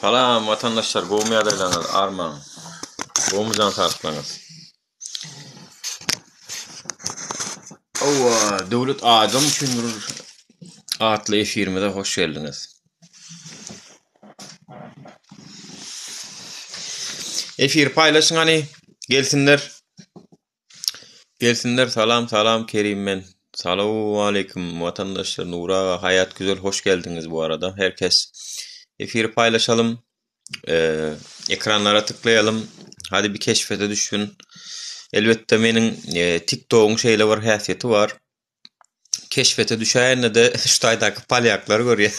Salam vatandaşlar, gowy ýagdaýlaryňyz arman. Gowumyzdan tartlaňyz. Owa, döwlet adam üçin atly efirime hoş geldiňiz. Efir paýlaşyňany gelsinler. Gelsinler, salam Kerim men. Salamu aleyküm vatandaşlar, Nura, hayat güzel, hoş geldiniz bu arada. Herkes efiri paylaşalım. Ekranlara tıklayalım. Hadi bir keşfete düşün. Elbette benim TikTok'un şeyle var, hasiyeti var. Keşfete düşäýände de şu taýdaky palyaklar görýär.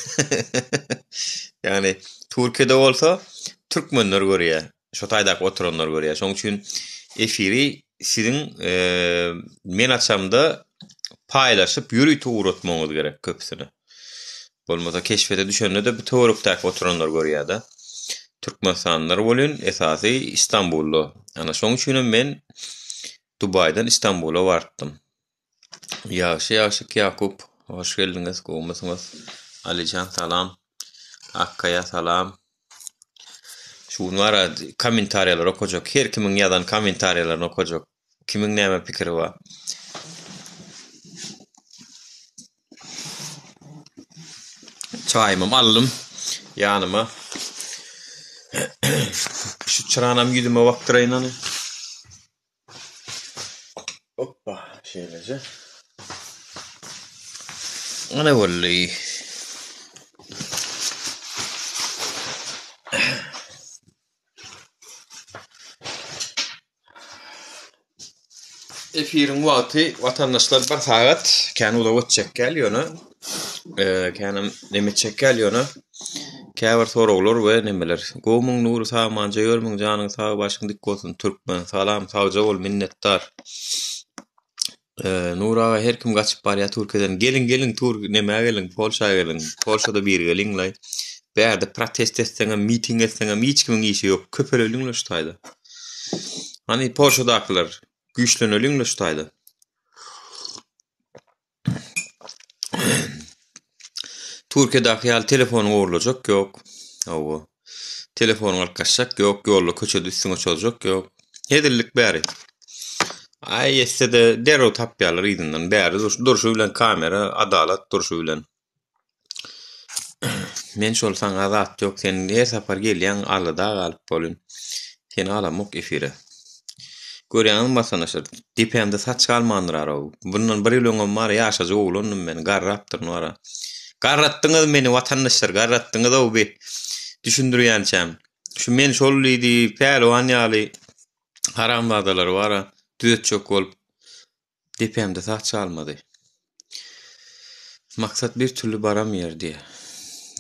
Yani Türkiýede bolsa türkmenler görýär. Şu taýdaky oturanlar görýär. Şoň üçin efiri sizin men açamda paylaşıp yürüyüp uğratmanız gerek köpsüne. Bolmasa keşfete düşende de bu Toruk'taki oturanlar görýär da. Türkmenstanlar bolun esasy İstanbullu. Ana şoň üçin men Dubay'dan İstanbul'a bartdym. Ýaşyk Yakup, hoş geldiňiz. Gowumysyňyz. Alican salam. Akkaya salam. Şu nara komentaryalar okujak. Her kimin ýazan komentaryalarını okujak. Kimin näme pikiri bar? Çayımı aldım yanıma. Şu çıranam yüzüme baktırayın hani. Hoppa şeýlece. Ana vallahi. Efirin wagty vatandaşlar bir saat kän uda ötjek gelýär. Känam neme çekälýär. Käbir soraglar we nemeler. Gowumyň nury samanja ýörmüň janyň sag başyň dik bolsun türkmen. Salam sagja bol minnetdar. Nura her kim gaçyp barýar Türkiýeden. Gelin Türk neme gelin Polşa gelin. Polşada bir gelin lay. Bärde protest etseňe, miting etseňe hiç kimiň işi ýok. Köpeleliňle şu taýda. Hani Polşadakylar güýçleneliňle şu taýda. Türkiýedäki ýaly telefon gowurlajak ýok. Owa. Telefon alkaşak ýok, ýolda köçede üstüne çolajak ýok. Hedillik bäri. Ay ýetse-de derrew tapýarlar ýygynyň bäri durşy bilen kamera, adalat durşy bilen. Men şol saňa zat ýok, sen her sapar gelýän alada galyp bolun. Seni alamok efire. Görýän masanlaşyr. Dipemde saç galmandyrar o. Bundan bir ýyl bar ýaşaja oglannym men, garrapdyr nora. Garratdyňyz meni watandaşlar, garratdyňyz o be. Düşündirýänçäm. Şu men şol idi, pählewan ýaly haramzadalar bara, düzetçek bolup dipemde saç çalmady. Maksat bir türlü baramýar diýe.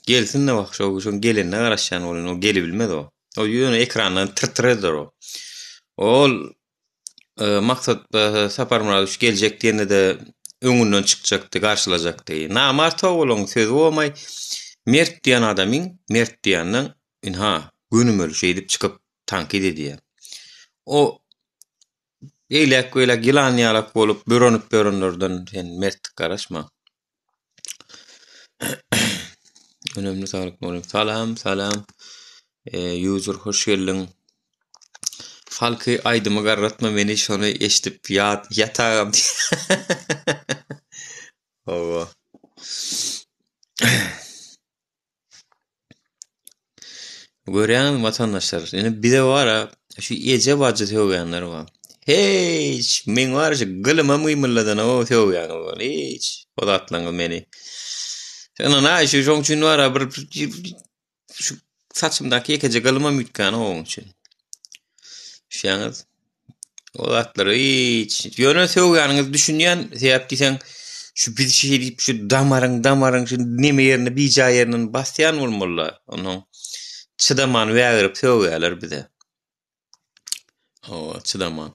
Gelsin de wagt şo gelende garaşýan bolan, o geli bilmedi o. O ýöne ekrandan tırtırdır o. Ol maksat sapar muradyş geljek diýende de öňünden çykjakdy, garşylajakdy. Namarta bolan söz bolmay, mert diýen adamyň, mert diýenden inha günümeli şeýdip çykyp tankid edýär. O eýlek ýylan ýalak bolup börenlerden sen mertlik garaşma. Önemli saglyk bolan. Salam. User hoş geldin. Halky aýdymy garratma, meni şonu eşdip ýatagam. Owa. Görýän vatandaşlar, ene bir de bara şu ece bacı teýýänler bar. Hiç men var şu gylma mymylladan o teýýän bar. Hiç odatlaňyz meni. Şuna näçe şu şoň üçin bara bir şu saçymdaky ekece gylma mütkan oň üçin. Şaňyz odatlary hiç ýöne teýýäňiz düşünýän sebäp diýsen şu bir şey diýip şu damarың şu neme ýerine bija ýerine basýan bolmaly. Onuň çıdaman wägirip teýýärler bize. O çıdaman.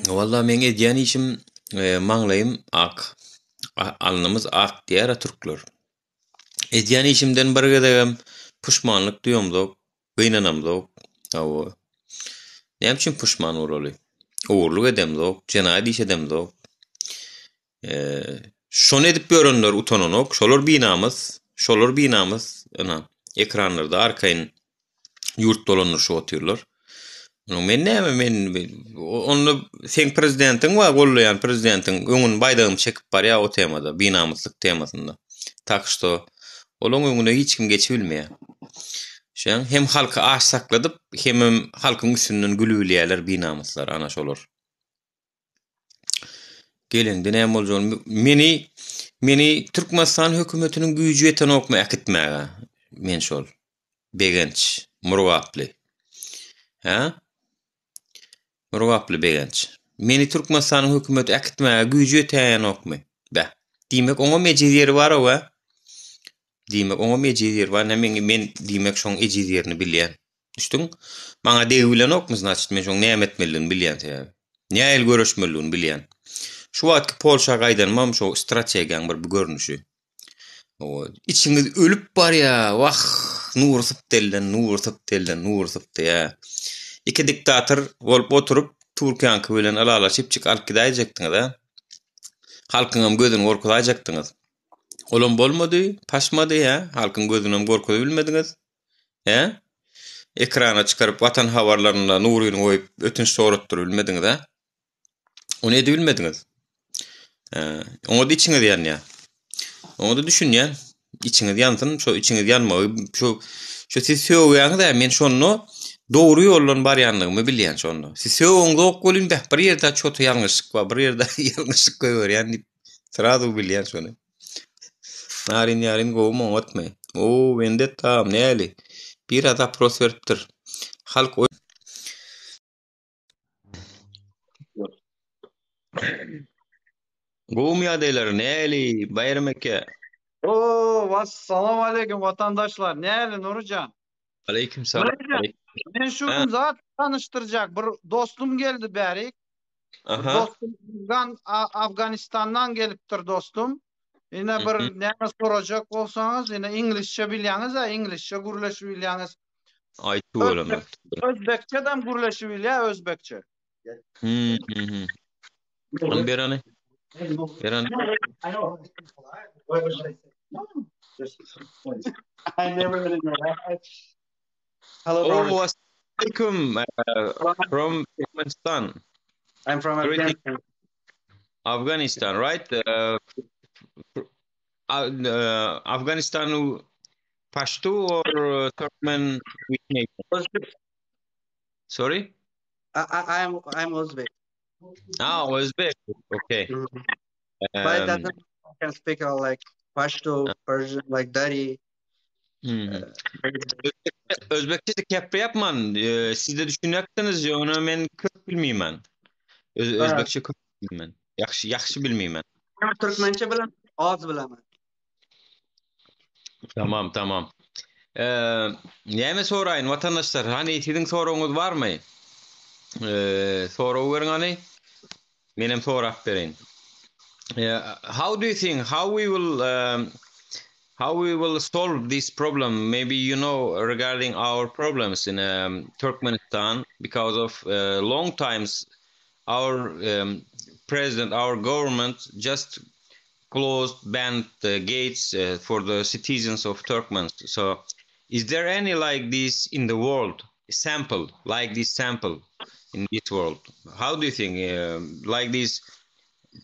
Wallahi men edýän işim maňlaýym ak. Alnymyz ak diýär türkler. Edýän işimden bir gedegem puşmanlyk duýamdok, gynanamdok. Owa. Näme üçin puşman bolaly? Owurluk edemdok, jenaýat iş edemdok. Şonu edip görünler utanonok. Şolor binamız ana ekranlarda arkayın yurt dolanır şu oturlar. Men näme men onu sen prezidentin wa gollayan prezidentin öňün baýdagym çekip bar ya o temada, binamyzlyk temasynda. Tak što olaň öňüne hiç kim geçip bilmeýär. Şeň hem halky aş sakladyp hem halkyň üstünden gülüýärler binamyzlar ana şolar. Geleňde näme boljagyny meni Türkmenistan hökümetiniň güýjü ýeten okma akitmäge. Men şol begenç, murgaply. Ha? Murgaply begenç. Meni Türkmenistanyň hökümeti akitmäge güýjü ýeten okmy. Bä. Diýmek oňa mejizleri bar we. Diýmek oňa mejizleri bar. Men diýmek şoň ejizerini bilýän. Düşdüň? Maňa deýilen okmy, значит, men şoň näme etmeliligini bilýän. Näil görüşmeliligini bilýän. Şu wagtky Polşa gaýdanmam şo strategiýaň bir görnüşi. O içiňiz ölüp bar ya, wah, nur sypdy ya. İki diktator bolup oturup Türkiýanyky bilen alalaşyp çyk alyp gidaýjakdyňyz. Halkyňam gözüni gorkutaýjakdyňyz. Olam bolmady, paşmady ya, halkyň gözünem gorkudy bilmediňiz. He? Ekrana çykaryp watan habarlaryna nuryny goýup ötünç soratdyr bilmediňiz ha? Onu edi bilmediňiz. Onu da içiňiz ýanýar. Onu da düşünýän, içiňiz ýansyn, şo içiňiz ýanmagy, şo siz söýýäňiz, men şonu doğru ýoldan barýanlygymy bilýän şonu. Siz söýüňiz ok bolýan da bir ýerde çota ýalňyşlyk bar, bir ýerde ýalňyşlyk görýän, sırada bilýän şonu. Narin gowma otmy. O bende tam näli. Bir ada prosperipdir. Halk Gowma ýadylar näli, bayram eke. Assalamu aleyküm vatandaşlar. Näli Nurcan? Aleyküm salam. Men şu gün zat tanıştıracak bir dostum geldi bäri. Dostum Afganistan'dan gelipdir dostum. Yine bir näme sorajak bolsaňyz, yine İngilizce bilýäňiz, İngilizce gürleşip bilýäňiz. Aýtyp bolam. Özbekçe dem gürleşip bilýär, özbekçe. Berani. I never really know that. Hello, Oh, assalamualaikum. From Afghanistan. I'm from Afghanistan. Afghanistan, right? Afghanistan Pashto or Turkmen? Sorry? I'm Uzbek. Uzbek. Okay. But I can speak like Pashto, Persian, like Dari. Özbekçe de kepre yapman. Siz de düşünýäksiniz, onu men köp bilmeýän. Özbekçe köp bilmeýän. Ýaxşy bilmeýän. Türkmençe bilen az bilemem. Tamam. Näme soraýyn vatandaşlar? Hani siziň soragyňyz barmy? Soraw beriň hani. Menem sorap berin. How do you think how we will solve this problem? Maybe you know regarding our problems in Turkmenistan, because of long times our president, our government just banned the gates for the citizens of Turkmen. So is there any like this in the world, sample in this world? How do you think like this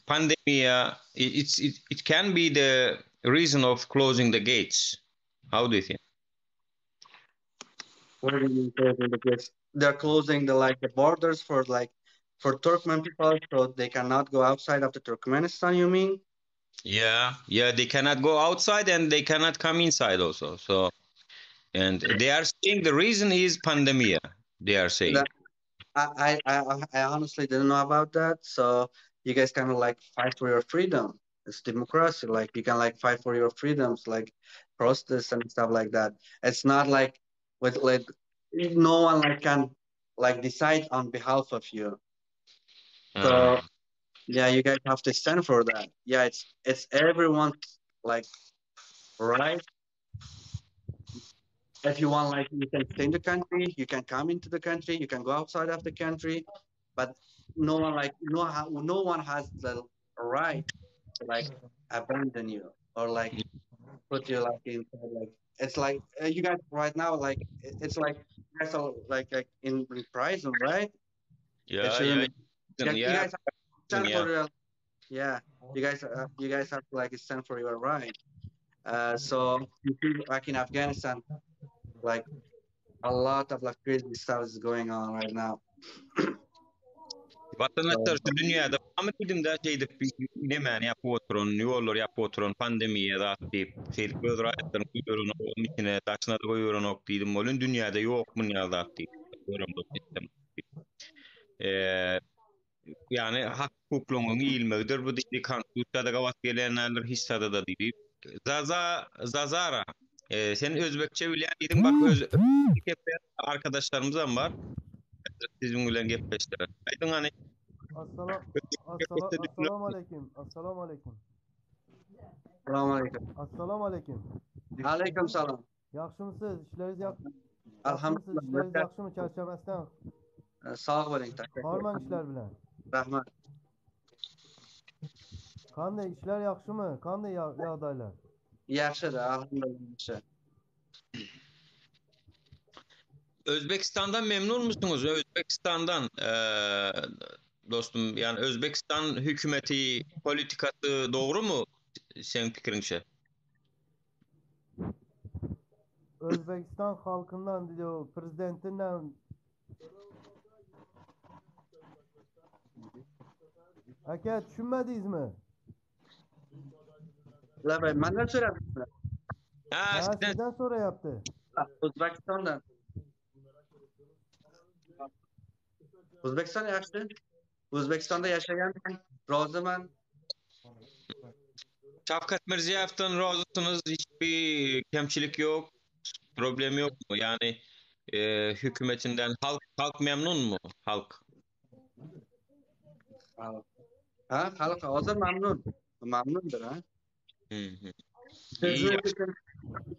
pandemic, it can be the reason of closing the gates? How do you think? What do you mean closing the gates? They're closing the borders for Turkmen people, so they cannot go outside of the Turkmenistan, you mean? Yeah, they cannot go outside and they cannot come inside also. So, and they are saying the reason is pandemic. They are saying. I honestly didn't know about that. So you guys kind of fight for your freedom. It's democracy. Like you can fight for your freedoms, like protest and stuff like that. It's not no one can decide on behalf of you. So yeah, you guys have to stand for that. Yeah, it's everyone's right. If you want, you can stay in the country, you can come into the country, you can go outside of the country, but no one no one has the right like abandon you or like put you like in like it's like you guys right now like it's like you guys are like in prison, right? It Yeah, yeah, shouldn't. Yeah, you yeah, guys have to stand yeah. for your yeah. You guys have to like stand for your right. So you see, like in Afghanistan, like a lot of like crazy stuff is going on right now. Vatandaşlar So şu dünyada ametidim da şeyde ne mani yapıp oturun, yollar yapıp oturun, pandemiye da deyip, şey, göz rayetlerini koyuyorsun, onun içine, taşına da koyuyorsun, ok deydim, olun dünyada yok mu ya da deyip, görüm bu sistem. Eee, yani hak hukukluğunun iyilmegidir, bu deydi, konstitusyada gavat gelenler hissada da deyip, Zazara, sen Özbekçe bilen dedim, bak, arkadaşlarımızdan var, sizin bilen gepleştiler. Aydın hani, Assalamu alaikum. Assalamu alaikum. Assalamu alaikum. Assalamu alaikum. Aleyküm selam. Yaxşımısınız? İşleriniz Alhamdulillah. İşleriniz yaxşı mı? Çerçemesinden. Sağ olun. Harman işler bilen. Rahmat. Kanday işler yaxşı mı? Kanday yağdaylar. Yaxşıdır. Alhamdulillah. Özbekistan'dan memnun musunuz? Özbekistan'dan dostum, yani Özbekistan hükümeti politikası doğru mu senin fikrince? Özbekistan halkından diyor, prezidentinden Aka düşünmediniz mi? La benden söyledim. Ha, Sizden sonra yaptı. Uzbekistan'dan. Uzbekistan yaşlı. Uzbekistan'da yaşayan Rozaman. Şavkat Mirziyoyev'den razısınız, hiçbir kemçilik yok, problem yok mu? Yani hükümetinden halk memnun mu? Halk. Ha, halk hazır memnun. Memnundur ha. Hı hı. İyi. Sözlü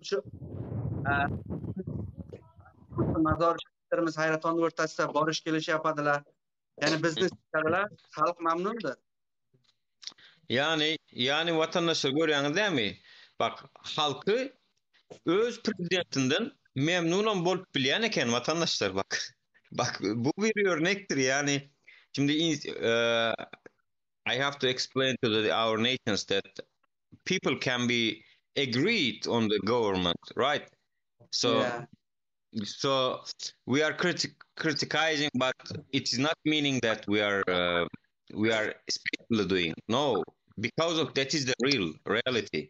şu mazor şirketlerimiz hayraton o'rtasida borish kelish yapadilar. Yani biznes qiladilar. Halk memnundur. Yani vatandaşlar görüyorsunuz değil mi? Bak, halkı öz prezidentinden memnun bolup bilen eken vatandaşlar, bak. Bak, bu bir örnektir yani. Şimdi I have to explain to our nations that people can be agreed on the government, right? So Yeah. so we are criticizing, but it's not meaning that we are especially doing. No, because of that is the reality.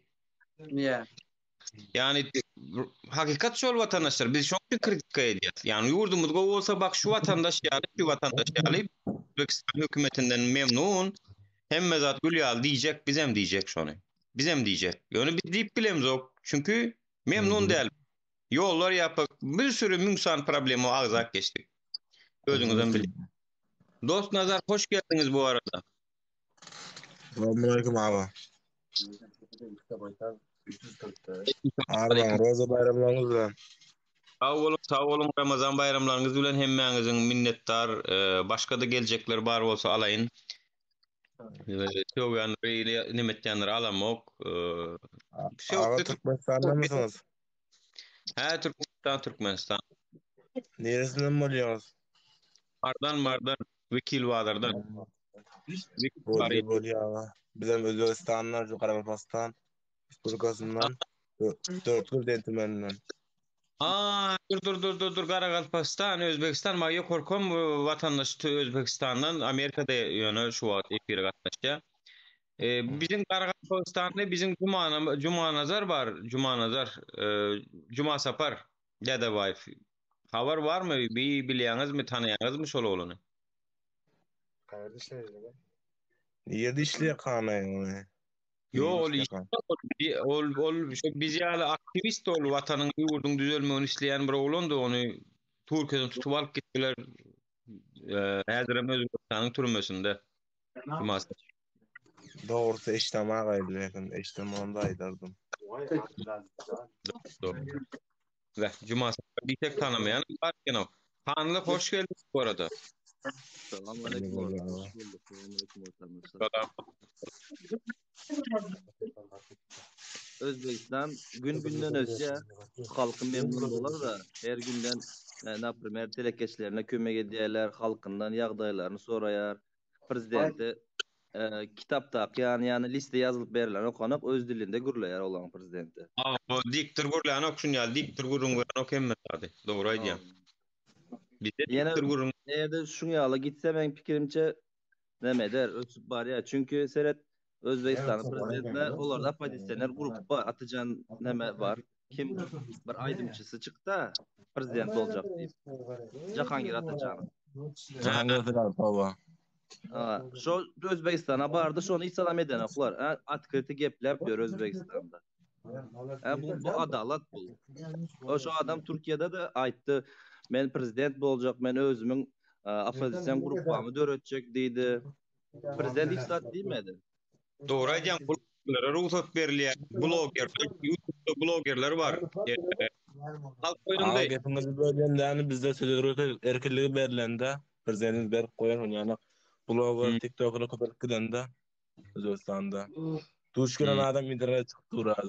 Yeah. Yani hakikat şol vatandaşlar, biz çok kritik ediyoruz. Yani yurdumuzda olsa bak, şu vatandaş yani, şu vatandaş yani Özbekistan hükümetinden memnun, hem mezat Gülyal diyecek, bizem diyecek şonu. Bizem diyecek. Yani biz deyip bilemiz o. Çünkü memnun değil. Yollar yapıp bir sürü münsan problemi ağzak geçtik. Gözünüzden bilin. Dost Nazar, hoş geldiniz bu arada. Selamünaleyküm abi. Abi Roza bayramlarınız bilen. Sağ olun, Ramazan bayramlarınız bilen hemmeňizin minnettar, başka da gelecekler bar bolsa alayın. Çok yani nimetlerini alamok. Abi Türkmenistan'da mısınız? He, Türkmenistan. Neresinden boluyorsunuz? Mardan, Vekil Vadar'dan. Bol abi. Bizim Özbekistan'dan, şu Karabakistan Respublikasından, dörtlü dentimenden. Dur. Karakalpakistan, Özbekistan. Maga korkom vatandaş Özbekistan'dan Amerika'da yani şu an epire gatnaşya. Bizim Karakalpakistan'da bizim Cuma Nazar var. Cuma Nazar. Cuma Sapar. Dadabayev. Haber var mı? Bir bilýäňiz mi, tanıýaňyz mı şol oglany? Yedi işliye kanayın onu. Yo, ol şu biz ýaly aktivist ol, watanyň ýurdun düzelmegini isleýän bir oglan da ony Türkiýeden tutup alyp gitdiler. Häzir hem Özbekistanyň türmesinde. Doğrusu eştema gaýdy lekin eştemanda aýdardım. Ve Cuma bir tek tanımayan var gene. Hanlı hoş geldiniz bu arada. Selamünaleyküm. Selam. Özbekistan gün günden ösýär. Halky memnun bolar da her günden näprimер telekeçlerine kömek edýärler, halkyndan ýagdaýlaryny soraýar. Prezidenti kitapda ýany liste ýazylyp berilen okanyp öz dilinde gürleýär olan prezidenti. O diktir gurlan okşun ýaly diktir gurungan ok emmes ady. Dogry aýdýar. Bizde Ýene diktir gurun näde şuň ýaly gitse men pikirimçe nemeder ösüp barýar. Çünki seret Özbekistanyň prezidentine olarda opozitsioner grup bar, Atyjan neme bar. Kim bir aýdymçysy çykda prezident boljak diýip. Jahangir Atyjanow. Jahangir Atyjanow. Şo Özbekistana bardy, şonu islam eden oklar. Atkyrty geplep ýör Özbekistanda. Bu adalat bu. O şu adam Türkiye'de de aýtdy, men prezident boljak, men özümiň opozisiýon grupamy döretjek diýdi. Prezident istat diýmedi. Dogry aýdýan bloggerlere ruhsat berilýär. Bloggerler, YouTube'da bloggerler bar. Halk boýunday. Gepimiz bölgende bizde söýüş erkinligi berilende prezidentimiz berip goýan ýany blogger, TikToker köpelip gidende Özbekistanda. Tuş gören adam internet çykyp durar.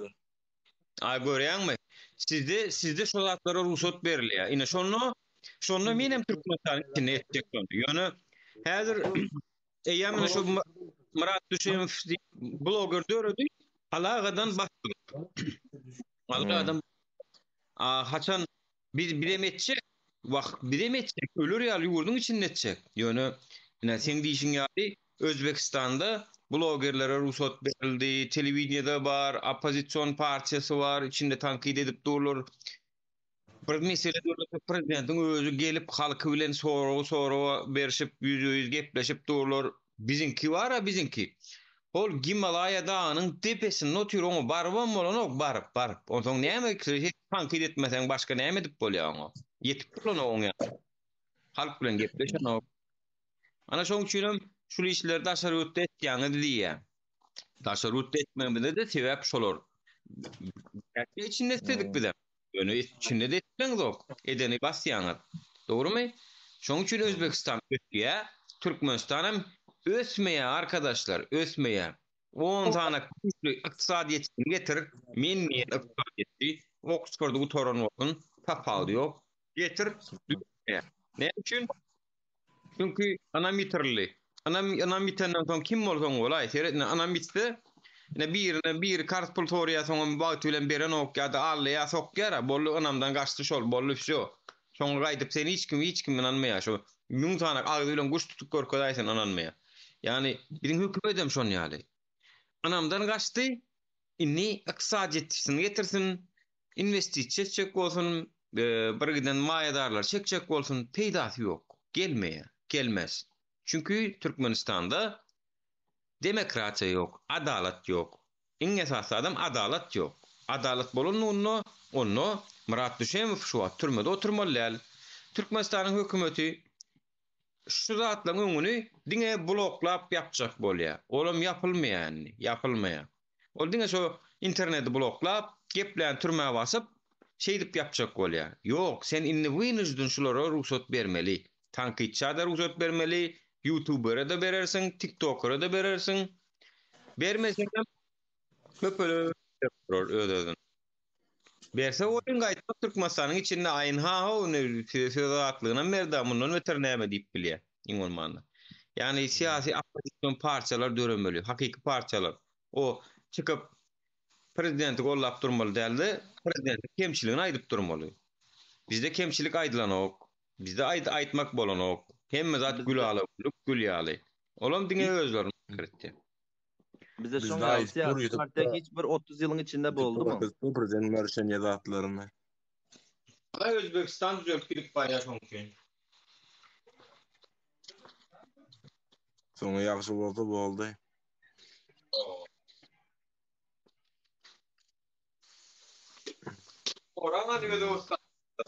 Görýärmi? Sizde şol zatlara ruhsat berilýär. Ine şonu menem Türkmenistanyň içinde etjek boldy. Ýöne häzir eýämine şu Murat Düşemow blogger döredi, alagadan başladyk. Alagadan haçan bir emetçek, bir emetçek ölür ýaly ýurdun içinde etjek. Ýöne sen diýişiň ýaly Özbekistanda bloggerlere ruhsat berildi, telewiziýada bar, opozisiýon partiýasy bar, içinde tankyd edip durlar. Bir mesele prezidentin özü gelip halky bilen soraw berişip ýüz gepleşip durlar. Bizinki wara bizinki. Ol Gimalaya dağının tepesinde oturuyor, barban bolan barıp. Ondan näme hiç tankyd etmesen başka näme edip bolýar? Yetip bolan oňa. Halk bilen gepleşen o. Ana şoň üçin şu işleri daşarutda etýäňi diýär. Daşarutda etmemede de sebäp şolar. Gerçi içinde istedik bir de. Öne içinde de etmeň zok. Edeni basýaňyz. Dogrymy? Şoň üçin Özbekistan ötýär, Türkmenistanam ösmeýär arkadaşlar, ösmeýär. 10 tane güçlü iktisadiyetini getir, men iktisadiyeti, Oxford'da utoran olsun, tapalı yok, getir. Ne için? Çünkü anam bitirli. Anam bitenden sonra kim bolsoň bolay, seretne anam bitse, bir kartpultoriya soňa bagty bilen beren ok ýa-da allyğa sokýar, bolly anamdan gaçdy şol, bolly şo. Soňra gaýdyp seni hiç kim inanmaýar şo. 1000 tane agdy bilen guş tutup görkezäýsin inanmaýar. Yani bizim hükümetem şon ýaly. Anamdan gaçdy, inni iktisadiyetçisini getirsin, investisiýa çek bolsun, birgiden maýadarlar çekjek bolsun, peýdasy ýok. Gelmez. Çünkü Türkmenistanda demokrasiýa ýok, adalat ýok. Iň esasy adam adalat ýok. Adalat bolan onu Murat Düşemow şu türmede oturmaly. Türkmenistanyň hökümeti şu zatlaryň öňüni diňe bloklap ýapjak bolýar. Olam yapılmaýar. Ol diňe şu interneti bloklap, geplen türmäge basyp, şeýdip ýapjak bolýar. Ýok, sen inni wynüzdün şulara ruhsat bermeli. Tankydça da ruhsat bermeli, YouTuber'a da berersin, TikToker'a da berersin. Bermesen köpeli ödedin. Berse oyun gaýtmak Türkmenistanyň içinde söz haklygyna merdamyndan öter näme diýip bilýär. Iň bolmanda. Yani siyasi opozisiýon partiýalar döremeli, hakiki partiýalar. O çykyp prezidenti gollap durmaly däldi, prezident kemçiligini aýdyp durmaly. Bizde kemçilik aýdylan ok, bizde aýtmak bolan ok. Hemme zat gül ýaly. Olam diňe özlerini kiretdi. Bize şoň partiýa hiç bir 30 ýylyň içinde boldumy? Prezident Merşen ýazatlaryny. Özbekistan düzeltip barýar şoň üçin. Soňa ýagşy boldy. Orana diýdi dostlar.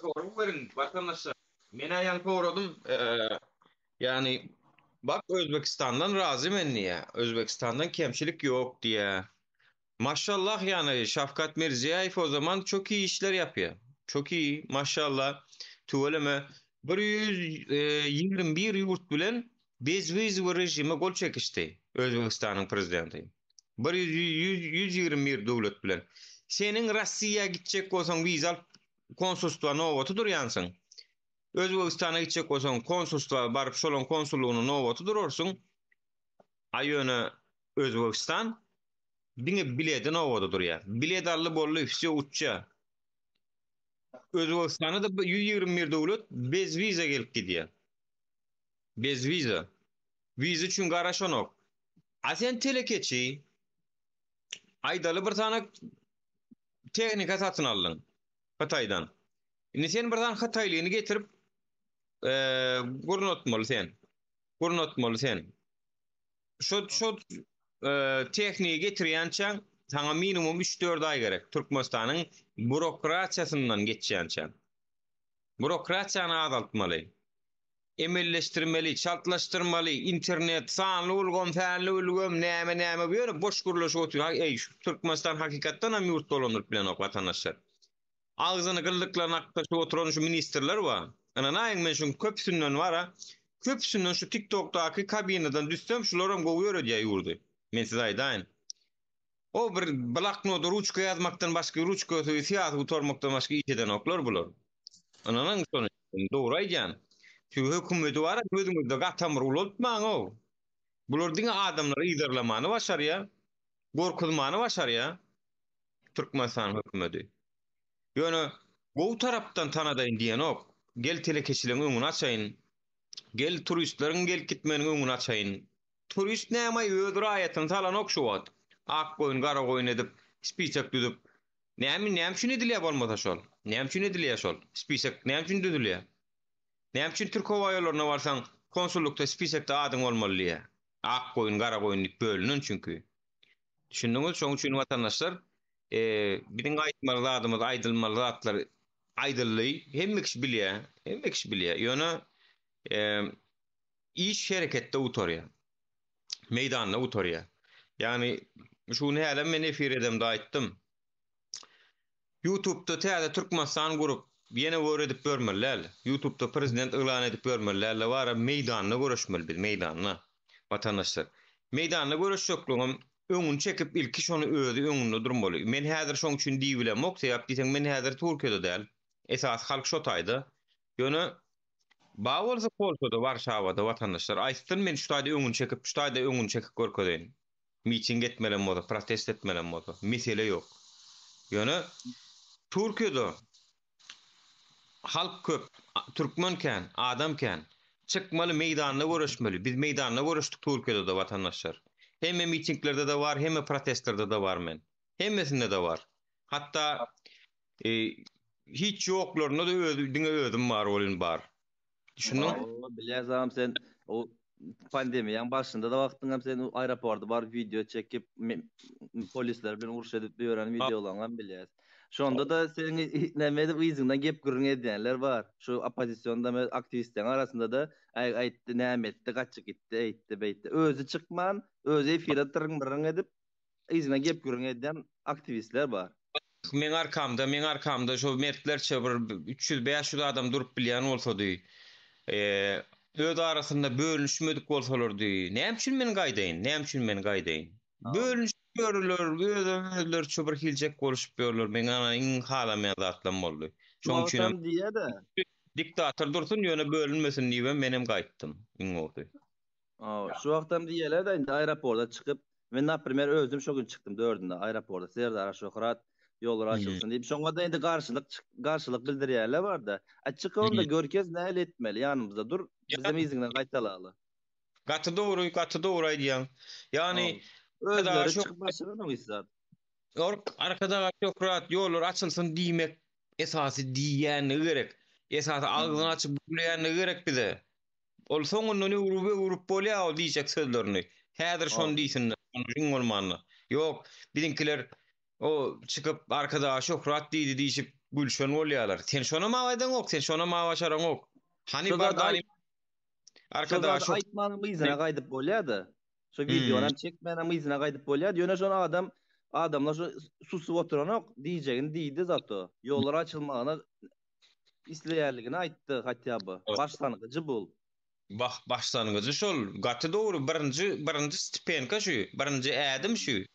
Sorum berin vatandaşlar. Men aýan soradym. Yani bak Özbekistan'dan razı menniye. Özbekistan'dan kemçilik yok diye. Maşallah yani Şafkat Mirziyoyev o zaman çok iyi işler yapıyor. Çok iyi maşallah. Tuvaleme 121 yurt bilen bezviz rejime gol çekişti Özbekistan'ın prezidenti. 121 döwlet bilen. Senin Rossiýa gitjek bolsaň wiza alyp konsulstwa nowaty durýansyň. Özbegistana gitjek bolsaň konsulstwa baryp şolon konsullugyny nowaty durursyň. Aýöne Özbegistan diňe biledi nowaty durýar. Biledi ally bolly wse uçça. Özbegistana da 121 döwlet bez wiza gelip gidýär. Bez wiza. Wiza üçin garaşanok. A sen telekeçi aýdaly bir tane tehnika satyn aldyň Hataydan. Indi sen bir tane Hataylyny getirip gurnatmaly sen. Gurnatmaly sen. Şu tehniği getirýänçä sana minimum 3-4 ay gerek. Türkmenistanyň bürokrasiýasyndan geçýänçä. Bürokrasiýany azaltmaly. Emelleştirmeli, çaltlaştırmalı, internet, sanly ulgam, fänli ulgam, näme böyle boş gurulaş otur. Ey, Türkmenistan hakikatdan hem yurt dolanıp bilen ok vatandaşlar. Ağzını gıllıklarına aktaşı oturan şu ministerler var. Ana näin men şu köpsünden var ha. Köpsünden şu TikTok'taki kabineden düşsem şularım goýuyor diýe ýurdy. Men size aýdaýyn. O bir bloknot ruçka ýazmakdan başga ruçka fiýat utormakdan başga iş eden oklar bular. Ananyň sonu dogry aýdýan. Şu hökümeti var, gözüňizde gatamyr ulutmaň o. Bular diňe adamlary ýydarlamany başarýar, gorkuzmany başarýar. Türkmenistan hökümeti. Ýöne gowy tarapdan tanadaýyn diýen ok. Gel telekeçiliň öňüni açaýyn. Gel turistleriň gelip gitmeniň öňüni açaýyn. Turist näme öz raýatyny salan ok şu wagt. Ak goýun, gara goýun edip, spisek düzüp. Näme şunu edilýär bolmasa şol. Näme şunu edilýär şol. Spisek näme şunu edilýär. Näme üçin Türk Hava Ýollaryna barsaň konsullukda spisekde adyň bolmaly. Ak goýun, gara goýun diýip bölünün çünki. Düşündiňiz, şoň üçin watandaşlar biziň aýtmaly zadymyz, aýdylmaly zatlar aýdylly, hemme kişi bilýär, hemme kişi bilýär. Ýöne iş şereketde utorýar. Meýdanda utorýar. Ýani şunu hälem men efir edemde aýtdym. YouTube'da täze Türkmenistan gurup ýene öwredip bermeliler. YouTube'da prezident elan edip bermeliler. Wara meýdanyny görüşmeli biz, meýdanyny. Watandaşlar. Meýdanyny görüşjekligim öňüni çekip ilki şonu özü öňünde durmaly. Men häzir şoň üçin diýbilem, oksaýap diýsem men häzir Türkiýede däl. Esas halk şo taýda. Ýöne Bawolsa Polşada, Warşawada watandaşlar aýtdym men şu taýda öňüni çekip, şu taýda öňüni çekip görkedeýin. Miting etmelen bolsa, protest etmelen bolsa, mesele ýok. Ýöne Türkiýede halk köp, Türkmenken, adamken çykmaly meýdanyna görüşmeli. Biz meýdanyna görüşdik Türkiýede de watandaşlar. Hemme mitinglerde de var, hemme protestlerde de var men. Hemmesinde de var. Hatta hiç ýoklarynda da özüm bar bolyn bar. Düşündiň? Bilýäsem sen o pandemiýaň başynda da wagtyňam sen aeroportda bar video çekip polisler bilen uruş edip ýören videolaryň bilýäs. Şonda da seni näme edip ýyzyňdan gep gürüň edýänler bar. Şu opposisionda aktivistler arasynda da aýtdy näme etdi, gaçyk gitdi, aýtdy, beýtdi. Özü çykman, özü efire tırıň edip ýyzyňdan gep gürüň edýän aktivistler bar. Men arkamda şu mertlerçe bir 300-500 adam durup bilýän bolsady. Öz arasında bölünüşmedik bolsalardy. Näme üçin men gaýdaýyn? Bölünüş görürler, çöbür hiljek boluşup görürler. Men ana iň halama zatlan boldy. Şoň üçin diýe-de diktator dursun ýöne bölünmesin diýip menem gaýtdym. Iň boldy. Şu wagtam diýeler de aeroportda çykyp men naprimер özüm şo gün çykdym 4-nde aeroportda Serdar Şöhrat ýollar açylsyn diýip şoňa da indi garşylyk bildirýärler bar-da. Açykynda görkez näle etmeli ýanymyzda dur bizim ýyzyňdan gaýtalaly. Gaty dogry aýdýan. Ýani özleri çykmasyny noýsat. Arkada Şöhrat ýollar açylsyn diýmek esasy diýýäni gerek. Esasy agzyny açyp bilýäni gerek bize. Ol soňundan urup bolýar diýjek sözlerini. Häzir şonu diýsinler, şonu bolmany. Ýok, biziňkiler o çykyp arkada Şöhrat diýdi diýip gülşen bolýarlar. Sen şonu mawaýdan ok, sen şonu mawaşaran ok. Hani bardany arkada aýtmanyň myzyna gaýdyp bolýardy. Şo videolarny çekmänä myzyna gaýdyp bolýardy. Ýöne şonu adamlar şo susup oturan ok diýjegini diýdi zato. Ýollar açylmagyna isleýärligini aýtdy hatýaby. Başlangıcı bul. Başlangıcı şol. Gaty dogry birinji stipenka şu, birinji ädim şu.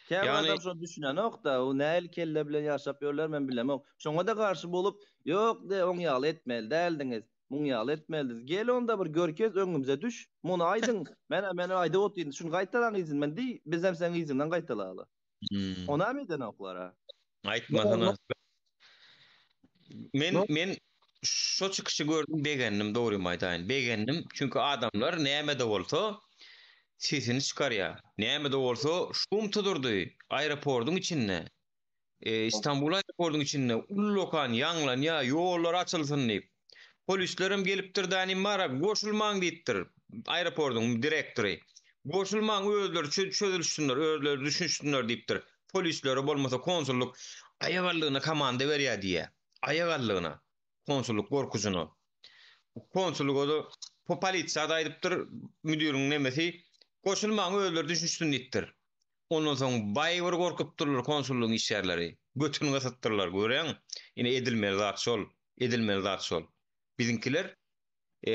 Käbir Yani adam şonu düşünenok da, o näil kelle bilen ýaşap ýörler men bilemok. Şoňa da garşy bolup, ýok de oň ýaly etmeli däldiňiz. Muň ýaly etmelidiz. Gel onda bir görkez öňümüze düş. Muny aýdyň. Men aýdyp otyryn. Şunu gaýtalan izin men di, biz hem sen izinden gaýtalaly. hmm, Ona mı eden oklara? aýtmasana. Men şo çykyşy gördüm begendim dogry aýtaýyn. Begendim çünkü adamlar näme de bolsa sesini çykarýar. Näme de bolsa şum tudurdy aeroportun içinde. İstanbul aeroportun içinde ullokan ýanglanýa ýollar açylsyn diýip. Polislerim gelipdir danim mara goşulmaň diýipdir. Aeroportun direktori. Goşulmaň özleri çözülüşsünler, özleri düşünsünler diýipdir. Polisleri bolmasa konsulluk aýagallygyna komanda berýär diýe. Aýagallygyna konsulluk gorkusyny. Konsulluk odu polisiýa da aýdypdyr müdürüň nemesi goşulmaň özleri düşünsün diýipdir. Ondan soň baý bir gorkupdyrlar konsullugyň işçileri. Götünü gasatdyrlar göreň. Ine edilmeli zat şol, edilmeli zat şol. Bizinkiler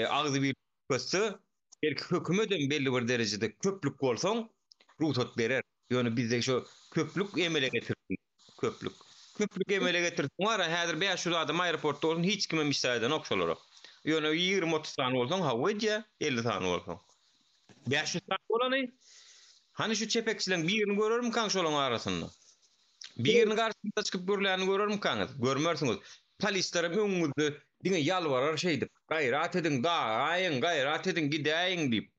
agzy bir köstü belki hökümetin belli bir derejede köplük bolsaň ruhsat berer. Ýöne bizde şu köplük emele getirdi. Köplük. Köplük emele getirdi. Mara häzir 500 adam aeroportda bolsun hiç kime misaydan okşolar. Ýöne 20-30 tane bolsaň hawaja 50 tane bolsaň. 500 tane bolany. Hani şu çepekçilerin birini görürüm kan şolun arasında. Birini karşısında çıkıp görülerini görürüm kan. Görmüyorsunuz. Polislerim öňünüzde diňe ýalbarar şeydip. Gaýrat edin, daýyň, gaýrat edin, gidäýin diýip.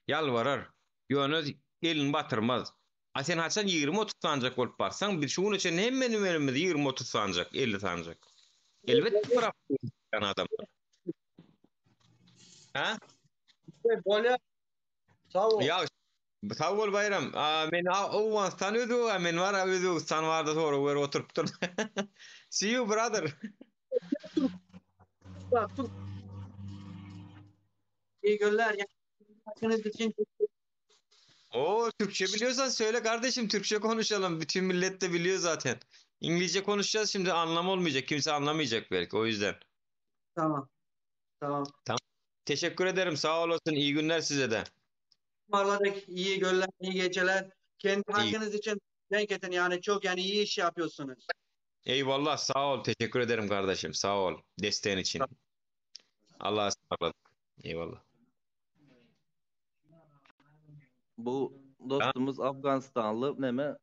Ýalbarar. Ýöne elini batyrmaz. A sen haçan 20-30 sancak bolup barsaň, bir şuň üçin hemme nümerimiz 20-30 sancak, 50 sancak. Elbetde bırak adamlar. Ha? Bolýar. Sağ ol. Ya sağ ol bayram. Men Awganistan ödü, men var Özbegistan vardı sonra wer oturup dur. See you brother. İyi günler. Hakkınız için Oo Türkçe biliyorsan söyle kardeşim, Türkçe konuşalım. Bütün millet de biliyor zaten. İngilizce konuşacağız şimdi, anlam olmayacak. Kimse anlamayacak belki, o yüzden. tamam. Teşekkür ederim. Sağ olasın. İyi günler size de. Marladık. İyi günler, iyi geceler. Kendi hakkınız için denk edin. Yani çok iyi iş yapıyorsunuz. Eyvallah. Sağ ol. Teşekkür ederim kardeşim. Sağ ol. Desteğin için. Allah'a ısmarladık. Eyvallah. Bu dostumuz Afganistanlı neme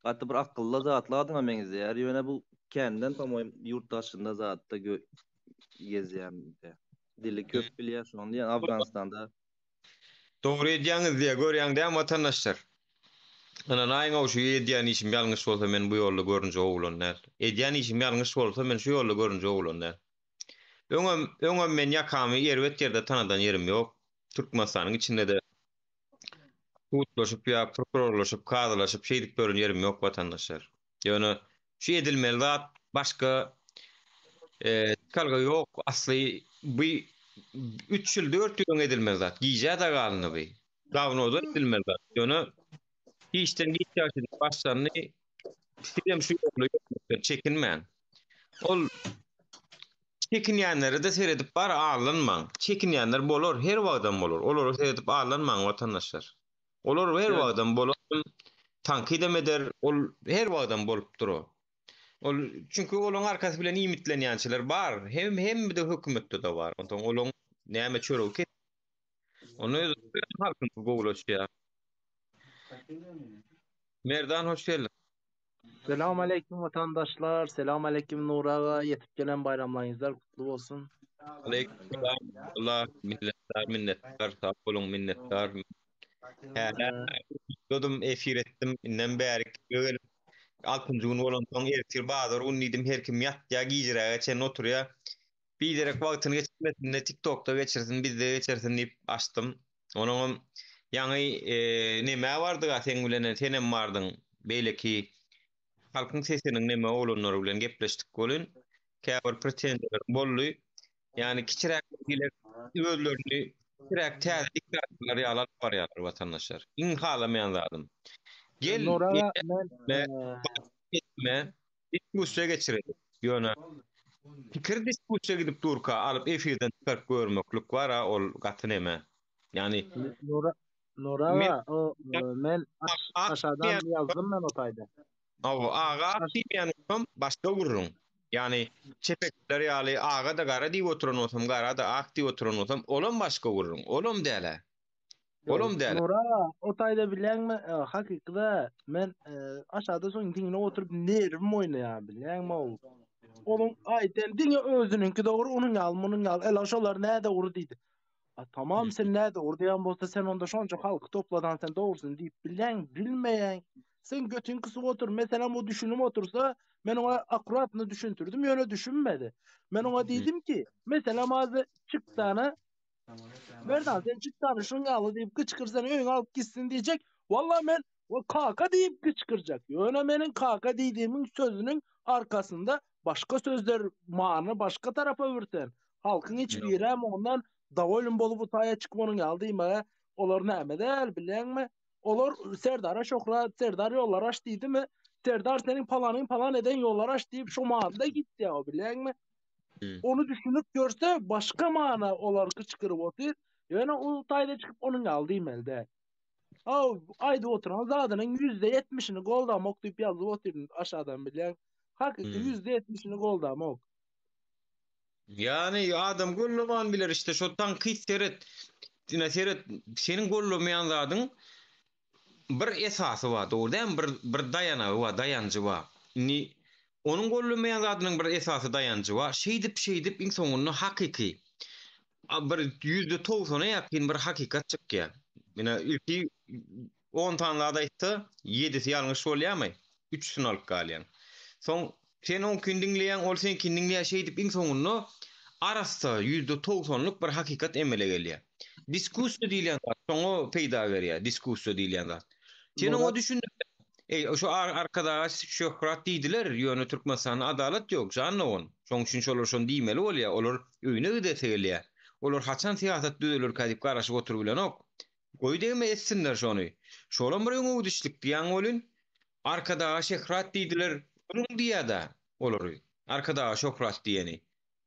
gaty bir akıllı zatly adam meňizler. Ýöne bu kendinden tamoyam ýurtdaşynda zatda gezýän. Dili köp bilýär şonu diýen Afganistanda. Doğru edýäňiz diýe görýäňde vatandaşlar. Ana naýyň şu edýän işim ýalňyş bolsa men bu ýolda görünje oglanlar. Edýän işim ýalňyş bolsa men şu ýolda görünje oglanlar. Öňem men ýakamy ýerbet ýerde tanadan ýerim ýok. Türkmenistanyň içinde de hukuklaşıp ya prokurorlaşıp kadılaşıp şeydik görün yerim yok vatandaşlar. Yani şu edilmeli zat başka kalga yok asli bu 3 yıl 4 yıl edilmeli zat. Giyeceğe de kalını bu. Davnoda edilmeli zat. Yani işten gittiği başlarını sistem şu yolu çekinmeyen. Ol çekinýänleri de seyredip bar ağlanmaň. Çekinýänler bolor, her wagtdan bolor. Olary seyredip ağlanmaň vatandaşlar. Olar her wagtdan bolor. Tankidem eder, ol her wagtdan bolup durur. Ol çünkü olaň arkasy bilen imitlenýänçiler bar. Hem de hökümetde de bar. Ondan olaň näme çörek ket. Onu halkyn gowlaşýar. Merdan hoş geldin. Selamun aleyküm vatandaşlar. Selamun aleyküm Nurağa. Yetip gelen bayramlarınızlar kutlu olsun. Aleykümselam. Allah minnettar, sağ olun minnettar. Dodum efir ettim. İnden bäri göl. Alpın gün olan son ertir bağdır. Unnidim her kim yatya giyjire geçen oturya. Bir direk wagtyny geçirmesin de TikTok'ta geçirsin, biz de geçirsin diýip açtım. Onun ýaňy näme bardy gaten bilen senem bardyň. Beýleki halkyň sesiniň näme olanlary bilen gepleşdik bolun. Käbir pretendiýalar bolly. Yani kiçirek diler özlerini kiçirek täzlikler ýalar barýar vatandaşlar. İnhalamayan zadım. Gel Nurağa etme diskusiýa geçirelim. Ýöne pikir diskusiýa gidip durka alıp efirden çıkarıp görmeklik var ol gaty näme. Yani Men Nuraga, men aşağıdan yazdım ben otayda. Ağa diýýän başga gurrun. Yani çepekler ýaly ağa da gara diýip oturan olsam, gara da ak diýip oturan olsam, olam başga gurrun. Olam däle. Olam däle. Nuraga, otayda bilenmi? Hakykda men aşağıda soň diňine oturup nervim oýnaýar bilenmi ol. Onun aýdan diňe özününki dogry, onuň ýalmanyň ýal. Ela şolar näde uru diýdi. Tamam sen näde uru diýen bolsa sen onda şonça halky topladan sen dogrusyny diýip bilmeýän. Sen götün kısıp otur. Mesela o düşünüm otursa ben ona akuratını düşüntürdüm. Öyle düşünmedi. Ben ona dedim ki mesela mazı çıktığını Merdan sen çıktığını şunu al deyip kıçkırsan ön alıp gitsin diyecek. Vallahi ben o kaka deyip kıçkıracak. Öyle benim kaka dediğimin sözünün arkasında başka sözler manı başka tarafa vürsen. Halkın hiçbir yere ama ondan davolun bolup utaya çıkmanın aldıyım ha. Olur ne emeder bilen mi? Olur Serdar'a şokra Serdar yollar aç deydi mi? Serdar senin palan eden yollar aç deyip şu mağanda gitti ya bilen mi? Onu düşünüp görse başka mana olar kıçkırıp otur. Yani o tayda çıkıp onun aldıyım elde. Ayda oturan zadının %70'ini golda moktuyup yazıp oturun aşağıdan bilen. Hakikaten %70'ini golda mok. Yani adam golluman bilir işte şu tankit seret. Seret senin gollamayan zadın bir esasy bar, doğrudan bir dayanagy bar, dayancı bar. Ni onun gollamayan zadynyň bir esasy dayancı bar. Şeýdip iň soňunda hakyky bir %90'a ýakyn bir hakykat çykýar. Mine ilki 10 tanlada aýtdy, 7'si ýalňyş bolýarmy? 3'sini alyp galýan. Soň sen on kindiňleýän, ol sen kindiňleýän şeýdip iň soňunda arasda %90'lyk bir hakykat emele gelýär. Diskussiýa diýilen zat soňa peýda berýär, diskussiýa diýilen zat. Sen o düşündün. Şu arkadaş şöhret diýdiler, ýöne Türkmenistanyň adalet ýok, janny on. Şoň üçin şolar şonu diýmeli bolýar, olar öýüne gideselýär. Olar haçan siýasat düzelür kadip garaşyp oturup bilen ok. Goý degme etsinler şonu. Şolan bir öňe uduşlyk diýen bolun. Arkadaş şöhret diýdiler, onuň diýada olar. Arkadaş şöhret diýeni.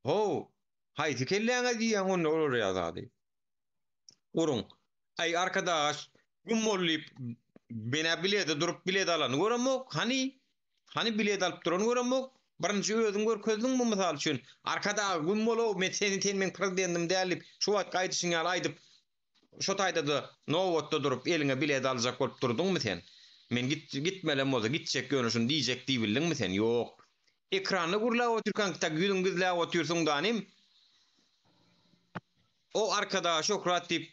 Ho, haýty kelläňe diýen onu olar ýazady. Urun. Ay arkadaş gumollyp bena bilede durup bilede alan göremok. Hani bilede alıp duran göremok. Birinji özüň görkezdiňmi mysal üçin? Arkada gummolo men seni tenmen prezidentim dälip şu wagt gaýdyşyň ýaly aýdyp şu taýda da nowatda durup eliňe bilede aljak bolup durduňmy sen? Men gitmelem bolsa gitjek görüşün diýjek diýbildiňmi sen? Ýok. Ekrany gurlap oturkan tak ýüzüň gizläp otursyň danym. O arkadaş şokrat diýip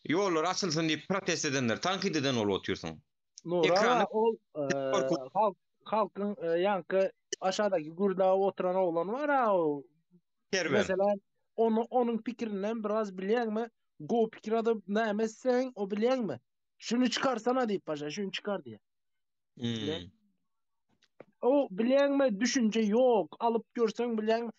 ýollar açylsyn diýip protest edenler tankit eden olup otursyň. Nura ol halkın yankı aşağıdaki gurda oturan oğlan var ha o. Mesela onun fikrinden biraz bilen mi? Go fikir adı ne emezsen o bilen mi? Şunu çıkarsana deyip paşa şunu çıkar diye. O bilen mi? Düşünce yok. Alıp görsen bilen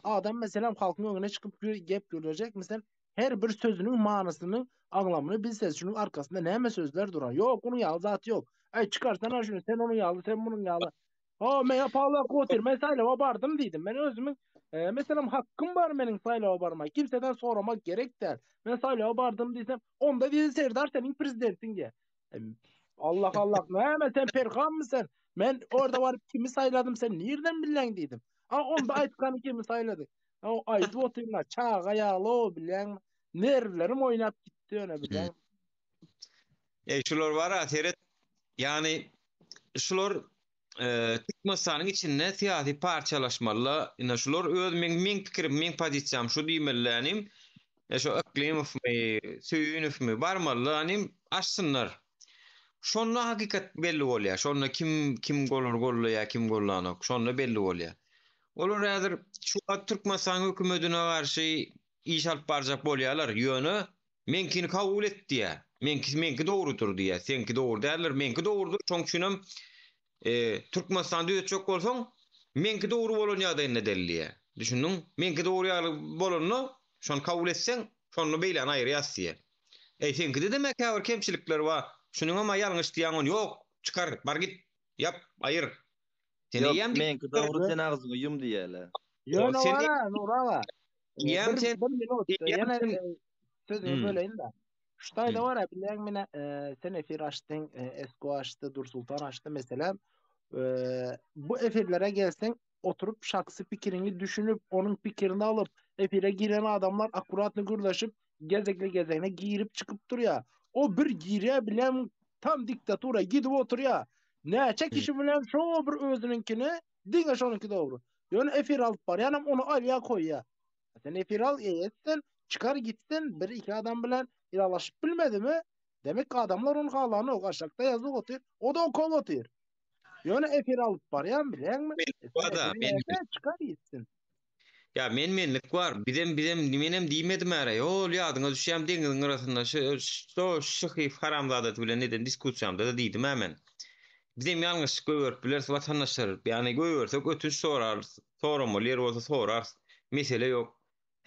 adam mesela halkın önüne çıkıp gep görecek mesela her bir sözünün manasının anlamını bilseniz şunun arkasında ne sözler duran. Yok onun yalı zatı yok. Ay çıkarsana şunu sen onun yalı sen bunun yalı. Men yapala kotir mesela bardım dedim. Ben özümün mesela hakkım var benim sayla barmak. Kimseden soramak gerek değil. Ben sayla bardım desem onda dedi Serdar senin prezidentin diye. Allah ne sen perkan mısın? Ben orada varıp kimi sayladım sen nereden bilen dedim. Onda aytkanı kimi sayladı. O aydı oturma çağa yağlı bilen nervlerim oynap gitti öyle bilen. Şular var ha Seret. Yani şular Türkmenistanyň içinde siyasi parçalaşmalar, ina şular öz men pikirim, men pozisiýam şu diýmelinim. Şu iklimifmi, süýünifmi barmalynym açsınlar. Şonda hakikat belli bolýar. Şonda kim gollar, kim gollanok. Şonda belli bolýar. Olar häzir şu Türkmenistan hökümetine garşy iş alyp barjak bolýarlar. Ýöne menkini kabul etdi. Menki dogrudur diye. Senki dogru däller, menki dogrudur. Şoň üçin Türkmenistan diýip çok bolsaň, menki dogru bolan ýagdaýyna delliýär. Düşündiň? Menki dogru bolany şonu kabul etseň, şonu beýlen aýry ýazsyň. Senki de demek häzir kemçilikler bar. Şunuň ama ýalňyş diýen ýok, çykar, bar git, ýap, aýyr. Seni menki dogru sen agzyňy ýum diýerler. Ýöne wara, Nurala. Ýem sen bir minut, ýene sözüňi böleýin-de. Şuday da var ya bilen mine sen efir açtın, Esko açtı, Dursultan açtı mesela. Bu efirlere gelsen oturup şahsi fikrini düşünüp onun fikrini alıp efire giren adamlar akuratını gürleşip gezekli gezegine girip çıkıp duruyor. O bir giriye bilen tam diktatura gidip oturuyor. Ne çekişi bilen şu bir özününkini dinle şonunki doğru. Yani efir alıp var yani onu alya koy ya. Sen efir al etsin çıkar gitsin bir iki adam bilen iralaşıp bilmedi mi? Demek ki adamlar onun kalanı o aşağıda yazı oturuyor. O da o kol oturuyor. Yani efir alıp var ya bilen mi? Sen Var da efiri yerden çıkar gitsin. ya menlik var. Bizem menem diýmedim ära. Ol ýadyňa düşýän deňiziň arasynda şu şyhyf haramzada bilen neden diskussiýamda da diýdim hemen. Bizem ýalňyşlyk göwürpler watandaşlar, ýani göwürsek ötünç sorar, soramo ler bolsa sorar. Mesele ýok.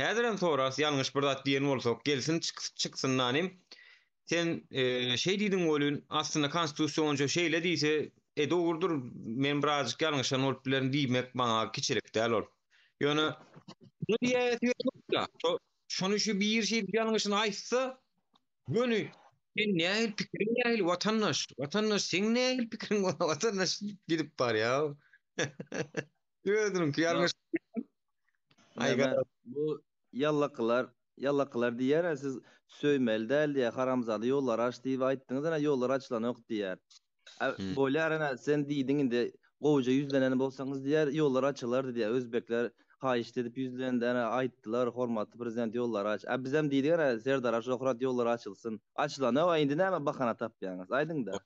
Häzirem soras ýalňyş bir zat diýen bolsak gelsin çyksyn nanym. Sen şey diýdiň bolun aslında konstitusiýonça şeýle diýse dogurdur men birazjyk ýalňyşan bolup bilen diýmek maňa kiçilik däl ol. Ýöne bu diýet ýokda. Şonu şu bir şey ýalňyşyny aýtsa gönü sen nähil pikirin nähil watandaş sen nähil pikirin watandaş gidip bar ýa. Gördüm ki ýalňyş Näme bu yallaklar diýer, siz söýmeli däl diýär, haramzady ýollar aç diýip aýtdyňyz, ana ýollar açylan ok diýär. Bolýar sen diýdiň indi gowja ýüzleneni bolsaňyz diýär, ýollar açylar diýär. Özbekler haýyş edip ýüzlendi, ana aýtdylar, hormatly prezident ýollar aç. Bizem diýdik ana Serdar Aşokurat ýollar açylsyn. Açylan, indi näme bahana tapýaňyz? Aýdyň-da.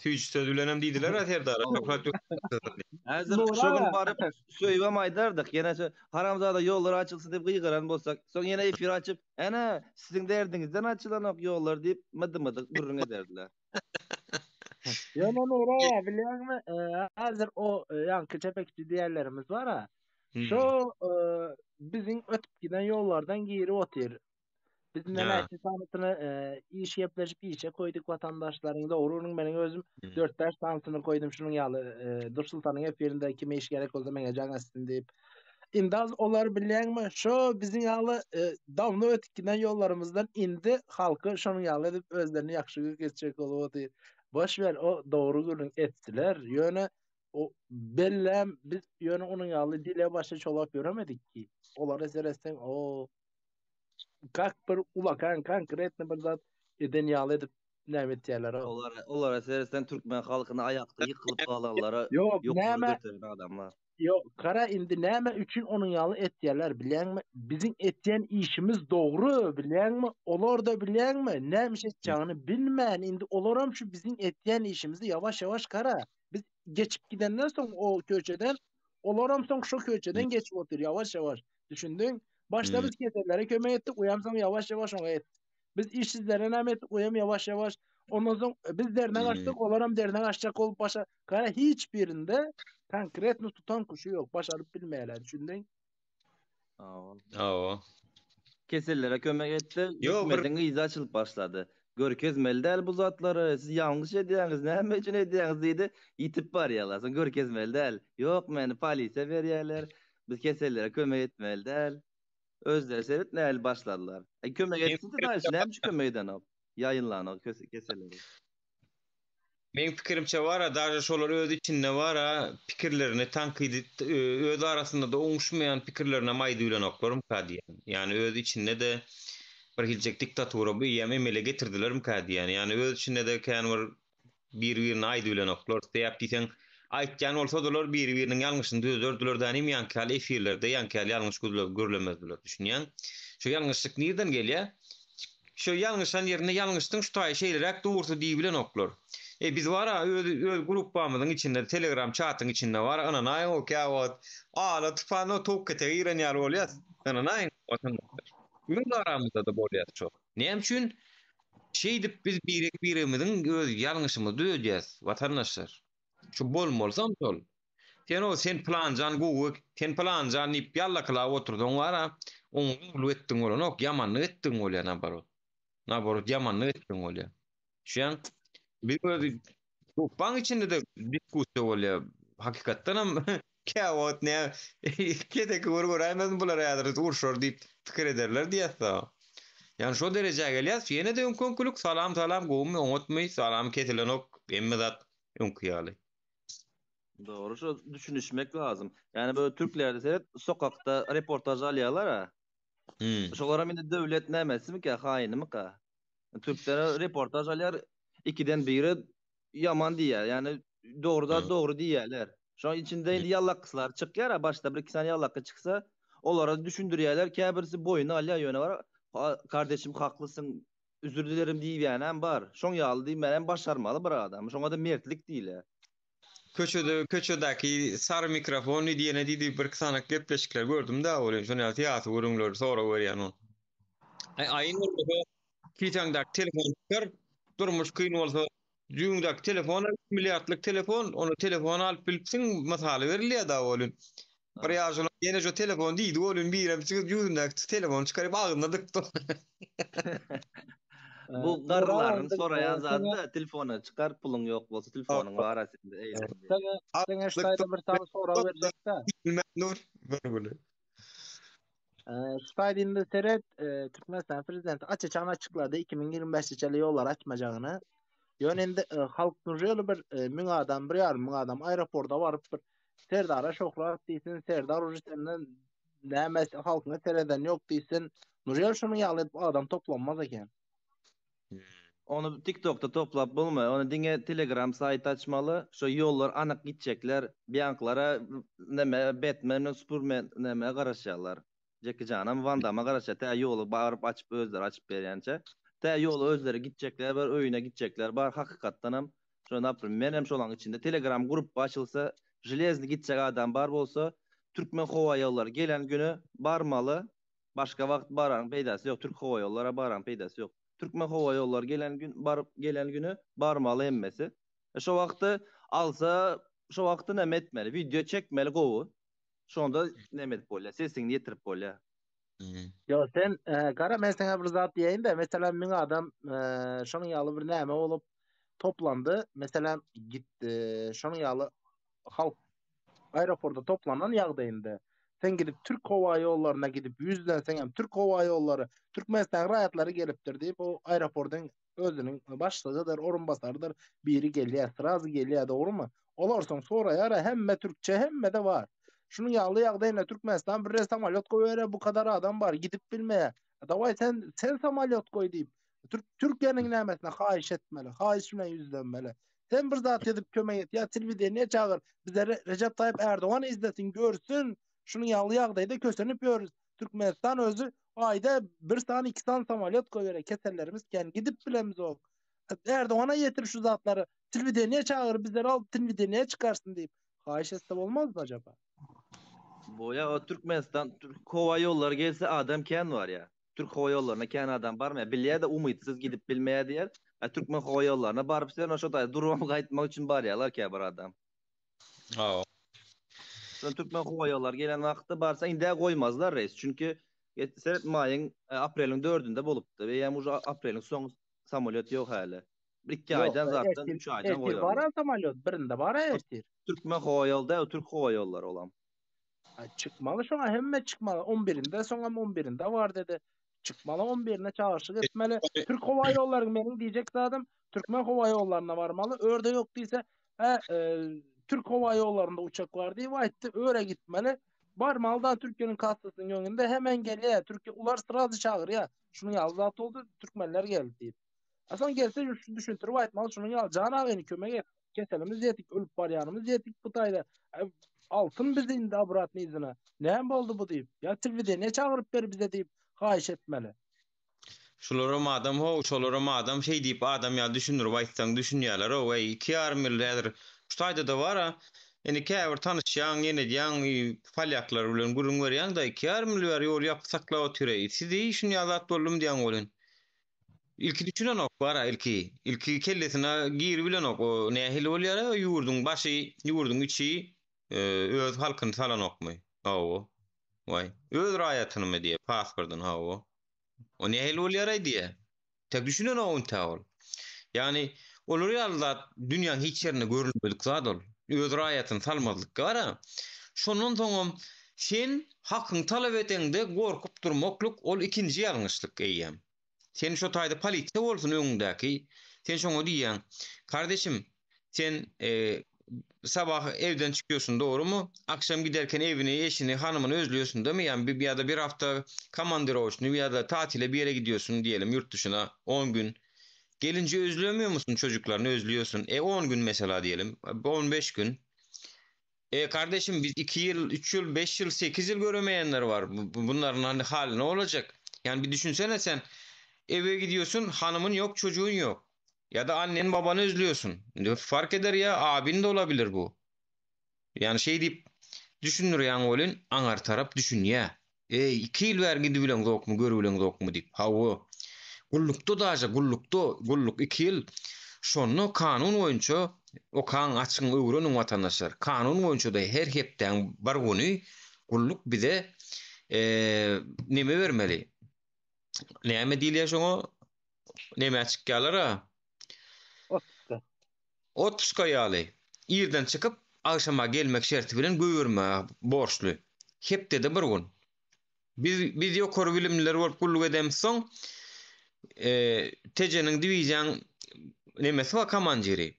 Süýç söz bilenem diýdiler Serdar Aşokurat. Häzir şogun baryp söýbem aýdardyk. Ýene haramzada ýollar açylsyn diýip gyýgaran bolsak, soň ýene efir açyp, "Ana siziň derdiňizden açylan ok ýollar" diýip mydy gürrüň ederdiler. Ýöne nere bilenmi? Häzir o ýanky çepekçi diýerlerimiz bar ha. Şo biziň ötüp giden ýollardan giri otyr. Biz näçe sanatyny iş ýepleşip işe koýdyk watandaşlaryň dogrunyň meniň özüm 4-5 sanatyny koýdum şunuň ýaly Dursultanyň efirinde kime iş gerek bolsa meňe jaňasyn diýip. Indaz olar bilenmi? Şo biziň ýaly dawno ötüp giden ýollarymyzdan indi halky şonuň ýaly edip özlerini ýakşy geçirek bolup otyr. Boş ver o dogry gürrüň etdiler. Ýöne o bellem biz ýöne onuň ýaly dile başa çolap göremedik ki. Olar eseresten o kak bir ulakan konkretni bir zat eden ýaly edip näme etýärler o. Olar esersen türkmen halkyny aýakda ýykylyp galanlara ýok näme adamlar. Ýok, kara indi näme üçin onuň ýaly etýärler bilenmi? Biziň etýän işimiz dogry bilenmi? Olar da bilenmi? Näme etjägini bilmän. Indi olaram şu biziň etýän işimizi ýavaş-ýavaş kara. Biz geçip gidenden soň o köçeden olaram soň şu köçeden geçip otyr ýavaş-ýavaş. Düşündiň? Başta biz keselere kömek etdik, uyamsam ýavaş-ýavaş oňa etdik. Biz işsizlere näme etdik, uyam ýavaş-ýavaş. Ondan soň biz derden açdyk, olaram derden açjak bolup başa. Kara hiç birinde konkretni tutan kuşu ýok, başaryp bilmeýärler, düşündiň? Kesellere kömek etdi, hükümetin izi açılıp başladı. Görkezmeli däl bu zatlary, siz ýalňyş edýäňiz, näme üçin edýäňiz diýdi, ýitip barýarlar. Soň görkezmeli däl. Ýok, meni polisiýa berýärler. Biz kesellere kömek etmeli däl. Özleri sebep näl başladylar. Kömek etdi de näme kömek eden ýaýynlanyp keselleri. Men pikirimçe wara daja şolar öz içinde wara pikirlerini tankyd öz arasynda da oňuşmaýan pikirlerine maýdy bilenoklarym kadiýan. Ýani öz içinde de bir hiljek diktatura bu ýa memele getirdiler kadiýan. Ýani öz içinde de kän bir-birini aýdy bilenoklar diýip diýsen aýtjan bolsa dolar bir-biriniň ýalňyşyny düzeldirdiler da nim ýanky efirlerde ýanky ýalňyş görlemezdiler. Düşünýän. Şu ýalňyşlyk nerden gelýär? Şu ýalňyşan ýerine ýalňyşdyň şu taý şeýlerek dogry diýip bilenoklar. Biz wara öz grupamyzyň içinde Telegram chatyň içinde war ananaý o käwat ala tufano tokete giren ýar bolýar. Ananaý watandaşlar. Gün aramyzda da bolýar çok. Näme üçin şeýdip biz birimiziň öz ýalňyşymyzy düzeltýäs watandaşlar. Şu bolmolsam bol. Sen planjan gowy, sen planjan ip ýallakla oturdyň wara, oňa etdiň bolanok ýamanlyk etdiň bolýar nabarot. Nabarot ýamanlyk etdiň bolýar. Şeň bir gruppan içinde de diskussiýa bolýar. Hakykatdan hem käwat ne kedek gurgur aýmaz bular ýadyr urşur diýip pikir ederler diýýär. Yani şo derejäge gelýär. Ýene de öňkünçilik salam salam gowmy oňatmy salam ketilenok emme zat öňküýaly. Doğru, şu düşünüşmek lazım. Yani böyle Türklerde seyret sokakta reportaj alýarlar ha. Şolara mende döwlet nämesi mi ki, haýyny mi ka? Türklere reportaj alýar, ikiden biri yaman diýär. Yani doğruda doğru diýerler. Şu içinde indi ýallakçylar çykýar ha, başda bir iki tane ýallakçy çyksa, olara düşündürýärler, käbirisi boyuna alýar ýöne var. Kardeşim haklısın, özür dilerim diýýän bar. Şoň ýaly diýmän başarmaly bir adam. Şoňa da mertlik diýler. Köçedäki sarı mikrofon diýene diýdi bir sanak gepleşikler gördüm da ola şonu ýaty görüňler sonra görýän ol. Aýyň kiýtäňdäki telefon çıkar, durmuş kyn bolsa ýüňdäki telefon, milliardlyk telefon, onu telefon alyp bilipsiň, masaly berilýär da bolun. Bir ýaşyla ýene jo telefon diýdi, bolun birem çykyp ýüňdäki telefon çykaryp agyna dykdy. Bu garrylaryň soraýan zady da telefona çıkar, puluň ýok bolsa telefonuň barasynda eýlen. Sen ştaýda bir tane soraw berjekde. Nur, böyle. Ştaýdynda seret Türkmenistan prezidenti açyçan açyklady 2025-nji ýyly ýollar açmajagyny. Ýöninde halk nurjyly bir 1000 adam, 1,5 adam aeroportda baryp bir Serdara şoklap diýsin, Serdar urusyndan näme halkyna tereden ýok diýsin. Nurjyl şunu ýaly adam toplanmaz eken. Onu TikTok'ta toplap bulma. Onu diňe Telegram sayt açmaly. Şo ýollar anyk gitjekler. Bianklara näme Batman, Superman näme garaşýarlar. Jackie Chan'am Van Damme'a garaşýar. Tä ýoly baryp açyp özleri açyp berýänçe. Tä ýoly özleri gitjekler, bir öýüne gitjekler. Bar hakykatdanam şonu apyrym. Menem şolaň içinde Telegram grup açylsa, Jelezny gitjek adam bar bolsa, Türkmen howa ýolları gelen günü barmaly. Başga wagt baran peýdasy ýok. Türk howa ýollara baran peýdasy ýok. Türkmen howa ýolları gelen günü barmaly emmesi. Şo wagty alsa, şo wagty näme etmeli? Video çekmeli gowy. Şonda näme edip bolýar? Sesiňi ýetirip bolýar. Yo sen gara men sana bir zat diýeň de, mesela 1000 adam şonuň ýaly bir näme bolup toplandy. Mesela gitdi, şonuň ýaly halk aeroportda toplanan ýagdaýynda sen gidip Türk howa ýollaryna gidip yüzden sen hem Türk howa ýollary, Türkmenistan raýatlary gelipdir diýip o aeroportdan özüniň başlygydyr, orunbasardyr, biri gelýär, sırazy gelýär, dogrymy? Olar soň soraýar, hemme türkçe, hemme de var. Şunu ýaly ýagdaýynda Türkmenistan bir samolyot goýar, bu kadar adam var, gidip bilmeýär. Daway sen samolyot goý diýip Türkiýanyň nämetine haýyş etmeli, haýyş bilen ýüzlenmeli. Sen bir zat edip kömek et, ya telewizionyna çagyr, bize Recep Tayyip Erdoğan izlesin, görsün. Şunu ýaly ýagdaýda kösenip ýörüz. Türkmenistan özü aýda 1 san 2 san samolyot goýar, kesellerimiz ken gidip bilemiz ol. Erdoğan'a yetir şu zatları, telewizionyna çagyr, bizleri alıp telewizionyna çykarsın diýip. Haýyş etse bolmazmy acaba? Boya o Türkmenistan, Türk howa ýolları gelse adam ken var ya. Türk howa ýollaryna ken adam barmy? Bilýär de umytsyz gidip bilmeýär diýer. Türkmen howa ýollaryna baryp sen oşo durum gaýtmak üçin barýarlar ki bir adam. Şol Türkmen howa ýollary gelen wagtda barsa inde goýmazlar reis. Çünki seret maýyň apreliň 4-ünde bolupdy. We ýa-da uje apreliň soň samolyot ýok häli. 1-2 aýdan zatdan 3 aýdan goýar. Baran samolyot birinde bara ertir. Türkmen howa ýolda, Türk howa ýollary olam. Çıkmalı şoňa hemme çıkmalı. 11'inde soňa 11'inde var dedi. Çıkmalı 11'ine çağrışık etmeli. Türk howa ýollaryň meniň diýjek zadım Türkmen howa ýollaryna barmaly. Örde ýok diýse, Türk howa ýollarynda uçak var diýip aýtdy, öre gitmeli. Barmaly da Türkiýanyň kassasynyň ýöňünde hemen gelýär. Türkiýe ular sırazy çağır ya. Şunu ýazat oldu, Türkmenler geldi diýip. Asan gelse düşüntirip aýtmaly, şunu ýal Can agyny kömek et. Keselimiz ýetik, ölüp barýanymız ýetik bu taýda. Altın bizi indi abratny izine. Näme boldy bu diýip? Ya telewizionyna çagyryp ber bize diýip haýyş etmeli. Şolaram adam ho, şolaram adam şey diýip adam ýa düşünür, waýtsaň düşünýärler, o we 2,5 milyon ştaýda da bar ha. Eni käbir tanışýan, ýene diýen palyaklar bilen gurun berýän da 2,5 milyon ýol ýapsaklap oturýar. Siz işin ýazat boldum diýen bolan. İlki düşünen ok bar ha, ilki kellesine gir bilen ok, o nähil bolýar, ýurdun başy, ýurdun içi öz halkyny salan okmy. Hawa. Vay. Öz raýatyny mı diýe, pasportun hawa. O nähil bolýar diýe. Tek düşünen o ol. Yani olur ýalda dünýäň hiç ýerinde görülmedik zat ol. Öz raýatyny salmazlyk bar ha. Şonun soňam sen hakyň talap etende gorkup durmakluk ol ikinji ýalňyşlyk eýýem. Sen şu taýda polisiýa bolsun öňündäki. Sen şoňa diýýäň. Kardeşim, sen sabah evden çıkıyorsun, doğru mu? Akşam giderken evini, eşini, hanımını özlüyorsun değil mi? Yani bir ya da bir hafta komandir olsun ya da tatile bir yere gidiyorsun diyelim, yurt dışına 10 gün. Gelince özlemiyor musun, çocuklarını özlüyorsun? 10 gün mesela diyelim, 15 gün. Kardeşim, biz 2 yıl, 3 yıl, 5 yıl, 8 yıl göremeyenler var. Bunların hani hali ne olacak? Yani bir düşünsene, sen eve gidiyorsun, hanımın yok, çocuğun yok. Ya da annen babanı özlüyorsun. Ne fark eder ya, abin de olabilir bu. Yani şey deyip düşünür yani, olun anar tarap düşün ya. 2 yıl vergidi bilen zok mu, görü bilen zok mu deyip. Ha o. Gulluktu daja, gulluk 2 yıl. Şonu kanun boýunça o kan açyň öwreniň watandaşlar. Kanun boýunça da her hepden bar güni gulluk bize neme bermeli? Näme diýilýär şoňa? Näme açyk galara? Otpuska ýaly. Ýerden çykyp akşama gelmek şerti bilen göýürme borçly. Hepde de bir gün. Biz ýokary bilimliler bolup gulluk edemiz soň TC-niň diwiziýan nemesi wa komandiri.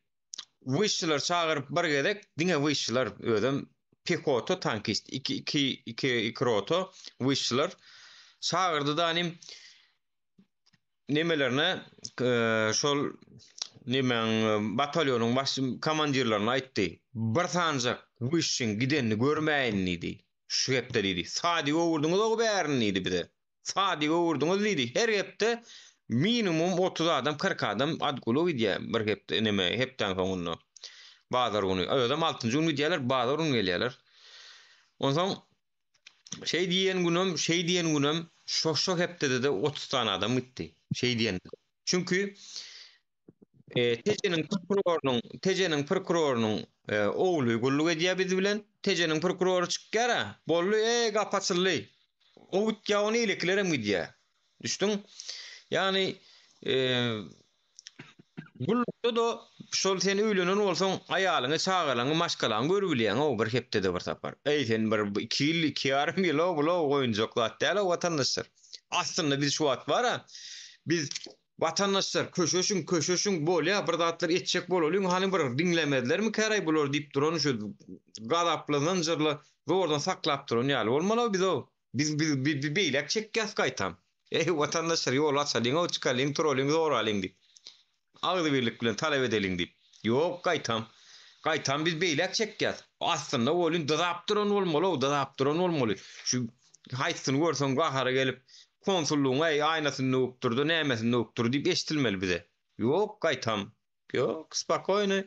Wyşçylar çağırıp bir gedek, diňe wyşçylar ödem pekoto tankist, iki roto wyşçylar çağırdy da anim nemelerine şol nemen batalyonyň baş komandirlerine aýtdy. Bir sanjak wyşçyň gidenini görmäýin idi. Şu hepde dedi. Sadi gowurduňyz o bärini idi bide. Sadi gowurduňyz dedi. Her hepde minimum 30 adam 40 adam adgulu idi. Bir hepde neme hepden soňunda. Bazar güni. Adam 6-njy gün diýerler, bazar gün gelýärler. Ondan şey diýen günüm şok hepde de 30 tane adam gitdi. Şey diýen. Çünkü TC'nin prokurorunyň oğlu gulluk edýär biz bilen. TC'nin prokuroru çykýara. Bolly gapaçyly. O gitýäni eleklerim gidýär. Düşdüň? Yani gullukda da şol sen öýlenen bolsaň aýalyňy, çagalaňy, maşgalaňy görübilýän o bir hepde de bir tapar. Sen bir 2 ýyl, 2,5 ýyl bula goýunjak zat watandaşlar. Aslında biz şu wagt bara biz watandaşlar köşeşiň bolýa bir zatlar etjek bolýan hany bir diňlemedilermi käraý bolar diýip duran şu gadaply zanjyrly zordan saklap duran ýaly bolmaly biz o. Biz beýlek çekýäs gaýtam. Watandaşlar ýol açalyň, o çykalyň, turalyň, zor alyň diýip. Agdy birlik bilen talep edeliň diýip. Ýok gaýtam. Gaýtam biz beýlek çekýäs. Aslında bolýan dazap duran bolmaly, Şu haýsyny görseň gahara gelip konsulluğun aynasını nöptürdü, nämesini nöptürdü diýip eşitilmeli bize. Ýok gaýtam. Ýok, spakoyny.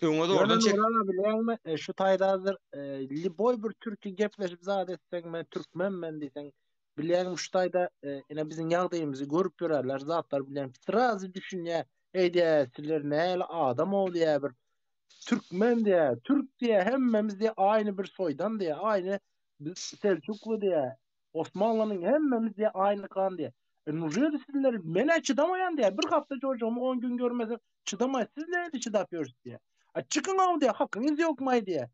Öňe oradan çek. Şu taýda hazır boy bir türkü gepleşip zat etsek, men türkmenmen diýsen, bilen şu taýda ene biziň ýagdaýymyzy görüp görärler, zatlar bilen sirazy düşünýär. Eýde, sizler näle adam bolýar bir türkmen diýär, türk diýär, hemmemiz diýär aýny bir soýdan diýär, aýny Selçuklu diýär. Osmanlı'nın hemmemiz diye aynı kan diye. Nurjeli sizler mene çıdamayan diye. Bir hafta çocuğumu 10 gün görmezim. Çıdamayın. Sizler de çıdapıyoruz diye. Çıkın av diye. Hakkınız yok may diye.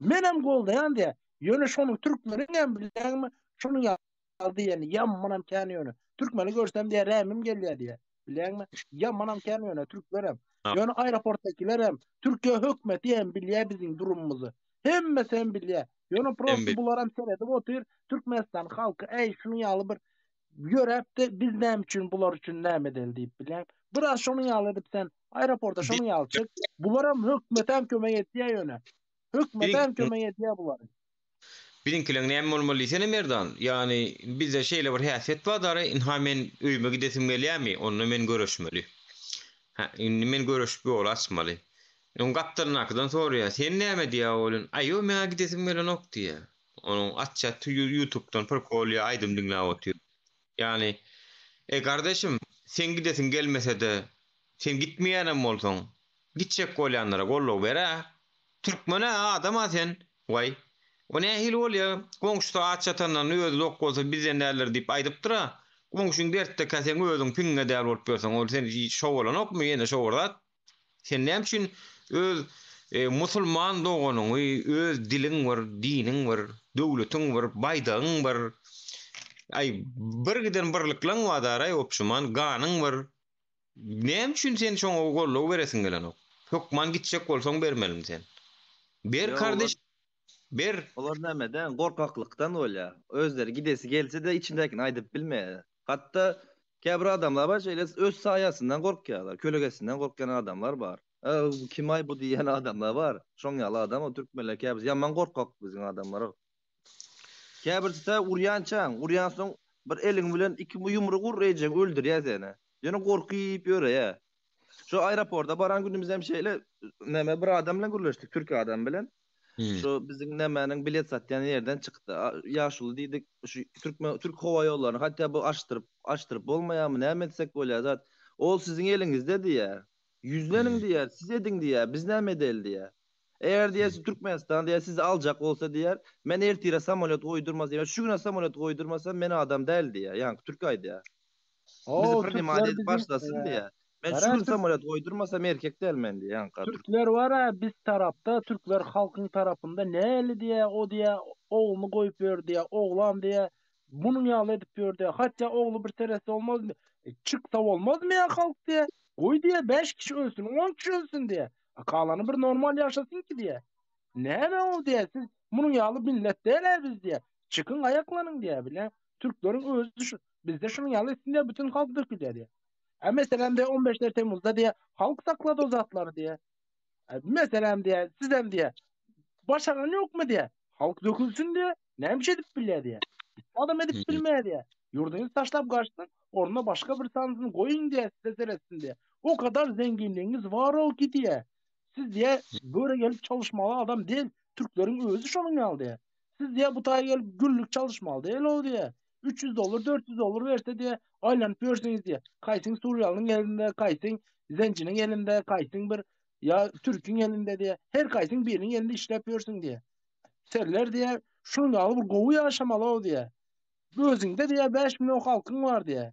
Menem goldayan diye. Yönü şonu Türklerin en bilen mi? Şunu aldı yani. Yammanam kendi yönü. Türkmeni görsem diye remim geliyor diye. Bilen mi? Yammanam kendi yönü. Türklerim. Yönü aeroporttakilerim. Türkiye hükümeti hem biliyor bizim durumumuzu. Hem sen biliyor. Yönü prosu bularam seredip otur. Türkmenistan halkı şunu ýaly bir görepdi, biz näme üçin bular üçin näme edildi diýip bilen. Biraz şunu ýaly edip sen aeroporta şunu ýaly çyk. Bularam hökümetem kömek etdiýär ýöne. Hökümetem kömek etdiýär bular. Birinkileň näme bolmaly sene merdan? Yani bizde şeýle bir häsiýet bar, men öýüme gidesim gelýärmi? Onu men görüşmeli. Men görüşüp ýol açmaly. On gattarnakydan soraýar, sen näme diýär bolun? Aýo, men gidesim gelenok diýär. Onun açça YouTube'dan perkolya aydım dinläp otyr. Yani kardeşim, sen gidesin gelmese de sen gitmeýänem bolsaň, gitjek bolýanlara golluk bera. Türkmene adama sen, vay. O nähil bolýar? Goňşy aççatandan özü lok bolsa bizden näler diýip aýdyp dura. Goňşyň dertte sen özüň piňe däl bolup bersen, ol sen şowalanokmy ýene şowrat? Sen näme üçin öz musulman doğanyň öz diliň bar, diniň bar, döwletiň bar, baýdagyň bar. Ay bir giden birliklaň wadara opşuman ganyň bir. Näme üçin sen şoňa gollaw beresiň gelen ok? Hökman gitjek bolsaň bermelim sen. Ber Ya kardeş, ber. olar nämeden? Gorkaklykdan bolýar. Özleri gidesi gelse de içindekini aýdyp bilmeýär. Hatda käbir adamlar bar, şeýle öz saýasyndan gorkýarlar, kölegesinden gorkan adamlar bar. Kim ay bu diýen adamlar bar. Şoň ýaly adam o türkmenler käbir ýaman gorkak biziň adamlar. Käbirde urýançaň, urýan soň bir eliň bilen iki yumruk urýajak, öldürýär seni. Ýene gorkyp ýöre. Şu aeroportda baran günümüz hem şeýle näme bir adam bilen gürleşdik, türk adam bilen. Şu biziň nämäniň bilet satýan ýerden çykdy. Ýaşuly diýdik, şu Türk howa ýollaryny hatda bu açtyryp bolmaýarmy, näme etsek bolýar zat. Ol siziň eliňizde diýär. Yüzleniň diýär, siz ediň diýär, biz näme edeli diýär. Eğer diýär Türkmenistan diýär sizi aljak bolsa diýär, men ertire samolyot goýdurmaz diýär. Şu güne samolyot goýdurmasam men adam däl diýär. Ýani Türk aý diýär. Bizi primat edip başlasyn diýär. Men şu gün samolyot goýdurmasam erkek dälmen diýär. Ýani Türkler var biz tarapda, Türkler halkyň tarapynda näli diýär, o diýär, oğluny goýup ber diýär, oglan diýär, munuň ýaly edip ber diýär. Hatda oglu bir teresi bolmazmy? Çyksa bolmazmy ýa halk diýär. Goý diýär 5 kişi ölsün, 10 kişi ölsün diýär. Kalany bir normal ýaşasyn ki diýär. Näme o diýär, siz munuň ýaly millet däler biz diýär. Çykyn aýaklanyň diýär bilen. Türkleriň özü şu, bizde şunuň ýaly isinde bütün halk dökülýär diýär. Meselem de 15 Temmuz'da diye halk sakladı o zatları diye. Meselem diye sizem diye başaran yok mu diye. Halk dökülsün diye. Neymiş edip bilye diye. Adam edip bilmeye diye. Yurdunu taşlap kaçtın. Oruna başka bir sanatını koyun diye size seretsin diye. O kadar zenginliğiniz var o ki diye. Siz diye böyle gelip çalışmalı adam değil. Türklerin özü şunun yal diye. Siz diye bu taya gelip günlük çalışmalı değil o diye. 300 dolar 400 dolar verse diye aylanıp görseniz diye. Kaysın Suriyalının elinde, kaysın Zencinin elinde, kaysın bir ya Türk'ün elinde diye. Her kaysın birinin elinde işlepiyorsun diye. Serler diye şunu alıp govu yaşamalı o diye. Gözünde diye 5 milyon halkın var diye.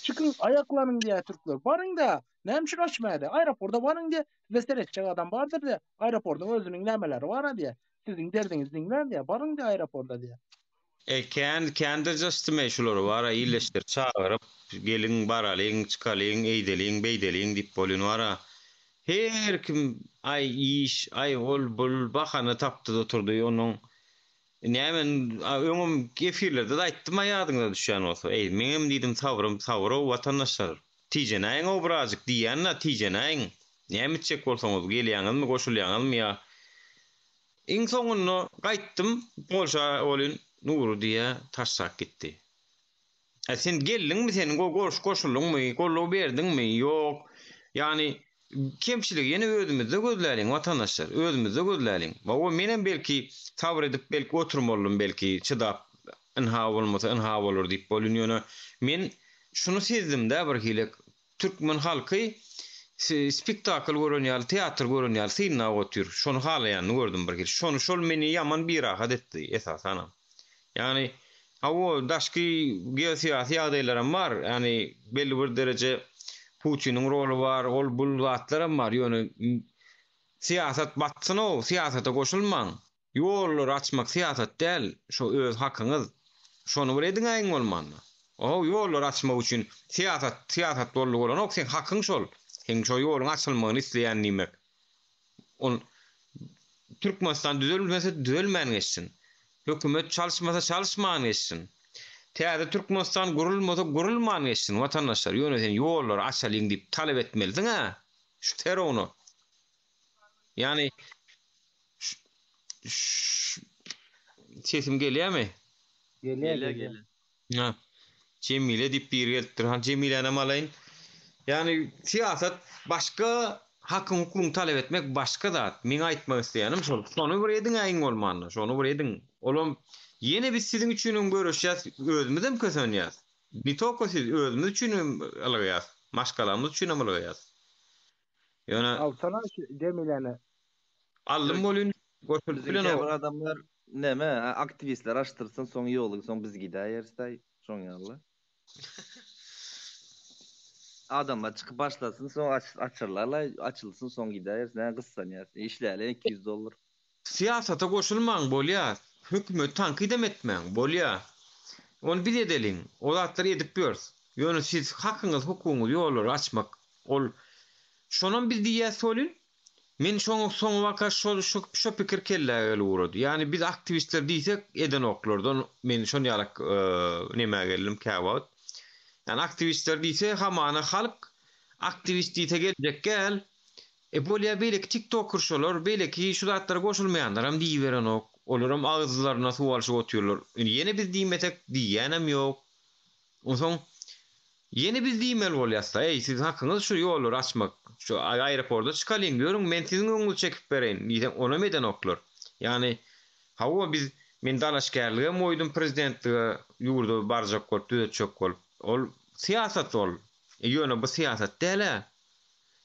Çıkın ayaklanın diye Türkler. Varın da nemşir açmaya diye. Aeroporda varın diye. Vestel edecek adam vardır diye. Aeroporda özünün nemeleri var diye. Sizin derdiniz dinler diye. Varın diye aeroporda diye. Kendi justimeşulary var, iyileştir, çağırıp, gelin baralıyın, çıkalıyın, eýdeliň, beýdeliň dip bolýan var. Her kim ay iş, ay ol bul bahana tapdy da oturdy onuň. Nämen öňüm gefirlerde de aýtdym ýadyňda düşýän bolsa. Meňem diýdim tawrym watandaşlar. Tijenäň obrazyk diýänler tijenäň. Näme etjek bolsaňyz gelýäňizmi, goşulýaňyzmy ýa. Iň soňuny gaýtdym, bolsa olyn Nuru diye taşsak gitti. Sen geldin mi senin koşuldun mu? Gollu verdin mi? Yok. Yani kemçilik yine özümüzde gözlerin vatandaşlar. Özümüzde gözlerin. O menen belki tavır edip belki oturmalım belki çıdap inha olmasa inha olur deyip bolunýany. Men şunu sezdim de bir hile Türkmen halky spektakl görünýär, teatr görünýär, sinema otur. Şonu halaýany gördüm bir hile. Şol meni yaman bir rahat etdi esasen. Yani o daşky geosiyasi adaylarım var. Yani belli bir derece Putin'in rolü var. Ol bul zatlarım var. Yani siyaset batsın o. Siyasete koşulman. Yolları açmak siyaset değil. Şu öz hakkınız. Şonu bir edin ayın olmanlı. O yolları açmak için siyaset dolu olan o sen hakkın şol. Sen şu yolun açılmanı isteyen nimek. Türkmenistan düzelmese düzelmeyen geçsin. Hökümet çalışmasa çalışmayan geçsin. Täze Türkmenistan gurulmasa gurulmayan geçsin vatandaşlar. Yöneten yollar açalyň diýip talep etmelisin ha. Şu teronu. Yani sesim gelýärmi? Gelýär. Ha. Cemile diýip bir gelipdir. Ha Cemile'ne malaýyn. Yani siyaset başka hakkın hukukun talep etmek başka da. Men aýtmak isleýänim şol. Şonu bir edin aýyň bolmanly. Şonu bir edin. Olum yine biz sizin üçin görüşýäs, özümizem kösenýäs. Bitoko siz özümüz üçin alýas, maşgalarymyz üçin alýas. Ýöne Alsana Cemile'ne. allym bolýan goşulyp bilen Bizim o. adamlar näme aktivistler açtırsın soň ýoly soň biz gidäýersday şoň ýaly. Adamlar çıkıp başlasın soň açyrlar, açylsın soň gidäýers, näme gyssan ýa. İşläle 200 dolar. Siyasata goşulmaň bolýar. Hökümet tankydem etmäň bolýar. Onu bir edelim. O zatları edip biyoruz. Yönü siz hakkınız, hukukunuz yolları açmak. Ol. Şonun bir diye solun. Men son vaka şu pikir kelle öyle uğradı. Yani biz aktivistler diysek eden oklardan men şon yarak neme geldim kavat. Yani aktivistler diyse hamana halk aktivist diyse gelecek gel. Bolya belki TikToker şolar belki şu zatlara koşulmayanlar hem diýiveren ok. Olaram ağızlarına suwalşy otýarlar. Yeni biz diýmetek diýenem yok. Oňsoň yeni biz diýmeli bolýarsa, siz hakyňyz şu ýolları açmak. Şu aeroportda çykalyň görüň, men siziň öňüňizi çekip bereýin. Diýen ona meden oklar. Yani hawa biz men dalaşgärlige moýdum prezidentlige ýurdu barjak bolup düzetjek bolup. Ol siýasat ol. Ýöne bu siýasat däl.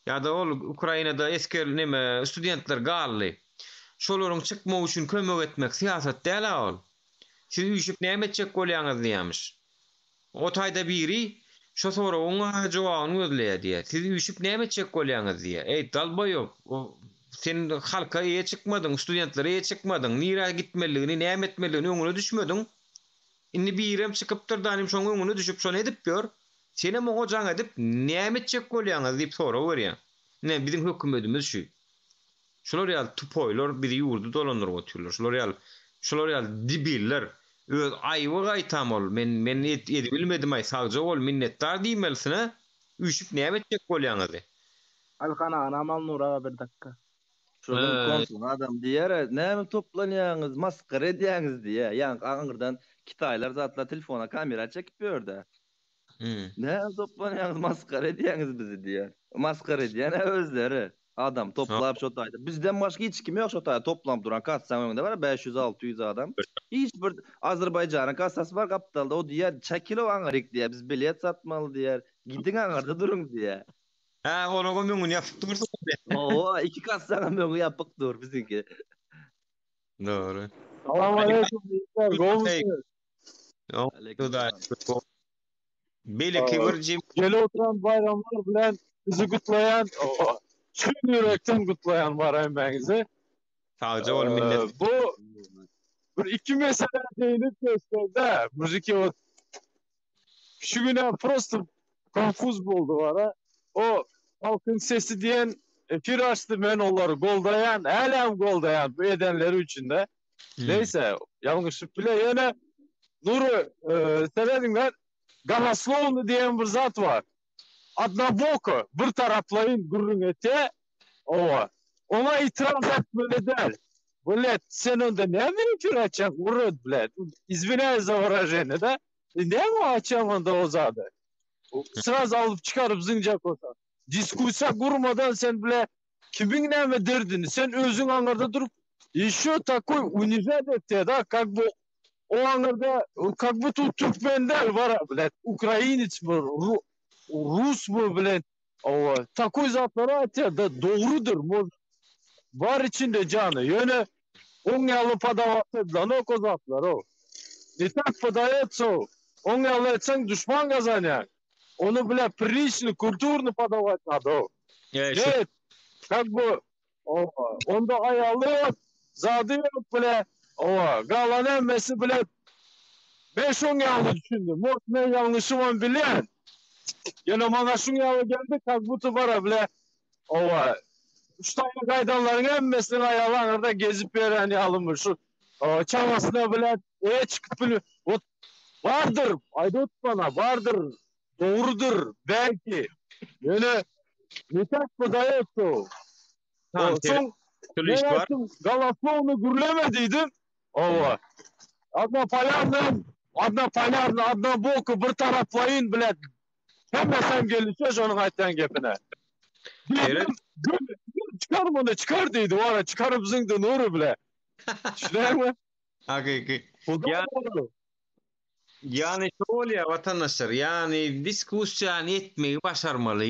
Ya da ol Ukrainada esker neme studentler gally. Şolaryň çykmagy üçin kömek etmek siýasat däl ol. Siz üşüp näme etjek bolýaňyz diýmiş. O taýda biri şo sonra oňa jogabyny gözleýär diýär. Siz üşüp näme etjek bolýaňyz diýär. Dalboýok. O sen halka ýe çykmadyň, studentlere ýe çykmadyň. Nira gitmeligini, näme etmeligini öňüne düşmediň. Indi birem çykypdyr danym şoň öňüne düşüp şonu edip ber. Senem o jaň edip näme etjek bolýaňyz diýip soraw berýär. Ne bizim hökümetimiz şu. Şolar ýa tupoylar bir ýurdu dolandyryp otyrlar. Şolar ýa dibiller. Öz aýwy gaýtam ol. Men edip bilmedim ay sagja ol minnetdar diýmelsine. Üşüp näme etjek bolýaňyz. Alkana amal nura bir dakika. Şoň konsul adam diýer, "Näme toplanýaňyz, maskara edýäňiz" diýär. Ýani aňyrdan Kitaylar zatla telefona kamera çekip berdi. Näme toplanýaňyz, maskara edýäňiz bizi diýär. Maskara edýän özleri. Adam toplap şo taýda. Bizden başga hiç kim ýok şo taýda toplanıp duran kassaň öňünde bar 500-600 adam. Hiç bir Azerbaýjanyň kassasy bar gapdalda o diýär, "Çekilo aňyryk" diýär. Biz bilet satmaly diýär. Gidiň aňyrda duruň diýär. Ha, onu gömüňini ýapyp dursa. Oo, iki kassaň öňü ýapyk dur bizinki. Doğru. Salam aleyküm. Belki bir jim Gele oturan bayramlar bilen bizi kutlayan, çün yürekten kutlayan var emeğinizi. sagja ol minnet. Bu bir iki mesele değinip gösterdi. Müzik o şu güne prosto konfuz buldu var. O halkın sesi diyen efir açtı ben onları goldayan, elem goldayan bu edenleri içinde. Neyse yanlışlık bile yine Nuru severimler Galaslovnu diyen bir zat var. Adna boku bir taraflayın gurrun ete ova. Ona itiraz etmeli der. Блядь, sen onda ne mi açacak? Urud блядь. İzvine za выражение da. Ne mi açacağım onda o zadı? Sıraz alıp çıkarıp zıncak olsa. Diskusya kurmadan sen bile kimin ne mi derdin? Sen özün anlarda durup еще такой унижать это, да, как бы он как бы тут туркменler var, блядь, украинец var, Rus mu, блядь, такой zatları atıyor da doğrudur. Var içinde canı. Yani on yalı padavatı lan o kozatlar o. Ne tak подается, он yalı etsen düşman kazanıyor. Onu bile приличный, культурный подавать надо. Evet, как бы onda ayalı zadı yok bile. Galan emmesi bile 5-10 yalı düşündü. Ne yanlışım var bilen. Yine bana şun yalı geldi kalbutu var bile. Üç tane kaydanların emmesinin ayalarında gezip yani alınmış. Şu çavasına bile çıkıp bile. Vardır. Aydot bana vardır. Doğrudur. Belki. Yani nitak mı da yoktu. Son Galaslovnu gürlemediydim. Adna Palar'la Adna Boku bir taraflayın bile. Hemmesem gelişe onun ayten gepine. Evet. Çıkar bunu çıkar deydi. O ara çıkarıp zıngdı Nuru bile. Şuraya mı? Hakiki. Yani şöyle ya vatandaşlar, yani diskusyon etmeyi başarmalı.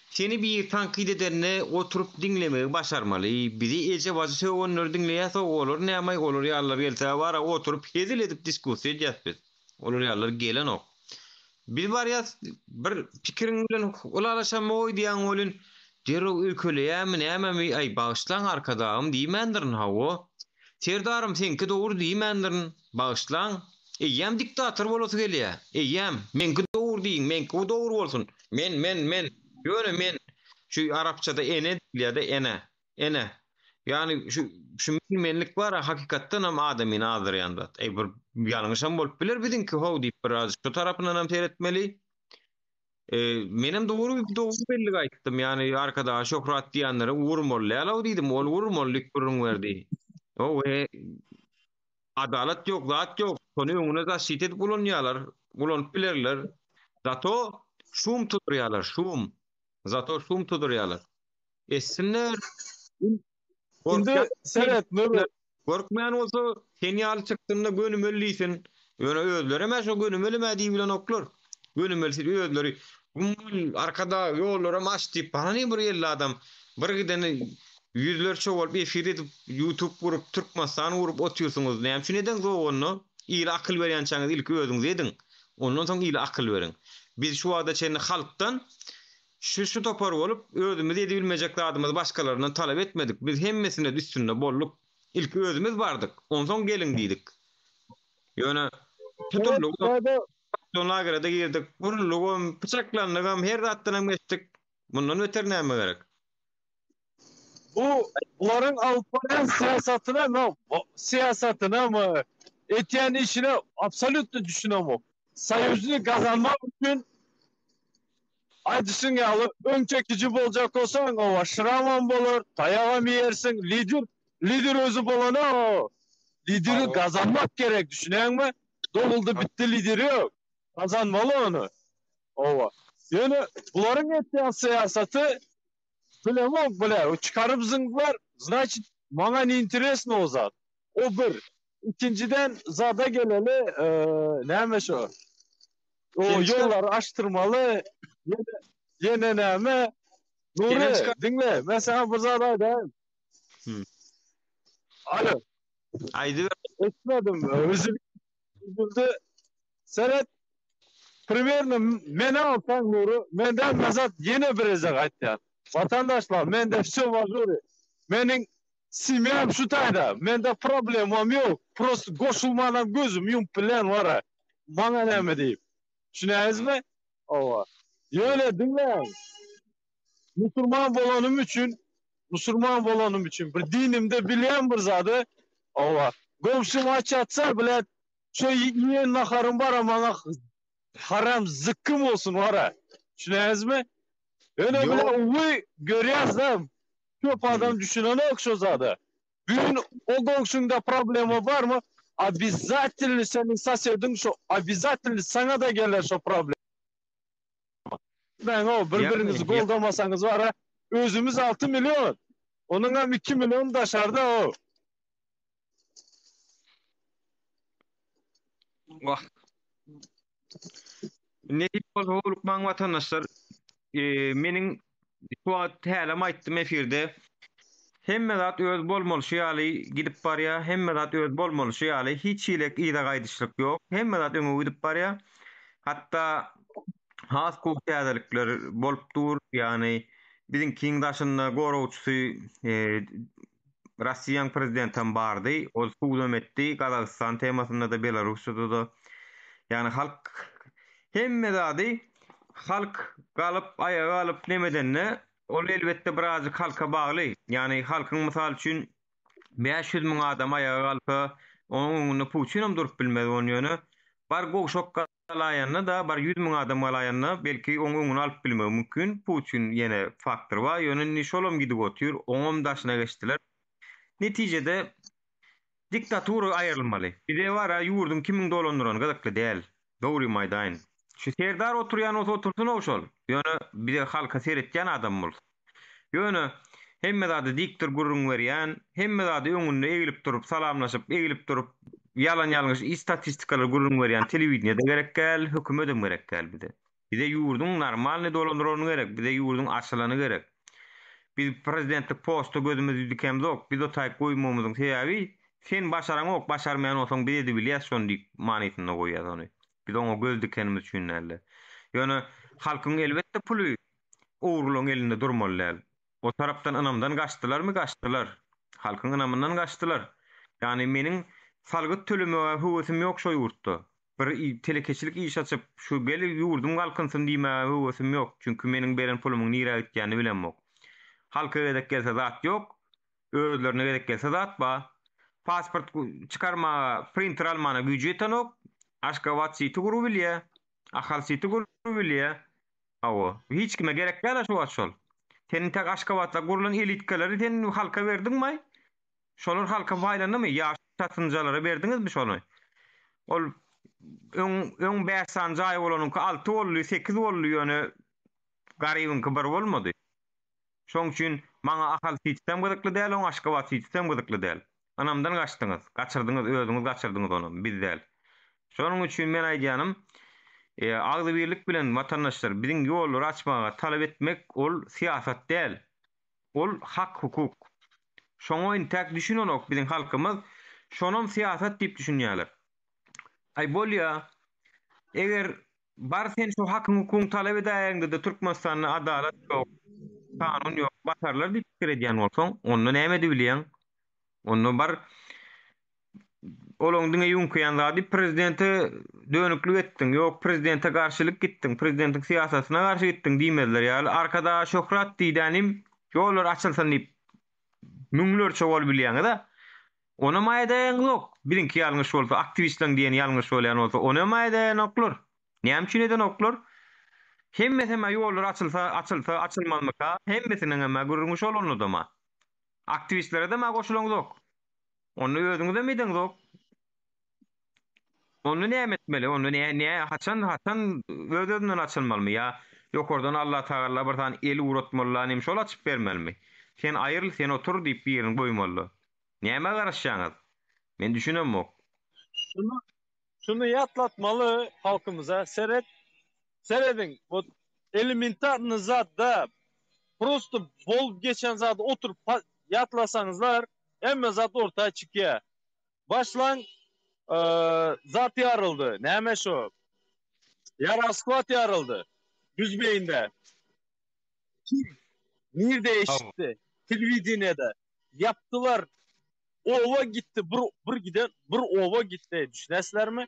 Seni bir tankit edenine oturup dinlemeyi başarmalı. Biri ece bazı söylüyor dinleyese olur, ne ama olur yallar gelse var oturup hezil edip diskusyon edeceğiz. Olur yallar gelen o. Bir var ya bir fikrin bilen ulaşama oy diyen olun dero ülkeleyem ne ama ay bağışlan arkadaşım diýmendirin hawo. Serdarım senki doğru diýmendirin bağışlan. Eýýäm diktator bolasy gelýär. Eýýäm menki dowur diýin, menki dowur bolsun. Men. Ýöne men şu Arapçada ene diýýär-de ene. Yani şu menlik bar hakykatdan hem adamyň azyrýanda. Bir ýalňyşam bolup biler bizimki how diýip biraz şu tarapyndan hem seyretmeli. Menem doğru belli gaýtdym. Yani arkadaş Şöhrat diýenlere urmolly alaw diýdim. Ol urmollyk gurrun berdi. O we adalet yok, zat yok. Sonu öňüne da şiddet bulanýarlar, bulanyp bilerler. Zato şum tudurýarlar, şum. Zato şum tudurýarlar. Essinler. Indi seret nöbet. Korkmayan olsa sen ýaly çykdynda gönümelisin. Öňe özleri emas o gönümeli mädi bilen oklar. Gönümeli özleri. Gumul arkada ýollara maç diýip barany bir ýerli adam. Bir gideni yüzlerçe bolup efir edip YouTube gurup Türkmenistan gurup oturýarsyňyz. Näme şu neden gowunny? Ýyly akyl berýän çaňyz ilki özüňiz edin. Ondan soň ýyly akyl beriň. Biz şu wagda çenni halkdan şu topar bolup özümiz edi bilmejek adamyz başgalaryndan talap etmedik. Biz hemmesine düşsünde bolup ilki özümiz bardyk. Ondan soň gelin diýdik. Ýöne tutuluk ona göre de girdik. Burulugum, bıçaklanlığım her rattan geçtik. Bundan öter näme gerek? Buların Avrupa'nın siyasatına mı? Etiyen işine absolutly düşünemem. Sayısını kazanmak için aydısın yalı ön çekici olacak olsan o aşıraman bolur, tayağa mı yersin, lider özü bolana o. Lideri kazanmak gerek düşünen mi? Doluldu bitti lideri yok. Kazanmalı onu. Ova. Yani buların ettiğin siyasatı bilemem bile. O çıkarıp zınglar. Значит, bana ne interesno o zat. O bir. İkinciden zada geleli neymiş o? O yolları açtırmalı. Yine neyme? Nuri dinle. Mesela bu zadaydı. Alo. Aydı. Etmedim. Üzüldü. Seret primерно meni alsan Nuri. Menden nazat yine bir ezek aytyan. Vatandaşlar mende все в ажуре. Menin simyam şu tayda. Mende problemim yok. Просто goşulmanam gözüm yum plan var. Bana näme deyip. Şunayız mı? Ova. Öyle dinle. Müslüman bolanım için bir dinimde bilen bir zadı. Ova. Komşum aç atsa bile şu yiyen nakarım var ama haram zıkkım olsun var. Şunayız mı? Öyle bile uy görüyorsun. Çok adam düşünene yok şu zadı. Bugün o komşunda problemi var mı? Обязательно senin соседin şu обязательно sana da gelir şu problem. Ben o birbirinizi goldamasanız var ha. Özümüz 6 milyon. Onun hem 2 milyon dışarıda o. Vah. Ne dip boluk maň vatandaşlar meniň şu tälim aýtdym efirde hemme zat öz bolmaly şu ýaly gidip barýar, hemme zat öz bolmaly şu ýaly hiç ýylek ýa-da gaýdyşlyk ýok. Hemme zat öňe gidip barýar. Hatda has hukukçylar bolup dur, yani bizim kingdaşynda gorowçysy Russiýanyň prezidentim bardy, ol suwdam etdi, Gazagystan temasynda da Belarusda da. Yani halk hemme zady halk galyp ayağa galyp nemedenne ol elbetde biraz halka bagly. Yani halkyň mysal üçin 500 000 adam ayağa galyp onu Putin'im durup bilmedi onu ýöne. Bar gowşok galaýanna da bar 100 000 adam galaýanna belki onu alyp bilmegi mümkin. Putin ýene faktor var. Ýöne nişolum gidip otur, oňam daşyna geçdiler. Netijede diktatura aýrylmaly. Bide wara ýurdum kimiň dolandyran gazakly däl. Dowry maýdan. Şu serdar oturýan otursun oşol. Ýöne bide halka seretýän adam bol. Ýöne hemme zady diktir gurrun berýän, hemme zady öňünde egilip durup salamlaşyp, egilip durup ýalan istatistikalar gurrun berýän telewiziýada gerek gel, hökümetem gerek gel bide. Bide ýurdun normal dolandyrany gerek, bide ýurdun açylany gerek. Biz prezidentlik postu gözümüzü dikemde ok. Biz o taýyp goýmamyzyň sebäbi sen başaran ok, başarmayan olsaň bir edi bilýärsiň diýip manysyna goýýar ony. Biz oňa göz dikenimiz üçin näle. Ýöne halkyň elbetde puly owrulaň elinde durmaly. O tarapdan anamdan gaçdylarmy? Gaçdylar. Halkyň anamyndan gaçdylar. Yani meniň salgyt tölemege höwesem ýok şo ýurtda. Bir telekeçilik iş açyp şu gelip ýurdum galkynsyn diýmäge höwesem ýok. Çünki meniň beren pulumyň nire gitdiğini bilenmok. Halka gedek gelse zat ýok. Özlerine gedek gelse zat ba. Pasport çıkarma, printer almana gücü yetenok. Aşgabat siti guru bilye. Ahal siti guru bilye. Awo. Hiç kime gerek gala şu şol. Senin tek Aşgabatla gurulan elitkeleri sen halka verdin mi? Şolar halka faydalanmy? Ýaş satynjalara berdiňizmi şonu? Ol öň bäsan jaý bolanyň 6 bolly, 8 bolly ýöne garybyň kybar bolmady. Şoň üçin maňa ahal sistem gydykly däl, oň Aşgabat sistem gydykly däl. Anamdan gaçdyňyz, gaçyrdyňyz, özüňiz gaçyrdyňyz onu, biz däl. Şonuň üçin men aýdýanym, agdy birlik bilen watandaşlar biziň ýolları açmaga talap etmek ol siýasat däl. Ol hak hukuk. Şoňa intäk düşünýänok biziň halkymyz, şonom siýasat diýip düşünýärler. Ay bolýa, eger bar sen şu hak hukukyň talap edäňde-de Türkmenistanyň adalet ýok, kanun ýok, batarlar diýip pikir edýän bolsaň, onda näme diýilýän? Onda bar Olong diňe ýunkaýan zady prezidente dönüklük etdiň, ýok prezidente garşylyk gitdiň, prezidentin siýasatyna garşy gitdiň diýmediler ýaly. Arkada şöhrat diýdänim ýollar açylsyn diýip müňlerçe bol bilýän da. Ona maýdaýan ýok. Bilinki ýalňyş bolsa, aktivistleň diýen ýalňyş bolýan bolsa, ona maýdaýan oklar. Näme üçin eden oklar? Hemmesi ýollar açylsa, açylmazmyka, hemmesiniň emma gürrüňiş bolanydama. Aktivistlere de goşulaňyz. Onu özüňiz de miýdiňiz. Onu näme etmeli? Onu näme haçan özünden açylmalymy ýa ýokardan Allah Taala bir tane el uratmaly, näme şol açyp bermelimi? Sen aýryl, sen otur diýip bir ýerini goýmaly. Näme garaşýaňyz? Men düşünemok. Şunu yatlatmalı halkımıza. Seredin. Bu elementarny zat da prosto bol geçen zat oturup yatlasanızlar emme zat ortaya çıkıyor. Başlan zat yarıldı. Näme şo? Yaraskvat yarıldı. Düzbeyinde. Nir değişti. Televizyonda yaptılar. Ova gitti. Bir giden bir ova gitti. Düşünesler mi?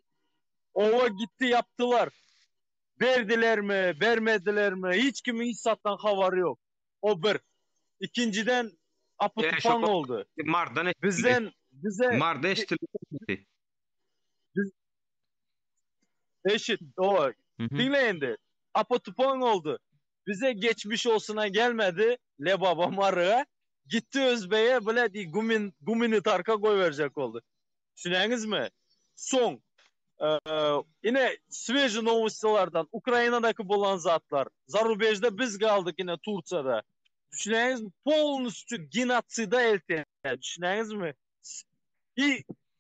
Ova gitti yaptılar. Verdiler mi? Vermediler mi? Hiç kimin hiç sattan haberi yok. O bir. İkinciden apıtıpan oldu. Mardan Bize Marda eşitildi. eşit. O. Dinleyin de. Apıtıpan oldu. Bize geçmiş olsuna gelmedi. Le baba marığa. Gitti Özbey'e böyle değil, gumini tarka koy verecek oldu. Düşüneniz mi? Son. Yine свежий новостlardan Ukrayna'daki bulan zatlar. Zarubejde biz kaldık yine Turca'da. Düşüneniz mi? Полностью genotsida elten. Düşüneniz mi?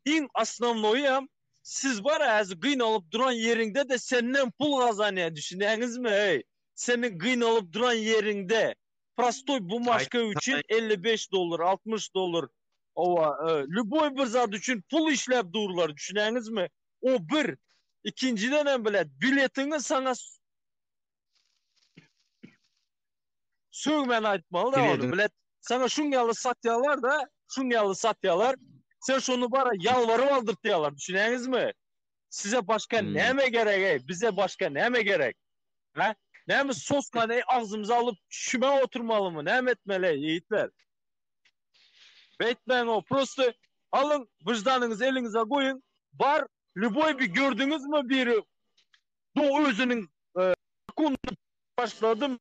En основное siz var ya kıynalıp duran yerinde de senden pul kazanıyor. Düşüneniz mi? Hey. Senin kıynalıp duran yerinde prostoy bumajka için 55 dolar, 60 dolar. Любой bir zat için pul işlep dururlar. Düşüneniz mi? O bir. İkinciden hem bile biletini sana sövmen aytmalı da onu. Bilet sana şunyalı satyalar sen şunu bara yalvarıp aldırtıyorlar. Düşüneniz mi? Size başka neme gerek? Bize başka neme gerek? Ha? Näme soskaneyi ağzımıza alıp şüme oturmalı mı? Näme etmeli yiğitler? Betmen o. Prosto alın vicdanınızı elinize koyun. Var любой bir gördünüz mü biri doğu özünün konu başladı mı?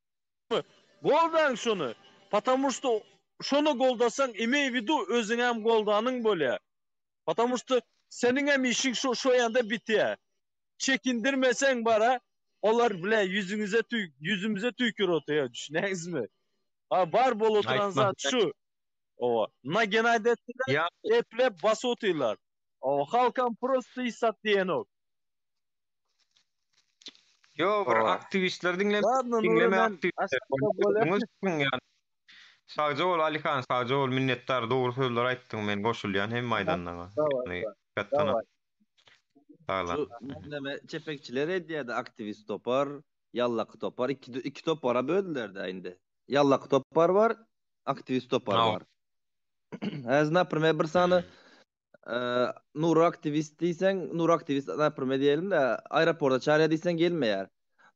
Goldan şunu. Потому что şunu goldasan emeği vidu özün hem goldanın böyle. Потому что senin hem işin şu yanda bitiyor. Çekindirmesen bara onlar bile yüzümüze tükür otuyor. Düşüneniz mi? Var bol oturan zat şu. Na genadettiler eple bas otuyorlar. Halkan prosto hissat diyen o. Yo, bir aktivistler dinleme aktivistler. Yani. Sadece ol Alihan, sadece ol minnettar doğru sözler aýtdyň men goşulýan hem maýdandan. Şu neme çepekçiler edýärdi aktivist topar, yallak topar, iki topara böldüler de indi. Yallak topar var, aktivist topar var. Az napример bir sany nur aktivist diýsen, nur aktivist näpirme diýelim de aeroporta çağırýar diýsen gelmeýär.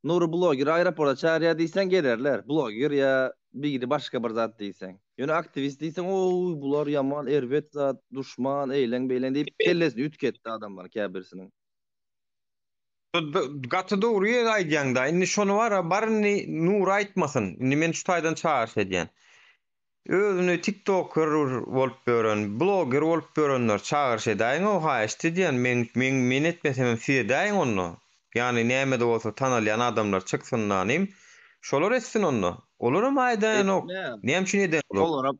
Nur blogger aeroporta çağırýar diýsen gelerler. Blogger ya biri başga bir zat diýsen. Ýöne aktivist diýsen, oy bular ýaman erbet zat, duşman, eýlen beýlen diýip kellesini ütketdi adamlar käbirsiniň. Gatı doğru yer aýdýaňda. Indi şonu var, barny nur aýtmasyn. Indi men şu taýdan çağırş edýän. Özüni TikToker bolup gören, blogger bolup görenler çağırş edäň, o haýyşdy diýen men etmesem fiýedäň onu. Yani näme de bolsa tanalyan adamlar çyksynanym, şolar etsin onu. Olaram aýdan ok. Näme üçin eden olar? Olara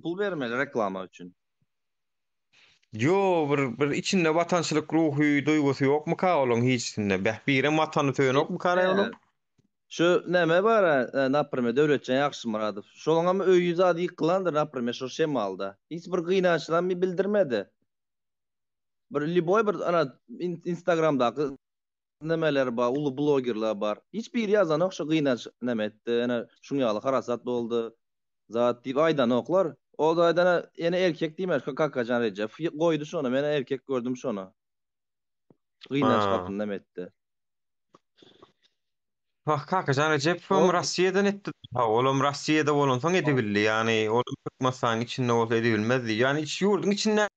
pul bermeli reklama üçin. Yo, bir içinde vatançılık ruhu duygusu ýokmu ka olan hiçsinde? Bire watany söýenokmu karaýolum? Şu näme bar, näpirme döwletçe ýakşy muradyp. Şolaňam öýü zady ýykylandyr näpirme şu şemalda. Hiç bir gynançylan bildirmedi. Bir liboy bir ana Instagramdaky nämeler bar, ulu blogerler bar. Hiç bir ýazan ok şu gynanç näme etdi. Ana şuňaly harasat boldy. Zat diýip aýdan oklar. O da aýdan ene erkek diýmer, kakajan Recep. Goýdy şonu, men erkek gördüm şonu. Gynanç gapyny näme etdi. Kakajan Recep Russiýadan etdi. Olam Russiýada bolansaň edebildi. Ýani olam türkmenistanyň içinde bolsa edebilmezdi. Ýani iç ýurdun içinde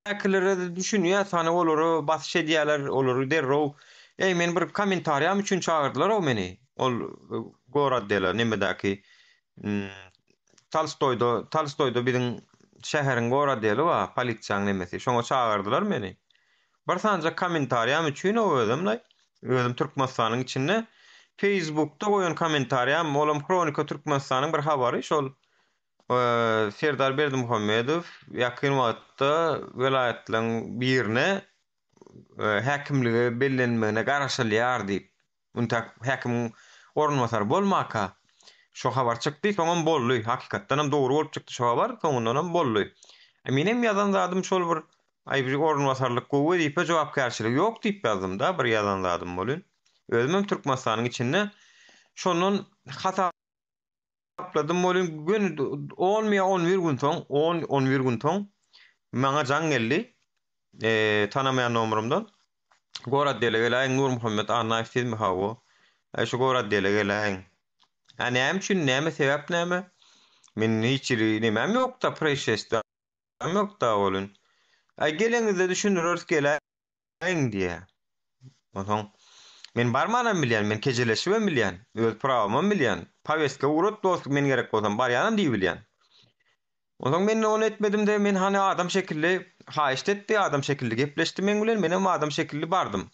näkelere düşünýär, sana olary basyş edýärler, olary derrow. Men bir kommentariýam üçin çağırdylar o meni. Ol gorad diýerler, nemedäki Tolstoy'da birin şäheriň gorad diýeli wa, polisiýaň nemesi. Şoňa çağırdylar meni. Bir sanca kommentariýam üçin o özüm Türkmenistanyň içinde Facebook'ta goýan kommentariýam, olam Kronika Türkmenistanyň bir habary, şol Serdar Berdimuhammedow ýakyn wagtda welaýatleriň birine häkimligi bellenmegine garaşylýar diýip, unda häkim ornmasar bolmaka. Şo habar çykdy, soňam boldy. Hakykatdan hem dogry bolup çykdy şo habar, soňundan hem boldy. Menem ýazan zadym şol bir aýbyr ornmasarlyk gowy diýip jogapkärçilik ýok diýip ýazdym da, bir ýazan zadym bolýan. Özüm Türkmenistanyň içinde şonun hasapladım bolýan gün 11 gün soň, 11 gün soň maňa jaň geldi. Tanamayan nomrumdan. Gorad diýile gelen Nur Muhammed Arnaýew filmi hawo. Şu gorad diýile gelen. Näme üçin, näme sebäp näme? Men hiç nimem ýok da preşesde. Ýok da bolun. Geleňizde düşünürürs gelen diýe. Oňa men barmanam bilýän, men kejeleşibem bilýän, öz prawamy bilýän. Paweska urut dost men gerek bolsam barýanam diýip bilýän. Oňa men onu etmedim de men hani adam şekilli haýyş etdi, adam şekilli gepleşdi men bilen, menem adam şekilli bardım.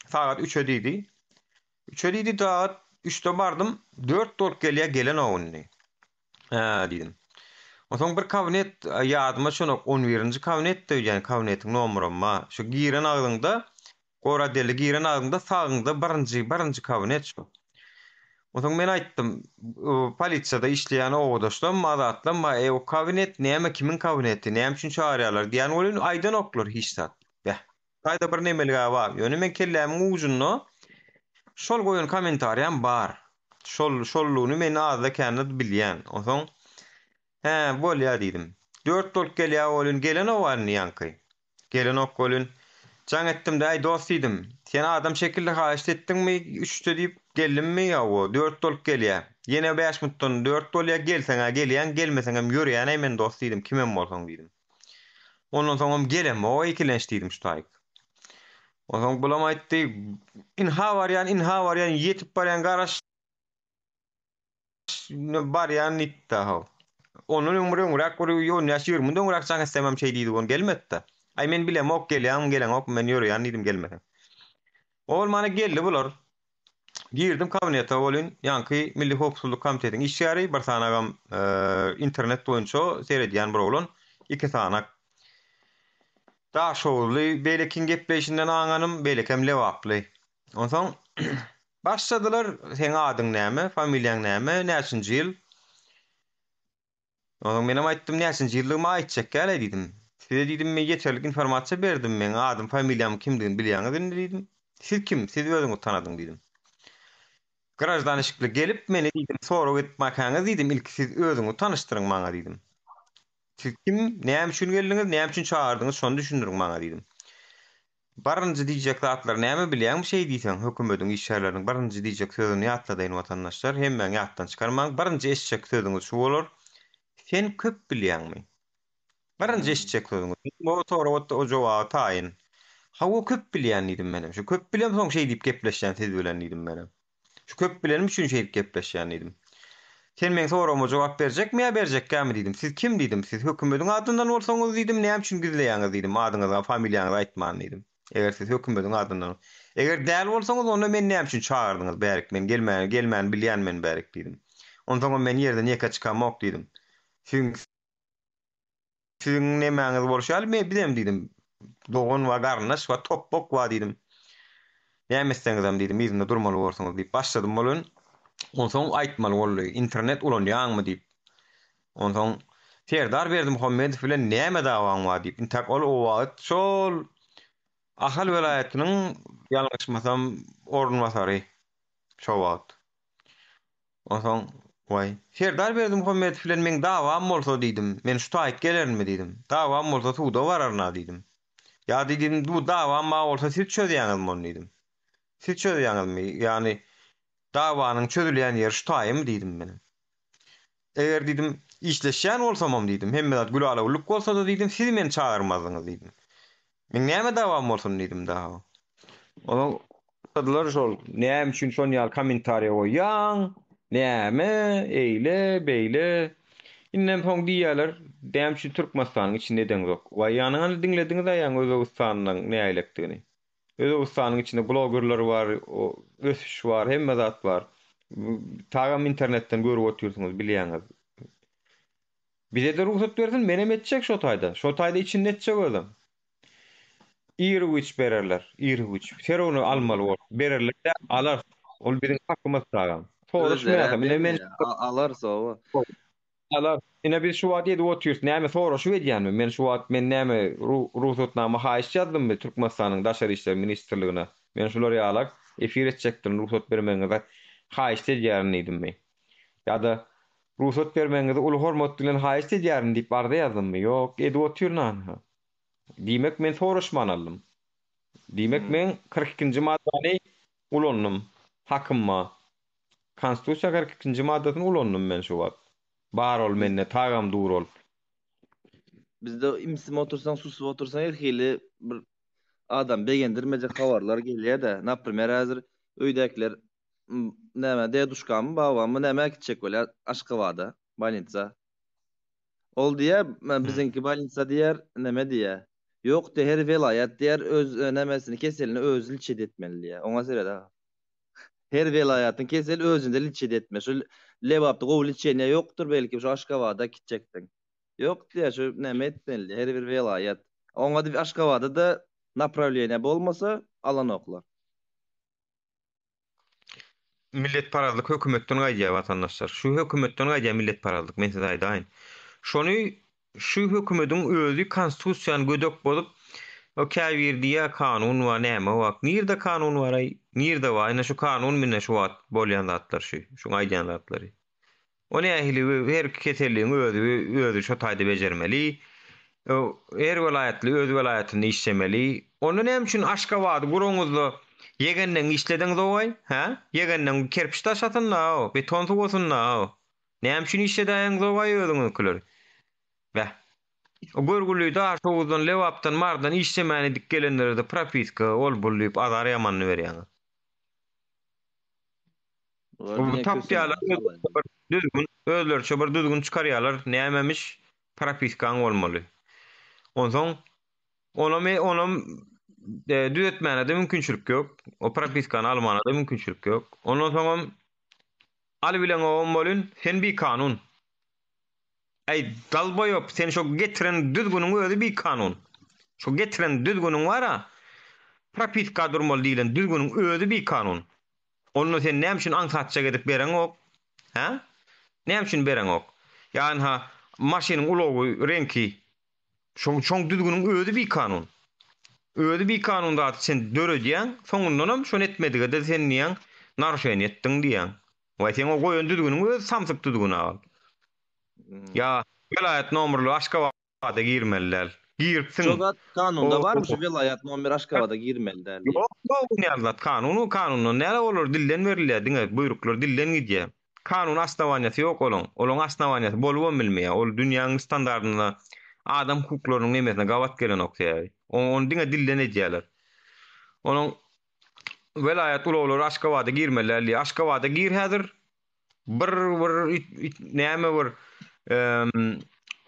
Saat 3 ödiydi. 3 ödiydi saat 3'te bardım. 4 dolk gelen oğunni. Dedim. Oňa bir kabinet ýadyma şonu 11-nji kabinetde, ýani kabinetin nomruma. Şu giren agdyňda, gora deli giren agdyňda sagyňda birinji kabinet şu. Oňa men aýtdym, polisiýada işleýän oğudaşlar mazatlam, o kabinet näme, kimin kabineti, näme üçin çağırýarlar diýen bolýan aýdan oklar hiç zat. Taýda bir nemelige bar. Ýöne men kellämiň ujuny şol goýan kommentariýam bar. Şolluğunu men azda kände bilýän. Oňa bolýar diýdim. 4 dolk gelýär bolýan, gelen o barny ýanky. Gelen ok bolýan. Jaň etdim de, dost diýdim. Sen adam şekilde haýyş etdiňmi? 3'te diýip geldimmi ýa-o? 4 dolk gelýär. Ýene 5 minutdan 4 dolýar gelseňä gelýän, gelmeseň hem ýörýän, men dost diýdim. Kimem bolsaň diýdim. Ondan soňra gelem, o ikilenç diýdim şu taýyk. Oňa bulam aýtdy, inha barýan, ýetip barýan garaş barýan nitda ha. Onun ömrüňrak bir ýol ýaşyr, mundan öňrak jaň istemem şey diýdi, on gelmedi. Ay men bilem ok gelen ok, men ýörýän diýdim gelmedi. Ol mana geldi bular. Girdim kabinete bolyn, ýanky Milli Howpsuzlyk Komitetiň işgäri bir sanagam internet boýunça seredýän bir bolan, 2 sanak. Daha şowly belekin gepleşinden aňanym, belekem lewaply. Onsoň başladylar, sen adyň näme, familiýaň näme, näçinji ýyl? Ondan menem aýtdym, näçinji ýyllygymy aýtjak gäle diýdim. Size diýdim, men ýeterlik informasiýa berdim, men adym, familiýam kimdigini bilýäňiz diýdim. Siz kim? Siz özüňiz tanadyň diýdim. Grajdanşykly gelip meni diýdim, soraw etmäkäňiz diýdim, ilki siz özüňizi tanyşdyryň maňa diýdim. Siz kim, näme üçin geldiňiz, näme üçin çağırdyňyz, şonu düşündürün maňa diýdim. Barynjy diýjek zatlar näme bilýän bir şey diýsen, hökümetiň işçileriniň barynjy diýjek sözüni ýatladyň watandaşlar, hemmeň ýatdan çykarmaň, barynjy eşitjek sözüňiz şu bolar. Sen köp bilýänmi? Barynjy eşitjek sözüňiz. Bu toğra o jogaby taýyn. Ha o köp bilýän diýdim menem. Şu köp bilýän soň şey diýip gepleşýän siz bilen diýdim menem. Şu köp bilenim üçin şey diýip gepleşýän diýdim. Sen meň soragama jogap berjekmi ýa berjekkämi diýdim. Siz kim diýdim? Siz hökümetiň adyndan bolsaňyz diýdim, näme üçin gizleýäňiz diýdim. Adyňyzy, familiýaňyzy aýtman diýdim. Eger siz hökümetiň adyndan. Eger däl bolsaňyz onda men näme üçin çağırdyňyz? Bärik men gelmän bilýän men bärik diýdim. Ondan soň men ýerden ýeka çykamok diýdim. Sizin nemäňiz bolşaly men bilem diýdim. Dogan we garnaş we topbok we diýdim. Nämeseňizem diýdim, ýüzünde durmaly bolsaňyz diýip başladym bolun. Ondan soň aýtmaly boldy. Internet ulanýarmy diýip. Ondan soň Serdar Berdimuhammedow bilen näme dawaň bar diýip. Intak ol o wagt şol Ahal welaýatynyň ýalňyşmasam ornwasary şo wagt. Ondan soň Vay. Serdar Berdimuhammedow bilen men dawam bolsa diýdim. Men şu taýyp gelermi diýdim. Dawam bolsa suwda bararna diýdim. Ya diýdim bu dawam ma bolsa siz çözýäňizmi onu diýdim. Siz çözýäňizmi? Ýani dawanyň çözülýän ýeri şu taýymy diýdim men. Eger diýdim işleşýän bolsamam diýdim. Hemme zat gülalawlyk bolsa da diýdim siz meni çağırmazyňyz diýdim. Men näme dawam bolsun diýdim dawa. Onu tadylar şol näme üçin şol ýal kommentariýa goýýaň? Näme eýle beýle innem soň diýýärler däm şu Türkmenistanyň içinde eden yok. Wa ýanyňy dinlediňiz aýan Özbegistanyň näýelikdigini. Özbegistanyň içinde blogerler bar, ösüş bar, hemme zat bar. Tagam internetden görüp oturýarsyňyz bilýäňiz. Bize de ruhsat bersin menem etjek şo taýda. Şo taýda içinde etjek özüm. Irwich bererler, Irwich. Serowny almaly bol. Bererler de alar. Ol biziň hakymyz tagam. Men alarsa o. Alar. Ine biz şu wagt ýerde oturýarys. Näme soraşy edýänmi? Men şu wagt men näme ruhsatnama haýyş ýazdymmy Türkmenistanyň daşary işler ministrligine. Men şolary ýalar efir etjekdim ruhsat bermeňize haýyş edýärmi diýdim men. Ýa-da ruhsat bermeňize uly hormat bilen haýyş edýärmi diýip barda ýazdymmy? Ýok, edi oturýan. Diýmek men soraşman aldım. Diýmek men 42-nji maddany ulanyp hakymma Konstitusiýa 42-nji maddasyny ulanyp men şu wagt. Bar ol menne tagam dur ol. Bizde imsim otursan susup otursan erhili bir adam begendirmejek habarlar gelýär de. Naprimер häzir öýdäkler näme deduşkamy babamy näme gitjek bolýar Aşgabatda balnitsa. Ol diýär bizinki balnitsa diýär näme diýär. Ýok de her velayat diýär öz nämesini keselini özü ilçe etmeli diýär. Oňa serede. Her velayatyň kesel özünde ilçe etme. Şu Lewapda gowul ilçene ýokdur belki şu Aşgabatda gitjekdiň. Ýok diýär şu näme etmeli her bir velayat. Oňa da Aşgabatda da направление bolmasa alan oklar. Millet parazlyk hökümetden gaýýar watandaşlar. Şu hökümetden gaýýar millet parazlyk men size aýdaýyn. Şonu şu hökümetiň özü konstitusiýany gödök bolup o käbirdiýä kanun we näme wak. Nirde kanun bar ay? Nirde bar? Ina şu kanun minne şu wat bolýan zatlar şu. Şu aýdan zatlary. O nähili her keselliğin özü şu taýda bejermeli. Her velayatly öz velayatyny işlemeli. Onu näme üçin Aşgabatda guruňyzda yegenden işlediňiz oý? Ha? Yegenden kerpiç taşatynna, beton soğusynna. Näme üçin işledýäňiz oý özüňizkiler? Bä. O görgülü da şowuzdan Lewapdan mardan işlemäni dik gelenlerde propiska ol bulup azar ýamanny berýäňiz. Bu tapýalar düzgün özlerçe bir düzgün çykarýarlar. Nämemiş propiskaň bolmaly. Ondan onu düzetmäne de mümkinçilik ýok. O propiskany almana da mümkinçilik ýok. Ondan soň al bilen o bolun sen bir kanun. Ay dalboyop sen şo getiren düzgünüň özü bir kanun. Şo getiren düzgünüň wara propiska durmaly diýilen düzgünüň özü bir kanun. Onu sen näme üçin aňsatça gedip bereň ok? Ha? Näme üçin bereň ok? Ýani ha maşynyň ulogy, renki şoň düzgünüň özü bir kanun. Özü bir kanunda sen döredýäň, soňundan şonu etmedige de sen niýen narşaýan etdiň diýen. Wa sen o goýan düzgünüň özü samsyk düzgün al. Ya Velayet nomurlu Aşgabat'a girmeliler. Girsin. Şogat kanunda O var mı şu velayet nomeri Aşgabat'a girmeli derdi. yok ne yazat kanunu näle olur dilden verilýär diňe buyruklar dilden gidýär. Kanun astawanýasy ýok olan. Olan astawanýasy bolup bilmeýär. Ol dünýäniň standardyna adam hukuklarynyň nemesine gawat gelen okýar. Onu diňe dilden edýärler. Onun velayet ulaglar Aşgabat'a girmeliler. Aşgabat'a gir häzir. Bir näme bir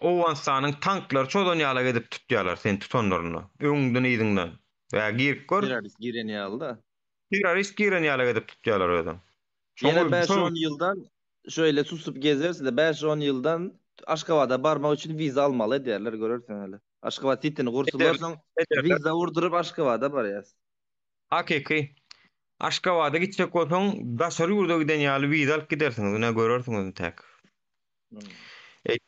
Owansanyň tanklary çodan ýala gedip tutýarlar sen tutanlaryny. Öňünden ýygyňdan. Ve girip gör. Terörist giren ýalda. Terörist giren ýala gedip tutýarlar öýden. Yine 5-10 yıldan şöyle susup gezerse de 5-10 yıldan Aşgabat'a barmak için viza almalı derler görürsen hele. Aşgabat sitini kursularsan viza vurdurup Aşgabat'a barýas. Hakiki. Aşgabat'a gitjek bolsaň daşary ýurda giden ýaly viza alyp gidersiňiz. Ne görürsiňiz tek.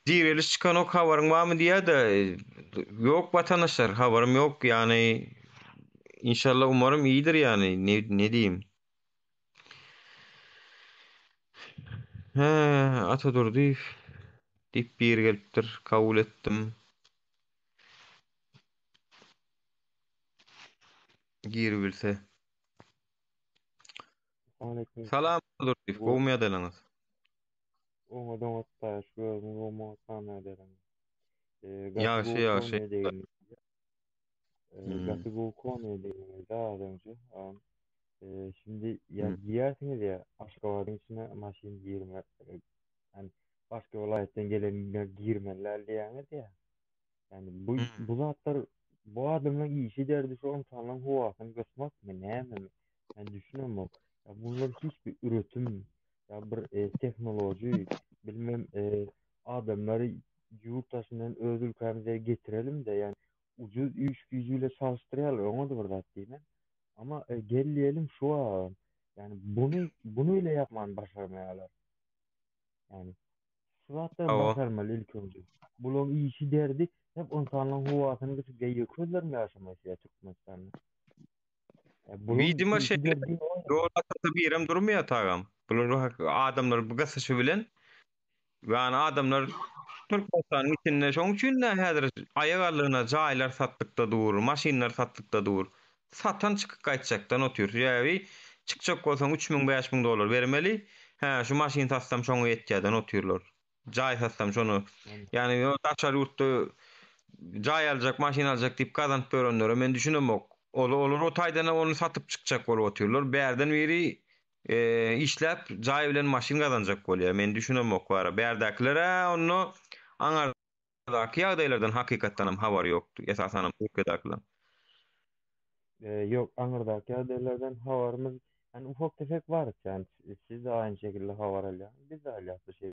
Direliş çıkan ok habarın var mı diye de yok vatandaşlar haberim yok yani inşallah umarım iyidir yani ne diyeyim. He Atadur deyip bir geliptir kabul ettim. Gir bilse. Salam Atadur deyip kovmaya delanız. Oňa doňatda şu gomo sana ederim. Ýaşy. Gatı bu konu daha önce. Şimdi ya giyersiniz ya Aşgabat'ın içine maşin girme. Yani başka vilayetten gelenler girmeler diýäňiz ya. Yani bu zatlar bu adamın işi derdi şu an tanlan huwasyny götürmek mi näme mi? Ben düşünüyorum o. Ya bunlar hiçbir üretim ya bir teknoloji bilmem adamları yurt taşından öz ülkemize getirelim de yani ucuz iş gücüyle çalıştıralım onu da burada diyeyim. Ama gelleyelim şu an yani bunu ile yapman başarmayalar. Yani sıfatlar başarmalı ilk önce. Bunun işi derdi hep insanların huwasyny götürüp geýekler mi yaşamasy Türkmenistan'da. Widima şeýle ýolda bir ýerem durmaýar tagam. Bular adamlar bu gasaşy bilen yani adamlar Türkmenistan'ın içinde şoň üçin häzir aýagarlygyna jaýlar satdykda dur, maşinler satdykda dur. Satan çykyp gaýtjakdan otýur. Ýa-ni çykjak bolsaň 3000-5000 dolar bermeli. Ha, şu maşin satsam şoňa ýetýärden otýurlar. Jaý satsam şonu. Yani o daşary ýurtda jaý aljak, maşin aljak diýip gazanyp berenlere men düşünemok. Olur o taýdana onu satyp çykjak bolup otýurlar. Bärden biri işläp jaý bilen maşin gazanjak bolýar. Men düşünemok bara. Bärdäkilere onu aňardaky ýagdaýlardan hakykatdanam habar ýokdy. Esasanam Türkiýedekiler. Yok aňardaky ýagdaýlardan habarymyz yani ufak tefek var yani siz de aynı şekilde habar alýar. Biz de alýar şey.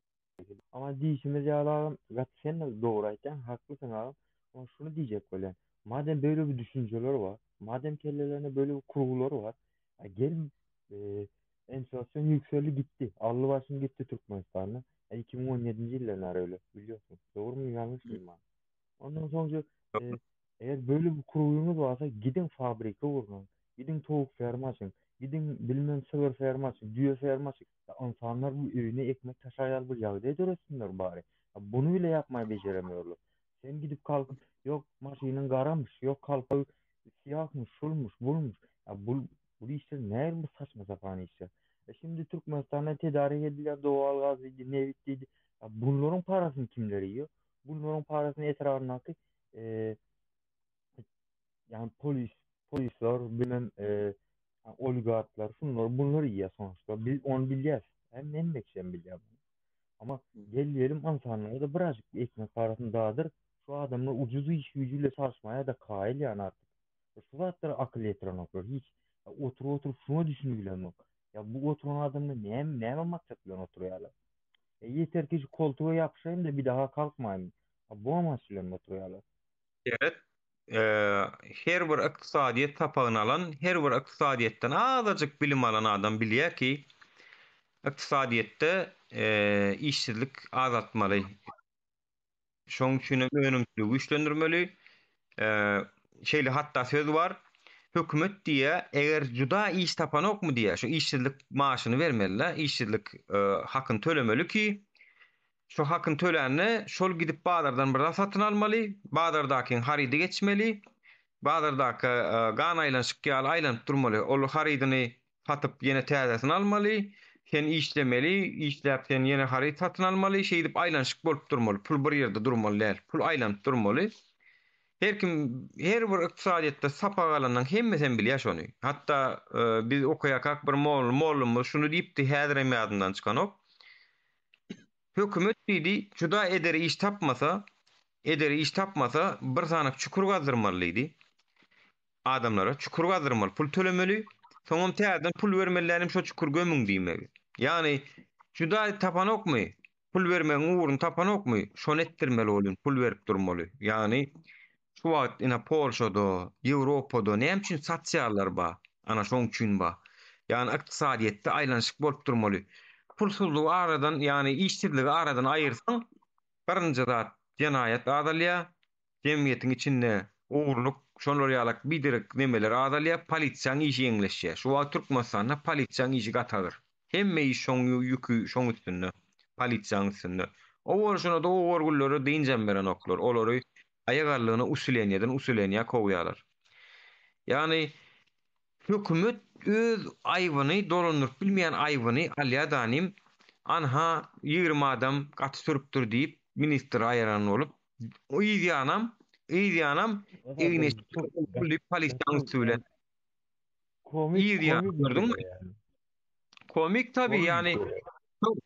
Ama diýişimiz ýalan gat sen de dogry aýtsan, haklysyň aga. Ama şunu diýjek bolýan. Madem böyle bir düşünceler var, madem kellelerine böyle bir kurgular var, gel enflasyon yükseldi gitti. Allı başını gitti Türkmenistan'da. 2017. yıllar öyle biliyorsun. Doğru mu yanlış mı? Ondan sonra eğer böyle bir kurulunuz varsa gidin fabrika kurun. Gidin tavuk ferma açın. Gidin bilmem sığır ferma açın. Düğe ferma açın. İnsanlar bu evine ekmek taşıyal bir yağda döresinler bari. Bunu bile yapmayı beceremiyorlar. Sen gidip kalkıp yok maşinin karamış, yok kalkıp siyahmış, şulmuş, bulmuş. Bu işler ne bu saçma sapan işler. Şimdi Türkmenistan'da tedarik edilen doğal gazıydı, nevittiydi. Bunların parasını kimler yiyor? Bunların parasını etrafındaki yani polisler, bilen oligarklar, bunları yiyor sonuçta. Biz onu bileceğiz. Hem bekleyen bileceğiz. Ama gelelim insanlara da birazcık ekmek parasını dağıdır. Şu adamlar ucuz iş gücüyle çalışmaya da kail yani artık. Şu zaten akıl yetiren oklar. Hiç otur şunu düşünüyorlar mı? Ya bu oturan adamla ne maksat bilen oturuyorlar? Yeter ki şu koltuğa yapışayım da bir daha kalkmayayım. Bu amaçla oturuyorlar. Evet. Her bir iktisadiyet tapağını alan, her bir iktisadiyetten azıcık bilim alan adam bilýär ki iktisadiyette işsizlik azaltmaly. Şoň üçin önümçülügi güçlendirmeli. Şeýle hatda söz var. Hökümet diýe eger juda iş tapanok mu diýe şu işsizlik maaşyny bermeliler. İşsizlik hakyny tölemeli ki Şu hakkın tölenini şol gidip bazardan bir satın almaly, bazardaky haridy geçmeli, bazardaky gan aýlanşyk ýaly aýlanyp durmaly. Ol haridyny satyp ýene täzesini almaly, sen işlemeli, işläp sen ýene haryd satyn almaly, şeý dip aýlanşyk bolup durmaly. Pul bir ýerde durmaly däl, pul aýlanyp durmaly. Her kim her bir ykdysadyatda sapa galandan hemme sen bilýär şonu. Hatda biz okuýakak bir mollumyz şunu diýipdi häzir ýadyndan çykan ok. Hökümet diýdi, juda ederi iş tapmasa bir sanyk çukur gazdyrmalydy. Adamlara çukur gazdyrmaly, pul tölemeli. Soňam täzeden pul bermelilerim şo çukur gömüň diýmeli. Ýani juda tapan okmy? Pul bermeň uğrun tapan okmy? Şonu etdirmeli bolýan, pul berip durmaly. Ýani şu wagt ina Polşada, Ýewropada näme üçin sosiallar ba? Ana şoň üçin ba. Ýani ykdysadyetde aýlanşyk bolup durmaly. Pulsuzluğu aradan ýani işsizligi aradan aýyrsaň, birinji zat jenaýat adalya, jemgyýetiň içinde uğurluk, şonlar ýalak bidirek nemeler adalya, polisiýaň işi ýeňleşýär. Şu wagt Türkmenistanda polisiýaň işi gatagyr. Hemme iş şoň ýükü şoň üstünde, polisiýaň üstünde. O bolşuna da o gorgullary diňjem beren oklar. Olary aýagarlygyna usulenýeden kowýarlar. Ýani hökümet öz aýbyny dolandyryp bilmeýän aýbyny alýa danym anha 20 adam gaty sürüpdir diýip ministr aýaran bolup o ýanam egine polisiýaň üstüne Komik gördün mü? yani. Komik tabii yani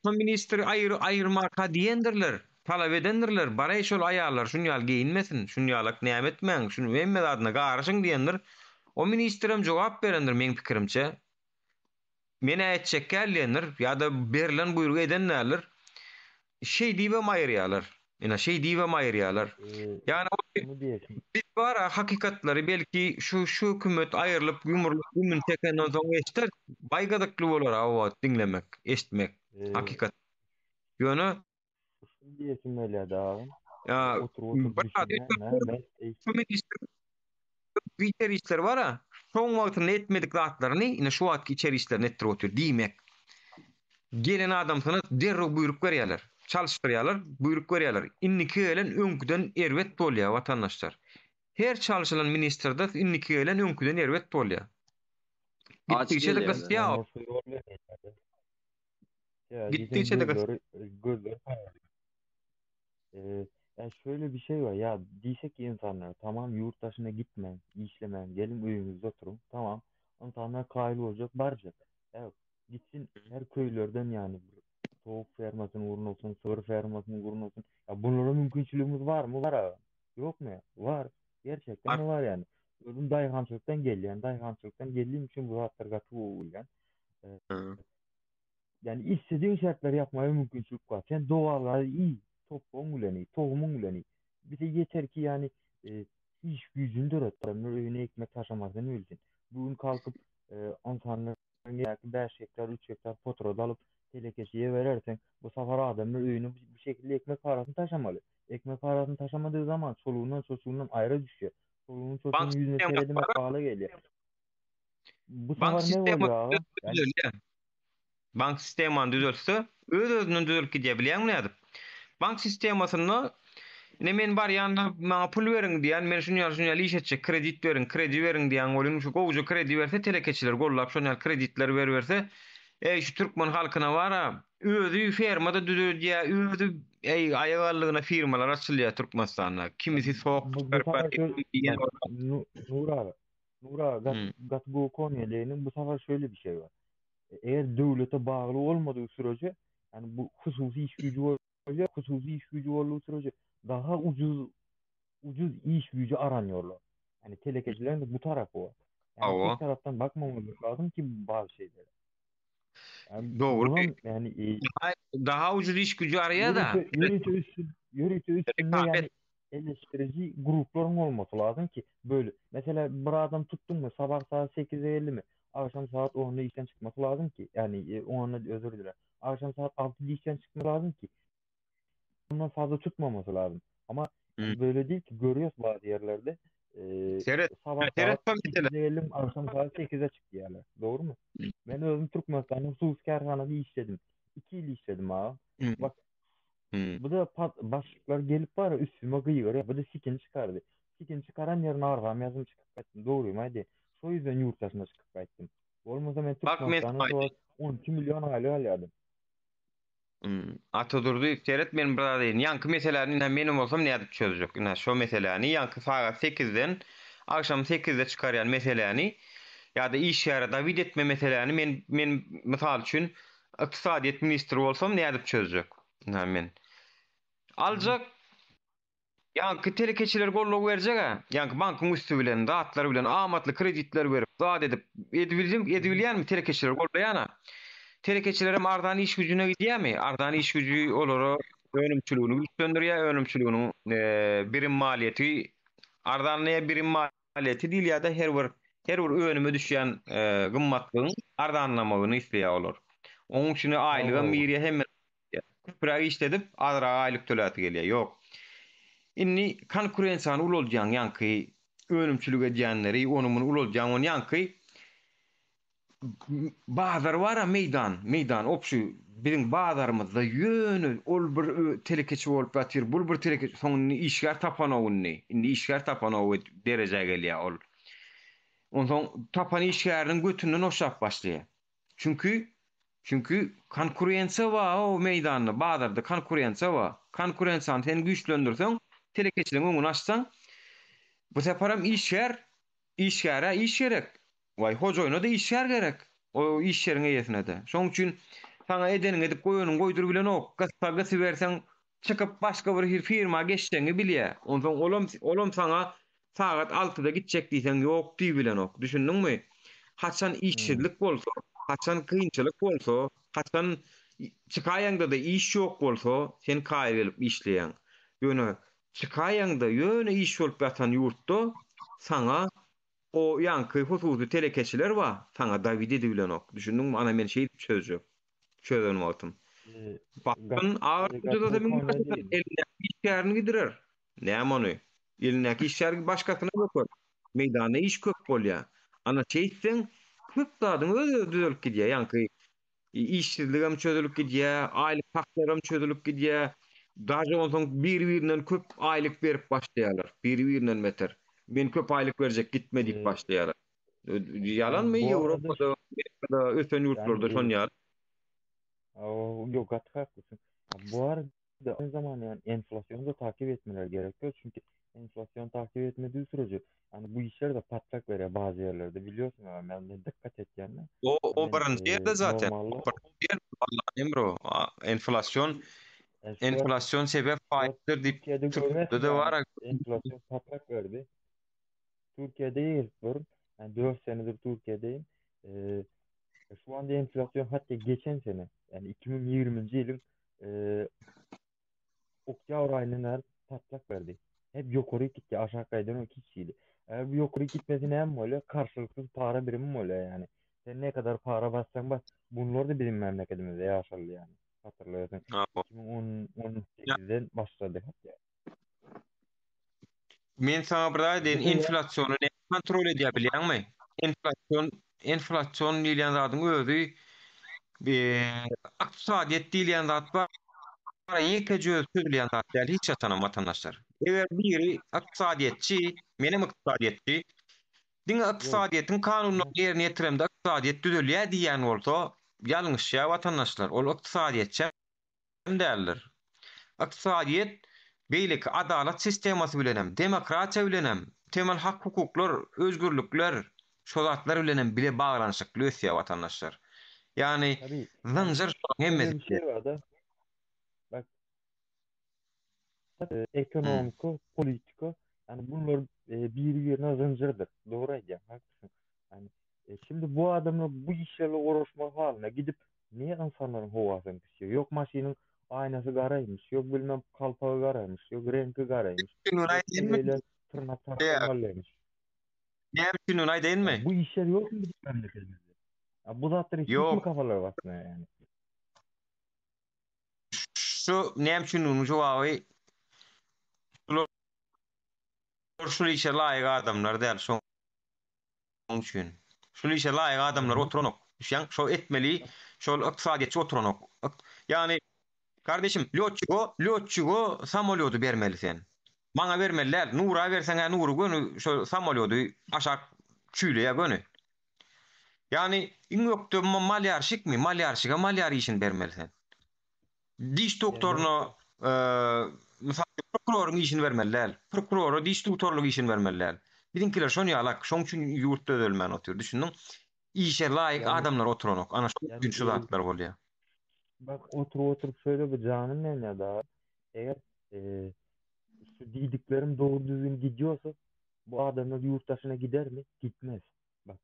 Son minister ayırmaka diýendirler, talap edendirler, bara şol aýarlar şunyal giyinmesin, şunyalak näme etmeň, şunu emme adyna garaşyň diýendir. O ministerim jogap berendir meň pikirimçe. Mene etjek gelýändir ýa-da berilen buyruk edenler şey diýip aýrýarlar. Ina şey diýip aýrýarlar. Yani Bunu diyelim. biz bara hakikatlary belki şu hökümet aýrylyp gümürlük gümün tekenden soň eşiter, baýgadykly bolar awat dinlemek, eşitmek. Hakikat. Ýöne Şunu diyesim öyle abi. ya bir işler var ha. Son wagtyny etmedik zatlaryny ine şu wagtky içeri işlerini etdirip otur diýmek. Gelen adam sana derrü buyruk berýärler. Çalıştyrýarlar, buyruk berýärler. Inniki gelen öňküden erwet bolýar watandaşlar. Her çalışylan ministerde inniki gelen öňküden erwet bolýar. Gittikçe de gastyýar. Gittikçe de gözler. Yani şöyle bir şey var ya, diyecek ki insanlar tamam yurt dışına gitmeyin, işlemeyin, gelin evimizde oturun, tamam. İnsanlar kail olacak, baracak. Evet, gitsin her köylerden yani tavuk fermasının uğrun olsun, sığır fermasının uğrun olsun. Ya bunlara mümkünçülüğümüz var mı? Var abi. Yok mu ya? Var. Gerçekten de var yani. Özüm dayıhançılıktan geliyen, dayıhançılıktan geldiğim için bu hatlar katı uğurlayan. Yani istediğin şartları yapmaya mümkünçülük var. Sen doğal iyi. Topuğun ulanı, tohumun ulanı. Bir de yeter ki yani iş gücünü de öğretmenler evine ekmek taşımasını ölsün. Bugün kalkıp insanlar 5 hektar, 3 hektar potroda alıp telekeşiye verirsen bu sefer adamlar evine bu şekilde ekmek parasını taşımalı. Ekmek parasını taşımadığı zaman çoluğundan çocuğundan ayrı düşüyor. Çoluğunun çocuğunun yüzüne seyredime pahalı geliyor. Bu sefer ne oluyor abi? Yani, bank sistemi düzelse özünün düzelip gidebilýän mi ýa-da? Bank sistemasyny ne men bar ýanda maňa pul beriň diýen, men şunyal iş etjek, kredit beriň diýen bolýan, şu gowjy kredi berse telekeçiler gollap şunyal kreditler berberse, şu türkmen halkyna bara özü fermada düzülýär, özü aýagallygyna firmalar açylýar Türkmenistanda. Kimisi soğuk Nur abi, gat bu konuya bu sefer şöyle bir şey var. Eğer devlete bağlı olmadığı sürece yani bu hususi iş gücü olduğu sürece daha ucuz iş gücü aranıyorlar. Yani telekecilerin de bu tarafı var. Yani tek taraftan bakmamız lazım ki bazı şeylere. Yani doğru. Yani daha ucuz iş gücü araya da yürütü üstünde yani eleştirici grupların olması lazım ki böyle. Mesela bir adam tuttun mu sabah saat 8'e 50 mi? Akşam saat 10'da işten çıkması lazım ki. Yani 10'da özür dilerim. Akşam saat 6'da işten çıkması lazım ki. Bundan fazla tutmaması lazım. Ama böyle değil ki, görüyoruz bazı yerlerde. Sabah saat 8'e 50 akşam saat 8'e çıktı yerler. Doğru mu? Ben özüm Türkmenistan'da husus kerhanada işledim. 2 yıl işledim abi. Bak Hmm. Bu da başlıklar gelip var ya üstüme kıyıyor ya. Bu da sikin çıkardı. Sikin çıkaran yerine argam yazım çıkıp kaçtım. Doğruyum hadi. Şu yüzden yurt dışına çıkıp kaçtım. Olmasa ben Bak men Türkmenistan'ın şu an 12 milyon aile alyadım. Atadurdu seyret men burada değil. Yankı meselelerini inen benim olsam ne yapıp çözecek? Ina şu meselelerini yankı saat 8'den akşam 8'de çıkaryan meselelerini ya da iş yeri David etme meselelerini men misal için iktisadiyet ministri olsam ne yapıp çözecek? Ina men. Alacak yankı telekeçiler gollog verecek ha. Yankı bankın üstü bilen, dağıtları bilen, amatlı kreditler verip, zat edip, edebilyen mi telekeçiler gollayana? Telekeçiler hem ardan iş gücüne gidiyor mi? Ardan iş gücü olur, önümçülüğünü güçlendiriyor, önümçülüğünün birim maliyeti, ardan neye birim maliyeti değil ya da her bir önüme düşen gımmatlığın ardanlamağını isteyen olur. Onun için aylığa Allah miriye hemen küpra işledip adra aylık tölatı geliyor. Yok. Inni konkurensan ul oljaň ýanky önümçülük edýänleri, onumun ul oljaň ýanky bazar wara meýdan opşu biziň bazarymyzda ýöne ol bir telekeçi bolup ýatyr. Bul bir telekeçi soňny işgär tapanowyny, indi işgär tapanowy derejäge gelýär ol. Ondan tapan işgäriň götünden oşap başlaýar. Çünkü konkurensiýa var o meýdanda, bazarda konkurensiýa var. Konkurensiýany sen güýçlendirseň, telekeçiliň öňüni açsaň, bu separam işgäre iş gerek. Vay hojoýuna da işgär gerek. O iş ýerine ýetine de. Şoň üçin saňa edeniň edip goýanyň goýdurup bilen ok. Gaspaga berseň çykyp başga bir firma geçseňi bilýär. Ondan olam saňa saat 6-da gitjek diýseň ýok diýip bilen ok. Düşündiňmi? Haçan işçilik bolsa, haçan kynçylyk bolsa, haçan çykaýanda da iş ýok bolsa, sen kaýy gelip işleýän. Ýöne çykaýanda ýöne iş bolup ýatan ýurtda saňa o ýanky hususy telekeçiler bar. Saňa David edip bilen ok. Düşündiňmi? Ana men şeýdi çözjek. Çözen bolsam. Bakın ağırlıcı da demin eline işlerini gidirir. Ne ony? Eline işler başkasına bakar. Meydana iş kök bolýar. Ana çeýsen köp zadyň özü düzelip gidýär. Ýanky işsizligim çözülüp gidýär, aýlyk haklarym çözülüp gidýär. Daşy olsaň bir-birinden köp aýlyk berip başlaýarlar. Bir-birinden beter. Men köp aýlyk berjek gitme diýip başlaýarlar. Yalanmy bu arada Ýewropada, Amerikada, ösen ýurtlarda yani şon ýaly. yok haklısın. Bu arada aynı zamanda yani enflasyonu da takip etmeler gerekiyor. Çünkü enflasyon takip etmediği sürece yani bu işler de patlak veriyor bazı yerlerde biliyorsun ama ben de dikkat et yani. O Hani birinci yerde zaten. normalde O birinci yer vallahi Emro. şu an Enflasyon sebep faizdir deyip Türkiye'de Türkiye'de görmezsin de yani var. enflasyon patlak verdi. Türkiye'de ilk yani 4 senedir Türkiye'deyim. Ee, Şu anda enflasyon hatta geçen sene yani 2020. yılın e, oktyabr ayından patlak verdi. Hep yukarı gitti aşağı kaydan o kişiydi. Eğer bu yukarı gitmesine hem öyle karşılıksız para birimi mi öyle yani. Sen ne kadar para bassan bas bunlar da bizim memleketimizde yaşalı yani. Hatırlıyorsun. Ha, o. 2018'den başladı hatta. Men sana bir daha deyin, Bu da ya enflasyonu ne kontrol edebilýärmi? Enflasyon diýilen zadyň özü iktisadyet diýilen zat bar. Ýeke göz söýleýän zat däl hiç ýatanam watandaşlar. Eger biri iktisadyetçi, menem iktisadyetçi, diňe yok. iktisadyetiň kanunlaryny ýerine ýetiremde iktisadyet düzelýär diýen bolsa, ýalňyş ýa watandaşlar. Ol iktisadyetçi däldir. Iktisadyet beýlik adalet sistemasy bilenem, demokratiýa bilenem, temel hak hukuklar, özgürlükler, şo zatlar bilenem bile baglanyşykly ösýär watandaşlar. Yani Tabii yani zınjyr şöyle hemmesi. bir şey var da bak Hmm. ekonomiko, politiko yani bunlar birbirine zincirdir. Doğru ya haklısın. Yani şimdi bu adamla bu işlerle uğraşma haline gidip niye insanların havasını kısıyor? Yok maşinin aynası garaymış, yok bilmem kalpağı garaymış, yok rengi garaymış, Şunu yok aýdyn mi? eleyle tırnak Ya, taktırmalıymış. näme şunu aýdyn Ya mi? bu işler yok mu bizim memleketimizde? Ya bu zatları hiç mi Yok. kafalar aslında yani? Şu näme şunun jogaby şu işe laýyk adamlar däl şoň üçin. Şu işe laýyk Hı adamlar hı. oturanok. Şo etmeli, şol iktisadyetçi oturanok. Yani Kardeşim lotçugo samolyotu bermeli sen. Bana vermeliler. Nura versen Nuru gönü şu samolyotu aşak çüyleye gönü. Yani in yoktu malyarşik mi? Malyarşika malyar işin bermeli sen. Diş doktoruna mesela prokurorun işini vermeliler. Prokurora diş doktorluğu işini vermeliler. Bizimkiler şonu yalak. Şoň üçin ýurtda ölmän otur. Düşündüň. İşe laýyk Yani adamlar oturanok. Ana şu yani üçüncü zatlar bolýar. bak oturup şöyle bir canım ne daha. Eğer e, şu dediklerim doğru düzgün gidiyorsa bu adamlar yurttaşına gider mi? Gitmez. Bak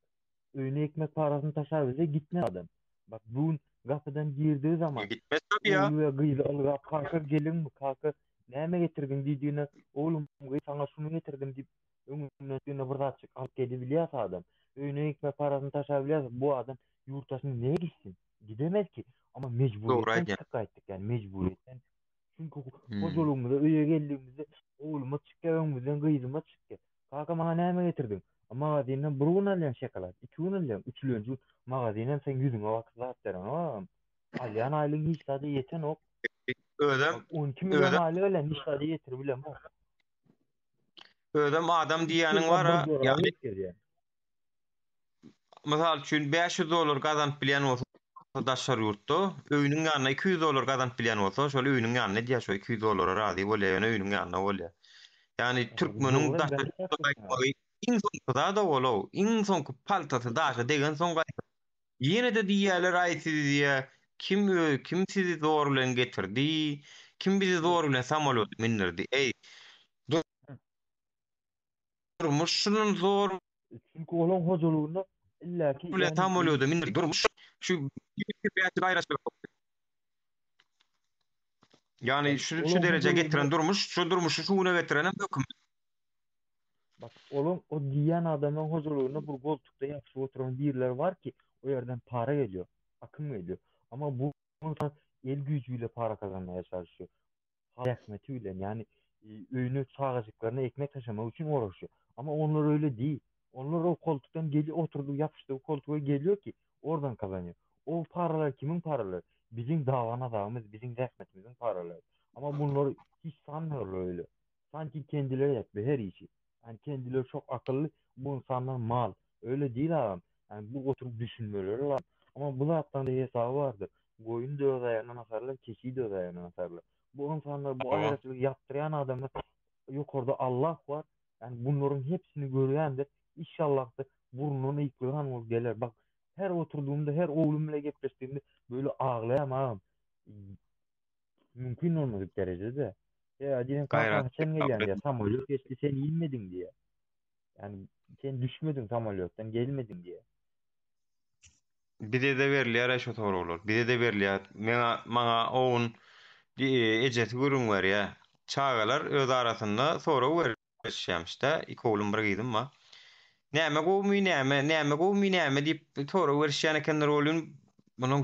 öğüne ekmek parasını taşar bize gitmez adam. Bak bu kapıdan girdiği zaman Gitmez tabii ya. oğlu ve gıyla alga kalkır gelin mi kalkır neme getirdin dediğine oğlum gıy sana şunu getirdim deyip ömrüne burada açık alıp gidebiliyorsa adam öğüne ekmek parasını taşabiliyorsa bu adam yurttaşına neye gitsin? Gidemez ki. Ama Doğru mecburiyetten aýdýan. çıkıp kayttık yani mecburiyetten. Çünkü Hmm. hocalığımıza öye geldiğimizde oğluma çık evimizden kıydıma çık gel. Kanka bana neme getirdin? Mağazinen bir un alyan şokolat, 2 un alyan, 3 löncu mağazinen sen yüzüne vakit zaatların oğlum. Alyan aylığın hiç tadı yeten ok. Ödem Bak 12 milyon ödem aylık ölen hiç tadı yetir bilen bak. ödem adam diýäniň Şurada bara bir dolara yani yetkir yani. misal üçin $500 gazanıp bilýän bolsa daşar ýurtda öýünüň ýanyna $200 gazanıp bilýän bolsa şol öýünüň ýanyna diýär şo $200 razy bolýar ýöne öýünüň ýanyna bolýar. Yani Türkmeniň Doğru daşar ben haklısın. iň soňky da bolaw. Iň soňky paltasy daşa degen soň yine de diýerler aýsy diýär. Kim sizi zor bilen getirdi? Kim bizi zor bilen samolot mindirdi? Ey, durmuş şunun zor Çünkü olan hocalığında illa ki bilen yani samolot mindirdi. Durmuş şu bir aýraşy. Yani şu olan derece hocalığında getiren durmuş, şu durmuşu şuna getiren höküm. bak olan o diyen adamın huzuruna bu koltukta yapışı oturan biriler var ki o yerden para geliyor. Akım geliyor. Ama bu insan el gücüyle para kazanmaya çalışıyor. Halk ekmetiyle yani öğünü çağızıklarına ekmek taşımak için uğraşıyor. Ama onlar öyle değil. Onlar o koltuktan geliyor oturdu yapıştı o koltuğa geliyor ki oradan kazanıyor. O paralar kimin paraları? Bizim davana davamız, bizim zahmetimizin paraları. Ama bunları hiç sanmıyorlar öyle. Sanki kendileri yapıyor her işi. Yani kendileri çok akıllı. Bu insanlar mal. Öyle değil adam. Yani bu oturup düşünmeleri lazım. Ama bu zattan da hesabı vardır. Koyun da ödayana asarlar, keçiyi de ödayana asarlar. Bu insanlar bu Tamam. ayrıcılığı yaptıran adamlar yok orada Allah var. Yani bunların hepsini görendir. İnşallah da burnunu yıkılan o gelir. Bak her oturduğumda, her oğlumla geçtiğimde böyle ağlayamam. Mümkün olmadık derecede. Ya diyelim Gayret. kanka sen geliyorsun ya samolyot geçti sen inmedin diye. Yani sen düşmedin samolyottan gelmedin diye. Bize de verilýär eşo tory bolar. Bize de verilýär. Maňa oğun ejeti görüň ber ya. Çağalar öz arasynda sonra berişýärmiş-de. Iki oğlum bir gyzym ma. Näme gowmy näme gowmy näme diýip sonra berişýän ekenler oğlum. Munyň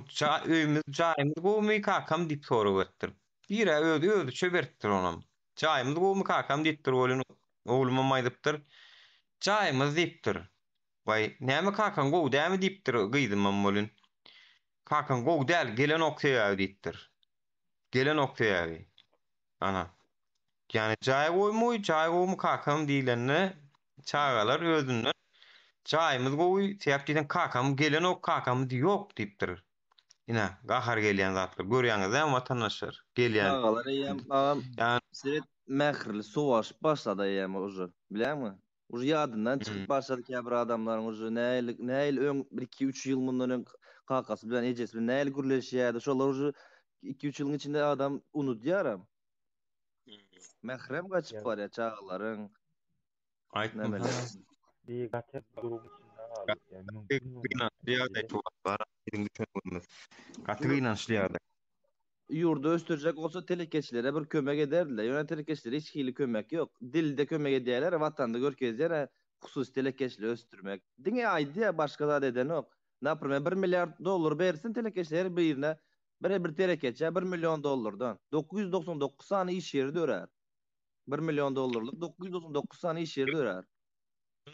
öýümüz jaýymyz gowmy kakam diýip sonra beripdir. Bire öýdü çöbertdir onam. Jaýymyz gowmy kakam diýipdir oğlum. Oğluma maýdypdyr. Jaýymyz diýipdir. Vay, näme kakan gow däme diýipdir gyzym bolun. Kakan gow däl, gelen oktaýa diýipdir. Gelen oktaýa. Ana. Yani jaý gowmy kakam diýilenne çağalar özünden jaýymyz gowy täp diýen kakam gelen ok kakam ýok diýipdir. Ina gahar gelýän zatlar görýäňiz hem watandaşlar gelýän. Çağalar eýem agam Yani seret mähirli sowaş başlady eýem uje. Bilämi? Uje ýadyndan çykyp başlady ki bir adamlaryň uje näil öň 1-2-3 ýyl mundan öň kakasy bilen ejesi bilen näil gürleşýärdi. Şolar uje 2-3 ýylyň içinde adam unutýaram. Mährem gaçyp Yani- barýar çağalaryň. aýtma. Nämeler? Bir gatep durum içinde aldık. Yani mümkün olmadık derecede. Katygynaşlýar. Yurda östürecek olsa telekeçlere bir kömek ederdiler. Yöne telekeçlere hiç hili kömek yok. Dilde kömek ederler, vatanda görkezler, husus telekeçle östürmek. Dine aydı ya başka da deden yok. Napırma $1 milyar versin telekeçler birine. Bir telekeçe $1 milyon. 999 sani iş yeri dörer. $1 milyon 999 sani iş yeri dörer.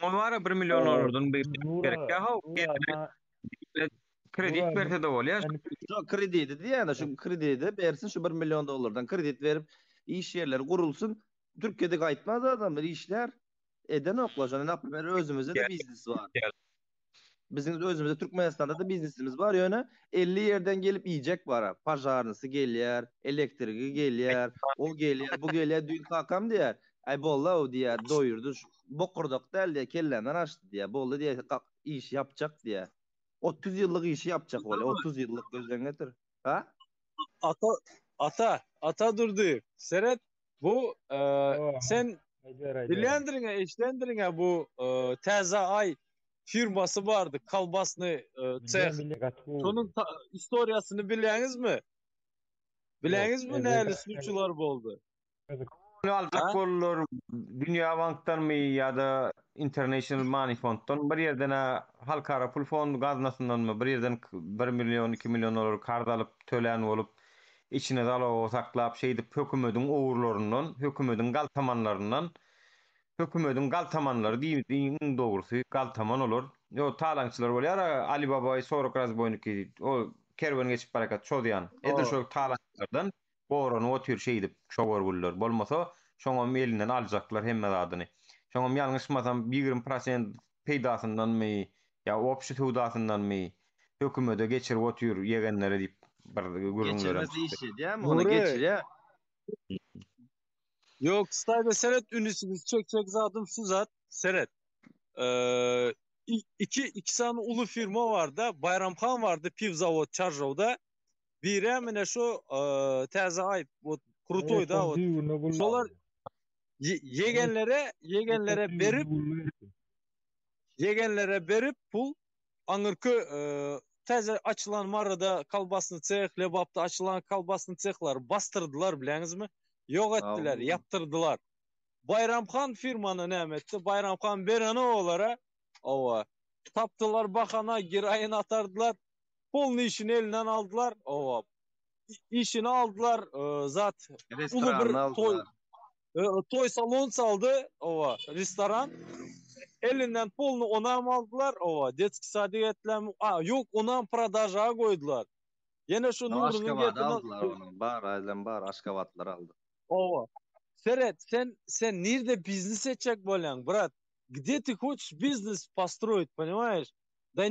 O var ya $1 milyon olurdun bir Nura, gerek. Ya ha Nura, kredit berse de bolýar. Yani Şu kredi dedi yani şu kredi de bersin şu 1 milyon dolardan kredi verip iş yerleri kurulsun. Türkiye'de kayıtmaz adamlar işler. Eden oklaşan ne yapayım özümüzde de biznes var. Bizim özümüzde Türkmenistan'da da biznesimiz var yani 50 yerden gelip yiyecek var. Pajarnısı gelýär, elektrigi gelýär, o gelýär, bu gelýär, dün kakam diýär. Ay bolla o diýär, doyurdu. Bokurduk da elde kellenden açtı diýär. Bollu diýär, iş yapacak diýär. 30 yıllık işi yapacak öyle. 30 yıllık gözden getir. Ha? Ata durdu. Seret bu sen Hacer. eşlendirine bu Teza Ay firması vardı. Kalbasını ceh. Şonun historiýasyny bilýäňiz mi? Bilýäňiz mi näli suçular boldu? Bunu alacak bollar Dünya Bank'tan mı ya da International Money Fond'dan bir yerden halkara pul fond gaznasından mı bir yerden 1 milyon 2 milyon dolar kard alıp tölen olup içine dalo saklap şeydi hökümetin oğurlarından hökümetin galtamanlarından hökümetin galtamanları diýin dogrusu galtaman olur. Yo talançylar bolýar Ali Baba'yı sonra kraz boynuki o kerwen geçip barakat çodyan. Edir şo talançlardan boronu o tür şey edip şovar bulurlar. Bolmasa şoňam elinden aljaklar hemme adyny. Şoňam ýalňyşmasam 20% peýdasyndan mı ya opşy tuğdasyndan mı hökümete geçirip o tür yegenlere diýip bir gürünler. Geçirmesi işi diýär mi? Onu geçirýär. Yok, Stayda Seret ünlüsünüz çek zadım şu zat Seret. İki tane ulu firma vardı. Bayramxan vardı Pivzavod Çarjov'da. Biri mene şu Teza Ay bu Krutoy'da o. Şolar yegenlere berip pul anırkı teze açılan marada kalbasını ceh, lebapta açılan kalbasını cehlar bastırdılar bilәňiz mi? Yok ettiler, yaptırdılar. Bayramxan firmanı nämetdi? Bayramxan berene oğlara ova taptılar bakana girayın atardılar. Polny işini elinden aldılar. Ova işini aldılar. Zat ulu bir toy salon saldı. Ova restoran. Elinden polnu onam aldılar. Ova detski sadık ettiler. Yok onam prodaja koydular. Yine şu Nurun'un aldılar onu. Bar Aşkabatlar aldı. Ова. Сeret, sen нирде бизнес этчек боляң, брат? Где ты хочешь бизнес построить, понимаешь? Да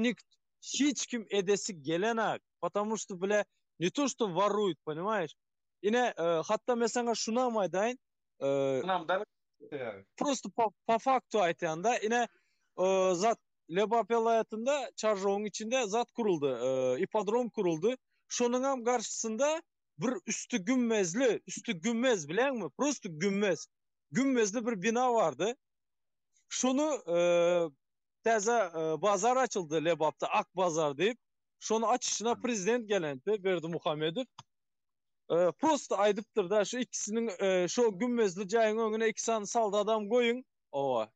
hiç kim edesi gelenak. Потому что, бля, не то, что воруют, понимаешь? Yine hatta mesela şuna maydayın. Просто по факту aytanda yine zat Lebap vilayetinde Çarjov'un içinde zat kuruldu. İpodrom kuruldu. Şonun karşısında bir üstü gümmez bilen mi? Prosto gümmezli bir bina vardı. Şonu teze bazar açıldı Lebap'ta Ak Bazar deyip. Şonu açışına prezident gelendi Berdi Muhammedov. Prosto aydıptır da şu ikisinin şu gümmezli cayın önüne iki tane saldı adam koyun. Ova.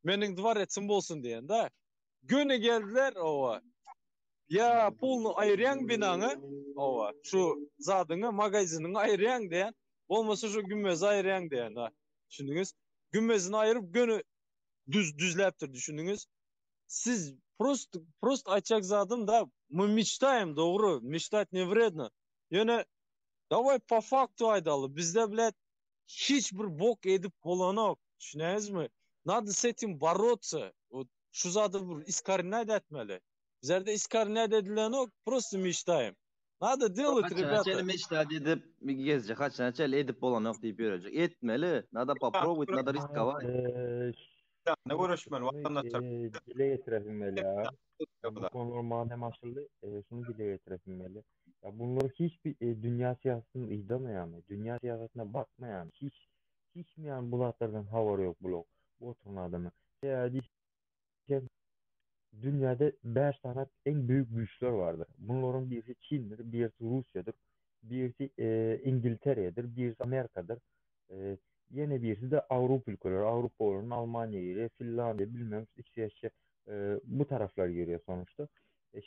Menin duvar etsin bolsun diyen de. Göne geldiler ova. Ya polnu ayıryan binanı ova. Şu zadını magazinini ayıryan diyen. Olmasa şu gümmezi ayıryan diyen ha. Düşündünüz. Gümmezini ayırıp gönü düzleptir düşündünüz. Siz prost açacak zadım da мы мечтаем, doğru. Мечтать не вредно. Yani давай по факту aydalı. Bizde блядь hiçbir bok edip bolanok. Düşünüyorsunuz mu? Надо с этим бороться. Вот şu zadı искоренять etmeli. Bizlerde искоренять edilen o просто мечтаем. Надо делать, ребята. Kaçana meçtad edip gezecek. Kaçana edip bolanok deyip görecek. Etmeli. Надо попробовать, надо рисковать. Ne uğraşmalı vatandaşlar. Dile getirebilmeli ya. Bu konular madem açıldı, şunu dile getirebilmeli. Ya bunları hiçbir dünya siyasetinin idamı yani. Dünya siyasetine bakma yani. Hiç mi yani bulatlardan havar yok blok. Bu oturun adamı. Ya dünyada 5 tane en büyük güçler vardır. Bunların birisi Çin'dir, birisi Rusya'dır, birisi İngiltere'dir, birisi Amerika'dır. Yine birisi de Avrupa ülkeleri. Avrupa olan Almanya giriyor, Finlandiya, bilmem İsveç, bu taraflar giriyor sonuçta.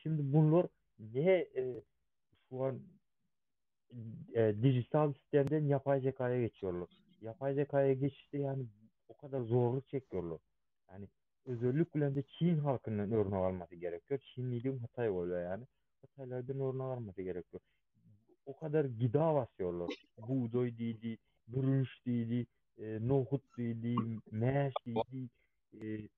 Şimdi bunlar niye şu an dijital sistemden yapay zekaya geçiyorlar? Yapay zekaya geçişte yani o kadar zorluk çekiyorlar. Yani özellikle de Çin halkının örnek alması gerekiyor. Çinliğin hatayı oluyor yani. Hataylardan örnek alması gerekiyor. O kadar gıda basıyorlar. Buğday değildi, bürünç değildi, nohut değildi, meş değildi. E,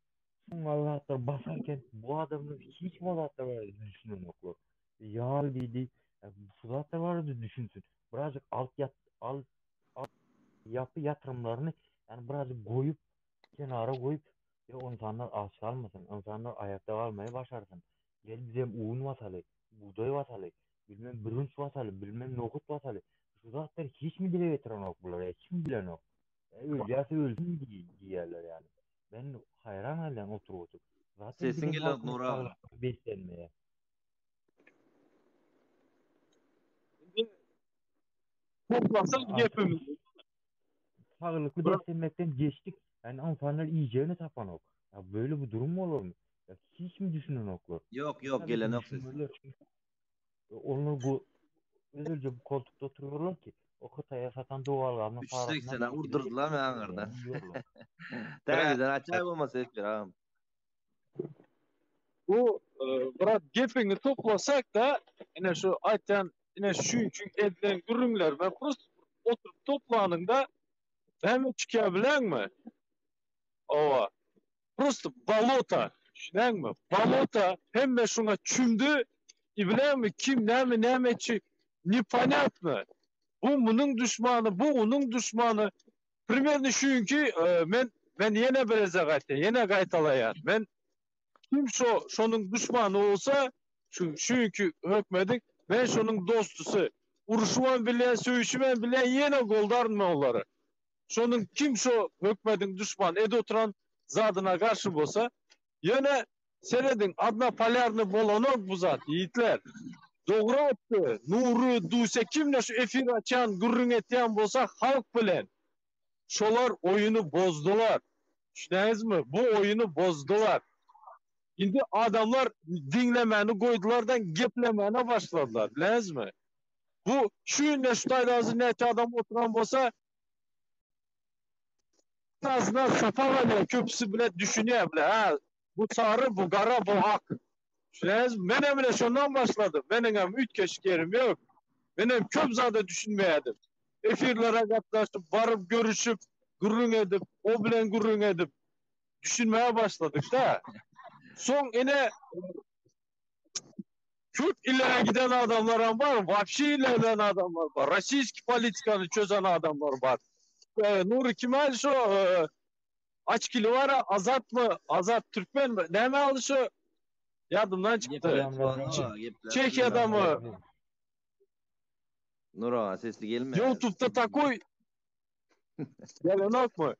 Son Allah'tan basarken bu adamın hiç mi Allah'tan var düşünün oklar. Yağ değildi. Bu zaten var düşünsün. Birazcık alt yapı yatırımlarını yani birazcık koyup kenara koyup insanlar aç kalmasın. İnsanlar ayakta kalmayı başarsın. Gel bize un vasalı, buğday vasalı, bilmem bürünç vasalı, bilmem nohut vasalı. Şu zatlar hiç mi dile getiren ok bunlar ya? Kim bilen ok? Öldüyse ölsün diyorlar yani. Ben hayran halen oturup. Zaten Sesin bizim geliyor halkımız Nura. sağlıklı beslenmeye. Toplasak hepimiz. Sağlıklı beslenmekten geçtik. Yani insanlar yiyeceğini tapan ok. Ya böyle bir durum mu olur mu? Ya hiç mi düşünün oklar? Yok yok Tabii gelen ki yok ses. düşünürler. Onlar bu özürce bu koltukta oturuyorlar ki o kıtaya satan doğalgazın 380'e vurdurdular mı angardan? yiyorlar. Temizden açay olmasa hep bir ağam. Bu biraz gepini toplasak da yine şu ayten yine şu edilen ürünler ve Rus oturup toplanında hem çıkabilen mi? Ova. Просто balota. Düşünen mi? Balota hem şuna çümdü bilen mi? Kim ne çi непонятно. Bu bunun düşmanı, bu onun düşmanı. Примерно çünkü ben yine bereze gayte, yine gaytalayan. Ben kim şonun düşmanı olsa çünkü hükmedik ben şonun dostusu. Uruşuman bilen, söğüşümen bilen yine goldarın mı onları. Şonun kim hükmedin düşman ed oturan zadına karşı olsa yine senedin adına palarını bolanok bu zat yiğitler. Doğru attı. Nuru duysa kimle şu efir açan gürrün etiyen bolsa halk bilen. Şolar oyunu bozdular. Düşündünüz mü? Bu oyunu bozdular. Şimdi adamlar dinlemeni koydulardan geplemene başladılar. Bileniz mi? Bu şu yönde şu taydazı neti adam oturan bolsa ağzına sapan alıyor. Köpüsü bile düşünüyor bile. Ha, bu sarı, bu kara, bu hak. Düşündünüz mü? Ben emine şundan başladım. Benim hem 3 keşkerim yok. Benim köp zade düşünmeyedim. Efirlere katlaşıp, varıp görüşüp, gurrun edip, o bilen gurrun edip düşünmeye başladık da. Son yine Kürt ileri giden adamlar var, vahşi ilerleyen adamlar var, Rossiyski politikanı çözen adamlar var. Nuri Kemal şu Açkili var ya, Azat mı? Azat Türkmen mi? Ne mi aldı şu? Yadımdan çıktı. Çekya'da mı? Nura sesli gelme. YouTube'da takoy. Gelenek mi?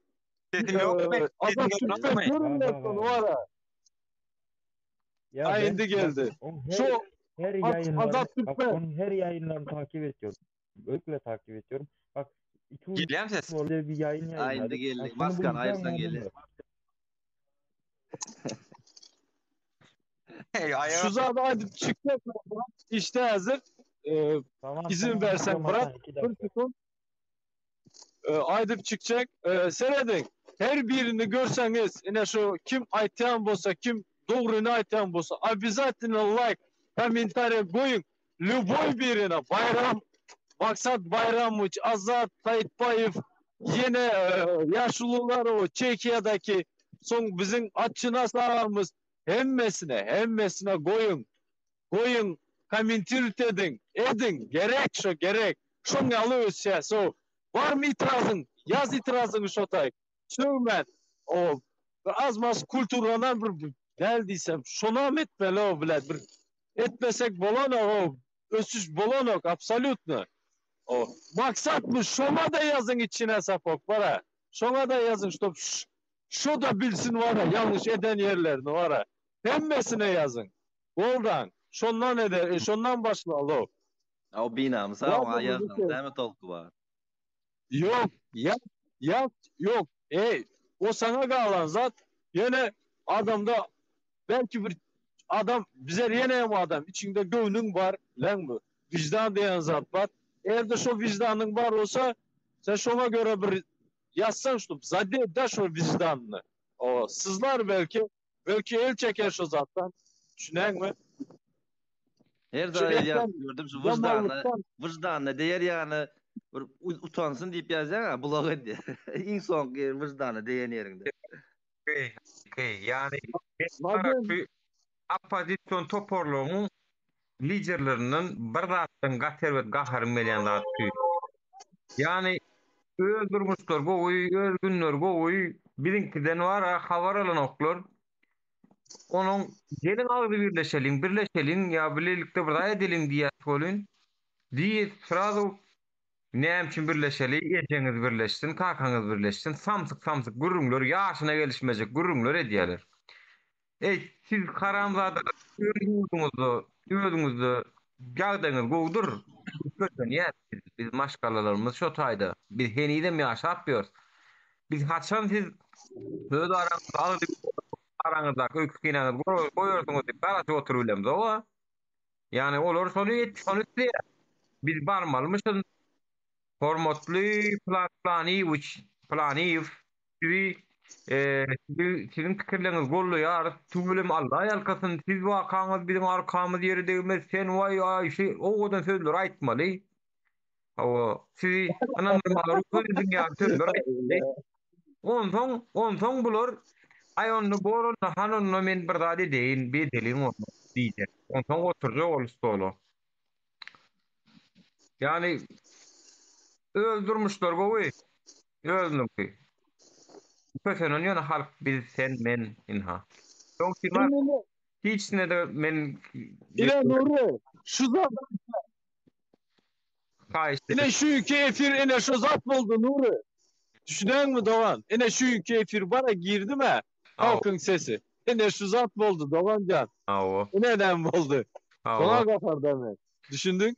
Sesim yok mu? Azat Türkmen görünmez var ya. Şimdi geldi. Şu her Azat Türkmen. onun her yayınlarını takip ediyorum. Öyle takip ediyorum. Bak Geliyor mu ses? orada bir yayın yayınladı. Aynı geldi. Maskan ayırsan geldi. Şu zaten hadi çıkacak. İşte hazır. İzin versen bırak. Aydıp çıkacak. Seyredin. Her birini görseniz yine şu kim aytayan bolsa kim doğrunu aytayan bolsa обязательно like комментарий koyun. Любой birine Bayram Maksat Bayramoviç, Azat Tayyipbayev yine yaşlılar o Çekya'daki son bizim açına sağımız hemmesine koyun komentir edin gerek şunu alıyorsa var mı itirazın yaz itirazını şotay söylmen o azmaz kulturanan bir geldiysem şuna etmeli o bile bir etmesek bolana o ösüş bolanok absolutno o maksat mı şuna da yazın içine sapok var şuna da yazın şu da bilsin var yanlış eden yerlerini var hemmesine yazın oradan şundan eder şundan başla O binamı sağ ol yazdan değil mi tolku var? Yok yok o sana kalan zat yine adamda belki bir adam bize yine mi adam içinde gönlün var lan mı vicdan diyen zat var eğer de şu vicdanın var olsa sen şuna göre bir yazsan şu zadde de şu vicdanını o sızlar belki el çeker şu zattan düşünen mi Her Şu zaman etken gördüm şu zamanlıktan vicdanına değer yani bir utansın deyip yazan blog diye. İnsan vicdanı değen yerinde. Okey, okey. Yani Madem opozisyon toporluğunun liderlerinin bir zatdan gaterwet gahar melyan zat tüy. Yani öldürmüşler gowy, öldürünler gowy. Birinkiden var habar alan oklar. Onun gelin ağzı birleşelim ya birlikte bir daha edelim diye söylün. Diye sırada ne için birleşeli, eçeniz birleşsin, kakanız birleşsin, samsık gurrunlar, yaşına gelişmeyecek gurrunlar ediyorlar. Siz karamzada özünüzü gağdayınız goğdur. Kötün ya, biz maşgalalarımız şu tayda. Biz henide mi yaşatmıyoruz. Biz haçan siz söz aranızda öykükineniz koyuyorsunuz deyip karşı oturuylemiz o. Yani olur sonu diye. Biz barmalmışız. Hormatly Planiv sizin pikirleriniz gollu ya tügülüm Allah yalkasın siz vakanız bizim arkamız yeri değmez sen vay ay şey o odan sözler aytmalı o sizi anandırmalar sözün ya sözler aytmalı on son bulur ay onu borun hanonu men bir dadi deyin bir delin onu diyecek on son oturacak ol stolu yani öldürmüşler govi öldürmüşler. Köşenin yana halk biz sen men inha. Yok ki var Ine hiç ne de men Nuri şu zat kayısı. ine şu iki efir ine şu zat buldu Nuri. Düşünen mi Doğan? Ine şu iki efir bana girdi mi? Av Halkın sesi. Ine şu zat buldu Doğancan. av Neden buldu? av. Ona kadar demek. Düşündün?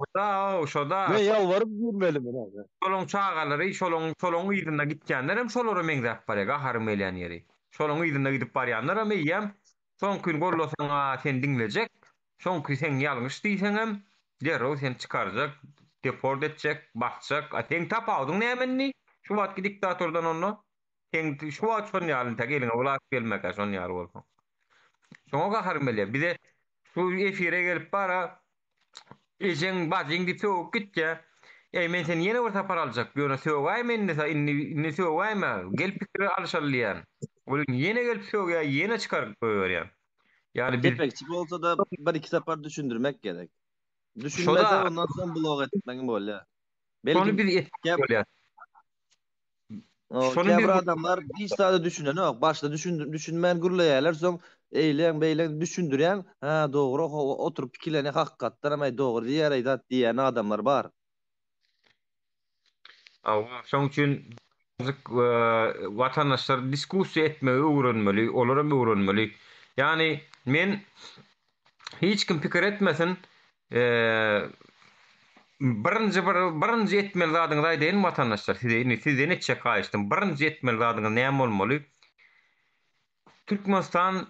Şoda Ben yalvarıp girmelim ine. şolong çağaları şolong ýerine gitkenler hem şolary meň zap barega harym elän ýeri. Şolong ýerine gidip barýanlar hem eýýem son gün gollosaňa sen diňlejek. Son gün sen ýalňyş diýsen hem derrew sen çykarjak, deport etjek, bakjak. A sen tapawdyň nämenni? Şu wagtky diktatordan onu. Sen şu wagt şonu ýalyň ta geliň ulat gelmek şonu ýaly bolsaň. Şoňa harym elýär. Bize şu efire gelip bara ejen bazyň diýip söwüp gitje. Men seni yine bir tapar alacak. Bir ona söwgay men inni söwgay ma? Gel pikir alşalýan. Ol yine gelip söwgay yine çıkar koýýar. Yani biz Tepekçi olsa da bir iki sefer düşündürmek gerek. Düşünmese şoda ondan sonra blog etmek böyle. şonu Belki biz etmek kep, bolýar. o Şonu kebir biz adamlar hiç daha düşünen yok. Başta düşünmeyen gürleyeler son eyleyen beyleyen düşündüren ha doğru oturup pikirlerini hakikattan ama doğru diyen adamlar var. şoň üçin watandaşlar diskussiýa etmegi öwrenmeli, olaram öwrenmeli. Yani men hiç kim pikir etmesin birinci etmeli zadyňyz aýdyn watandaşlar size neçe gaýşdym birinci etmeli zadyňyz näme bolmaly? Türkmenistan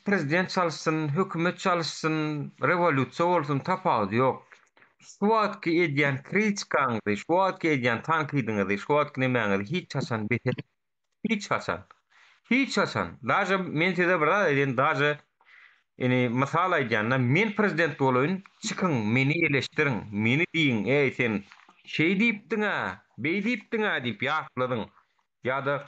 prezident çalışsın, hökümet çalışsın, revolüsiýa bolsun tapagy ýok. Şu wagtky edýän kritikaňyzy, şu wagtky edýän tankydyňyzy, şu wagtky nämäňizi hiç haçan beter, hiç haçan. Hiç haçan. Daja men size bir aýdyn, daja misal aýdýanda men prezident bolaýyn, çykyň meni eleştiriň, meni diýin, ey sen şey diýipdiň-a, beý diýipdiň-a diýip ýapladyň. Ýa-da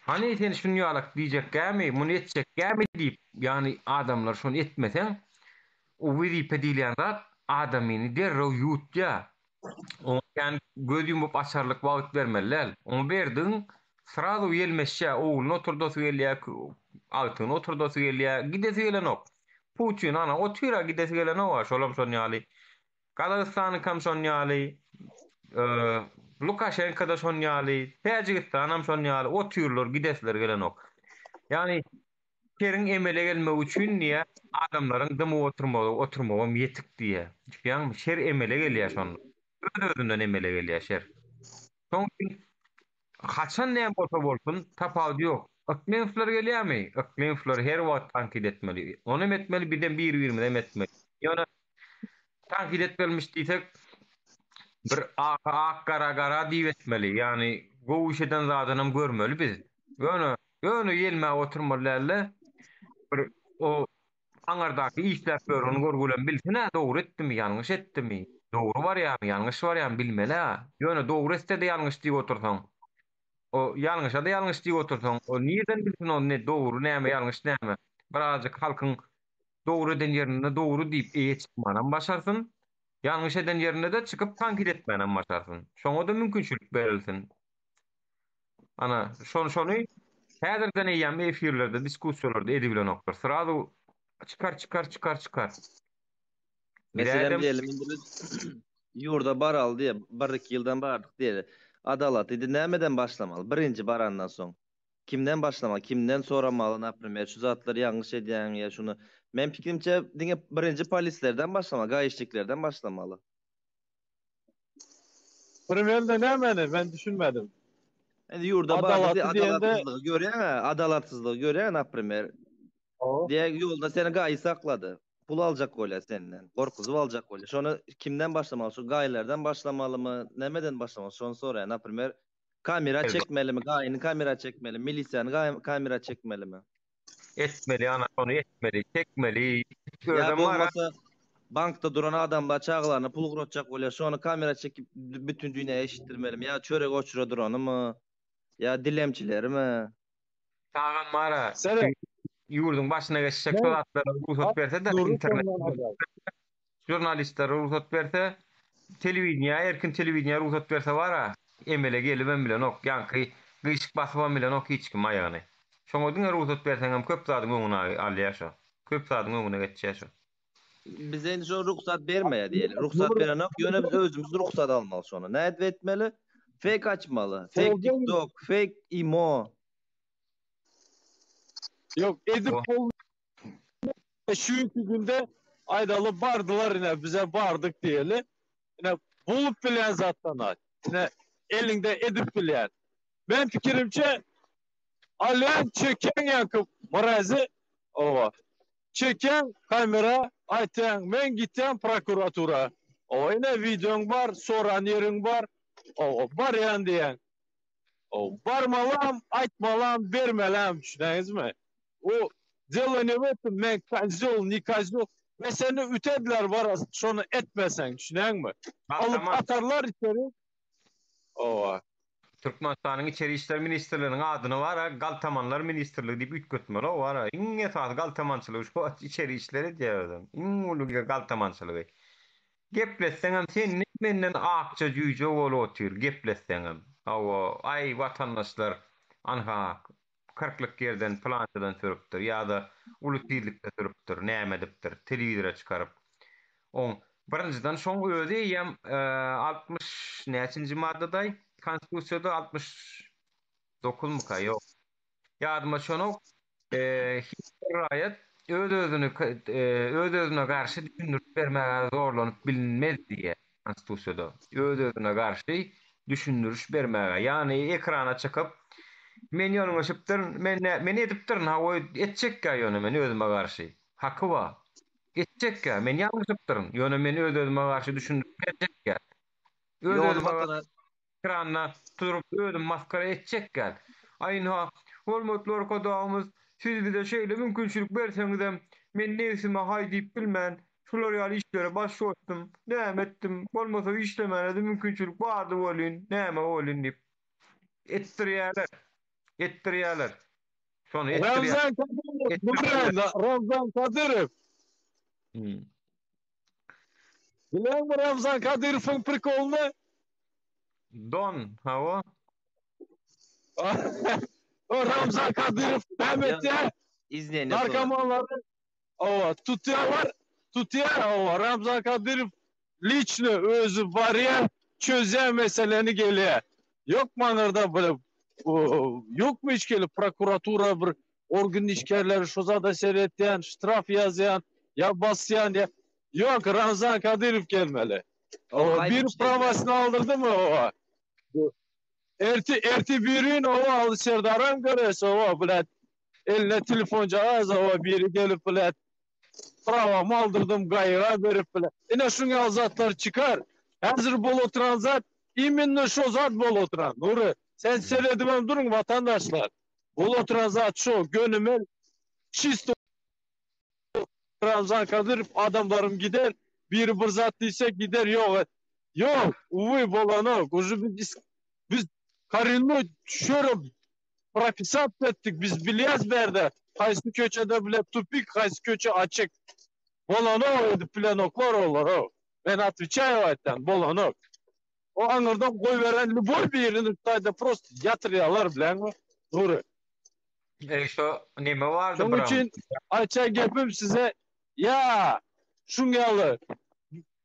hani sen şunu ýalak diýjekkämi, muny etjekkämi diýip, ýani adamlar şonu etmeseň, o wezipä diýilen zat adamyny derrew ýutja. Oňa ýani gözüm bop açarlyk wagt bermeliler. Onu berdiň, sırada gelmeşe, oğlun oturdosy gelýär, agtyň oturdosy gelýär, gidesi gelenok. Putin ana otyra gidesi gelenok, şolam şonu ýaly. Kazakstanyň kam şonu ýaly. Lukashenko da şonu ýaly. Täjikistan ham şonu ýaly. Otyrlar gidesler gelenok. Yani kerin emele gelmek üçin niye adamların dımy oturmagam yetik diye. Ýa-ni şer emele gelýär şonu. Özünden emele gelýär şer. Şoň üçin haçan näme bolsa bolsun tapawdy ýok. Akmenfler gelýärmi? Akmenfler her wagt tankid etmeli. Onu etmeli birden bir etmeli. Ýöne tankid etmelmiş diýsek bir gara diýip etmeli. Ýani gowy işeden zadynam görmeli biz. Ýöne ýelme oturmalarla bir o aňardaky işläp görüň görgülen bilsene dogry etdimi, ýalňyş etdimi? Dogry var ýa-mı, ýalňyş var ýa-mı bilmeli. Ýöne dogry etse de ýalňyş diýip otursaň. O ýalňyşa da ýalňyş diýip otursaň, o niýeden bilsin o ne dogry näme, ýalňyş näme? Birazjyk halkyň dogry eden ýerine dogry diýip eýetmänam başarsyn. Ýalňyş eden ýerine de çykyp tankit etmänam başarsyn. Şoňa da mümkinçilik berilsin. Ana şonu häzirden eýýäm efirlerde, diskussiýalarda edip bilenoklar. Sırada çıkar. Meselem diyelim biz yurda bar aldı ya, 1-2 yıldan bardık diye. Adalat idi nämeden başlamalı? Birinci barandan soň. Kimden başlamalı? Kimden soramalı? Naprimер, şu zatları yanlış edýän ya şunu. Men pikrimçe diňe birinci polislerden başlamalı, gaýşliklerden başlamalı. Primerde nämeni ben düşünmedim. Endi yurda bardy adalatsızlygy görýän, adalatsızlygy görýän naprimер. Diye yolda seni gaýy saklady. Pul aljak bolýar senden. Gorkuzyp aljak bolýar. Şonu kimden başlamaly? Şu gaýlardan başlamalymy? Nämeden başlamaly? Şonu soraýan. Naprimер, kamera çekmelimi? Gaýyny kamera çekmeli, milisiýany kamera çekmelimi? Etmeli, ana şonu etmeli, çekmeli. Ya bolmasa bankda duran adamlar çağlarına pul gurotjak bolýar. Şonu kamera çekip bütün dünýäge eşitdirmelimi? Ya çörek oçura duranymy? Ya dilemçilerimi? Tagan mara. Yurdun başına geçecek solatlara ruhsat berse de internet jurnalistler ruhsat berse televiziýa erkin televiziýa ruhsat berse wara emele gelip ben bilen ok ýanky gyşyk basyp bilen ok hiç kim aýagyny. Şoňa diňe ruhsat berseň hem köp zadyň öňüne alýaşa. Köp zadyň öňüne geçýäşa. Biz endi şo ruhsat bermeýär diýeli. Ruhsat beren ok ýöne biz özümüz ruhsat almaly şonu. Näde etmeli? Fake açmaly. Fake TikTok, fake imo. Yok edip şu günde aydalı bardılar yine bize bardık diyeli. Yine bulup bilen zattan yine elinde edip bilen. Ben fikrimce alyan çeken yakıp marazi ova. Çeken kamera ayten men gittim prokuratura. O yine videon var, soran yerin var. O var yan diyen. O barmalam, aytmalam, vermelam düşünüyorsunuz mi? O дело не в этом, men kazol, ni kazol. Ve seni ütediler var, şunu etmesen, düşünen mi? Alıp atarlar içeri. Ova. Türkmenistan'ın İçeri İşler Ministerliğinin adını var, Galtamanlar Ministerliği deyip üt götmeli o var. İnge saat Galtamançılığı şu İçeri İşleri diyordu. İnge Galtamançılığı. Gepleseňem sen menden akça jüýje bolup otyr, gepleseňem. Awa, ay vatandaşlar, anha 40-lık yerden plançadan sürüpdir, ýa-da ulus birlikde sürüpdir, näme edipdir, telewizora çykaryp. On, birinciden şoň özi ýem 60 näçinji maddaday, konstitusiýada 69 mu ka, ýok. Ýadyma şonu raýat öz-özüne karşı düşündürüp bermäge zorlanyp bilinmez diye konstitusiýada. Öz-özüne karşı düşündürüş bermäge. Yani ekrana çıkıp men ýonuňa şypdyr, men edipdir, ha o etjekkä ýöne men özüme karşı. Haky bar. Etjekkä, men ýalňyşypdyr. Ýöne men öz-özüme karşı düşündürüp berjekkä. Öz-özüme ekrana tutup özüm maskara etjekkä. Aýna hormatly arkadaşymyz, siz bize şeýle mümkinçilik berseňiz, men nesime hay diýip bilmän, şular ýaly işlere başlaýdym, näme etdim, bolmasa işlemene de mümkinçilik bardy bolýan, näme bolýan diýip etdirýärler. Şonu etdirýärler. Ramzan Kadyrov. Bilen mi Ramzan Kadyrowyň prikolny? Don, hawa. O Ramzan Kadyrov Mehmet'e narkomanları tutuyor. Ramzan Kadyrov liçni özü var ya çözen meseleni geliyor. Yok mu anırda böyle yok mu hiç gelip prokuratura bir organ işkerleri şozada seyrettiyen, ştraf yazıyan, ya basyan ya. Yok Ramzan Kadyrov gelmeli. Bir provasını aldırdı mı o? Erti birin o aldı serdaram görese o bilet eline telefonca az o biri gelip bilet pravam aldırdım gayra verip bilet. Yine şunu azatlar çıkar. Hazır bol oturan zat iminle şu zat bol oturan. Nuri sen seyredimem durun vatandaşlar. Bol oturan zat şu gönümel çisto Ramzan Kadyrov adamlarım gider. Biri bir zat diyse gider yok. Yok. Uy bolanok. Biz Karinlo şöyle profesat ettik. Biz biliyoruz berde. Kaysı köçede bile tupik, kaysı köçe açık. Bolanok planoklar olur o. Ben atviçay o etten. Bolanok. O anırdan koy veren любой bir yerini tutayda prost yatırıyorlar bilen mi? Doğru. Şu neme vardı Şunun Bram? için açık gepim size ya şungalı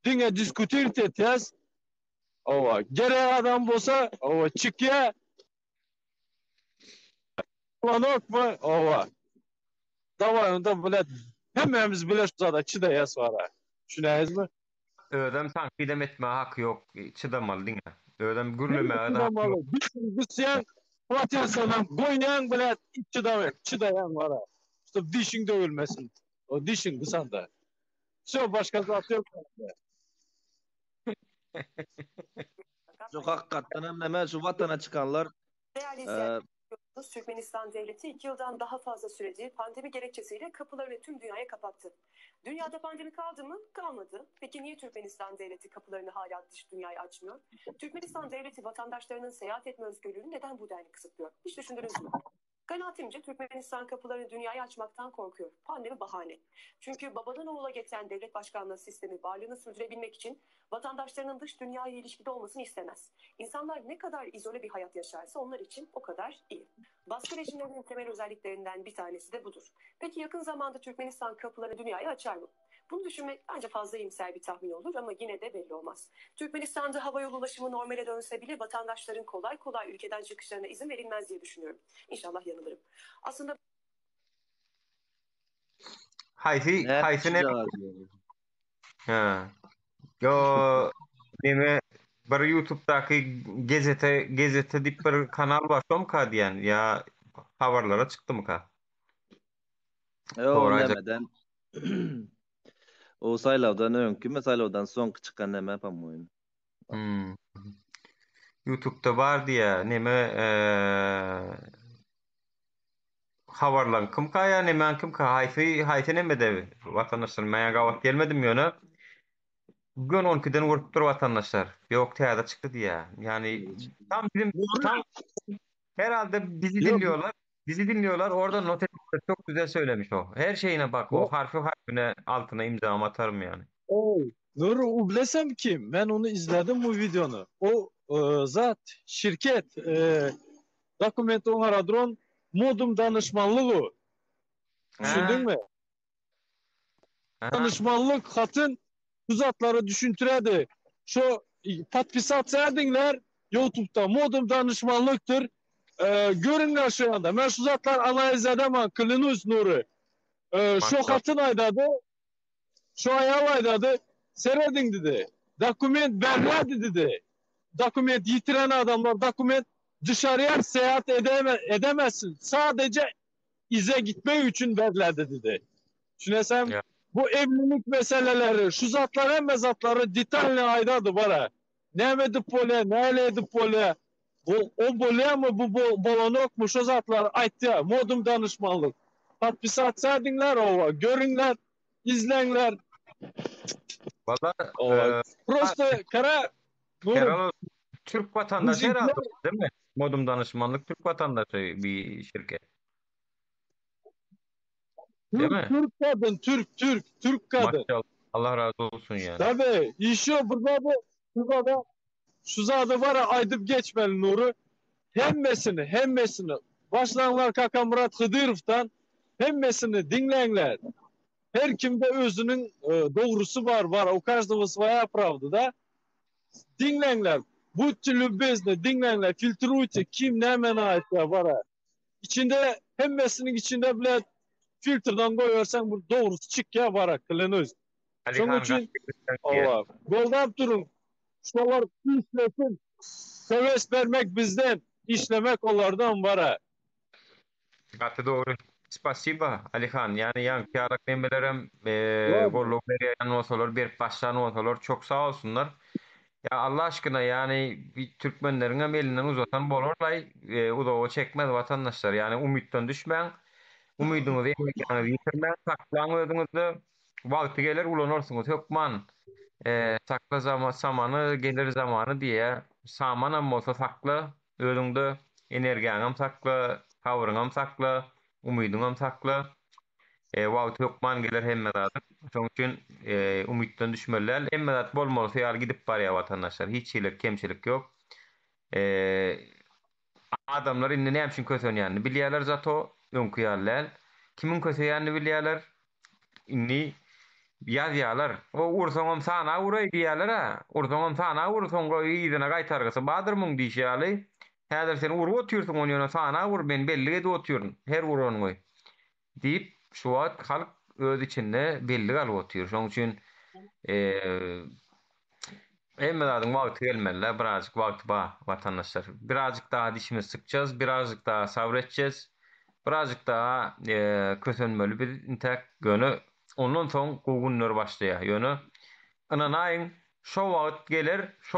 dinge diskutirt etiyaz. Ova gerek adam bolsa ova çıkya planok mu ova. Davayında bilet hemmemiz bile şu zada çıdayas var. Şunayız mı? Ödem tankidem etme hakkı yok. Çıdamalı dinle. Ödem gürleme Hem da hakkı yok. çıdamalı. Bir sen Protestandan goynayan bilet çıdayan var. İşte dişin dövülmesin. O dişin kısan da. Şu başka zat yok. Çok hakikaten hem hemen şu vatana çıkanlar Değerli e, izleyenler, Türkmenistan devleti 2 yıldan daha fazla süredir pandemi gerekçesiyle kapılarını tüm dünyaya kapattı. Dünyada pandemi kaldı mı? Kalmadı. Peki niye Türkmenistan devleti kapılarını hala dış dünyaya açmıyor? Türkmenistan devleti vatandaşlarının seyahat etme özgürlüğünü neden bu denli kısıtlıyor? Hiç düşündünüz mü? Kanaatimce Türkmenistan kapılarını dünyaya açmaktan korkuyor. Pandemi bahane. Çünkü babadan oğula geçen devlet başkanlığı sistemi varlığını sürdürebilmek için vatandaşlarının dış dünyaya ilişkide olmasını istemez. İnsanlar ne kadar izole bir hayat yaşarsa onlar için o kadar iyi. Baskı rejimlerinin temel özelliklerinden bir tanesi de budur. Peki yakın zamanda Türkmenistan kapılarını dünyaya açar mı? Bunu düşünmek bence fazla iyimser bir tahmin olur ama yine de belli olmaz. Türkmenistan'da havayolu ulaşımı normale dönse bile vatandaşların kolay kolay ülkeden çıkışlarına izin verilmez diye düşünüyorum. İnşallah yanılırım. Aslında Hayfi ne ne? çıkacağı Ha. Yo neme bir YouTube'daki gezete dip bir kanal var şom ka diyen ya haberlere çıktı mı ka? o Horayca. nemeden o saylavdan önkü mü saylavdan son çıkan neme pamuyun. Hmm. YouTube'da var diye neme haberlan kim ka ya neme kim ka hayfi neme de vatandaşlar maya gavat gelmedim yöne. Gün 12'den vurup dur vatandaşlar. Yok teada çıktı diye. Yani tam herhalde bizi Yok, dinliyorlar. Bizi dinliyorlar. Orada not etmişler. Çok güzel söylemiş o. Her şeyine bak. O yok. harfine altına imza atarım yani. Nuri ublesem kim? Ben onu izledim bu videonu. O zat şirket Document Onaradron modum danışmanlığı. Düşündün mü? Ha. Danışmanlık hatın bu zatları düşüntüredi. Şu patpisat edinler YouTube'da modum danışmanlıktır. Görünler şu anda. Ben şu zatlar analiz edemem. Kılınız Nuri. Şu Maşallah. hatın aydadı. Şu ayal aydadı. Seyredin dedi. Dokument berradi dedi. Dokument yitiren adamlar dokument dışarıya seyahat edemezsin. Sadece ize gitme için verledi dedi. Düşünesem Ya. bu evlilik meseleleri, şu zatlar hem zatları detaylı aydadı bana. Ne medi pole, ne eledi pole. O pole mi bu bolonok mu şu zatlar aytti ya. Modum danışmanlık. Tatbisat serdinler ova. Görünler, izlenler. Valla Prosto kara Nurum. herhalde Türk vatandaşı Bizimkiler herhalde değil mi? Modum danışmanlık Türk vatandaşı bir şirket. Değil mi? Türk kadın, Türk kadın. Maşallah. Allah razı olsun yani. Tabii, işi o burada şu zada var ya aydıp geçmeli Nuru. Hemmesini başlanlar Kaka Murat Hıdırov'tan hemmesini dinleyenler. Her kimde özünün doğrusu var. O каждого своя правда da. Dinleyenler. Будьте любезны, dinleyenler. Filtruйте kim ne mena ait ya var ya. İçinde hemmesinin içinde bile filtreden koyarsan bu doğrusu çık ya var ya. Kılınız. Şunun için Allah. Goldap durun. Şuralar işlesin. Seves vermek bizden. İşlemek onlardan var ha. Katı doğru. Spasiba Alihan. Yani yan kârak nemelerim golluk veriyen olsalar, bir başlayan olsalar çok sağ olsunlar. Ya Allah aşkına yani bir Türkmenlerin elinden uzatan bolorlay o da o çekmez vatandaşlar. Yani umuttan düşmeyin. Umudunuzu, imkanınızı yitirmeyin. Saklan özünüzü. Wagty gelir ulanırsyňyz. Hökman sakla samanı gelir zamanı diye samanam bolsa sakla, özüňde energiýaňam sakla, habyryňam sakla, umydyňam sakla. Wagty hökman gelir hemme zat. Şoň üçin umytdan düşmeler. Hemme zat bolmalsa ýaly gidip barýar watandaşlar. Hiç çilik, kemçilik ýok. Eee Adamlar indi näme üçin kösenýärni bilýärler zato, öňküýärler. Kimin kösenýärni bilýärler. Inni ýazýarlar. O ursaňam sana uray diýerler ha. Ursaňam sana ursaň goý ýygyna gaýtargysy badyrmyň diýýärler. Häzir sen urup otyrsyň onu ýöne sana ur ben belli edip otyryn. Her uranyňy. Diýip şu wagt halk öz içinde belli galyp otyrýar. Şoň üçin eee Emmeladın wagty gelmeli, birazcık wagt ba vatandaşlar. Birazcık daha dişimiz sıkacağız, birazcık daha sabredeceğiz. Birazcık daha kösönmeli bir intek gönü. Ondan soň gogunlar başlaýar. Ýöne ananaýyn şo wagt gelir, şu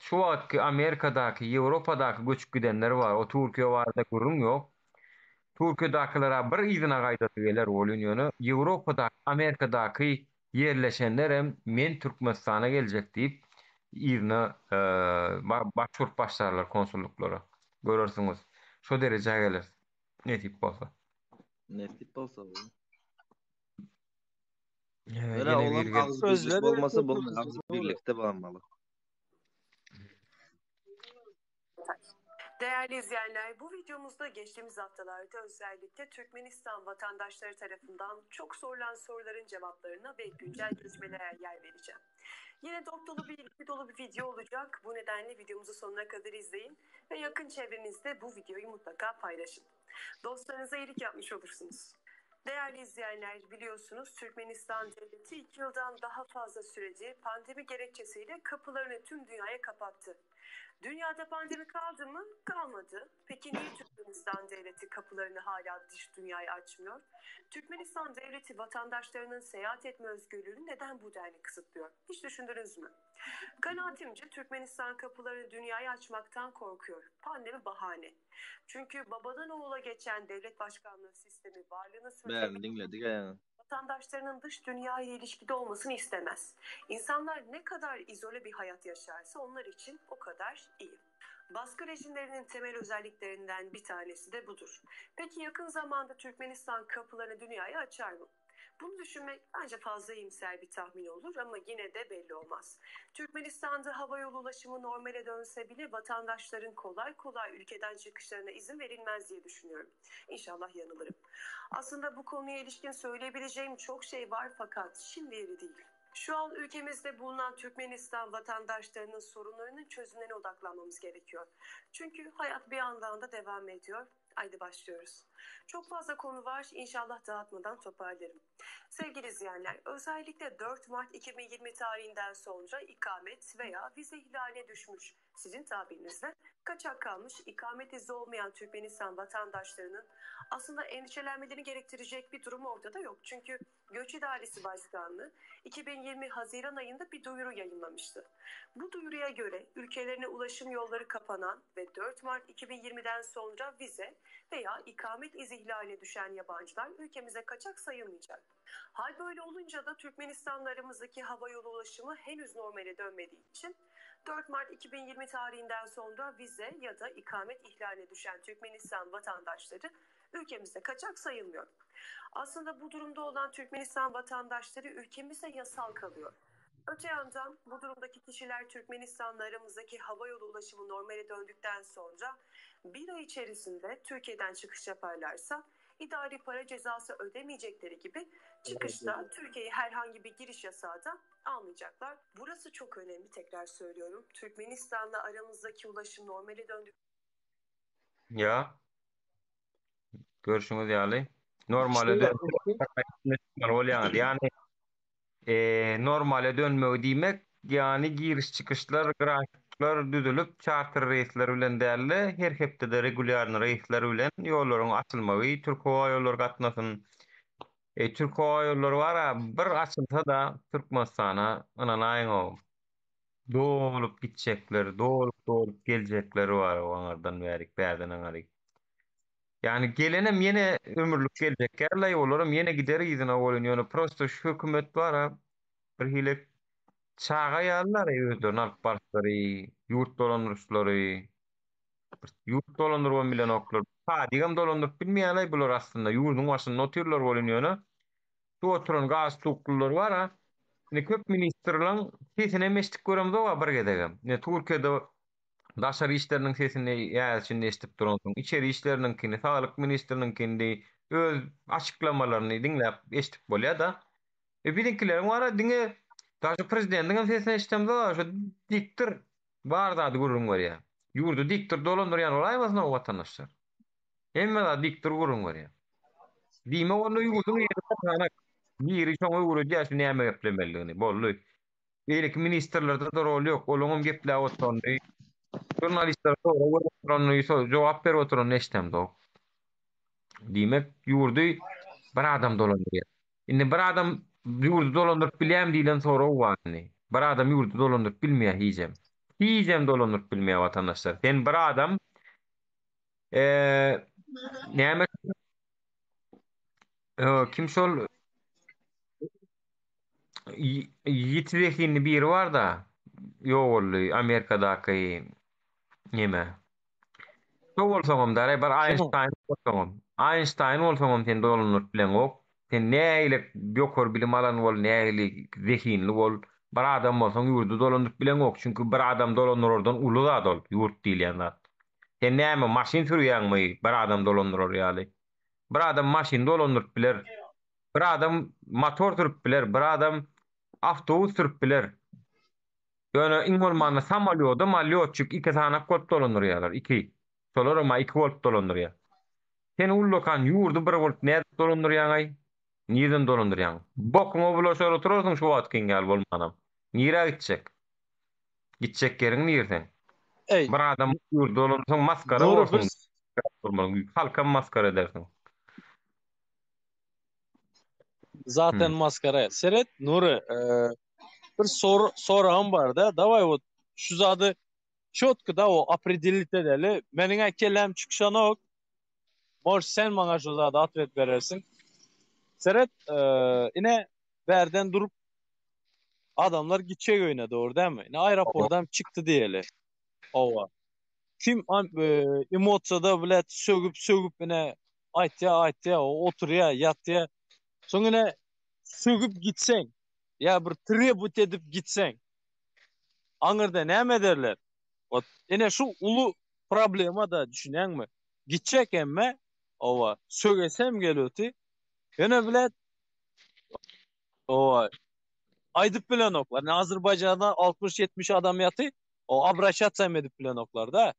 wagt ki Amerikadaky, Ýewropadaky göçüp gidenler bar. O Türkiýe barada gurrun ýok. Türkiýedakilere bir ýygyna gaýdaty geler bolýan ýöne. Ýewropadaky, Amerikadaky yerleşenler hem men Türkmenistana geljek diýip ýerine başvurup başlarlar konsulluklara. Görersiňiz. Şo derejä gelir. Ne tip bolsa. Ne tip bolsa bu? Ýene Öyle olan bir ağız birlik olmasa bu ağız birlikte bağlanmalı. Değerli izleyenler, bu videomuzda geçtiğimiz haftalarda özellikle Türkmenistan vatandaşları tarafından çok sorulan soruların cevaplarına ve güncel gelişmelere yer vereceğim. Yine dolu bir video olacak. Bu nedenle videomuzu sonuna kadar izleyin ve yakın çevrenizde bu videoyu mutlaka paylaşın. Dostlarınıza iyilik yapmış olursunuz. Değerli izleyenler, biliyorsunuz Türkmenistan devleti 2 yıldan daha fazla süredir pandemi gerekçesiyle kapılarını tüm dünyaya kapattı. Dünyada pandemi kaldı mı? Kalmadı. Peki niye Türkmenistan devleti kapılarını hala dış dünyaya açmıyor? Türkmenistan devleti vatandaşlarının seyahat etme özgürlüğünü neden bu denli kısıtlıyor? Hiç düşündünüz mü? Kanaatimce Türkmenistan kapılarını dünyaya açmaktan korkuyor. Pandemi bahane. Çünkü babadan oğula geçen devlet başkanlığı sistemi varlığını Ben dinledik yani. vatandaşlarının dış dünya ile ilişkide olmasını istemez. İnsanlar ne kadar izole bir hayat yaşarsa onlar için o kadar iyi. Baskı rejimlerinin temel özelliklerinden bir tanesi de budur. Peki yakın zamanda Türkmenistan kapılarını dünyaya açar mı? Bunu düşünmek bence fazla iyimser bir tahmin olur ama yine de belli olmaz. Türkmenistan'da havayolu ulaşımı normale dönse bile vatandaşların kolay kolay ülkeden çıkışlarına izin verilmez diye düşünüyorum. İnşallah yanılırım. Aslında bu konuya ilişkin söyleyebileceğim çok şey var fakat şimdi yeri değil. Şu an ülkemizde bulunan Türkmenistan vatandaşlarının sorunlarının çözümlerine odaklanmamız gerekiyor. Çünkü hayat bir yandan da devam ediyor. Haydi başlıyoruz. Çok fazla konu var. İnşallah dağıtmadan toparlarım. Sevgili izleyenler, özellikle 4 Mart 2020 tarihinden sonra ikamet veya vize ihlaline düşmüş, sizin tabirinizle kaçak kalmış, ikamet izni olmayan Türkmenistan vatandaşlarının aslında endişelenmelerini gerektirecek bir durum ortada yok. Çünkü Göç İdaresi Başkanlığı 2020 Haziran ayında bir duyuru yayınlamıştı. Bu duyuruya göre ülkelerine ulaşım yolları kapanan ve 4 Mart 2020'den sonra vize veya ikamet izni ihlaline düşen yabancılar ülkemize kaçak sayılmayacak. Hal böyle olunca da Türkmenistan'la aramızdaki havayolu ulaşımı henüz normale dönmediği için 4 Mart 2020 tarihinden sonra vize ya da ikamet ihlaline düşen Türkmenistan vatandaşları ülkemizde kaçak sayılmıyor. Aslında bu durumda olan Türkmenistan vatandaşları ülkemize yasal kalıyor. Öte yandan bu durumdaki kişiler Türkmenistan'la aramızdaki havayolu ulaşımı normale döndükten sonra bir ay içerisinde Türkiye'den çıkış yaparlarsa idari para cezası ödemeyecekleri gibi çıkışta Türkiye'ye herhangi bir giriş yasağı da almayacaklar. Burası çok önemli, tekrar söylüyorum. Türkmenistan'la aramızdaki ulaşım normale döndü. Ya, görüşüňiz ýaly. Normale dönmek yani normale dönmegi diýmek yani giriş çıkışlar, grafikler düzülüp charter reýsleri bilen däli her hepde regulýar reýsler bilen ýollaryň açylmagy, Türk Hava Ýolları gatnasyn. Türk Hava Ýolları bara bir açylsa da Türkmenistana ynanaýyn o. Dolup gitjekler, dolup geljekleri bar oňardan bärik, bäden aňaryk. Yani gelenem yine ömürlük gelecek. Gerlay olurum yine gider izine olun. Yani prosto şu hükümet var ha. Bir hile çağa yallar özlerini alıp barışları, yurt dolandırışları, yurt dolandırma bilen oklar. Ha, digam dolandırıp bilmeýänler bular aslında. Yurdun başynda oturlar bolýan ýöne. Şu oturan gaz tuklular var ha. Ne köp ministrlaryň sesine meşdik göremde wa bir gedegem. Ne Türkiýede daşary işleriniň sesini ýa-da eşitip duransyň. İçeri işleriniňkini, sağlyk ministriniňkini öz açıklamalaryny diňläp eşitip bolýar da. Birinkiler wara diňe daşy prezidentiň sesini eşitemde şu diktir bar da gurrun var ya. Yurdu diktir dolandyrýan olaýmasyn o watandaşlar. Emme da diktir gurrun var ya. Diýme onu yurdun ýerine biri şoňa gurru diýäsin näme geplemelligini bolly. Beýleki ministrlerde de rol ýok. Olaňam gepläp oturdy. Jurnalistler soňra jogap berip oturan eşitemde o. Diýmek ýurdu bir adam dolandyrýar. Indi bir adam ýurdu dolandyryp bilýän diýlen sonra wagtny. Bir adam ýurdu dolandyryp bilmeýär hijem. Hijem dolandyryp bilmeýär watandaşlar. Sen bir adam näme kim şol ýitrekini biri bar da ýogurly Amerikadaky näme şol bolsaňam da bir Einstein bolsaňam. Einstein bolsaňam sen dolandyryp bilen ok. Sen näile ýokary bilim alan bol, näile zehinli bol. Bir adam bolsaň ýurdu dolandyryp bilen ok. Çünki bir adam dolandyrardan uly zat ol, ýurt diýlen zat. Sen näme maşyn sürýänmi? Bir adam dolandyrar ýaly. Bir adam maşyn dolandyryp biler. Bir adam motor sürüp biler, bir adam awtobus sürüp biler. Ýöne iň bolmanda samolyotda malyotçyk iki tane kod dolandyrýarlar. Iki. Solar ma iki volt dolandyrýar. Sen ullokan ýurdu bir volt näde dolandyrýan ay? Nirden dolandyrýan? Bokuňa bulaşar oturarsyň şu wagt kengal bolmanam. Nire gitjek? Gitjek geriň nirden? Ey. Bir adam ýurdu dolandyrsaň maskara bolsun. Halka maskara edersin. Zaten maskara. Seret Nuri bir sorağım var da davay o şu zadı çotku da o определить edeli. Meniň kelem çıkşan ok. Mor sen maňa şu zadı atret berersin. Seret ine berden durup adamlar gitçek öýne doğru değil mi? Ne aeroportdan çıktı diýeli. Ova. Kim emotsiyada bilet sögüp ine aýtdy o oturýar ýatdy. Soňra sögüp gitseň ya bir trebut edip gitseň aňyrda näme derler? Ene şu ulu problema da düşünäňmi? Gitjek emme owa sögesem gelýärdi. Ene bilet owa aýdyp bilen oklar. Azerbaýjanda 60-70 adam ýaty. O abraçatsam edip bilen oklar da.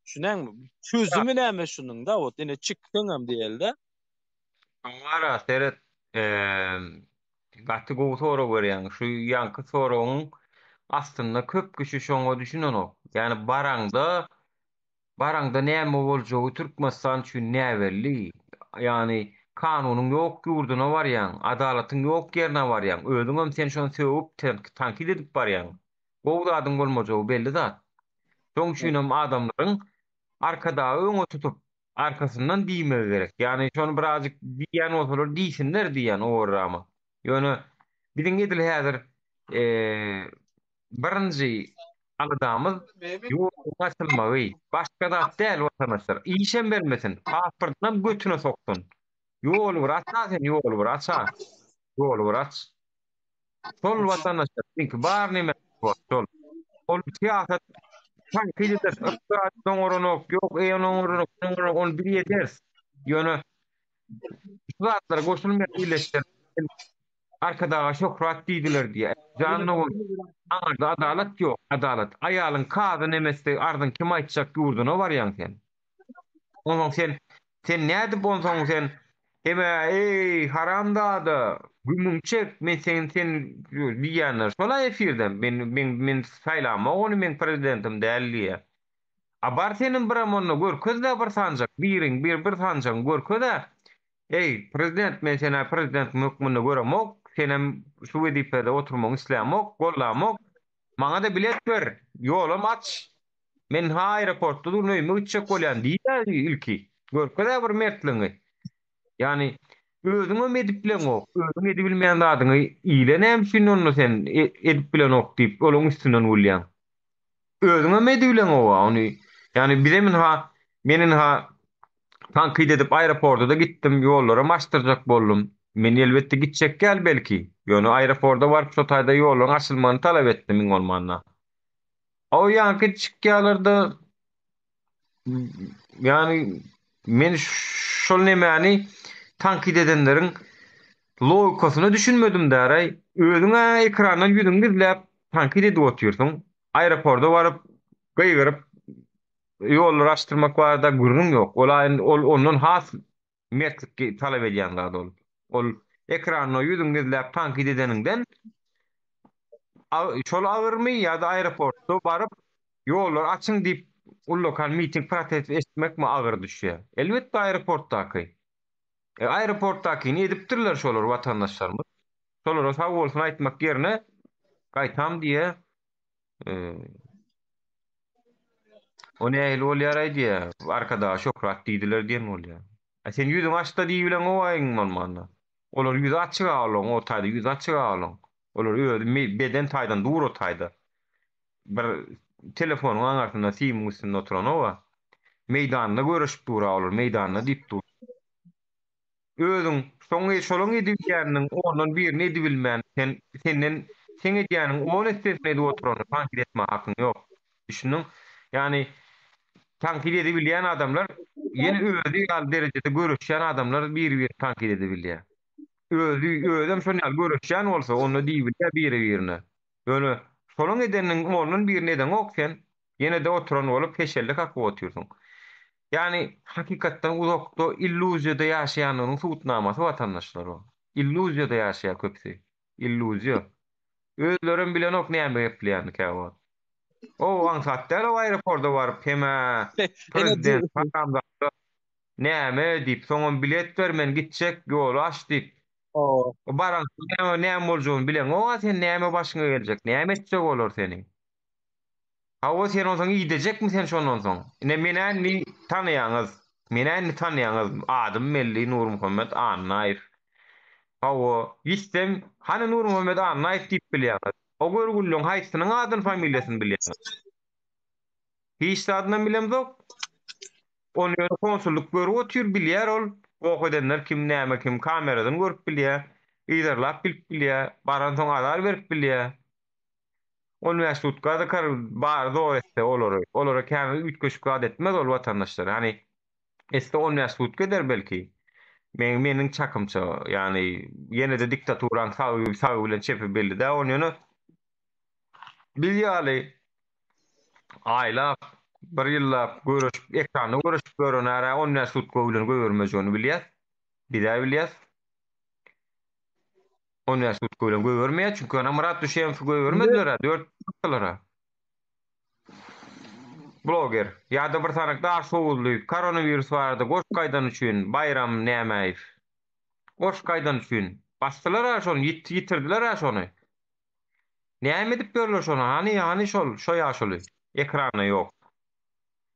Düşünäňmi? Çözümi näme şunuň da? Ene çykdyňam diýelde. Wara seret gaty gowy soru berýän. Şu ýanky soruň aslynda köp kişi şoňa düşünen ok. Ýani barangda näme boljagy Türkmenistan üçin näberli? Ýani kanunyň ýok ýurduna barýan, adalatyň ýok ýerine barýan. Özüňem sen şonu söwüp tankid edip barýan. Gowy adyň bolmajagy belli zat. Şoň üçin adamlaryň arkada öňe tutup arkasından diýmek gerek. Ýani şonu birazjyk diýen bolsalar diýsinler diýen owrama. Ýöne biziň edil häzir birinji alydamyz ýurdu açylmagy. Başga da däl watandaşlar. İşem bermesin. Pasportdan götüne soksun. Ýol bir açsa sen ýol bir açsa. Ýol bir aç. Sol watandaşlar çünki bar näme sol. Ol siýasat tankide soňranok ýok, eýonok, on bir ýeters. Ýöne zatlar goşulmaýan ýyleşler arkada şöhrat diýdiler diýe. Janny adalet ýok, adalet. Aýalyň kazy nemesi ardan kim aýtjak ýurduna barýan sen. Onuň sen näde bolsaň sen ey haramdada gümüňçek men sen diýenler şola efirden men saýlama onu men prezidentim däldi. Abar senin bir amonna görkezde bir sanjak bir sanjak görkezde ey prezident men sena prezident mukmunna göremok senem şu wezipede oturmaň islämok gollamok maňa da bilet ber ýolum aç men ha aeroportda durnoýmy gitjek bolýan diýdi ilki Görkezä bir mertliňi. Yani özüňe medip bilen ok, özüň edip bilmeýän zadyňy ýyle näme onu sen edip bilen ok diýip olaň üstünden bolýan. Özüňe medip bilen ok, ony yani bizemin menin tankyd edip aeroportda gittim, ýollara maşdyrjak boldum. Men elbetde gitjek gel belki. Ýöne aeroportda barıp şo taýda ýollaryň açylmagyny talap etdim iň bolmanda. O ýanky çykýarlarda yani men şol nemäni tankyd edenleriň logikasyny düşünmedim däray. Özüňe ekrandan ýüzüňi izläp tankyd edip oturýarsyň. Aeroportda baryp gyýgyryp ýolları açtırmak barada gurrun ýok. Ondan has mertlik talap edýän zat ol. Ol ekranyna ýüzüňi izläp tankyd edeninden şol agyrmy ýa-da aeroportda baryp ýollar açyň diýip lokal miting protest etmek mi agyr düşýär. Elbetde aeroportdaky. Aeroportdaky edipdirler şolar watandaşlarymyz. Şolara sag bolsun aýtmak ýerine gaýtam diýe o nähili bolýar diýe arkada şokrat diýdiler diýen bolýar. Sen ýüzüň açda diýip bilen owaýyň bolmanda. Olar ýüzi açyk alan, o taýda ýüzi açyk alan. Olar beden taýdan dur o taýda. Bir telefonyň aňartynda sim üstünde oturan owa. Meýdanda görüşip dura olar, meýdanda diýip dur. Özüň şolaň edip ýeriniň ondan birini edip bilmän, senden sen edýäniň on estesine edip oturan tankyd etme hakyň ýok. Düşündiň? Yani tankyd edip bilýän adamlar ýene özü ýal derejede görüşýän adamlar bir tankyd edip bilýär. Özüm şonu ýal görüşýän bolsa onu diýip bilýär biri-birine. Ýöne şolaň edeniň ondan birini eden ok sen ýene de oturan bolup peşellik hakyp oturýarsyň. Yani hakikatdan uzakda illüziyada ýaşaýanyň suwutnamasy watandaşlar o. Illüziyada ýaşaýar köpsi. Illüziýa. Özlerim bilen ok näme gepleýärni käwat. O ansatda o aeroportda baryp heme prezident pakamda näme diýip soňam bilet bermen gitjek ýoly aç diýip. O baran näme boljagyny bilen o sen näme başyňa geljek, näme etjek bolar seni. O sen onsoň gidejekmi sen şondan soň? Meni tanıýaňyz, meni tanıýaňyz adym Melli Nur Muhammed Annaýew. O istem hani Nur Muhammed Annaýew diýip bilýär. O görgüllüň haýsynyň adyny familiýasyny bilýär. Hiç adını bilemzok. Onu konsulluk görüp otur bilýär ol. Ok edenler kim näme kim kameradan görüp bilýär. Ýerlap bilip bilýär. Baran soň azar berip bilýär. Universitetga da barda o etse olara käme ütköşük adetmez ol watandaşlar. Hani esse universitetga gider belki. Meniň çakymça yani ýene de diktaturan sagy bilen çepi belli de onu bilýärli. Aýlap, bir ýyllap görüşip, ekranda görüşip görünär, universitetga bilen görmejegini bilýär. Bide bilýär. Universitetga bilen görmeýär, çünki ona Murat Düşeýew görmediler, 4 ýyllara. Bloger, ýa-da bir sanakda arşowuzly, koronavirus barada goş gaýdan üçin bayram nämeýif. Goş gaýdan üçin basdylar şonu, ýitirdiler şonu. Näme edip berler şonu? Hani şo ýaşuly. Ekrana ýok.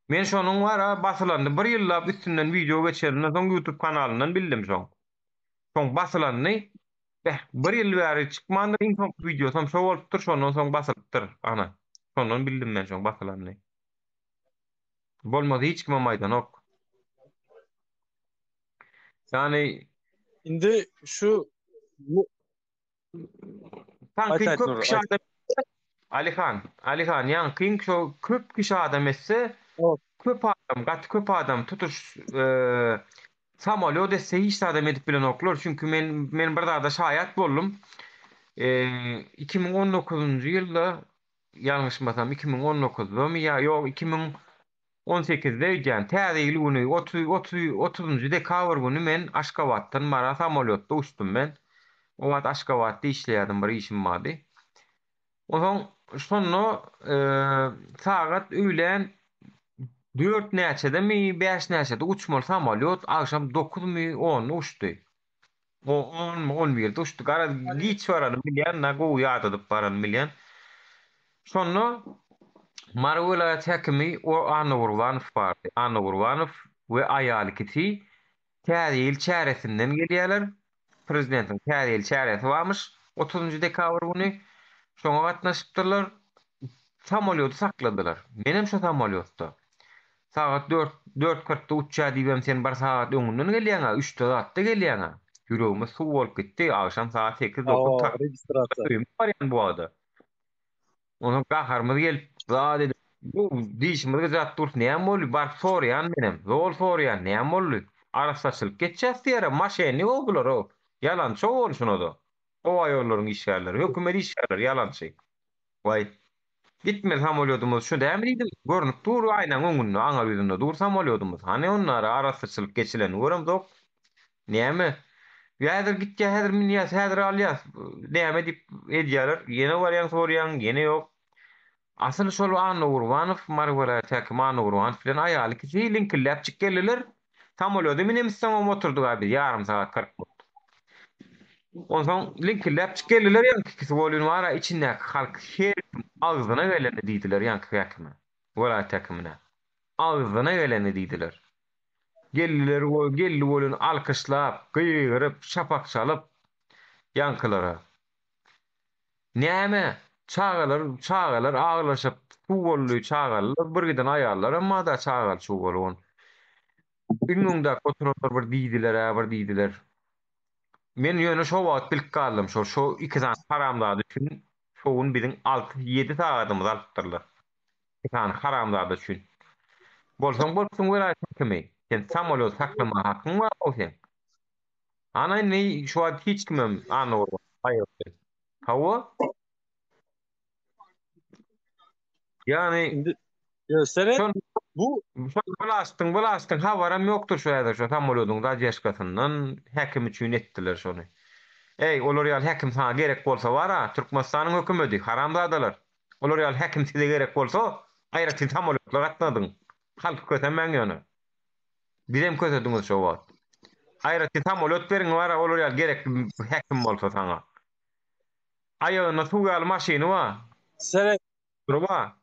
Men şonuň wara basylandy. Bir ýyllap üstünden video geçerinden soň YouTube kanalyndan bildim şoň. Şoň basylandy. Bir ýyl bäri çykmandy info video şo bolupdyr, şondan soň basylypdyr. Ana. Şondan bildim men şoň basylandy. Bolmady hiç kime maýdan ok. Yani indi şu tankyd köp kişi adam Alihan ýankyň şo köp kişi adam etse köp adam tutuş samolyot etse hiç adam edip bilen oklar. Çünkü men bir dada şahyat boldum. 2019-njy ýylda ýalňyşmasam 2019-da ýa ýok 2018-de ýan täze ýyly 30-njy dekabr güni men Aşgabatdan Mara samolyotda uçdum men. O wagt Aşgabatda işleýärdim, bir işim bardy. Oňa şonu sagat öýlen 4 näçede mi 5 näçede uçmaly samolyot akşam 9-my 10 uçdy. O 11-de uçdy. Gara giç barany bilýän, nago ýadyp barany bilýän. Şonu Mara vilayet häkimi Anna Urbanov bardy. Anna Urbanov we aýaly kişi täze ýyl çäresinden gelýärler. Prezidentin täze ýyl çäresi barmyş 30 dekabr güni. Şoňa gatnaşypdyrlar. Samolyoty sakladylar. Menem şu samolyotda. Saat 4:40'da uçağa diýbem sen bir saat öňünden gelýäňa, 3'de zatda gelýäňa. Ýüregime suw bolup gitdi. Akşam saat 8:09 tak. Registrasiýa. Baryan bu ada. Onu gaharmyz gelip, "Za" dedi. Bu diýişimizge zat dur. Näme boldy? Bar sorýan menem. Zol sorýan. Näme boldy? Arasaçylyk geçýär diýär. Maşeny o bular o. Yalançy bolşuny da. O aýollaryň işgärleri, hökümet işgärleri yalançy. Vay. Gitme samolyotumuz şu däme diýdim. Görnüp dur aýnaň öňünde, aňa ýüzünde dur samolyotumuz. Hani onlara arasaçylyk geçilen görem dok. Näme? Ýa-da gitdi, häzir minýäs, häzir alýas. Näme diýip edýärler. Ýene barýan sorýan, ýene ýok. Asyl şol Anna Urwanow, Marwara Täkim Anna Urwanow bilen aýaly kişi linkläp çykgeldiler. Samolyoda minemizden oturdyk abi, ýarym saat 40 minut. Ondan linkläp çykgeldiler ýa kişi bolýan wara içinde halk her agzyna geleni diýdiler ýa häkime. Wala täkimine. Agzyna geleni diýdiler. Geldiler o geldi bolun alkışlap, gıýgyryp, şapak çalyp ýankylara. Näme? Çağalar ağlaşyp, suwolly çağalar, bir giden aýallar amma da çağal suwolun. Biňňňda oturuplar bir diýdiler. Men ýöne şo wagt bilip galdym, şo 2 saat haramlady üçin şowun biziň 6-7 saatymyz alypdyrlar. 2 saat haramlady üçin. Bolsun wela kimi? Sen samolyot saklama hakyň bar o sen. Ana ne şu an hiç kimem anlawar. Hayır. Hawa? Yani Gösteren bu Bulaştın havaram yoktur şu ýerde şu samolyotyň da jeşkasyndan häkim üçin etdiler şonu. Ey, olar ýaly häkim sana gerek bolsa wara, Türkmenistanyň hökümeti haramzadalar. Olar ýaly häkim size gerek bolsa, aýratyn samolyotla gatnadyň. Halk kötemeň ýöne. Birem kötediňiz şu wagt. Aýratyn samolyot beriň wara, olar ýaly gerek häkim bolsa sana. Aýagyna suw ýaly maşyny wa. Sere Durba.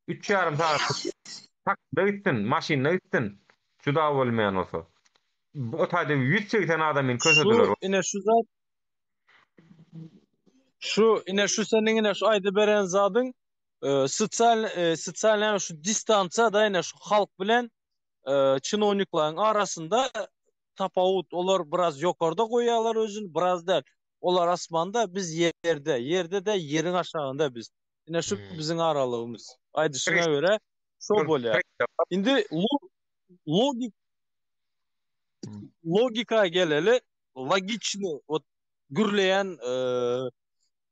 3,5 saat. Tak gittin, maşynla gittin. Juda bolmayan olsa. O taýda 180 adamyň kösediler. Ine şu senin ine şu aýdy beren zadyň sosial şu distansiýa da ine şu halk bilen çynowniklaryň arasynda tapawut, olar biraz ýokarda goýýarlar özüni, biraz da olar asmanda, biz ýerde de ýeriň aşagynda biz. Ine şu biziň aralygymız. Aýdyşyna görä şo bolýar. Indi logika geleli, logiçny, ot gürleyen,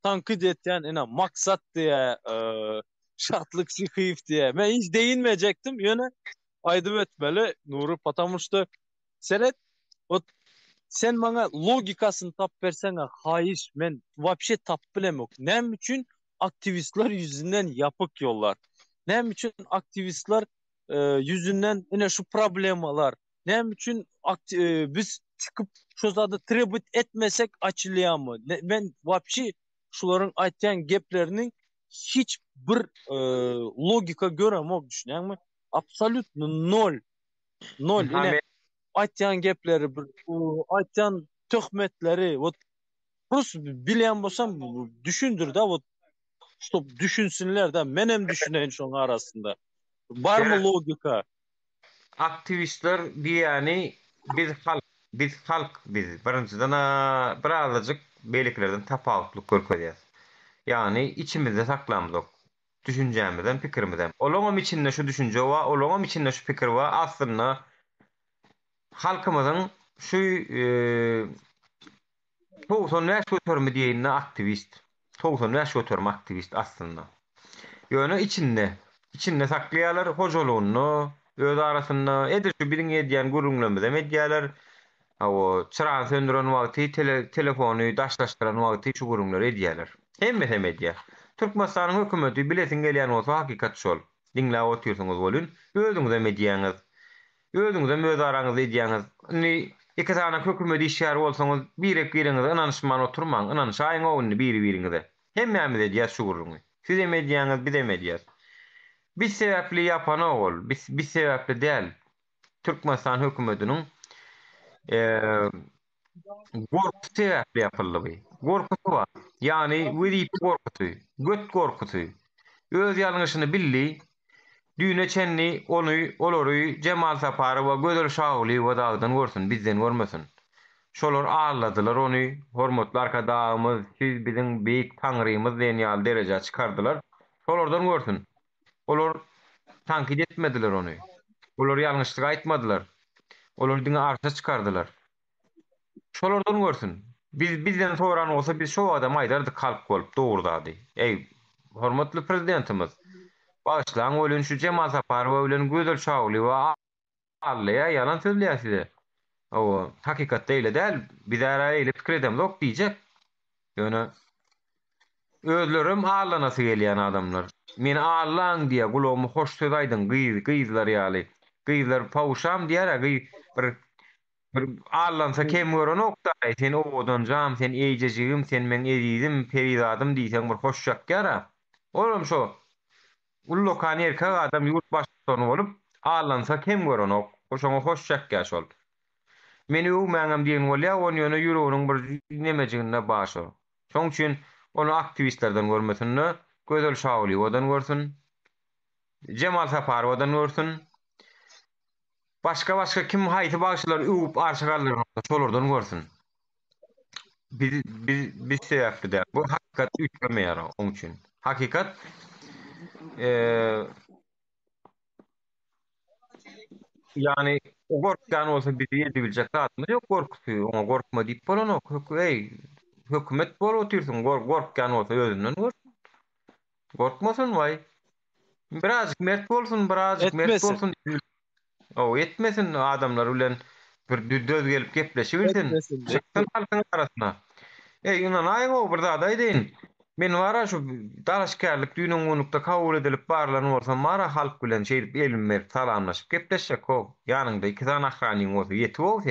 tankid etyen, ina maksat diye, şartlık sıhıyıf diye. Ben hiç değinmeyecektim. Yine aydım etmeli Nuri, потому что seret, sen bana logikasını tap versene, hayır, men vapşe tap bilem yok. Nem için aktivistler yüzünden yapık yollar. Nem için aktivistler yüzünden yine şu problemalar. Nem için biz çıkıp şu zada tribut etmesek açılıyor mu? Ben vapşi şuların aytyan geplerinin hiç bir logika göremok düşünüyorum mu? Absolut nol. Yine aytyan gepleri, aytyan töhmetleri, Rus bilen bolsam düşündür da, stop düşünsünler de, menem düşüneyin şoň arasında. Bar mı logika? Aktivistler diýäni biz halk birinciden birazajyk beýliklerden tapawutlyk görkezýäs. Yani içimizde saklamyk. Düşünjämizden, pikirimizden. Olaňam içinde şu düşünje we olaňam içinde şu pikir we aslynda halkymyzyň şu Toğuson näş götürmi diýenine aktivist. Toğuson näş götürmi aktivist aslynda. Ýöne içinde saklaýarlar hojolugyny, öz arasynda edir şu biriň edýän gurulmalarymyza medýalar. O çyragy söndüren wagty telefony daşlaşdyran wagty şu gurulmalar edýärler. Hemme edýär. Türkmenistanyň hökümeti bilesin gelýän bolsa hakykat şol. Diňläp oturýarsyňyz bolun, özüňize medýäňiz. Özüňize öz araňyzda edýäňiz. Iki tane hökümet işgär bolsaňyz, birek-biriňize inanşman oturmaň, inanşaýyň oňuny biri-biriňize. Hemmämiz edýär şu gurulmy. Siz hem edýäňiz, biz hem edýäs. Biz sebäpli ýapan ol, biz sebäpli däl. Türkmenistan hökümetiniň gorkusu sebäpli yapyldy. Gorkusu var. Yani wezip gorkusu, göt gorkusu. Öz ýalňyşyny bildi. Düýne çenni olary Cemal Sapary we Gödel Şahuly we dagdan görsün, bizden görmesin. Şolar ağladylar ony. Hormatly arkadaşymyz, siz biziň beýik taňrymyz diýen ýaly derejä çykardylar. Şolardan görsün. Olar tankid etmediler ony. Olar ýalňyşlyk aýtmadylar. Olar diňe arşa çykardylar. Şolardan görsün. Bizden soran olsa biz şo adam aýdardyk halk bolup dogurdady. Ey hormatly prezidentimiz, başlaň ölen şu Cemal Sapary we ölen Gödel Şahuly we Allaýa ýalan sözleýärsiz. O hakikat değil del. Bir daha öyle fikir edem yok diyecek. Yani özlerim ağlanası geliyen adamlar. Men ağlan diye kulağımı hoş söz aydın kıyızlar yali. Kıyızlar pavuşam diye bir ağlansa kim gören nokta. Sen oğudan cam, sen iyiceciğim, sen men ezizim, perizadım diysen bir hoşçak yara. Oğlum şu. Ullokan erkek adam yurt başkanı olup ağlansa kim gören ok. Hoşuma hoşçak yaş oldu. Meni o məňem diýen bolýa, ony ýöne ýüreginiň bir nemejigine başy. Şoň üçin onu aktivistlerden görmesinni, Gödel Şahuly odan görsün, Cemal Sapary odan görsün. Başka kim haýty bagşylar üwüp arşygallar, şolardan görsün. Biz sebäpli de. Bu hakikat üçlemeýär oň üçin. Hakikat yani o gorkan olsa bizi yedebilecek zatmy yok gorkusy. Oňa gorkma diýip bolanok. Ey, hökümet bol otursun. Gorkan olsa özünden gorsun. Gorkmasın vay. Birazcık mert bolsun, birazcık mert bolsun. O etmesin adamlar ulen bir döz gelip gepleşibilsin. Çıksın halkın arasına. Ey inan aýyň bir zat aýdyn. Men wara şu dalaşkärlik düýnüň gonukda kabul edilip barlaryň bolsa mara halk bilen şeýip elimler salamlaşyp gepleşjek o. Ýanynda iki tane ahanyň bolsa ýetip bolsa.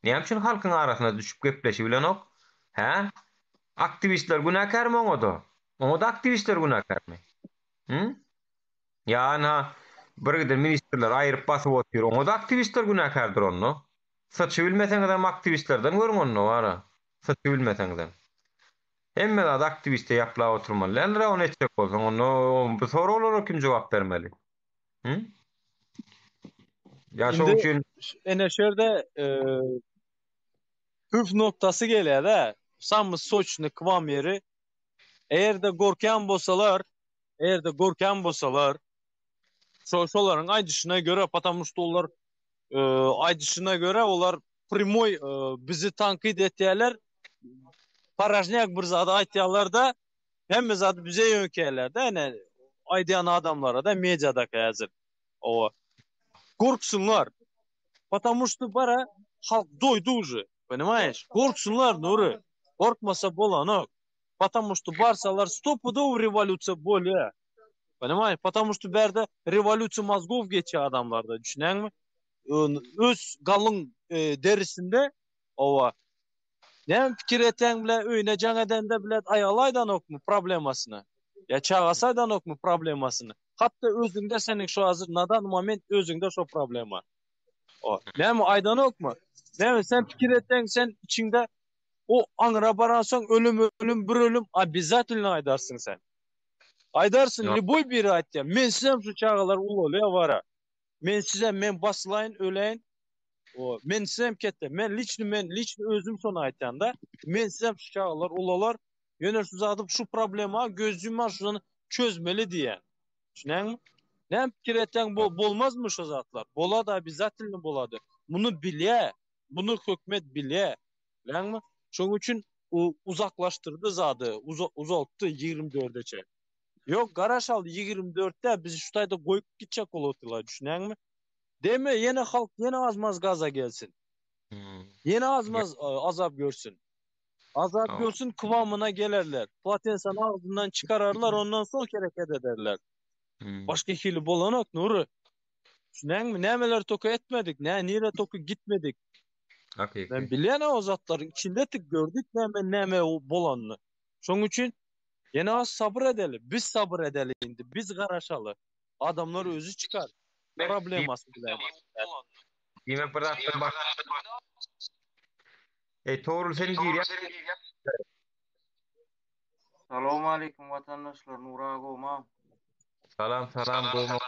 Näme üçin halkyň arasına düşüp gepleşip bilen ok? Ha? Aktivistler günäkärmi oňa? Oňa da aktivistler günäkärmi? Ýa-na bir ministrler aýryp basyp otyr. Oňa da aktivistler günäkärdir onu. Saçy bilmeseň adam aktivistlerden görüň onu wara. Saçy bilmeseň. Emme da aktiviste yapla oturmaly. Elra onu etjek bolsaň, onu bu soralara kim jogap bermeli? Ya şo üçin ene şerde püf noktası gelýär-de. Sammy soçny kıvam yeri. Eğer de gorkan bolsalar, şolaryň aýdyşyna göre, потому что olar aýdyşyna göre olar primoy bizi tankid etýärler. Parajnyak bir zat aýtýarlar da, hemme zat bize ýönkelär de, ene aýdýan adamlara da mediada häzir. O gorksunlar. Потому что bara halk doydu уже, понимаешь? Gorksunlar Nuri. Gorkmasa bolanok. Потому что barsalar stopudov revolýusiýa bolýar. Понимаешь? Потому что berde revolýusiýa mozgov geçýär adamlarda, düşünäňmi? Öz galyň derisinde owa näme pikir eteň bile öýüne jaň edende bile aýalaýdan okmy problemasyny. Ya çağasaýdan okmy problemasyny. Hatda özüňde seniň şu hazır nadan moment özüňde şo problema. O näme aýdan okmy? Näme sen pikir eteň sen içiňde o aňra baraňsaň ölüm bir ölüm обязательно aýdarsyň sen. Aýdarsyn любой biri aýtdy. Men sizem şu çağalar ulolýa wara. Men sizem men baslaýyn öleýin. O men sizem ketdi. Men liçni özüm sonu aýtanda, men sizem şu çağalar ulalar ýöne şu zadyp şu problema gözüme şunu çözmeli diýen. Düşünäňmi? Näme pikir eteň bolmazmy şu zatlar? Bolady, обязательно bolady. Bunu bilýär. Bunu hökümet bilýär. Biläňmi? Şoň üçin uzaklaştırdı zady, uzaltdy 24-çe. Yok garaş aldı 24'te bizi şu tayda goýup gitjek boladylar, düşünäňmi? Deme yine halk yine azmaz gaza gelsin. Yine azmaz azap görsün. Azap görsün kıvamına gelirler. Potensiyan ağzından çıkararlar ondan sonra hareket ederler. Başka hili bolanok Nuri. Düşünäňmi? Nämeler toku etmedik, nire toku gitmedik. Ben bilýän o zatların içindetik gördük näme bolanny. Şoň üçin yine az sabır edeli. Biz sabır edeli indi. Biz garaşalı. Adamlar özü çıkar. Probleması bilen. Dime bir hafta baş. Toğrul senin gir ya. Assalamu alaikum vatandaşlar. Nura Goma. Salam salam goma.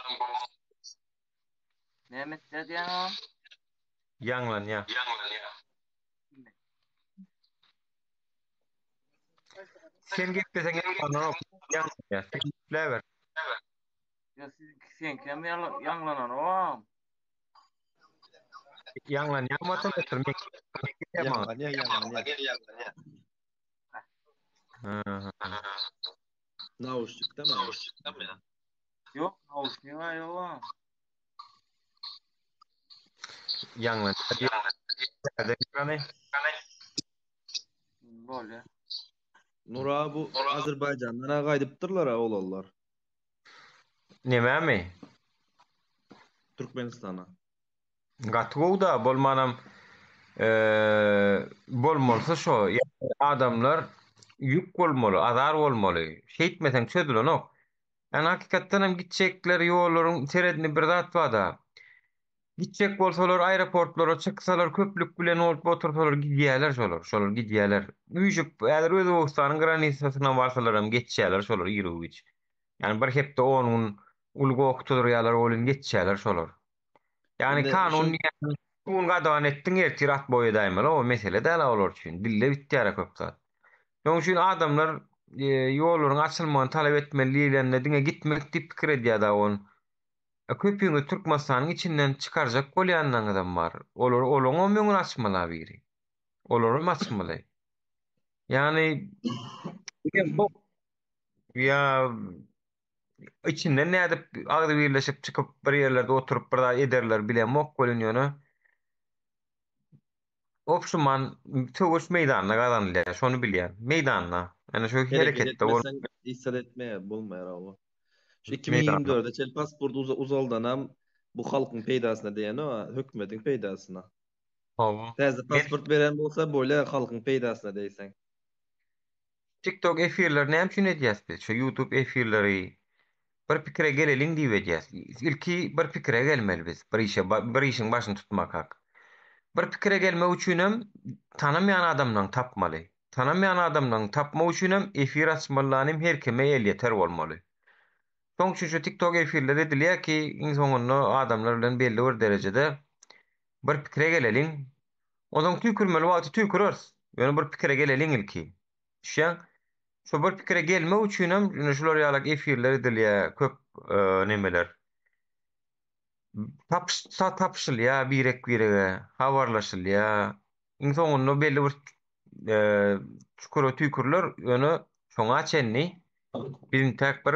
Mehmet Dediyan. Yanlan ya. Sen git desen yanlan ya. Sen flavor. Ya siz sen kim yanlanan o? Yanlan ya matan otur. Yanlan ya. Nauşluk değil mi? Yok, nauşluğu var yok. Yanlan. Hadi yani. Böyle. Nura bu Azerbaycan'dan gaýdypdyrlar ha olallar. Neme mi? Türkmenistana. Gatgow da bolmanam bolmolsa şo yani adamlar yük bolmaly, azar bolmaly. Şeýtmesen çödülenok. Yani hakikatdan hem gitjekler ýollaryň teredini bir zat bada. Gitjek bolsalar aeroportlara çyksalar köplük bilen olup otursalar gidýärler şolar. Şolar gidýärler. Üýjüp äder öz Owstanyň granisasyna barsalar hem geçýärler şolar ýürügiç. Yani bir hepde onun ulgu okutdurýarlar, olun geçýärler şolar. Yani Indi kanun yani un gadawan etdiň ertirat boyu daýmaly o mesele däl olar üçin. Dille bitýär köpçat. Şoň üçin adamlar ýollaryň açylmagyny talap etmelilerine diňe gitmek dip pikir edýär da on. Köpüňi Türkmenistanyň içinden çykarjak bolýandan adam bar. Olaň ömrüňi açmaly biri. Olary açmaly. Yani ya içinden nädip agdy birleşip çykyp bir ýerlerde oturup bir daha ederler bilen mok bolýany. Opşuman töwüş meýdanyna gazanylýar, şonu bilýär. Meýdanyna. Yani şu hareket hereketde bol etmesen istat etmeye bolmaýar abi. Şu meýdanyna. 2024'de çel pasportu uzaldanam bu halkyň peýdasyna diýen o hökümetiň peýdasyna. Hawa. Täze pasport beren bolsa bolýa halkyň peýdasyna diýsen. TikTok efirler näme üçin edýäs biz? Şu YouTube efirleri bir pikire geleliň diýip edýäs. Ilki bir pikire gelmeli biz. Bir işiň başyny tutmak hak. Bir pikire gelmek üçinem tanamayan adamdan tapmaly. Tanamayan adamdan tapmak üçinem efir açmalarym her kime el yeter bolmaly. Soň şu TikTok efirleri edilýär ki, soňunda adamlar bilen belli bir derejede bir pikire geleliň. Odan tükürmeli wagty tükürers. Ýöne bir pikire geleliň ilki. Şeň şu bir pikire gelmek üçinem şular ýaly efirler edilýär, köp nemeler. Tapşylýar birek birege, habarlaşylýar. Soňunda belli bir çukura tükürler, ýöne şoňa çenli bizim tek bir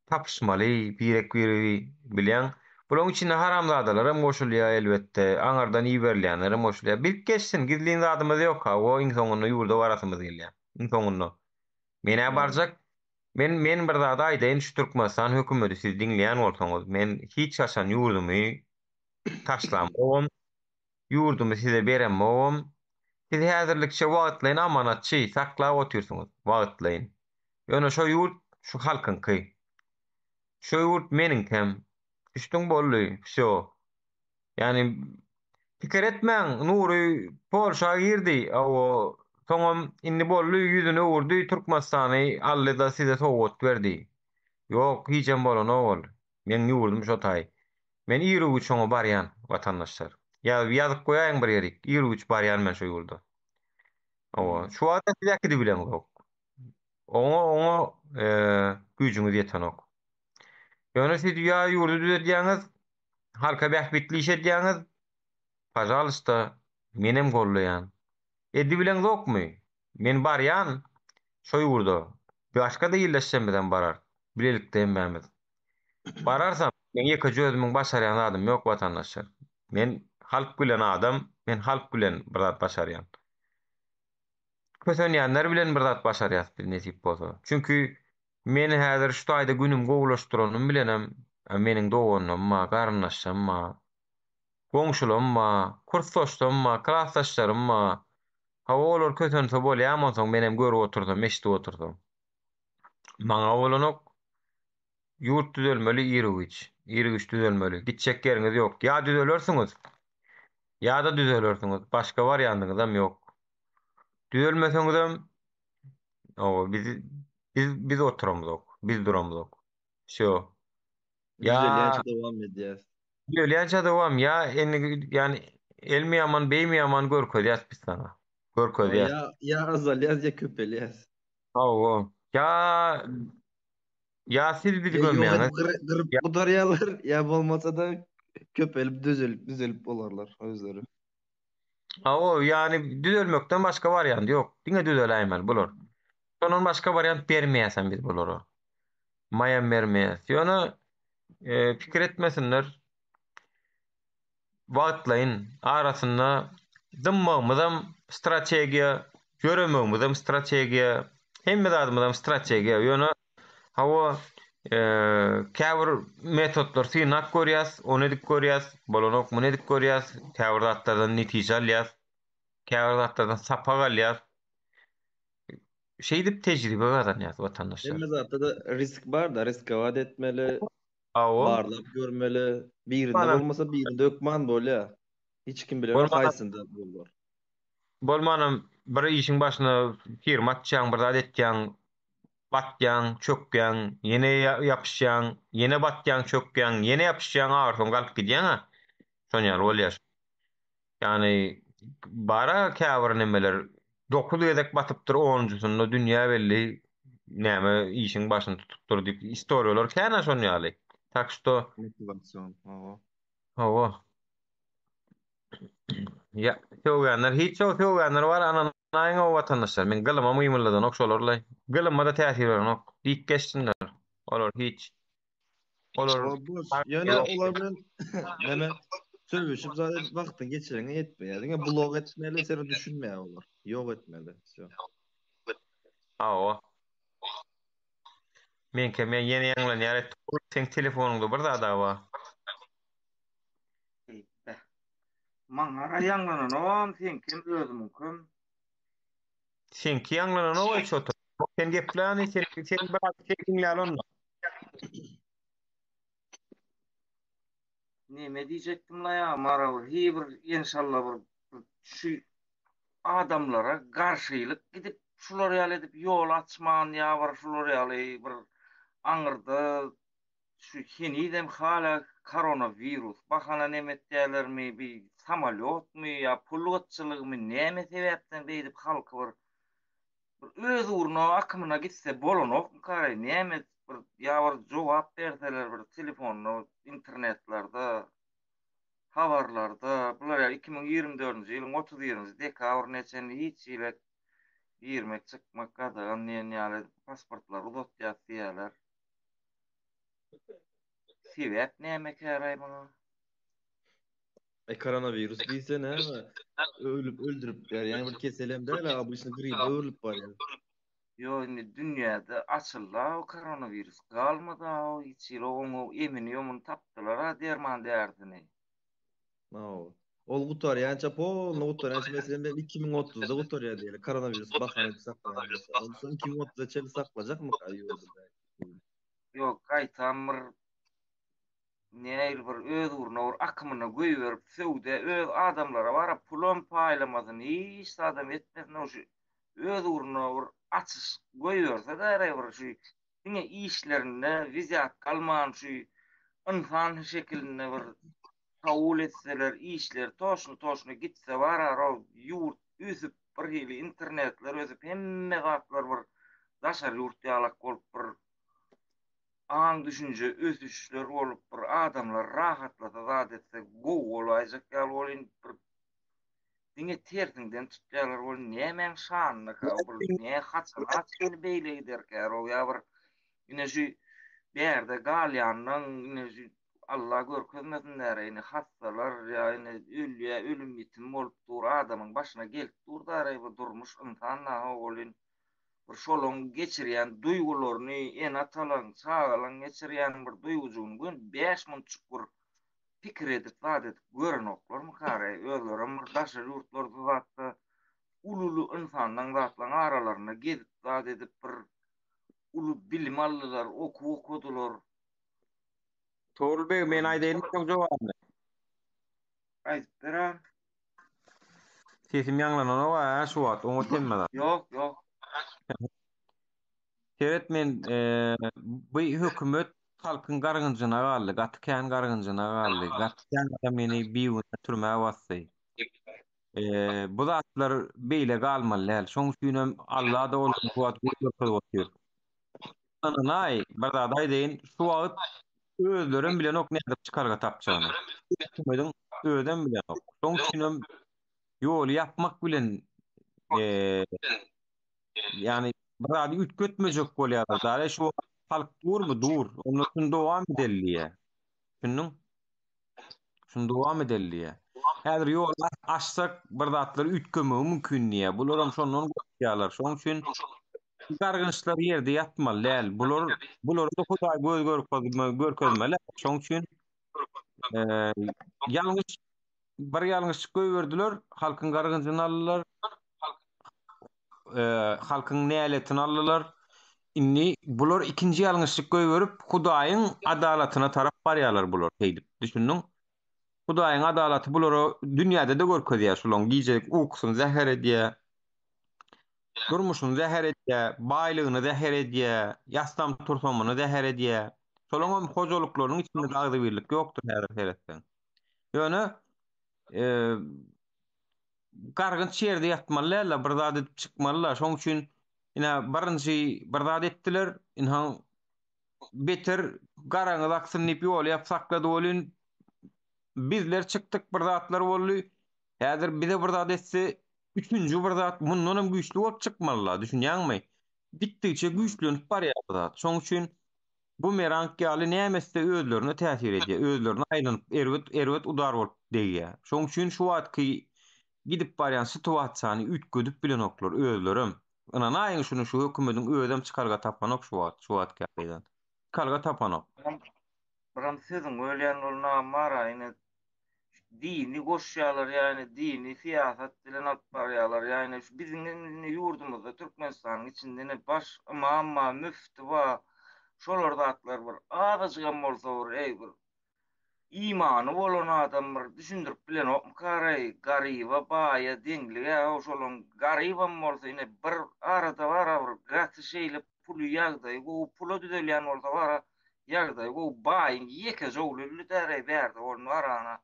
tapşmaly, birek biri bilen. Bulan içinde haramzadalar hem goşulýar elbette, aňardan iýerlerler hem goşulýar. Bir geçsin, gizliň zadymyz ýok ha, o insanyny ýurda barasymyz gelýär. Insanyny. Mene barjak, men bir zada aýdaýyn şu Türkmenistan hökümeti siz diňleýän bolsaňyz, men hiç haçan ýurdumy taşlamam, ýurdumy size beremem. Siz häzirlikçe wagtlaýyn amanatçy, saklap otursunuz, wagtlaýyn. Ýöne şo ýurt, şu halkynky. Şo ýurt meniňkem. Düşdüň boldy, şo. Yani pikir etmeň, Nury Polşa girdi, o soňam indi boldy, ýüzüne urdy, Türkmenistany allyda size sowgat berdi. Ýok, hiçem bolan ol. Men ýurdum şo taý. Men ýürügi şoňa barýan watandaşlar. Ýazyp goýaýyn bir ýerik. Ýürügi barýan men şo ýurda. Şu adam bilekdi bilen ok. Oňa güýjüňiz ýeten ok. Ýöne siz ýa ýurdu düzelýäňiz, halka bähbitli iş edýäňiz, pajalysta menem gollaýan. Eddi bilen okmy? Men barýan şo ýurda. Başga da ýerleşsem bilen barar. Bilelikden bämiz. Bararsam men ýeka özümiň başarýan adam ýok watandaşlar. Men halk bilen adam, men halk bilen bir zat başarýan. Kösenýänler bilen bir zat başarýas bir nesip bolsa. Çünki men häzir şu taýda günüm gowulaşdyranymy bilenem. Meniň doganymma, garnaşymma, goňşulymma, kursdaşlarymma, klassdaşlarymma. Hawa olar kösense bolýarmy soň menem görüp oturdum, eşdip oturdum. Maňa bolanok ýurt düzelmeli ýerügiç. irgiş düzelmeli. Gitjek yeriniz yok. Ya düzelörsüňiz, ya da düzelörsüňiz. Başga variantynız yok. Düzelmeseňizem o biz oturamyzok. Biz duramyzok. Şo. Ya Düzelýänçe dowam edýär. düzelýänçe dowam ya yani elmi yaman, beymi yaman görkezýäs biz sana. O Görkezýäs. ya azalýas ya köpelýäs. O. Ya siz bizi Ya ýok gömmeýäňiz. edip gyryp Ya gudarýarlar, ya bolmasa da köpelip düzelip bolarlar özleri. o yani düzelmekden başka variant yok. Diňe düzeläýmel bular. Sonun başka variant bermeýäsen biz bulara. Maýan bermeýäs. Ýöne pikir etmesinler. Wagtlaýyn arasynda dymmagymyzam strategiýa, göremegimizem strategiýa, hemme zadymyzam strategiýa. Ýöne hawa käbir metodlar synak görýäs, ony edip görýäs, bolanok muny edip görýäs, käbir zatlardan netije alýas, käbir zatlardan sapak alýas. Şey dip tejribe gazanýas Hemme watandaşlar. zatda da risk bar da riske wad etmeli, Awo, barlap görmeli. Birinde manam bolmasa birinde ökman bolýa. Hiç kim bilen bolmanam haýsynda bolar. bolmanam bir işin başyna firma atjaň, bir zat etjaň, batjaň, çökýäň, ýene ýapyşjaň, ýene batjaň, çökýäň, ýene ýapyşjaň, agyrsoň galyp gidýäň-a. Şonýal bolýar. Yani bara käbir nemeler 9 ýedek batypdyr 10-njusunda dünýä belli näme işiň başyny tutupdyr diýip istoriýalar käna şonýaly. Tak što Motivasiýon. Hawa. hawa ya söwgänler hiç söwgänler bar ananaýyň o watandaşlar men gylyma myymylladan okşolarlay. Gylyma da täsir beren ok. Diýip geçsinler. Olar hiç olar O boş. Ýöne olar bilen näme sövüşip zaten wagtyny geçireňe ýetmeýär. Diňe blog etmeli, seni düşünmeýär olar. Ýok etmeli. Şo. hawa men ýene ýaňlanýar sen telefonuňda bir zada bar. Maňara ýanglanan sen kim özü mümkin. Senki ýanglanan o otur. Sen gepläni sen bir dinläl onu. Näme diýjekdim la ýa mara bir inşallah bir şu adamlara garşylyk gidip şular ýaly edip ýol açman ýa bir şular ýaly bir aňyrda şu hinidem hala koronavirus bahana nemet diýerlermi bir samolyotmy ýa pulgatçylygmy näme sebäpden beýdip halky bir öz uruna akymyna gitse bolanok kary näme bir ýa bir jogap berseler bir telefonna internetlarda habarlarda bular 2024-nji ýylyň 30-njy dekabr neçeni hiç ýyla girmek çykmak gadagan ýaly pasportlar uzatýar diýerler. Sebäp näme käraý buna? Koronavirus diýse näme? Ölüp öldürüp ýa-ni bir keselem däl, obычный grip ölüp barýar. Yo indi dünýäde açylda o koronavirus galmada o hiç ýyl oňu emini ýomunu tapdylar derman därdini. No. Ol gutarýança polny gutarýança meselem 2030-da gutarýar diýerler. Koronavirus bahana edip saklaýar. Onu soň 2030-da çeli saklajakmy ýolda? Ýok, gaýtan bir näil bir öz uruna bir akymyna goýberip söwde öz adamlara barap pulun paýlamadyny hiç adam etmezne şu öz uruna bir açyş goýberse da bir şu diňe işlerinde viziat alman şu insan şekilinde bir kabul etseler işler toşnu gitse barar o ýurt üzüp bir hili internetler özüp hemme gatlar bir daşar ýurt ýalak bolup bir aň düşünje ösüşler bolup bir adamlar rahatlata zat etse gow bolajak ýaly bolyn bir diňe tersinden tutýarlar bol nämen şanyna kabul ne haçyna seni beýle giderker o ýa bir ine şu berde galýanyň ine şu Allah görkezmesinler ine hastalar ýa ine ölüm ýetim bolup dur adamyň başyna gelip durdar bu durmuş insanla bolyn bir şolun geçirýän duýgularyny en atalan çağalan geçirýän bir duýgujuny gün 5 minutçuk bir pikir edip zat edip görenoklar mı kare özlerim bir daşa ýurtlarda zatda ululu insanlaryň zatlaryň aralaryna gezip zat edip bir ulu bilim aldylar okudular Tuğrul Bey, men aýdaýyn çok jogaby. Aýdyp berer. Sesim ýanglanana wa şu wagt oňa temmeden. Yok yok. Evet, men bu hökümet halkyň gargynjyna galdy, gatykän gargynjyna galdy. Gatykän da meni biwüne türmäge basdy. Bu zatlar beýle galmaly. Şoň üçin Allah da onuň bu wagt görkezip otýar. Nay, bir zat aýdyn, şu wagt özlerim bilen ok nädip çykarga tapjany. Hökümetiň özüm bilen ok. Şoň üçin ýol ýapmak bilen yani bir zat ütkötmejek bolýar. Dara şu halk durmy dur. Onu şun dowam edelliýe. Şunun şun dowam edelliýe. Häzir ýol açsak bir zatlar ütkömegi mümkin diýe. Bular hem şondan gorkýarlar. Şoň üçin gargynçlar ýerde ýatmaly däl. Bular da Hudaý göz görkezmeli. Şoň üçin ýalňyş bir ýalňyşlyk göýberdiler. Halkyň gargynçyny aldylar. Halkyň näletini aldylar. Inni bular ikinji ýalňyşlyk göýberip Hudaýyň adalatyna tarap barýarlar bular heýdip. Düşündiň? Hudaýyň adalaty bulara dünýäde de görkezýär. Şolaň giýjek uksyny zäher edýär. Durmuşyny zäher edýär, baýlygyny zäher edýär, ýastam tursamany zäher edýär. Şolaň hem hojalyklaryň içinde dagdy birlik ýokdur häzir heretden. Ýöne gargynç ýerde ýatmalylar, bir zat edip çykmalylar. Şoň üçin ina birinji bir zat etdiler, inhan beter garaňyz aksynyp ýol ýapsaklady bolyn. Bizler çykdyk, bir zatlar boldy. Häzir bize bir zat etse, üçüncü bir zat mundan hem güýçli bolup çykmalylar. Düşünýärmi? Bitdiçe güýçlenip barýar bu zat. Şoň üçin bu merank ýaly nämesi özlerine täsir edýär. Özlerine aýlanyp erwet udar bolup diýýär. Şoň üçin şu wagtky gidip barýan situasiýany ütgedip bilen oklar özlerim. Ana naýyň şunu şu hökümetiň özem çykarga tapan ok şu wagt gaýdan. Çykarga tapan ok. Biram sözüň ölýän bolna mara ýene dini goşýarlar, ýani dini siýasat bilen alyp barýarlar. Ýani şu biziň ýurdumyzda Türkmenistanyň içinde baş imam, müfti we şolar zatlar bar. Azajygam bolsa ey bir imany bolan adam bir düşündirip bilen okmy karay, garyba, baýa, deňlige, şolaň garybam bolsa ýene bir arada bara bir gaty şeýle pul ýagdaý, bu pula düzelýän bolsa bara ýagdaý, bu baýyň ýeke jogluly däre berdi onun arana.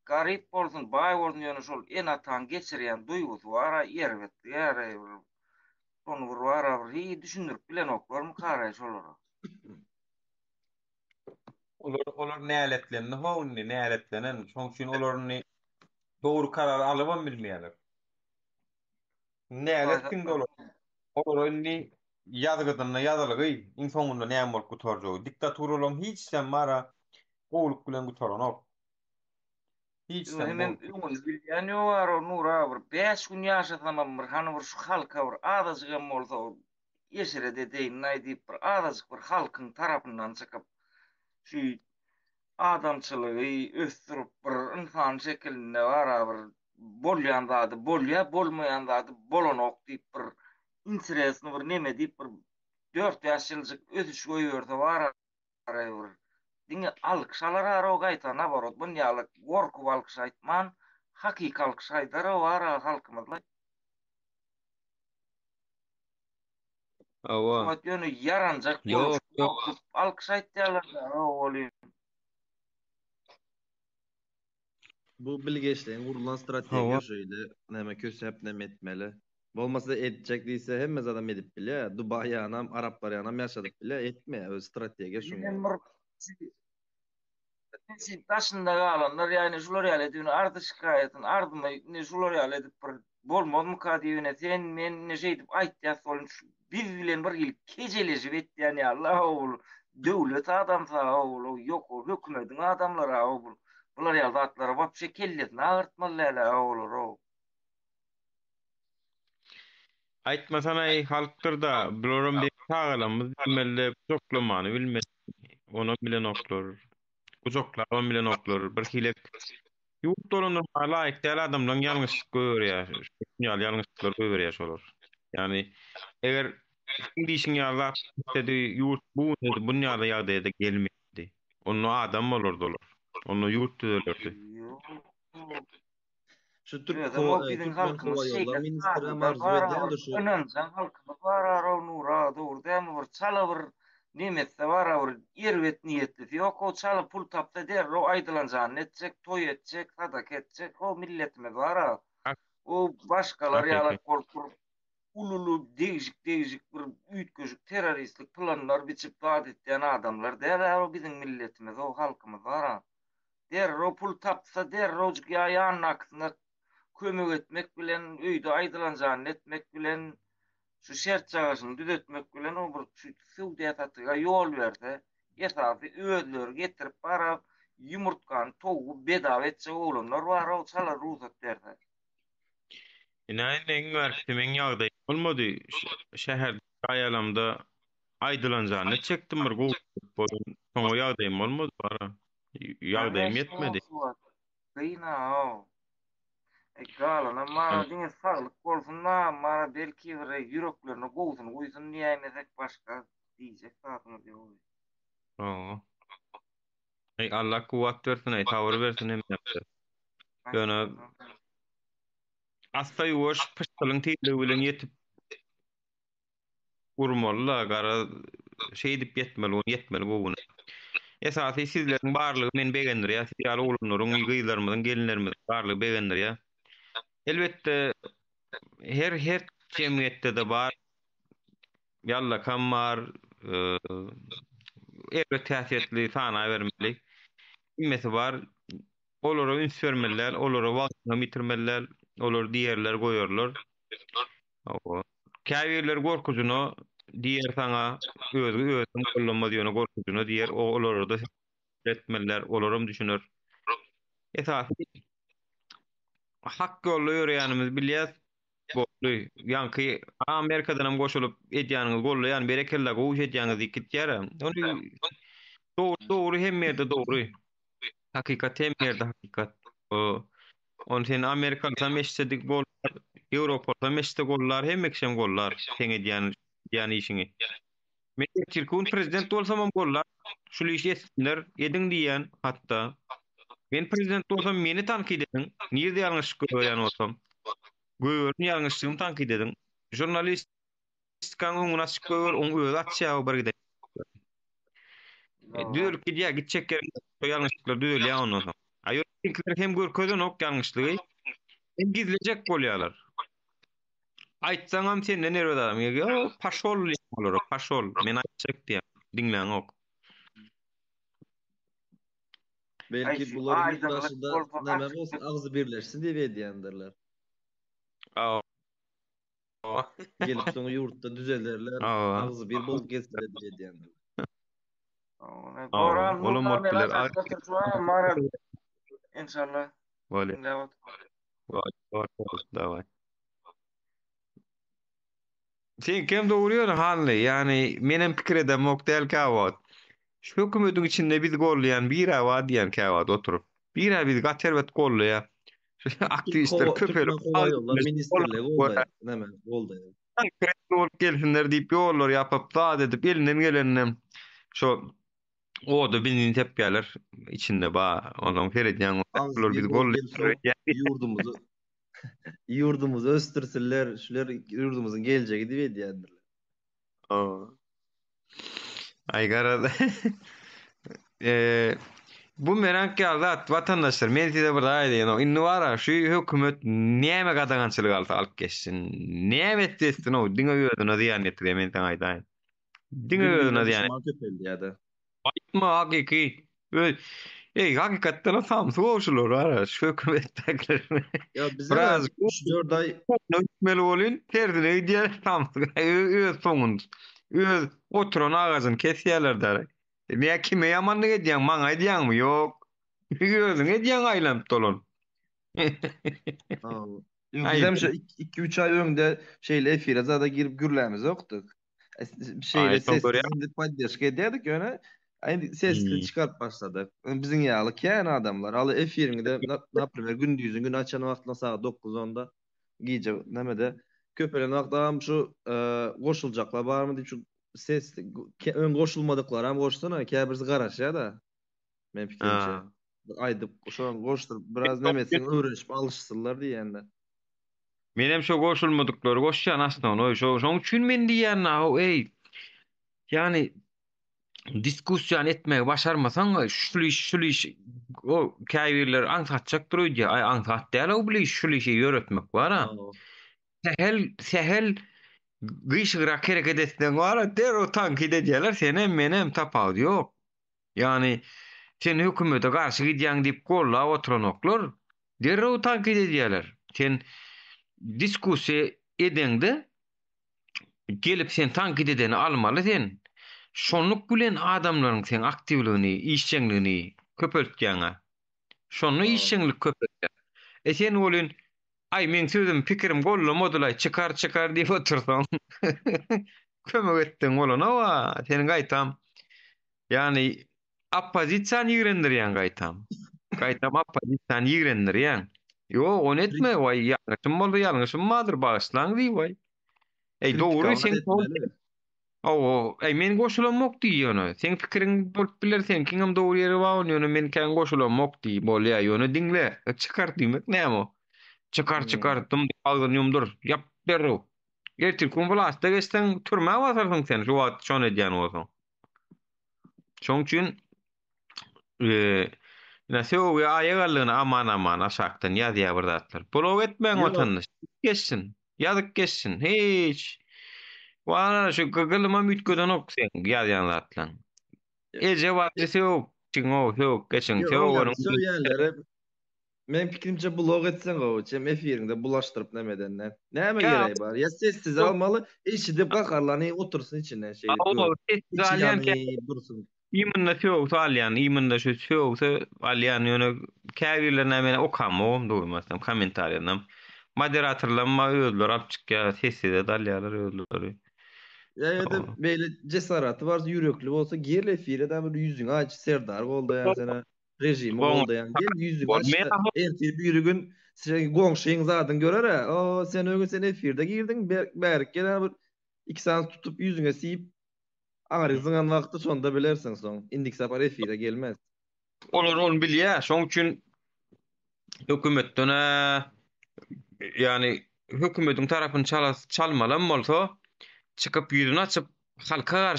Garyp bolsun, baý bolsun ýöne şol en atan geçirýän duýgusy bara erwet, ýere onu bir bara bir düşündirip bilen oklarmy karay şolara. Olar näletlerini howny näletlenen. Şoň üçin olaryny dogry karar alybam bilmeýärler. Näletkin dolar. Olaryny ýazgydyna ýazalygy, insonunda näme bolup gutarjak. Diktator bolan hiç sen mara gowluk bilen gutaranok. Hiç sen Hemen bilýän ýolar Nura bir 5 gün ýaşasam bir hany bir şu halka bir azajygam bolsa ýeşerede deýin näýdip bir azajyk bir halkyň tarapyndan çykyp şu adamçylygy ösdürip bir insan şekilinde bara bir bolýan zady bolýa, bolmaýan zady bolanok diýip bir interesini bir neme diýip bir 4 ýaşylyk ösüş goýberse bara bir diňe alkyşalar ara gaýtana barot bunýalyk gorkup alkyş aýtman, hakyky alkyş aýdar bara halkymyzda. Awa. Şoňa ýöne yaranjak Ýok. Alkyş aýtýarlar, bolýar. Bu bilgeçliğin kurulan strateji şöyle näme kösep näme etmeli. Bolmasa edecek diýse hemme adam edip bile. Dubai anam, Arap anam ýaşadyp bile etme. Öz strateji şu. Sen taşında galanlar ýani şular ýaly edip ardy şikaýetini ardyma şular ýaly edip bir bolmadymy ka diýene sen men neje edip aýtýas bolun biz bilen bir ýyl kejeleşip etýän ýaly ol döwlet adamsa ol ýok hökümetiň adamlary ol bular ýaly zatlara wapşe kelletini agyrtmalylar ol. Aýtmasan ay halklarda bularym bir tagalamyz bilmeli, çoklamany bilmeli. Onu bilen oklar. Kucaklarym bilen oklar. Bir hilek ýurt dolanyr laýyk däl adamdan ýalňyşlyk görýär. Ýalňyşlyklar görýär şolar. Ýani eger diýişiň ýaly ýurt bu dünýäde ýagdaýda gelmedi. Onu adam bolurdylar. Onu ýurt düzelirdi. Şu Türk Adam o bizim Türkmen halkımız Hava Yolları şeyle ministri sağdı arzu var edilendir şu. önüncan halkımız var nura doğru değil mi? Çala bir nimetse var irvet niyetli yok o çala pul tapta der o aydılancan etcek toy edecek sadak edecek o milletimiz var o başkaları Hakiki. yalak korkur ululu değişik değişik bir üytkücük teröristlik planlar biçip vaat ettiğin adamlar der o bizim milletimiz o halkımız var der o pul tapsa der o ayağının aksına kömek etmek bilen öýde aýdylanjany etmek bilen şu şert çagaşyny düzeltmek bilen o bir suwdiýatatyga ýol berdi. Esasy özleri getirip bara yumurtkan towu bedawa etse oğlumlar var o çala ruhsat berdi. Näin üniversitemin ýagdaý bolmady. Şäher aýalamda aýdylanjany çekdim bir gowy bolan. Soňa ýagdaýym bolmady bara. Ýagdaýym ýetmedi. Gıyna o. Galana mara diňe saglyk bolsun mara belki bir ýüreklerini gowsun goýsun diýmesek başga diýjek zatymyz ýok. Oo. Allah kuwat bersin, tawar bersin hem ýapdy. Ýöne asla ýuwaş pışdylyň tiýdigi bilen ýetip urmalylar, gara şey dip ýetmeli, onu ýetmeli gowuna. Esasy sizleriň barlygy men begendir ýa, siz ýaly oglanlaryň, gyzlarymyň, gelinlerimiň barlygy begendir ýa. Elbetde her cemiyette de bar, yalla kam bar, elbet täsirli sana bermeli. Kimmesi bar, olara üns vermeliler, olara wagtyny bitirmeliler, olar diýerler goýarlar. Owa. Käbirler gorkujuny diýer saňa özüm gollanma diýeni gorkujuny diýer, olara da etmeliler, olaram düşünür. Esasy hak ýolda ýöreýänimiz bilýär. Boldy. Ýanky Amerikadan hem goşulyp edýäniňiz boldy, ýani berekelle gowy edýäňiz ikitýär. Onu doğru hem ýerde doğru. Hakikat hem ýerde hakikat. On sen Amerikada meşsedik bollar, Ýewropada meşsede gollar, hem ekşem gollar. Sen edýän işiňi. Men Türkün prezident bolsam hem gollar. Şol işi etsinler, ediň diýen hatda. Men prezident bolsam meni tankid ediň. Niýe ýalňyş görýän bolsam? Göwürni ýalňyşlygymy tankid ediň. Jurnalistikaň öňüne çykyr, oň öz atýagy bir gide. Düýür ki diýä gitjek gerek ýalňyşlyklar düýelýär ondan soň. Aýor hem görkezden ok ýalňyşlygy hem gizlejek bolýarlar. Aýtsaňam senden nerede adam? Ýa paşol bolar, paşol. Men aýtjak diýär. Diňleň ok. Belki bular ýurtdaşyda näme bolsa agzy birleşsin diýip edýändirler. Gelip soňa ýurtda düzelerler, agzy bir bolup geçirler diýip edýändirler. Olam bolupdylar. İnşallah. Vale. Davay. Sen kim doğruyor hanlı? Yani menem pikir edem oktel kavat. Şu hükümetin içinde biz gollayan bir ava diyen kavat oturup. Bir ava biz gatervet gollaya. Aktivistler köpeli. Ministerler oldu. Näme oldu. Olup gelsinler deyip yollar yapıp vaat edip elinden gelenden şu o da bizim tepkiler içinde ba ondan feredyan olur biz gol yurdumuzu östürsünler şular yurdumuzun geleceği diye diyendirler. Ay garada bu merak geldi vatandaşlar men size bir daha edeyim inni var şu hükümet näme gadagançylyk alyp geçsin näme etsin o diňe ýödüne diýen etdi men taň aýdaýyn diňe ýödüne diýen aytma hakiki hakikatda tam soğuşulur ara şu hükümetdekiler ya bize biraz 4 ay nötmeli bolyn terdine diýer tam öz soňund öz oturan agazyn kesýärler. Niye kime yamanlık ediyen? Maňa ediýänmi? Ýok. Gözüň ediýän aýlanyp dolan. Bizem şu 2-3 ay öňde şeýle efire zada girip gürlämiz okdyk. Şeýle sesli poddeşke edýärdik ýöne. Aýdy sesli çykaryp başladyk. Biziň ýaly kän adamlar aly efiriňde naprimер gündüzüň gün açan wagtynda saat 9:10-da giýje nämede köpelen wagtda şu goşuljaklar barmy diýip şu ses ön goşulmadyklar hem goşsana käbirsi garaşýar da. men pikirimçe. Ha. Aýdyp şoň goşdurup biraz nemetsin öwrenişip alışsınlar diýende. Menem şo goşulmadyklary goşýan aslan oý şoň üçin men diýän ey ýani diskussiýa etmegi başarmasaň şul iş o käbirler aňsatjak durýar. Ay aňsat däl o bili şul işi ýöretmek bar ha. Sehel gıyşıra kereket etsen var der o tankide diýerler seni menem tapawdy ýok. Yani sen hökümete garşy gidýäň diýip gollap oturanoklar derrew tankide diýerler. Sen diskussiýa edeňde gelip sen tankide edeni almaly sen. Şonluk bilen adamlaryň sen aktivligini, işçiligini köpeltýäňe. Şonu işçilik köpeltýär. Sen bolyn ay men sözüm pikirim gollamadylar çykar diýip otursaň kömek etdiň bolana wa seni gaýtam yani oppozisiýany ýigrendirýän gaýtam oppozisiýany ýigrendirýän ýok onu etme way ýalňyşym boldy ýalňyşym madyr bagyşlaň diýip way dogry sen men goşulanmak diýýän sen pikiriň bolup biler sen kiňem dogry ýere bar ýöne men kän goşulanmak diýip bolýar ýöne diňle çykar diýmek näme Çıkar dum ağzını yumdur. Yap derru. Getir kumbulas da geçten türme basarsın sen şu wagt şonu edýän bolsaň. Şoň üçin näse o aýagallygyny aman aşakdan ýazýar bir zatlar. Blog etmeň watandaş. Geçsin. Ýazyk geçsin. Hiç. Wala şu gıgılıma mütkeden ok sen ýazýan zatlar. Ece wagty yok. Çiňo yok. Geçin. Men pikirimçe blog etsen goçem efirinde bulaştırıp nemedenden. Näme gereği bar? Ya sessiz almaly, eşidip gakarlany otursun içinden şey. Sessiz alýan dursun. Imynda söwüs alýan, imynda şu söwüs alýan ýöne käbirler näme okamam duýmasam kommentariýaram. Moderatorlar özleri apçykka sessiz alýarlar özleri. Ya da böyle cesaratı var, yürekli olsa gel efirde bir yüzüňi aç Serdar boldy ýa sana. Rejimi boldayan gel yüzü başta ertesi bir gün sen goňşyň zadyň görer o sen öňe sen efirde girdiň berk gelen bir 2 saat tutup yüzüňe siyip aňaryzyňan wagty sonda bilersiň soň indik sapar efire gelmez. Onu bilýär. Şoň üçin hökümetden yani hökümetiň tarapyny çalmalan bolsa çykyp ýüzüni açyp halka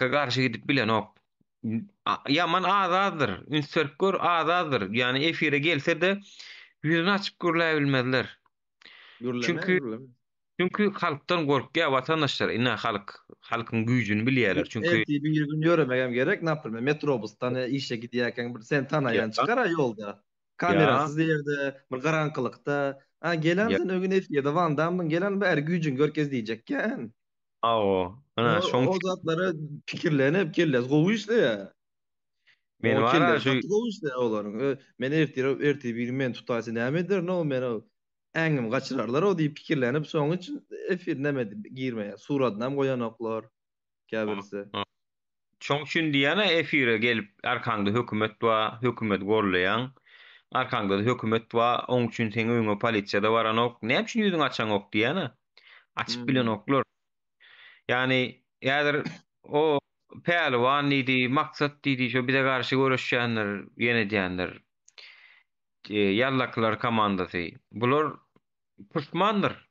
garşy gidip bilen ok. Yaman azaddır. Inserkör azaddır. Yani efire gelse de yüzünü açıp görülebilmezler. Çünkü halktan gorkya vatandaşlar. Ina halkın güýjüni bilýärler. Çünkü bir gün göremegem gerek. Napır metrobustan işe gidýärken bir sen tanayan çıkar ýolda. Kamerasız ýerde, bir garankylykda. Gelen sen öňüne efirde Vandam'dan gelen bär güýjüň görkez diýjekken. Ana o zatlara pikirlenip kelles goýuşdy. Men var şu goýuşdy olaryň. Men erti bir men tutaýsy nämedir? No men äňim gaçyrarlar o diýip pikirlenip soň üçin efir näme girmeýär. Suratnam goýanoklar. Käbirse. Şoň üçin diýene efire gelip arkaňda hökümet gorlaýan. Arkaňda hökümet wa oň üçin sen öňe polisiýada baranok. Näme üçin ýüzüň açan ok diýene? Açyp bilen oklar. Yani ýadyr o pähliwan idi, maksat idi, şo bize garşy görüşýänler, ýene diýenler. Ýallaklar komandasy. Bular puşmandyr.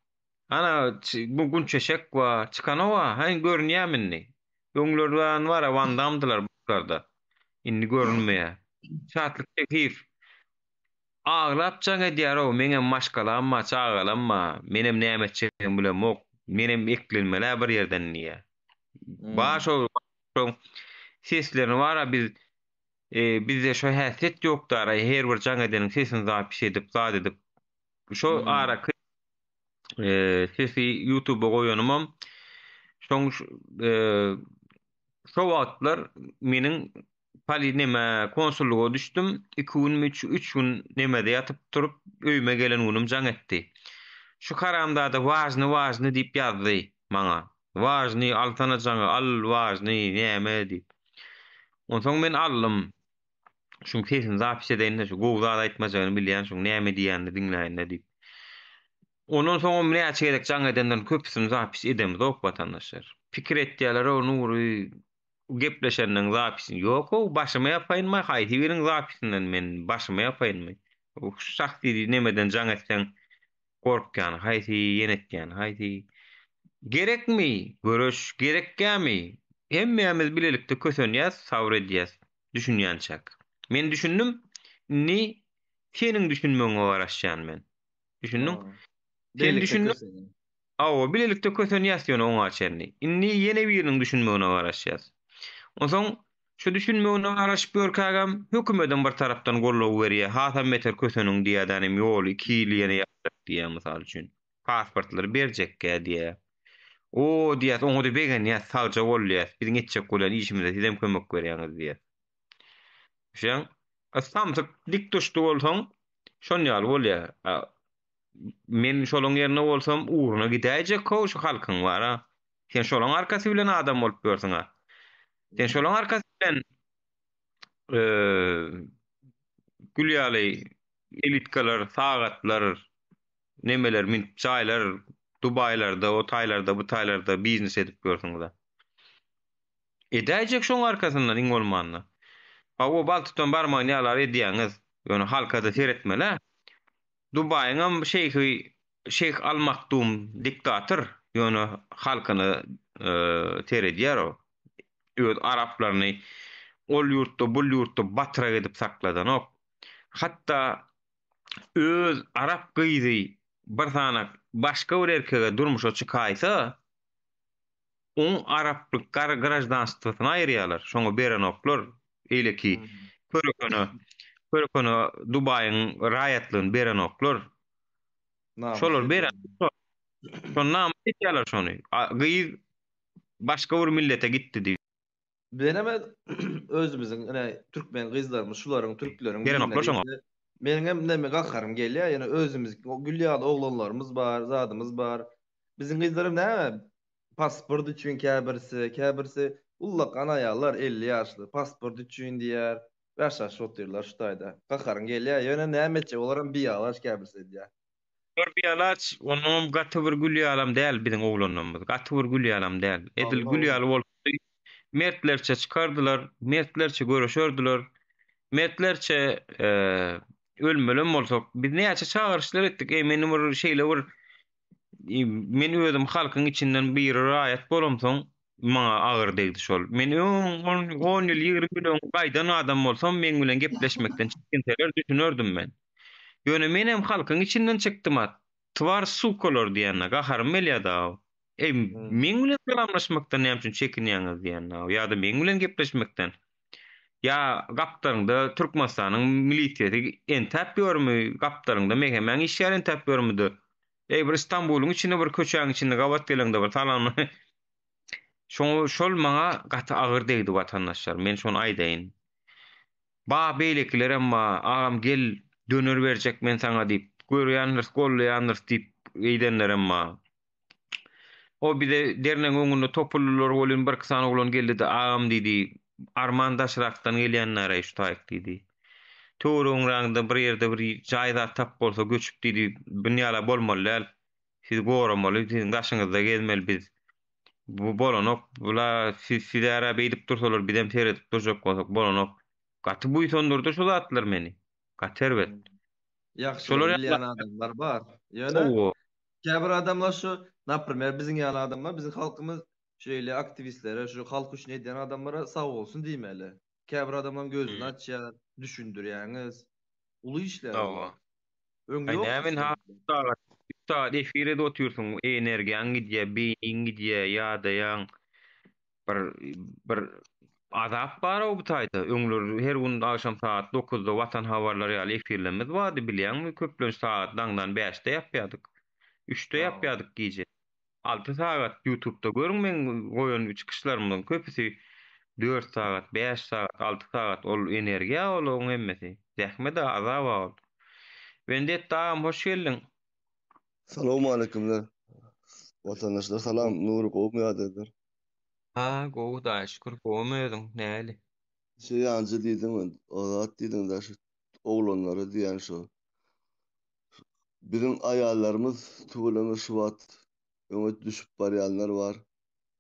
Ana bu günçeşek we çykanowa, haň görnýärmini. Öňlerden wara Vandamdylar bularda. Indi görünmeýär. Şatlyk tekif. Aglap çaň edýär o, meňem maşgalanma, çagalanma, menem näme etjegim bilen mok. Menem eklenmeler bir ýerden niýe. Baş o seslerini wara bizde şo häsiýet ýokdar. Her bir jaň edeniň sesini zapis edip, şo ara sesi YouTube'a goýanymam. Şoň şo wagtlar meniň konsulluga düşdüm. 2 gün 3 gün nemede ýatyp turup öýme gelen günüm jaň etdi. Şu karamda da wajny diýip ýazdy maňa. Wajny altanajaňy al wajny näme diýip. Onsoň men allym. Şuň sesini zapis edende şu gowzada aýtmajagyny bilýän şuň näme diýänini diňläýän diýip. Ondan soň men näçe gerek jaň edenden köpüsini zapis edemiz ok vatandaşlar. Pikir etdiler o nury gepleşenden zapysyň ýok, o başyma ýapaýynmy, haýty biriň zapysynyň men başyma ýapaýynmy? O şahsy nemeden jaň etseň gorkýan, haýty ýenetýän, haýty gerekmi? Görüş gerekkämi? Hemmämiz bilelikde kösenýäs, sabr edýäs, düşünýänçäk. Men düşündüm, ni seniň düşünmeňe garaşýan men. Düşündüm. Sen düşündüm. Awa bilelikde kösenýäs ýöne oňa çenni. Inni ýene biriniň düşünmeğine garaşýas. Oňsoň şu düşünmeğine garaşyp görkägem hökümeden bir tarapdan gollaw berýär. Hasam meter köseniň diýänem ýol 2 ýyl ýene ýapdyk diýär mysal üçin. Pasportlary berjekkä diýär. O diýär, oňa begen ýa salja bolýar. Biziň etjek bolan işimizde sizem kömek berýäňiz diýär. Şeň, samsyk dik düşdi bolsaň, şon ýaly bolýar. Men şolaň ýerine bolsam uğruna gidäjek şu halkyň bar ha. Sen şolaň arkasy bilen adam bolup görsiň ha. Sen şolaň arkasy bilen gülýaly elitkalar, sagatlar, nemeler, çaýlar, Dubaylarda, o taýlarda, bu taýlarda biznes edip görsiň da. Edäjek şoň arkasyndan iň bolmanda. O baltydan barmagyny ýalar edýäňiz, ýöne halkada seretmele. Dubay'ın Şeyh Al Maktoum diktatör ýöne halkyny teredýär o. Öz Araplarny ol ýurtda bul ýurtda batyra edip sakladan ok. Hatda öz Arap gyzy bir sanak başga bir erkege durmuşa çykaýsa, on Araplyk grajdanstwyny aýrýarlar. Şoňa beren oklar, eýleki Körkönü Dubay'ın raýatlygyny beren oklar. Şolar beren. Şol nam etýärler şonu. Gyz başga bir millete gitdi diýip. Benem özümizin türkmen gyzlarymyz, şularyň türkleriň beren oklar şoňa. Meniň hem neme gakarym gelýär, ýani özümiz gülýaly oglanlarymyz bar, zadymyz bar. Biziň gyzlarym näme? Pasport üçin käbirsi ullakan aýallar 50 ýaşly, pasport üçin diýär, ýaşaş oturýarlar şu taýda. Gakarym gelýär, ýöne näme etjek olaram bir ýalaş käbirsi diýär. Bir ýalaç, onuň gaty bir gülýalam däl biziň oglanlarymyz. Gaty bir gülýalam däl. Edil gülýaly bolsa mertlerçe çykardylar, mertlerçe görüşerdiler. Mertlerçe ölmelem bolsak, biz näçe çağırışlar etdik. Menim bir şeýle bir men özüm halkyň içinden bir raýat bolamsoň, maňa agyr degdi şol. Men 10 ýyl 20 ýyl gaýdan adam bolsam, men bilen gepleşmekden çekinseler düşünürdüm men. Ýöne men hem halkyň içinden çykdym at. Twar sukolor diýenler, gaharym gelýärdi. Men bilen salamlaşmakdan näme üçin çekinýäňiz diýenler. Ýa-da men bilen gepleşmekden. Ya gaptaryňda Türkmenistanyň milisiýeti entap ýörmi, gaptaryňda mehemen işler entap ýörmüdi. Bir İstanbulyň içinde bir köçäň içinde gabat gelende bir talan. Şol maňa gaty agyr degdi watandaşlar. Men şonu aýdaýyn. Ba beýlekler emma agam gel döner berjek men saňa diýip, görýänler, gollaýanlar diýip eýdenler emma. O bir de derneň öňünde topullar bolan bir kysany bolan geldi de agam diýdi. Armandaşrakdan gelýänler şu taýyk diýdi. Töwrüň raňda bir ýerde bir jaýda tap bolsa göçüp diýdi. Dünýala bolmaly. Siz goramaly, siziň gaşyňyzda gezmeli biz. Bu bolanok, bula sizlere beýdip dursalar, bizem seredip durjak bolsak bolanok. Gaty bu ýetondurdy şu zatlar meni. Gaterbet. Ýaxşy bilýän adamlar bar. Ýöne käbir adamlar şu, naprimер, biziň ýaly adamlar, biziň halkymyz şeýle aktivistlere, şu halk üçin edýän adamlara sag bolsun diýmeli. Käbir adamlar gözüni açýar, düşündirýäňiz. Uly işler. Öňde ýok. Nämen saat efirde oturýarsyň, energiýaň gidýär, beýniň gidýär, ýa-da bir azap bar o bu taýda. Öňler her gün akşam saat 9-da Watan habarlary ýaly efirlerimiz bardy, bilýärmi? Köplenç saat daňdan 5-de ýapýardyk. 3-de ýapýardyk gije. 6 saat YouTube'da görüň men goýan çykyşlarymdan köpüsi 4 saat, 5 saat, 6 saat ol energiýa ol oň emmesi. Zähmet azap ol. Wendet taam hoş geldin. Salamu aleykümler. Vatandaşlar salam. Nuri kovmayadıdır. Gowu da şükür kovmaýadyn. Näli? Ýancı diýdim, ozat diýdim da şu oglanlary diýen şu. Bizim aýallarymyz tugulany şu wagt öňe düşüp barýanlar bar.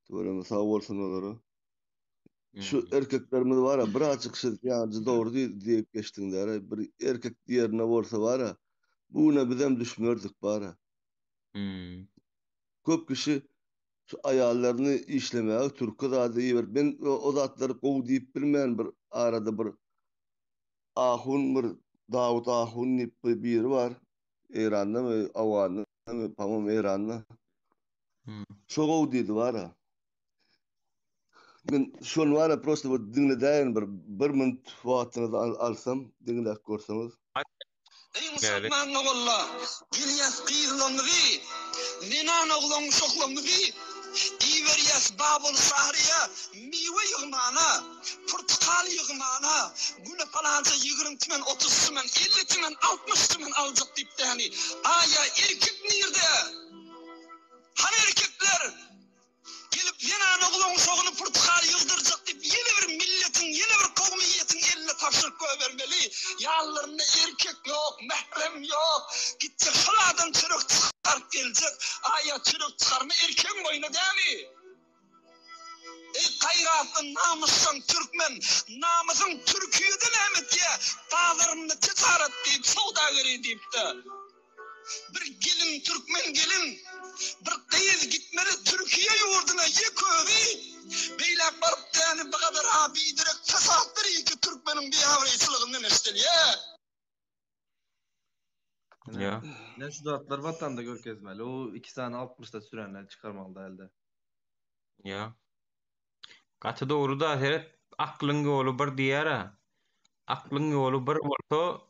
Tugulany sag bolsun olary. Şu erkeklerimiz var ya, bir açık yani doğru deyip geçtiğinde bir erkek diğerine vursa var ya, buna biz hem düşmürdük var ya. Köp kişi şu ayarlarını işlemeye Türk'ü da deyip ben o zatları kov deyip bilmeyen bir arada bir Ahun bir Davut Ahun deyip biri var. İran'da mı, Avan'da mı, tamam İran'da. Şu kov deydi var ya. Ben şun var ya, prosto bu dinledayn bir minut vaktini da alsam, dinleyip görseniz. Ey musulman oğullar, Gilyas qiyzlanıgı, Linan oğlan şoklanıgı, İveryas Babul Sahriya, Miwe yığmana, Portakal yığmana, Güne falanca 20 tümen, 30 tümen, 50 tümen, 60 tümen alacak deyip de hani, aya erkek nerede? Hani erkekler? Gelip Linan oğlan şokunu portakal yığdıracak deyip, yeni bir milletin, yeni bir kavmiyetin eline taşırıp vermeli. Yallarında erkek yok, mehrem yok. Gidecek şuradan çürük çıkarıp gelecek. Aya çürük çıkarma erkek boyuna değil mi? Ey kayratın namussan Türkmen, namusun Türkiye'den emet diye, dağlarında ticaret deyip, savdagari deyip de. Bir gelin Türkmen gelin, bir kıyız gitmeli Türkiye yurduna yıkıvi. Beylek barıp yani bu kadar abi direkt fesatları ki Türkmenin bir yavrayısılığından isteliye. Ya. Ne şu dağıtlar vatanda görkezmeli. O 2 sene 60'da sürenler çıkarmalı elde. Ya. Gatı doğru da seret aklın yolu bir diýär. Aklın yolu bir bolsa,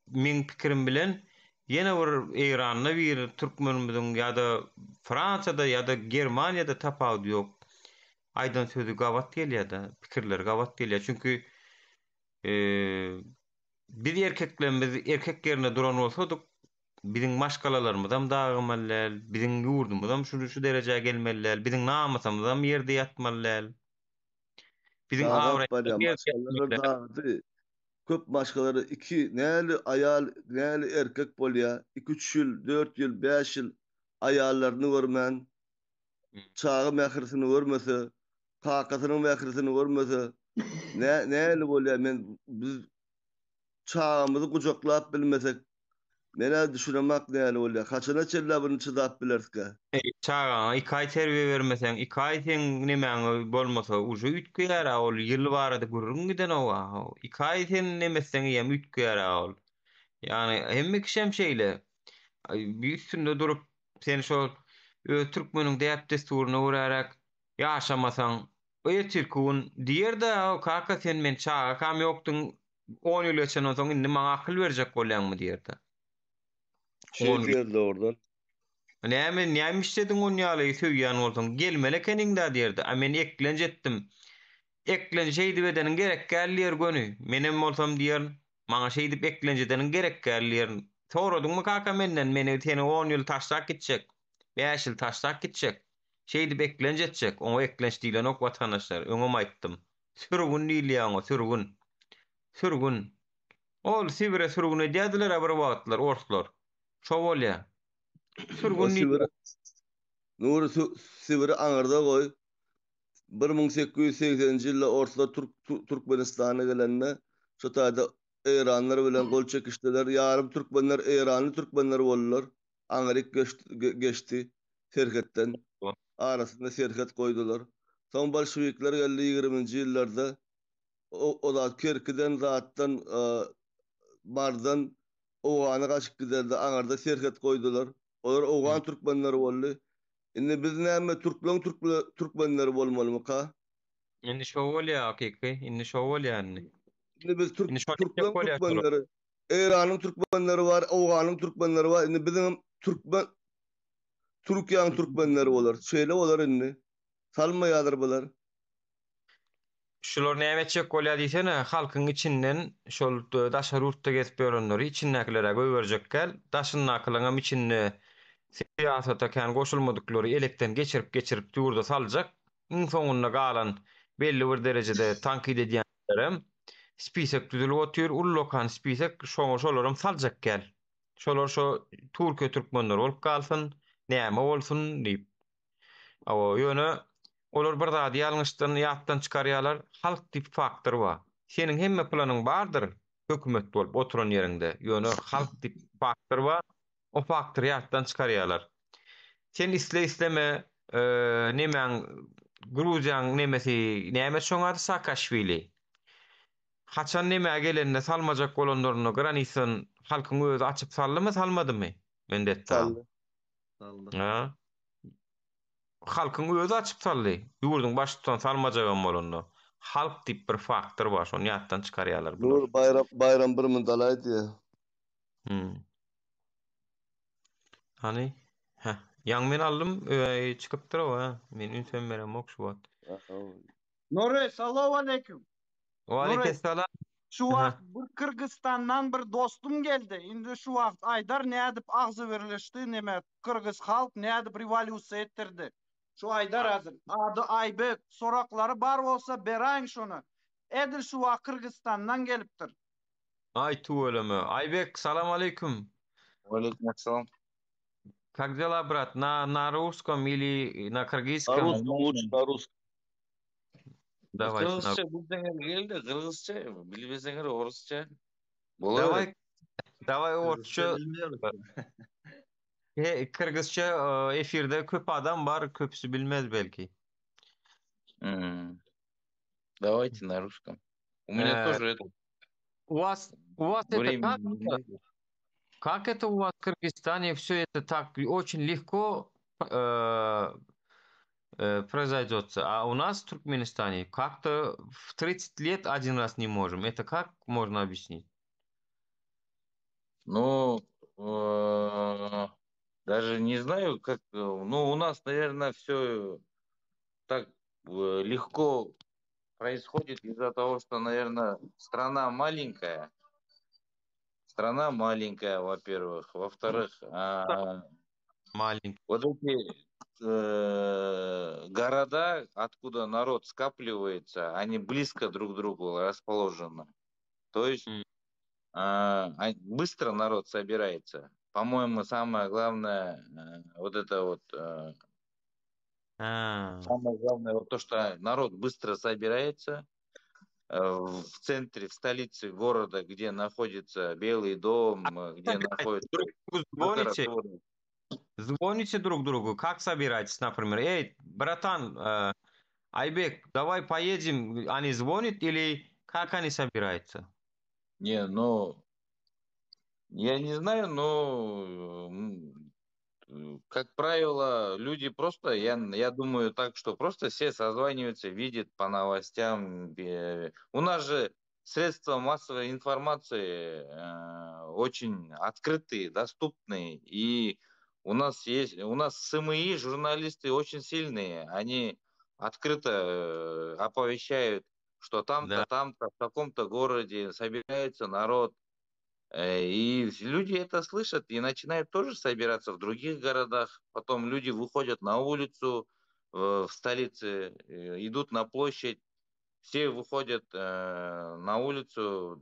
men pikirim bilen ýene bir Eýranda bir türkmenimiziň ýa-da Fransada ýa-da Germaniýada tapawdy ýok. Aýdan sözü gawat gelýär-de, pikirler gawat gelýär. Çünki biz erkeklerimiz erkek ýerine duran bolsadyk, biziň maşgalalarymyzam dagymallal, biziň ýurdumyzam şu derejäge gelmellär, biziň namusymyzam ýerde ýatmallal. Biziň Dağap var ya, awraýatymyz maşgaları dağıdı. Köp maşgaları näli ayal, näli erkek bolýa, 2-3 ýyl, 4 ýyl, 5 ýyl ayallarını görmän, çağı mährisini görmese, kakasynyň mährisini görmese, näli bolýar, men biz çağımızı kucaklap bilmesek, mene düşünemek näli bolýar, haçana çella bunu çydap bilerdik. Çağa 2 ay terbiýe bermesen, 2 ay sen nimäňe bolmasa, uşo ütkeýär ol, ýyl barada gürrüň giden o. 2 ay sen nemesen ýem ütkeýär ol. Yani hemme kişem şeýle. Bir üstünde durup sen şol Türkmeniň däp desturuny öwrärak ýaşamasaň, öýetirkün diýer-de o kaka sen men çağa kam ýokdyň 10 ýyl geçen soň indi maňa akyl berjek bolýarmy diýer-de. Şey diýerdi ordan. Näme işledin on ýaly söýýän bolsaň gelmeli keniňde diýerdi. A men eklenjetdim. Eklenjeýdi bedeniň gerekkäliler gönü. Menem bolsam diýer, maňa şey diýip eklenjedeniň gerekkäliler. Soradyňmy kaka menden meni seni 10 ýyl taşlap gitjek. 5 ýyl taşlap gitjek. Şey diýip eklenjetjek. Oňa eklenşdilen ok watandaşlar. Öňem aýtdym. Sürgün diýilýär, sürgün. Sürgün. Ol Sibire sürgün edýärdiler bir wagtlar, orslar. Şo bolýar. Sürgün diýilýär. Nuri Sibiri aňyrda goý. 1880-nji ýylda Orsla Türkmenistana gelende şu taýda Eýranlar bilen gol çekişdiler. Ýarym türkmenler Eýranly türkmenler boldular. Aňryk geçdi serhetden. Arasynda serhet goýdular. Soň bolşewikler geldi 20-nji ýyllarda. O da Kerkiden zatdan bardan Owany gaçyp giderdi. Aňarda serhet goýdular. Olar Owan türkmenler boldy. Indi biz näme türkmenleri bolmalymy ka? Indi şo bolýar hakyký, indi şo bolýar. Indi biz türkmenleri, Eýranyň türkmenleri bar, Owanyň türkmenleri bar. Indi bizim Türkiýanyň türkmenleri bolar. Şeýle bolar indi. Salmaýardyr bular. Şular näme çek bolýar diýsene, halkyň içinden şol daşar urtda gezip ýörenleri içindäkilere göýberjekler. Daşyň nakylaňam içinde siyasata kan goşulmadyklary elekden geçirip ýurda saljak. Iň soňunda galan belli bir derejede tankid edýänlerim spisek düzülip otýar, ullokan spisek şolarym saljak gel. Şolar şo Türkiýe türkmenleri bolup galsyn, näme bolsun diýip. Awa ýöne Olar bir zady ýalňyşdan ýatdan çykarýarlar. Halk tip faktor bar. Senin hemme planyň bardyr. Hökümet bolup oturan ýerinde. Ýöne halk tip faktor bar. O faktory ýatdan çykarýarlar. Sen isleme nemäň Gruziýaň nemesi näme şoňa Saakashvili. Haçan näme gelende salmajak bolanlaryny granisyň halkyň özü açyp saldymy, salmadymy? Men detdim. Saldı. Ha? Halkyň özü açyp saldy. Ýurdun baş tutan salmajagan bolandy. Halk tip bir faktor bar, şonu ýatdan çykarýarlar bular. Dur bayram bir mıntal aýdy. Hani? Heh. Ýang men aldym, çykypdyr o ha. Men ünsem berem ok şu wagt. Nure, salamu aleyküm. Waleykümselam. Şu wagt bir Kırgızstandan bir dostum geldi. Indi şu wagt Aydar nädip agzy berilişdi, näme Kırgız halk nädip revolýusiýa etdirdi. Şu Aydar hazır. Ady Aybek, soraklary bar bolsa beraň şonu. Edil şu wagt Kırgızstandan gelipdir. Ay tuğulamy. Aybek, salam aleyküm. Валейкумассалам. Как дела, брат? На русском или на кыргызском? На русском лучше, на русском. Давай. Кыргызча билсеңер келди, кыргызча, билбесеңер орусча. Давай орусча. Kırgızça efirde köp adam var, köpüsü bilmez belki. Давайте на русском. У меня тоже это. У вас это как это у вас в Кыргызстане все это так очень легко произойдет, а у нас в Туркменистане как-то в 30 лет один раз не можем. Это как можно объяснить? Ну, даже не знаю, как. Ну, у нас, наверное, все так легко происходит из-за того, что, наверное, страна маленькая. Страна маленькая, во-первых. Во-вторых, вот эти города, откуда народ скапливается, они близко друг к другу расположены. То есть быстро народ собирается. По-моему, самое главное, вот это вот... Самое главное, вот то, что народ быстро собирается в центре, в столице города, где находится Белый дом, где находится... Звоните друг другу, как собираетесь, например? Эй, братан, Айбек, давай поедем, они звонят или как они собираются? Не, ну, я не знаю, но, как правило, люди просто, я думаю так, что просто все созваниваются, видят по новостям. У нас же средства массовой информации очень открытые, доступные, и у нас СМИ, журналисты очень сильные, они открыто оповещают, что там-то, там-то, в таком-то городе собирается народ. И люди это слышат и начинают тоже собираться в других городах. Потом люди выходят на улицу в столице, идут на площадь. Все выходят на улицу,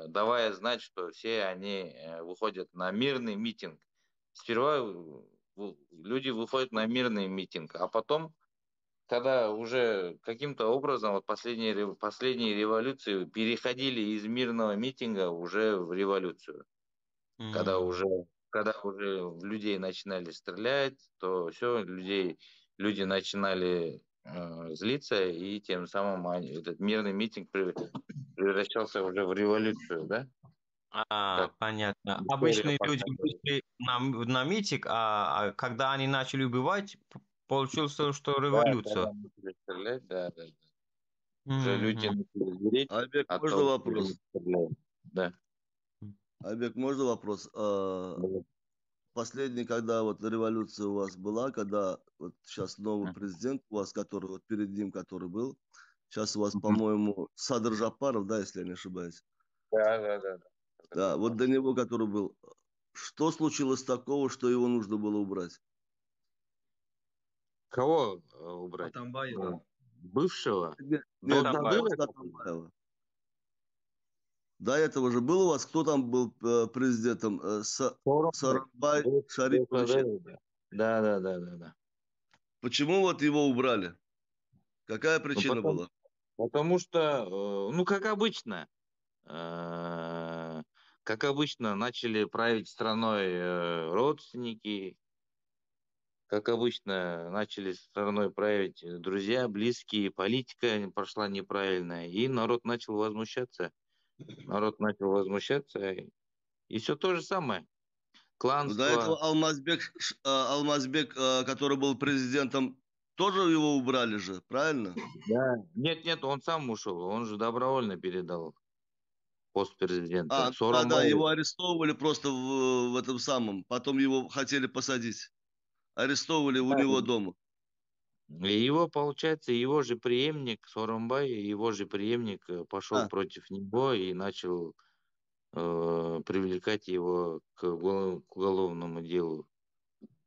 давая знать, что все они выходят на мирный митинг. Сперва люди выходят на мирный митинг, а потом, когда уже каким-то образом вот последние революции переходили из мирного митинга уже в революцию. Когда уже в людей начинали стрелять, то все, люди начинали злиться, и тем самым этот мирный митинг превращался уже в революцию, да? Понятно. Обычные люди вышли на митинг, а когда они начали убивать, получилось, что революция. Да, начали стрелять, да. Уже люди начали звереть. Айбек, можно вопрос? Да. Айбек, можно вопрос? Последний, когда вот революция у вас была, когда вот сейчас новый президент у вас, который вот перед ним, который был, сейчас у вас, по-моему, Садыр Жапаров, да, если я не ошибаюсь? Да. Да, вот до него, который был. Что случилось такого, что его нужно было убрать? Кого убрать? Атамбаева. Бывшего? Нет, Атамбаева. До этого же был у вас, кто там был президентом? Сооронбай Шарипович. Да. Почему вот его убрали? Какая Ну, причина была? потому что, ну, как обычно, начали править страной родственники, как обычно, начали страной править друзья, близкие, политика прошла неправильная, и народ начал возмущаться. Народ начал возмущаться, и все то же самое. До Кланство. этого Алмазбек, который был президентом, тоже его убрали же, правильно? Да. Нет, он сам ушел, он же добровольно передал пост президента. Да, его Сооронбай. арестовывали просто в этом самом, потом его хотели посадить. Арестовывали у Да. него дома. И его, получается, его же преемник Сооронбай, его же преемник пошел против него и начал привлекать его к уголовному делу.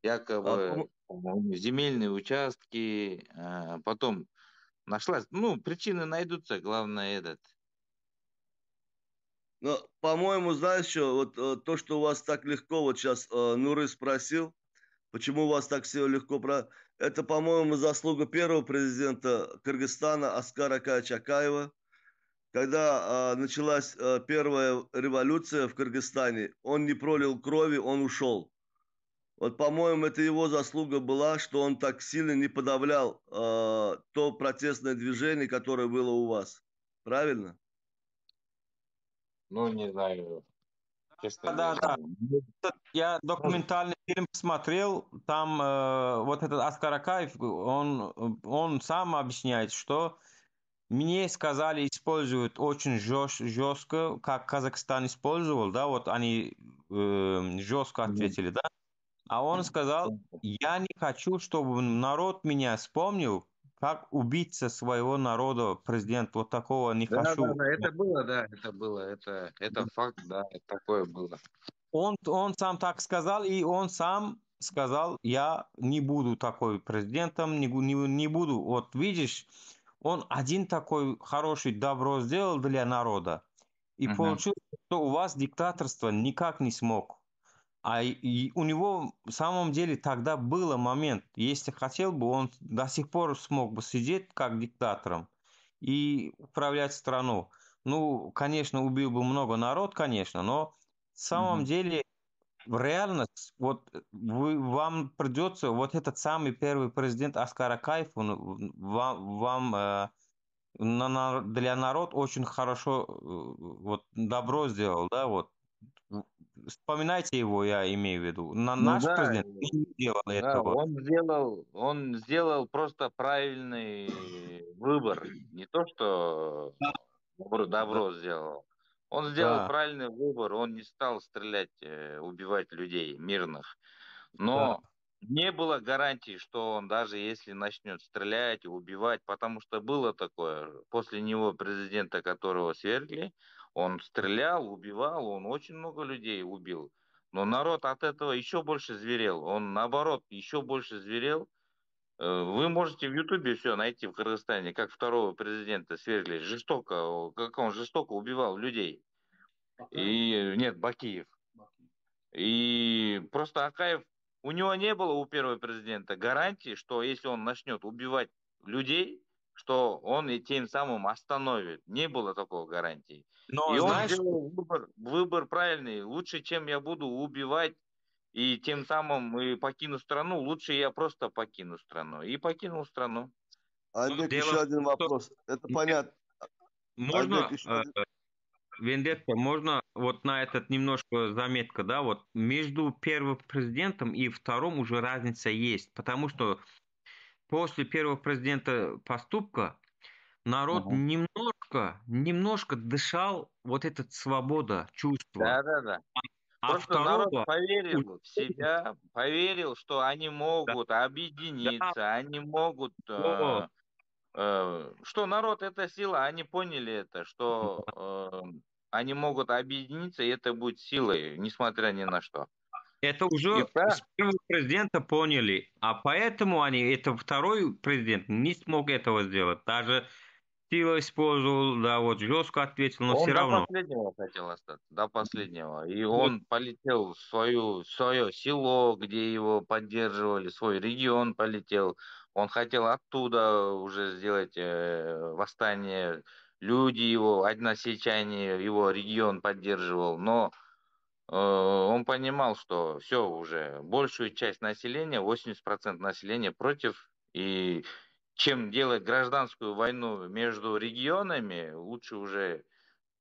Якобы земельные участки, потом нашлась, ну, причины найдутся, главное этот. Но, по-моему, знаешь что, вот то, что у вас так легко, вот сейчас Нуры спросил, почему у вас так все легко, это, по-моему, заслуга первого президента Кыргызстана Аскара Акаевича Акаева. Когда началась первая революция в Кыргызстане, он не пролил крови, он ушел. Вот, по-моему, это его заслуга была, что он так сильно не подавлял то протестное движение, которое было у вас. Правильно? Ну, не знаю, честно Да. говоря. Я документальный фильм посмотрел, там вот этот Аскар Акаев, он сам объясняет, что мне сказали, используют очень жестко, как Казахстан использовал, да, вот они жестко ответили, да. А он сказал, я не хочу, чтобы народ меня вспомнил, как убийца своего народа, президент, вот такого не хочу. Да, это было, это факт, да, такое было. Он сам так сказал, и он сам сказал, я не буду такой президентом, не буду. Вот видишь, он один такой хороший добро сделал для народа. И получилось, что у вас диктаторство никак не смог. И у него в самом деле тогда был момент, если хотел бы, он до сих пор смог бы сидеть как диктатором и управлять страну. Ну, конечно, убил бы много народ, конечно, но в самом деле в реальность, вот вам придется, вот этот самый первый президент Аскар Акаев, он вам для народа очень хорошо вот добро сделал, да, вот. Вспоминайте его, я имею в виду. Ну Наш да, президент не делал да, этого. он сделал просто правильный выбор. Не то, что добро сделал. Он сделал Да. правильный выбор, он не стал стрелять, убивать людей мирных. Да. Но не было гарантии, что он даже если начнет стрелять и убивать, потому что было такое, после него президента, которого свергли, он стрелял, убивал, он очень много людей убил. Но народ от этого еще больше зверел. Он, наоборот, еще больше зверел. Вы можете в Ютубе все найти в Кыргызстане, как второго президента свергли. Жестоко, как он жестоко убивал людей. И нет, Бакиев. И просто Акаев, у него не было у первого президента гарантии, что если он начнет убивать людей, что он и тем самым остановит. Не было такого гарантии. Но И он знаешь, сделал выбор правильный. Лучше, чем я буду убивать и тем самым и покину страну, лучше я просто покину страну. И покинул страну. Айбек, дело еще один в том, что вопрос. Это понятно. Айбек, можно, еще один. Вендетта, можно вот на этот немножко заметка, да, вот между первым президентом и вторым уже разница есть, потому что после первого президента поступка народ немножко дышал вот эта свобода, чувство. Да. А Просто народ второго поверил в себя, поверил, что они могут объединиться, они могут, да, что народ это сила, они поняли это, что они могут объединиться, и это будет силой, несмотря ни на что. это И уже с первого президента поняли, а поэтому это второй президент не смог этого сделать. Даже силу использовал, да, вот жестко ответил, но все Он до равно. последнего хотел остаться, до последнего. И он полетел в свое село, где его поддерживали, свой регион полетел. Он хотел оттуда уже сделать восстание. Люди его, односельчане, его регион поддерживал. Но он понимал, что все уже, большую часть населения, 80% населения против. И чем делать гражданскую войну между регионами, лучше уже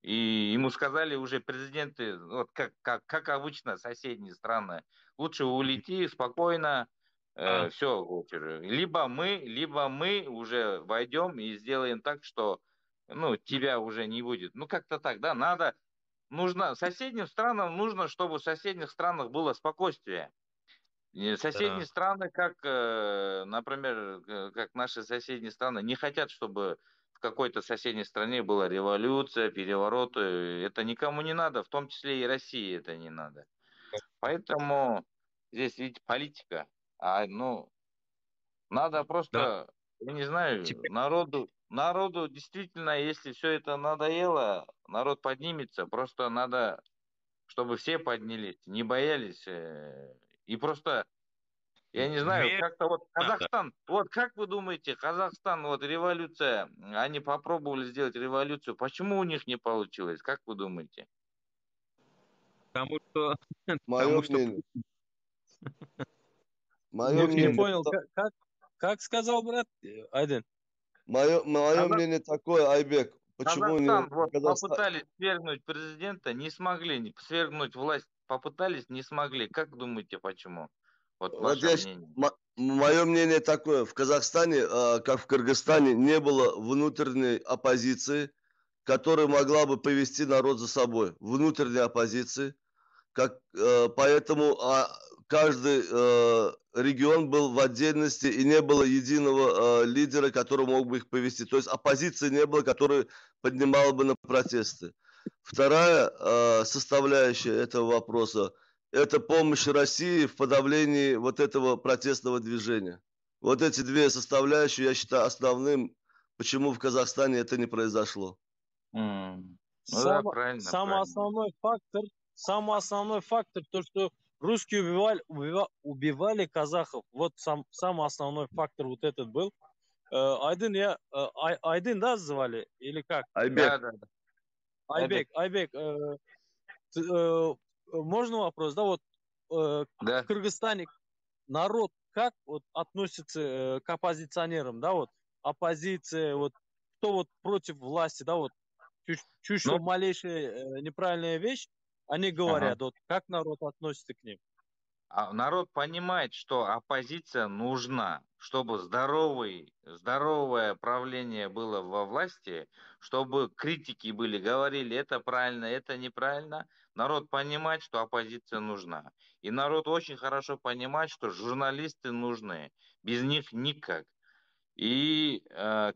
и ему сказали уже президенты, вот как обычно, соседние страны, лучше улети спокойно, все, либо мы уже войдем и сделаем так, что ну, тебя уже не будет. Ну, как-то так, да, соседним странам нужно, чтобы в соседних странах было спокойствие. И соседние Да. страны, например, как наши соседние страны, не хотят, чтобы в какой-то соседней стране была революция, перевороты. Это никому не надо, в том числе и России это не надо. Поэтому здесь, видите, политика. Надо Да. просто, я не знаю, народу действительно, если все это надоело, народ поднимется. Просто надо, чтобы все поднялись, не боялись. И просто я не знаю, Верь как-то вот надо. Казахстан, вот как вы думаете, Казахстан, вот революция, они попробовали сделать революцию, почему у них не получилось, как вы думаете? Потому что, Мое потому что мнение. Мое Не мнение, понял, как сказал брат Айден? мое Казах- мнение такое, Айбек. Почему не Казахстан, вот Казахстан? попытались свергнуть президента, не смогли, свергнуть власть попытались, не смогли. Как думаете, почему? Вот Вот ваше мнение. мое мнение такое. В Казахстане, как в Кыргызстане, не было внутренней оппозиции, которая могла бы повести народ за собой. Внутренней оппозиции. Поэтому каждый регион был в отдельности и не было единого лидера, который мог бы их повести. То есть оппозиции не было, которая поднимала бы на протесты. Вторая составляющая этого вопроса – это помощь России в подавлении вот этого протестного движения. Вот эти две составляющие, я считаю, основным, почему в Казахстане это не произошло. Ну да, правильно, Самый основной фактор, то, что русские убивали казахов. Вот самый основной фактор вот этот был. Айдын, да, звали? Или как? Айбек. Да. Айбек, можно вопрос, да, вот в Кыргызстане народ как вот относится к оппозиционерам, да, вот оппозиция, вот кто вот против власти, да, вот чуть что малейшая неправильная вещь, они говорят, вот как народ относится к ним. Народ понимает, что оппозиция нужна, чтобы здоровое правление было во власти, чтобы критики говорили, это правильно, это неправильно. Народ понимает, что оппозиция нужна. И народ очень хорошо понимает, что журналисты нужны. Без них никак. И,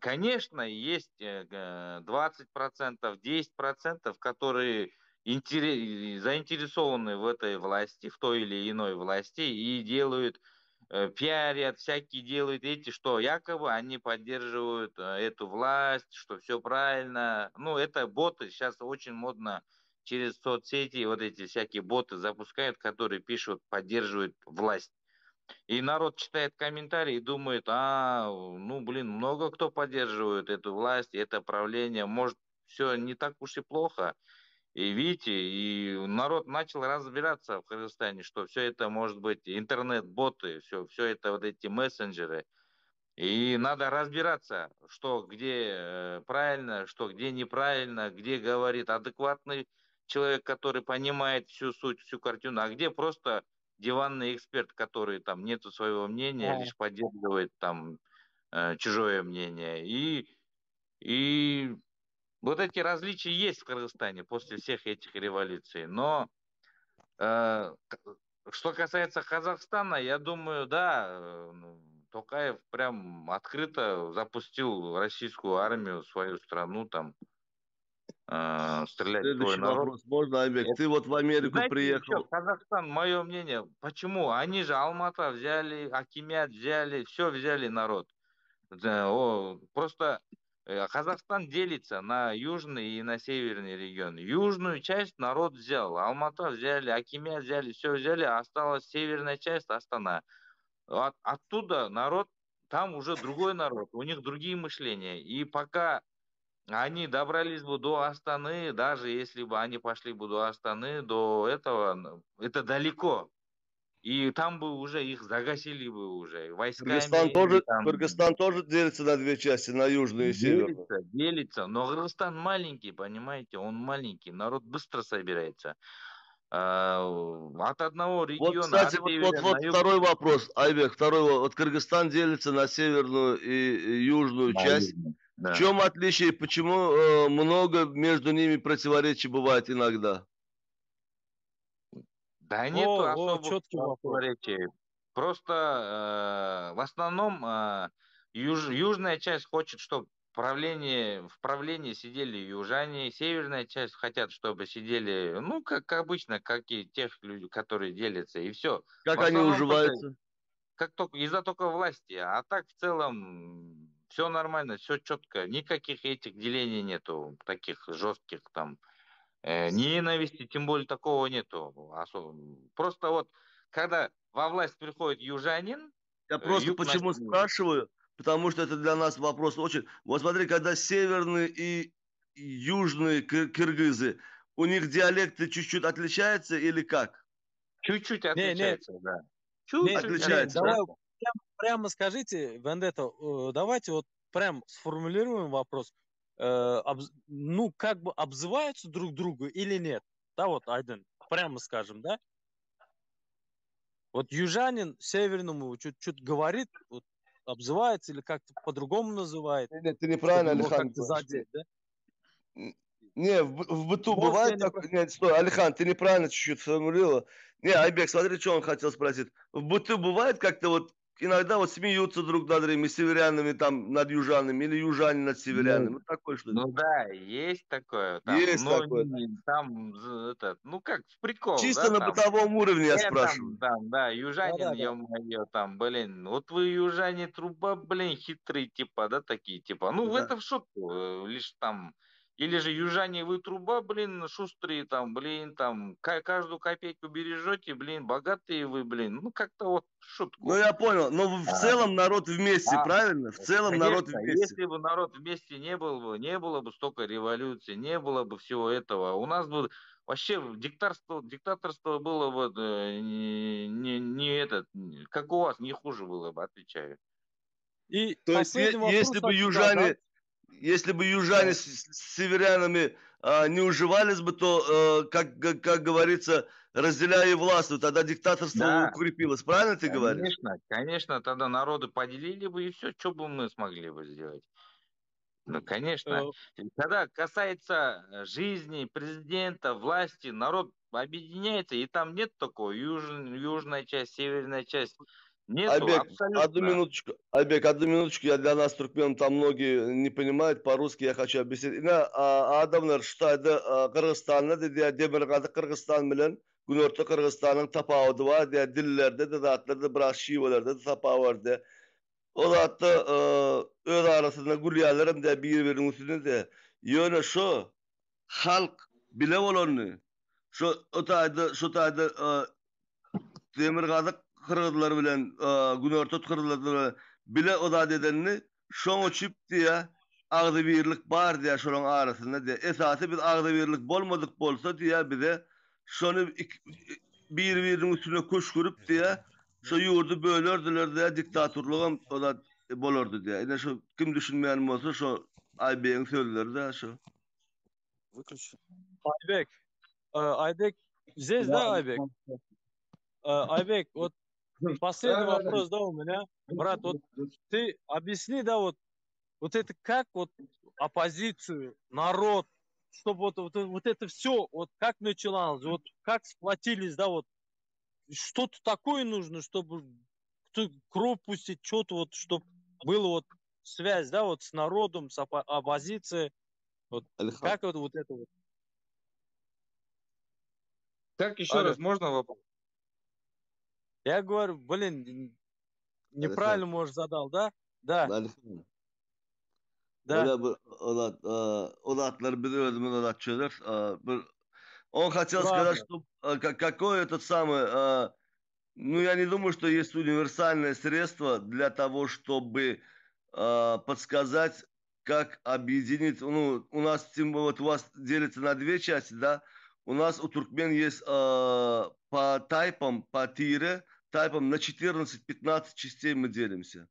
конечно, есть 20%, 10%, которые заинтересованы в этой власти, в той или иной власти, и делают, пиарят, всякие делают эти, что якобы они поддерживают эту власть, что все правильно. Ну, это боты, сейчас очень модно через соцсети вот эти всякие боты запускают, которые пишут, поддерживают власть. И народ читает комментарии и думает, много кто поддерживает эту власть, это правление, может, все не так уж и плохо. И видите, и народ начал разбираться в Кыргызстане, что все это может быть интернет-боты, все это вот эти мессенджеры. И надо разбираться, что где правильно, что где неправильно, где говорит адекватный человек, который понимает всю суть, всю картину, а где просто диванный эксперт, который там нету своего мнения, лишь поддерживает там чужое мнение. И вот эти различия есть в Кыргызстане после всех этих революций. Но что касается Казахстана, я думаю, да, Токаев прям открыто запустил российскую армию в свою страну, там, стрелять в свой Следующий народ. вопрос. Можно, Айбек? Ты вот в Америку Знаете, еще приехал. Казахстан, мое мнение, почему? Они же Алмата взяли, Акимят взяли, все взяли народ. Просто Казахстан делится на южный и на северный регион. Южную часть народ взял. Алмата взяли, Акимя взяли, все взяли. Осталась северная часть, Астана. Оттуда народ, там уже другой народ, у них другие мышления. И пока они добрались бы до Астаны, даже если бы они пошли бы до Астаны, до этого, это далеко. И там бы уже их загасили бы уже войсками. Кыргызстан тоже делится на две части, на южную и северную. Делится. Но Кыргызстан маленький, понимаете, он маленький. Народ быстро собирается. От одного региона, Вот, кстати, вот второй вопрос, Айбек, вот Кыргызстан делится на северную и южную часть. Да. В чем отличие, почему много между ними противоречий бывает иногда? Да нету особых противоречий. Просто в основном южная часть хочет, чтобы в правлении сидели южане, северная часть хотят, чтобы сидели, ну, как обычно, как и тех людей, которые делятся, и все. Как они уживаются? Как только из-за только власти, а так в целом все нормально, все четко, никаких этих делений нету, таких жестких там, ненависти, тем более такого нету. Просто вот, когда во власть приходит южанин... Я просто почему спрашиваю? Потому что это для нас вопрос очень... Вот смотри, когда северные и южные киргизы, у них диалекты чуть-чуть отличаются или как? Чуть-чуть отличаются, да. Отличается. Давай прямо скажите, Вендетта, давайте вот прям сформулируем вопрос. Ну, как бы обзываются друг другу или нет? Да, вот, Айден, прямо скажем, да? Вот южанин северному чуть-чуть говорит, вот, обзывается или как-то по-другому называет. Нет, ты неправильно, Алихан. Задеть, да? Не, в быту бывает так... Нет, стой, Алихан, ты неправильно чуть-чуть сформулировал. Не, Айбек, смотри, что он хотел спросить. В быту бывает как-то вот, иногда вот смеются друг над другом, северянами там над южанами, или южане над северянами. Ну, такое что-то. Ну да, есть такое. Там, есть такое. Там, это, ну как, прикол. Чисто да, на бытовом уровне я спрашиваю. Там, да, южанин, ё-моё, там, блин, вот вы южане труба, блин, хитрые, типа, да, такие, типа. Ну, да. это в шутку, лишь там... Или же южане вы труба, блин, шустрые там, блин, там, каждую копейку бережете, блин, богатые вы, блин. Ну, как-то вот шутку. Ну, я понял. Но в целом народ вместе, правильно? В целом конечно, народ вместе. Если бы народ вместе не было бы столько революций, не было бы всего этого. У нас бы вообще диктаторство было бы не этот, как у вас, не хуже было бы, отвечаю. И то есть, если бы южане... Если бы южане с северянами не уживались бы, то, как говорится, разделяя и властвуют, тогда диктаторство укрепилось. Правильно ты говоришь? Конечно, тогда народы поделили бы, и все, что бы мы смогли бы сделать. Ну, конечно. Когда касается жизни президента, власти, народ объединяется, и там нет такого южная часть, северная часть. Нету, Айбек, абсолютно. одну минуточку, я для нас, туркмен, там многие не понимают, по-русски я хочу объяснить. Адамlar Штайды, Кыргызстанны, Демиргазы Кыргызстан bilen Günörtü Kırgızstan'ın tapavıdı var diye dillerde de zatlarda bırak şivelerde de tapağı var diye. O zatta öz arasında gülüyorlarım diye birbirinin üstüne de. Yöne şu halk bile olanı. Şu taydı Demirgazı Kırgızlar bilen Günörtü Kırgızlar bile o da dedenini şoň uçup diye agdy birlik bar diye şoň arasında diye. Esasy biz agdy birlik bolmadyk bolsa diye bize şonu birbirinin üstüne köşkürüp diye şu yurdu bölerdiler diye diktatorluğum o da bolardı diye. Ine şu kim düşünmeýän bolsa şu Aybek'in sözleri de şu. Айбек, здесь, да, Айбек? Айбек, вот последний вопрос, да, у меня. Брат, вот ты объясни, да, вот это как вот оппозицию, народ, чтобы вот это все, вот как начиналось, вот как сплотились, да, вот что-то такое нужно, чтобы кровь пустить, что-то вот, чтобы было вот связь, да, вот с народом, с оппозицией, вот как вот это вот. Так, еще раз, можно вопрос? Я говорю, блин, неправильно, может, задал, да? Да. Да. Öyle bir olatlar bir öldümün olatçılar. Он хотел сказать, Ладно. что какой этот самый, ну я не думаю, что есть универсальное средство для того, чтобы подсказать, как объединить. Ну, у нас, вот у вас делится на две части, да? У нас у туркмен есть по тайпам, по тире, тайпам на 14-15 частей мы делимся.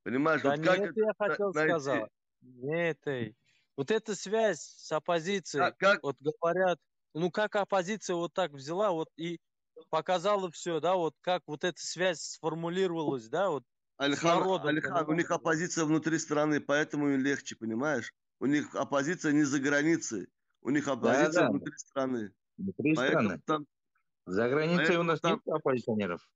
Понимаешь, Да вот не как это это я хотел найти? сказать. Не это. Вот эта связь с оппозицией, Как? вот говорят, ну как оппозиция вот так взяла вот и показала все, да, вот как вот эта связь сформулировалась, да, вот с Алихан, народом, у них понимаешь? оппозиция внутри страны, поэтому им легче, понимаешь? У них оппозиция не за границей, у них оппозиция Да-да, внутри страны. внутри Поэтому страны. там, За границей у нас нет там, оппозиционеров.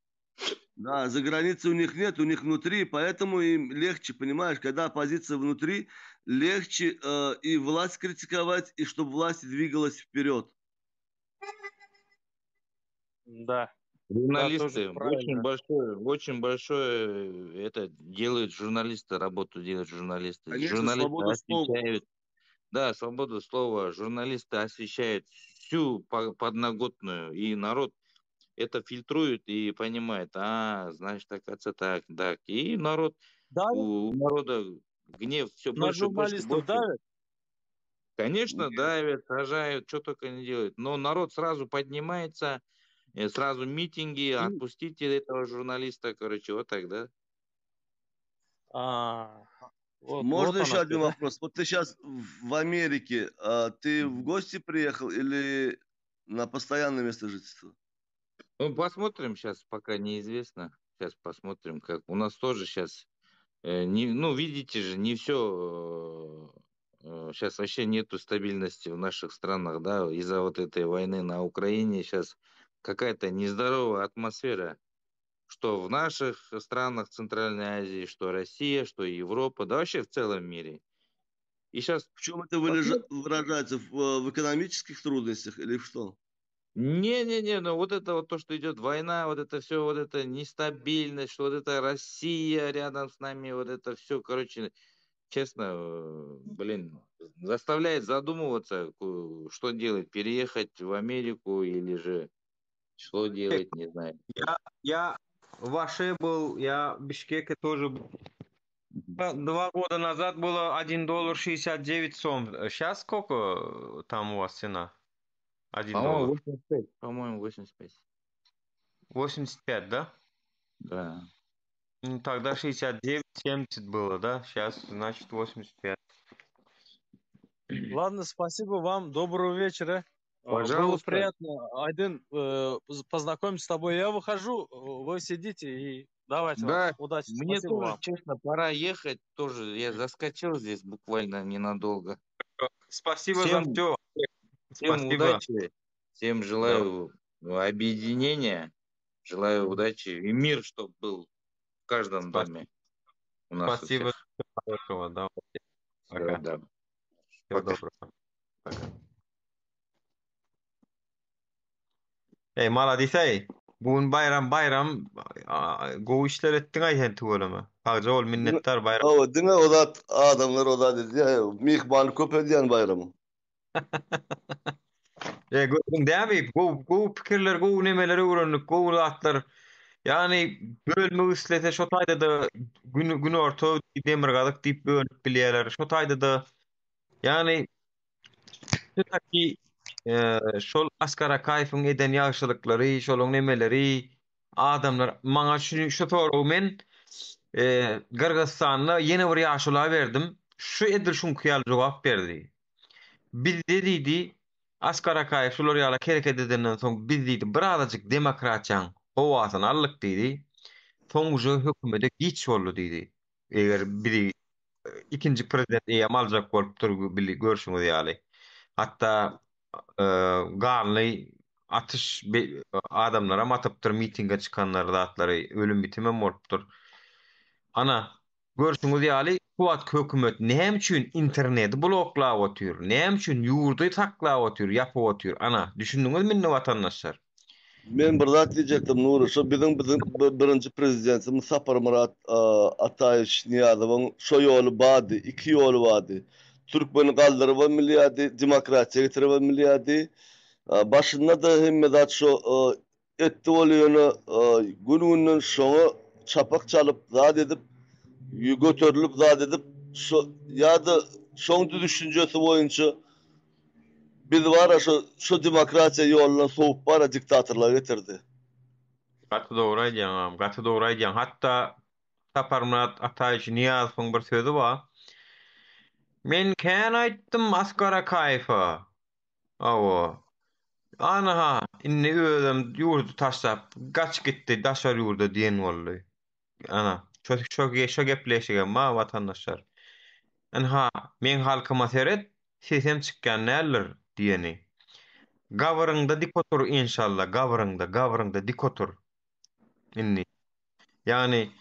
да, за границей у них нет, у них внутри, поэтому им легче, понимаешь? Когда оппозиция внутри, легче и власть критиковать, и чтобы власть двигалась вперед. Да. Да, Журналисты, тоже правильно. очень большое это делают журналисты, работу делают журналисты. Конечно, Журналисты свобода слова. освещают, да, свободу слова, журналисты освещают всю подноготную, и народ это фильтрует и понимает, значит, оказывается так. И народ, Давят у народа гнев все на больше, больше, журналистов, больше. давят? Конечно, давят, сажают, что только не делают. Но народ сразу поднимается, сразу митинги, отпустите этого журналиста, короче, вот так, да? Вот, Можно вот еще оно один что, да? вопрос? Вот ты сейчас в Америке, ты в гости приехал или на постоянное место жительства? Ну, посмотрим сейчас, пока неизвестно. Сейчас посмотрим, как. У нас тоже сейчас, ну, видите же, не все. Сейчас вообще нету стабильности в наших странах, да, из-за вот этой войны на Украине сейчас какая-то нездоровая атмосфера, что в наших странах Центральной Азии, что Россия, что Европа, да вообще в целом мире. И сейчас... В чем это выражается? В экономических трудностях или в что? Не-не-не, ну вот это вот то, что идет война, вот это все, вот это нестабильность, что вот это Россия рядом с нами, вот это все, короче, честно, блин, заставляет задумываться, что делать, переехать в Америку или же что делать, не знаю. Я в Аше был, я в Бишкеке тоже был. 2 года назад было $1 69 сом. Сейчас сколько там у вас цена? $1. По-моему, 85. По-моему, 85. 85, да? Да. Ну, тогда 69-70 было, да? Сейчас, значит, 85. Ладно, спасибо вам. Доброго вечера. Было Пожалуйста. приятно, Айдын, познакомиться с тобой. Я выхожу, вы сидите и давайте вам Да, удачи. мне Спасибо тоже, вам. честно, пора ехать тоже. Я заскочил здесь буквально ненадолго. Спасибо за Всем, все. всем Спасибо. удачи, всем желаю объединения, желаю удачи и мир, чтобы был в каждом доме у нас у Спасибо. всех. Хорошего, да. Всего Пока. доброго. Всего Пока. доброго. Пока. Maladis ey. Bugün bayram gowy işler etdiň aýhen tügeleme. Haja ol minnettar bayram. O dine odat adamlar odat dedi ya. Mihman köp ediyen bayramı. Gördüň dämi? Gowy pikirler, gowy nemeleri öwrendik, gowy zatlar. Yani bölme üslete şo taýda da gün orta demir galyk diýip bölüp bilýärler. Şo taýda da yani ki şol Askar Akaýewiň eden ýagşylyklary, şoluň nemeleri adamlar maňa şu toraw men Gırgızstanyna ýene bir ýaşula berdim. Şu edil şunkyal jogap berdi. Biz dedi Askar Akaýew şular ýala kereket edenden soň biz dedi bir azajyk demokratiýaň howasyny allyk dedi. Soňuja hökümete giç boldy dedi. Eger biri ikinji prezident eýem aljak bolup dur bili görşüňiz ýaly. Hatta ganly atış adamlara matypdyr mitinge çykanlar zatlary ölüm bitime bolupdyr. Ana görşüňiz ýaly bu wagt hökümet näme üçin interneti bloklap otyr? Näme üçin ýurdy taklap otyr, ýapyp otyr? Ana düşündiňizmi watandaşlar? Men bir zat diyecektim Nuri, şu bizim birinci prezidentimiz Sapar Murat Atayiş Niyazowyň şo ýoly bady, iki ýoly bady. Türkmeni galdyryp miliyadi, demokratiýa getirip miliyadi. Başynda da hemme zat şo etdi bolýany gün-günden şoňa çapak çalyp zat edip göterilip zat edip şo ýa-da şoň düşünjesi boýunça biz var şu demokratiya ýoluna soğup bara diktatorlar getirdi. Gaty dogry aýdýaňam, gaty dogry aýdýaň. Hatda Sapar Murat Ataýew Niýazowyň bir sözi bar. Men kän aýtdym Askar Akaýewa. Awa. Ana inni özüm ýurdu taşlap gaç gitdi daşar ýurda diýen boldy. Ana şo gepleşigen ma watandaşlar. Anha men halkyma seret sesem çykýan näler diýeni. Gawryňda dik otur inşallah, gawryňda dik otur. Inni. Yani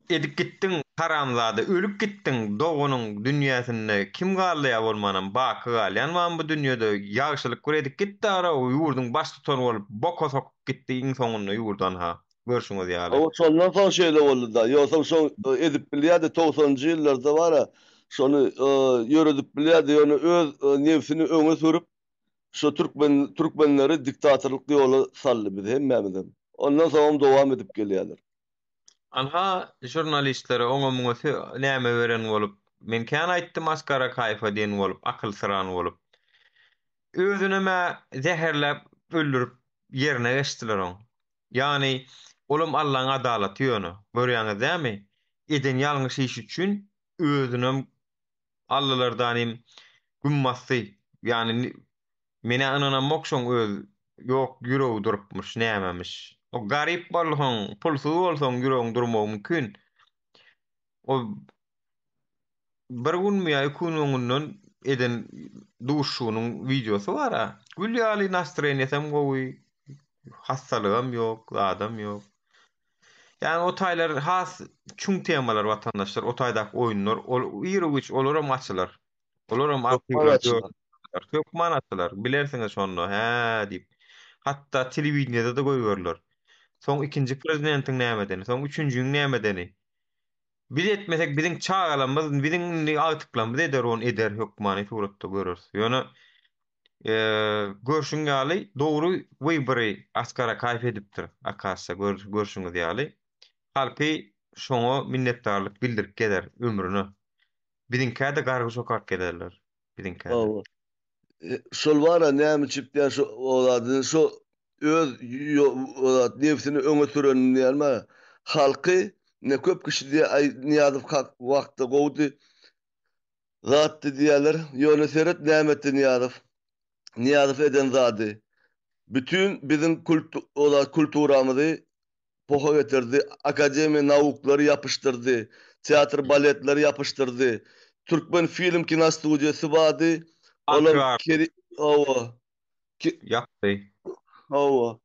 edip gittin haramzada, ölüp gittin doğunun dünyasında kim galya bolmanam bakı galyan man bu dünyada ýagşylyk göredik gitdi ara o ýurdun baş tutan bolup boko sokup gitdi iň soňunda ýurdan ha. Görşüňiz ýaly. O şondan soň şeýle boldy da. Ýoksa şo edip bilýärdi 90-njy ýyllarda bara şonu ýöredip bilýärdi, ýöne öz nefsini öňe sürüp şo türkmenleri diktatorlyk ýoly saldy biz hemmemizden. Ondan soň dowam edip gelýärler. Anha jurnalistlere oňa muňa näme beren bolup men kän aýtdym Askar Akaýewa diýen bolup akyl syran bolup özüne zeherlep öldürüp ýerine geçdiler oň. Yani olam Allahyň adalaty ýöne. Görýäňiz dämi? Eden ýalňyş iş üçin özüne Allalardan gümmasy. Yani mene anana mokşoň öz ýok ýüregi durupmuş, nämemiş. O garip bolýan, pulsuz bolsaň ýüregiň durmagy mümkin. O bir gün mi ýa-da iki gün öňünden eden duşunyň videosy bar ha. Gülýäli nastreniýesem gowy, hassalygam ýok, adam ýok. Yani o taýlar has çuň temalar watandaşlar, o taýdak oýunlar, ol ýüregi olaram açylar. Olaram aktyw çok manatylar. Bilersiňiz şonu, ha diýip. Hatta telewizionyada da goýýarlar. Soň ikinji prezidentiň näme soň üçünjüň näme biz etmesek biziň çağalamyz, biziň aýtyplamyz eder on eder hökmany suratda görürüz. Ýöne görşüň ýaly dogry wybry Askar Akaýew edipdir. Akasa görşüňiz ýaly. Halky şoňa minnetdarlyk bildirip geler ömrüne. Biziň käde gargy sokak gederler. Biziň käde. Şol bara näme çipdiýär şo oladyň şo öz nefsini öňe süren näme halky ne köp kişi diye Niýazow wagtda gowdy zat diýerler ýöne seret nämetdi Niýazow eden zady bütün bizim kulturamyzy poha getirdi, akademiýa nawuklary ýapyşdyrdy, teatr baletleri ýapyşdyrdy, türkmen film kino studiýasy bady. Olam yapdy. O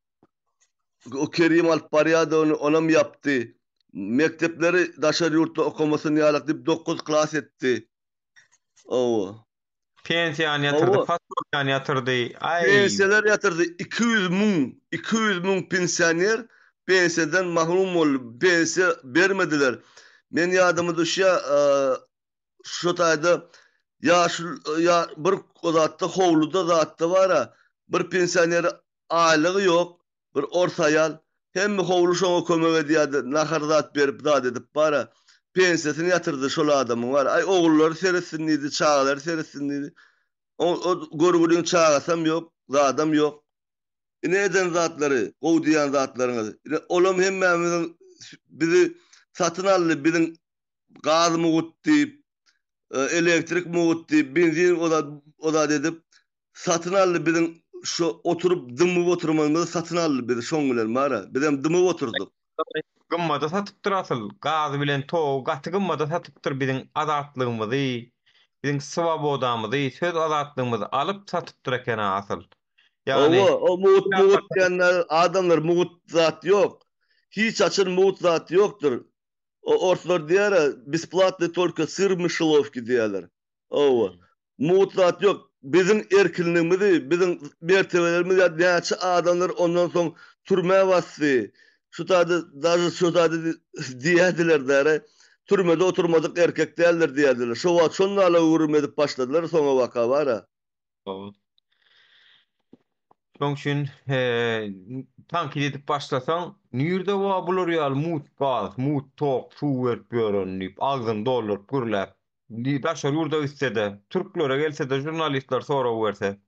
Kerim Alparyada onam yapdy. Mektepleri daşar ýurtda okumasyny ýalak diýip 9 klas etdi. Pensiýany ýatyrdy, pasportany ýatyrdy. Pensiýalar ýatyrdy. 200 000 pensioner pensiýadan mahrum bolup, pensiýa bermediler. Men ýadyma düşýär şu taýda ya bir zatda howluda zatda bara bir pensioner aýlygy ýok, bir orsaýal hemme howlu şoňa kömek edýärdi, nahar zat berip zat edip bara pensiýasyny ýatyrdy şol adamyň var. Ay ogullary seretsinýidi, çağalary seretsinýidi. O görgüliň çağasam ýok, zadam ýok. Neden zatlary, gowdýan zatlaryňyz. Olam hemmemiň bizi satyn aldy, biziň gaz mugutdy, elektrik mugutdy, benzin oda edip satyn aldy biziň şu oturup dymy oturmamyzy satyn aldy bizi şoň bilen mara. Biz hem dymy oturduk. Gymmada satypdyr asyl. Gaz bilen tow, gaty gymmada satypdyr biziň azatlygymyzy, biziň swobodamyzy, söz azatlygymyzy alyp satypdyr eken asyl. Yani o mugut diýenler adamlar mugut zat ýok. Hiç açyn mugut zat ýokdur. O ortlar diýär, besplatny только сыр мышеловки diýerler. Mugut zat ýok. Biziň erkinligimizi, biziň mertebelerimizi näçe adamlar ondan soň türme bastı. Şu tadı daha şu tadı diyediler dere. Türmede oturmadık erkek değerler diyediler. Şu vaat şonlarla uğrum edip başladılar sonra vaka var ha. Şoň üçin tanky edip başlasaň, nirde wa bular ýaly mut gaz, mut tok, suw berip ýörenip, agzyn doldurup gürläp, daşar ýurda gitsede, türklere gelse-de jurnalistler soraw berse,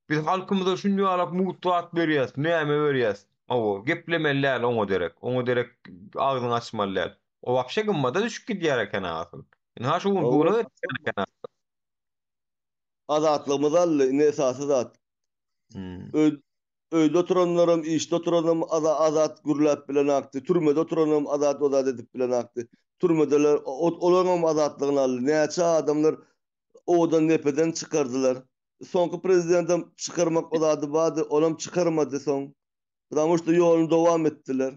biz halkymyza şunday alap mut gat berýäs, näme berýäs? Owo geplemelär oňa derek agzyny açmallar. O wapşe gymmada düşüp gidýär eken asyl. Ha şu buna eken. Azatlığımız allı, ne esası zat. Öýde oturanlarym, işte oturanlarym azat gürläp bilen akdy. Türmede oturanlarym azat edip bilen akdy. Türmedeler olaram azatlygyny aldy. Näçe adamlar odan nepeden çıkardılar. Soňky prezidentim çıkarmak olady bady, olam çıkarmady soň. Потому что ýoluny dowam etdiler.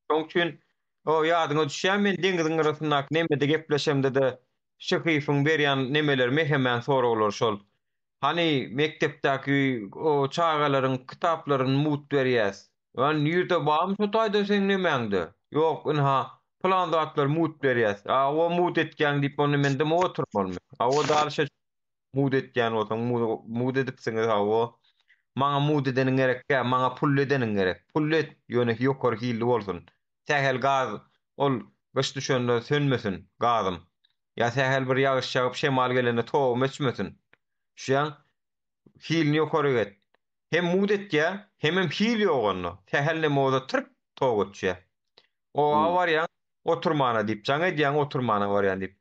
Şoň üçin o ýadyňa düşýär men deňiziň arasynda nemede gepleşemde-de şykyfyň berýän nemeler mehemän sorawlar şol. Hani mektepdäki o çağalaryň kitaplaryny mut berýäs. Wan ýerde bam şu taýda seň nemäňdi? Ýok, inha plan zatlar mut berýäs. O mut etken diýip onu mende oturmalmy? O dalşa mut etken bolsaň mut edipsiňiz o. Maňa mut edeniň gerek, maňa pul edeniň gerek. Pul et ýöne ýokary hilli bolsun. Sähel gaz ol göç düşende sönmesin gazym. Ya sähel bir ýagyş çagyp şemal gelende towum etmesin. Şuyan hilini ýokary get. Hem mut etýär, hem hil ýogonno. Sähelle moda tırp towgutça. O var ya oturmana diýip, jaňa diýen oturmana var ya diýip.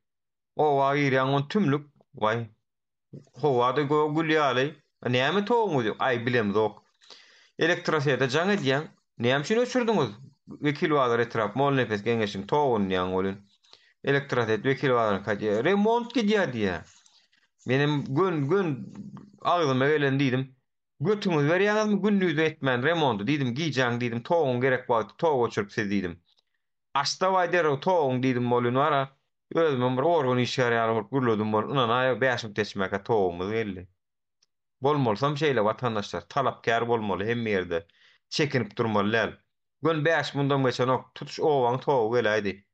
O wagirýan on tümlük, vay. Howada gülýäli. Näme towuňuz ýok? Ay bilem zok. Elektrosiyete jaňa diýen, näme şunu öçürdiňiz? Wekil wazir etrap mol nefes geňeşiň towun ýan bolun. Elektrosiyet wekil wazir kaçy remont gidýär diýär. Benim gün ağzyma gelen diýdim. Götüňiz berýäňizmi günnüzde etmän remontu diýdim, giýjaň diýdim, toğun gerek boldy, tow öçürüp siz diýdim. Aşta waýder o toğun diýdim bolun wara. Özüm bir orgun işgär ýaly gürledüm bol. Unan aýa bäşim teşmäke towumuz geldi. Bolmolsam şeýle watandaşlar talapkär bolmaly hem ýerde. Çekinip durmalylar. Gün bäş bundan geçen ok tutuş owaň tow geläýdi.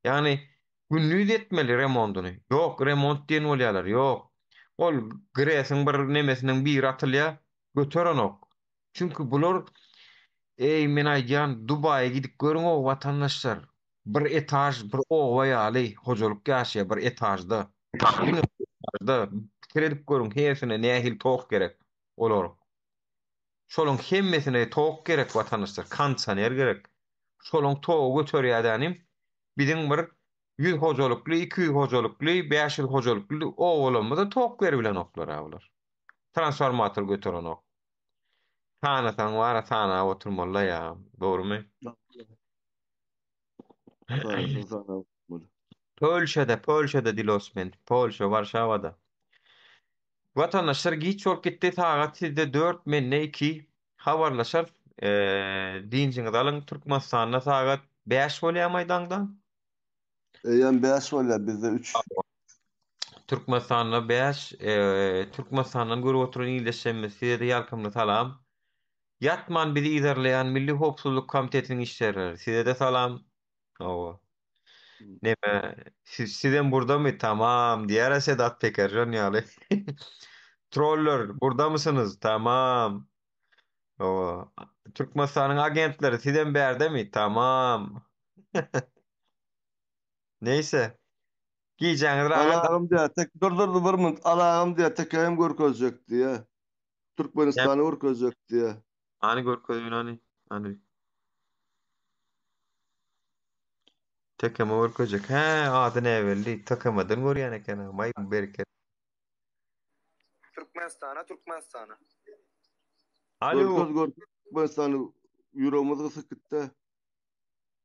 Yani günnüz etmeli remontuny. Ýok, remont diýen bolýarlar, ýok. Ol gresin bir nemesiniň bir atylýa göterenok. Çünkü bular men aýdýan Dubaýa gidip görüň o watandaşlar. Bir etaj, bir owa ýaly hojalyk ýaşaýar bir etajda. Bir etajda kredip görüň hesine nähil tok gerek olar. Şolun hemmesine tok gerek watandaşlar, kantsaner gerek. Şolun togu göterýärdinim biziň bir 100 hojalykly, 200 hojalykly, 5 ýyl hojalykly owalamyza tok berilen oklar awlar. Transformator götüren ok. Tanatan wara tana oturmaly ya, dogrumy? Polşada dilosmen, Polşa, Warşawada. Watandaşlar giç olup gitdi sagat sizde 4 menne 2 habarlaşar. Dinçiňiz alyň Türkmenistana sagat 5 bolýar maýdanda. Ýa 5 bolýar bizde 3. Türkmenistana 5, Türkmenistanyň görüp oturan ýyldaşymyz size ýalkymly salam. Yatman bizi izarlayan Milli Hopsuzluk Komitetiniň işleri. Size de salam. Owa. Neme sizden buradamy? Tamam. Diýär Sedat Pekerjan ýaly. Troller burada mısınız? Tamam. Owa. Türkmenistanyň agentleri sizden berdemi? Tamam. Neyse. Giýjaňyz rahat. Alağım diýär, tek dur bir minut. Alağım diýär, tekäm görkezjekdi ýa. Türkmenistany görkezjekdi ýa. Ani görkezýän ani. Tekeme görkezjek. He, adyny äwelli tekemeden görýän eken. May bereket. Türkmenistana. Alo. Türkmenistany ýüregimiz gysykdy.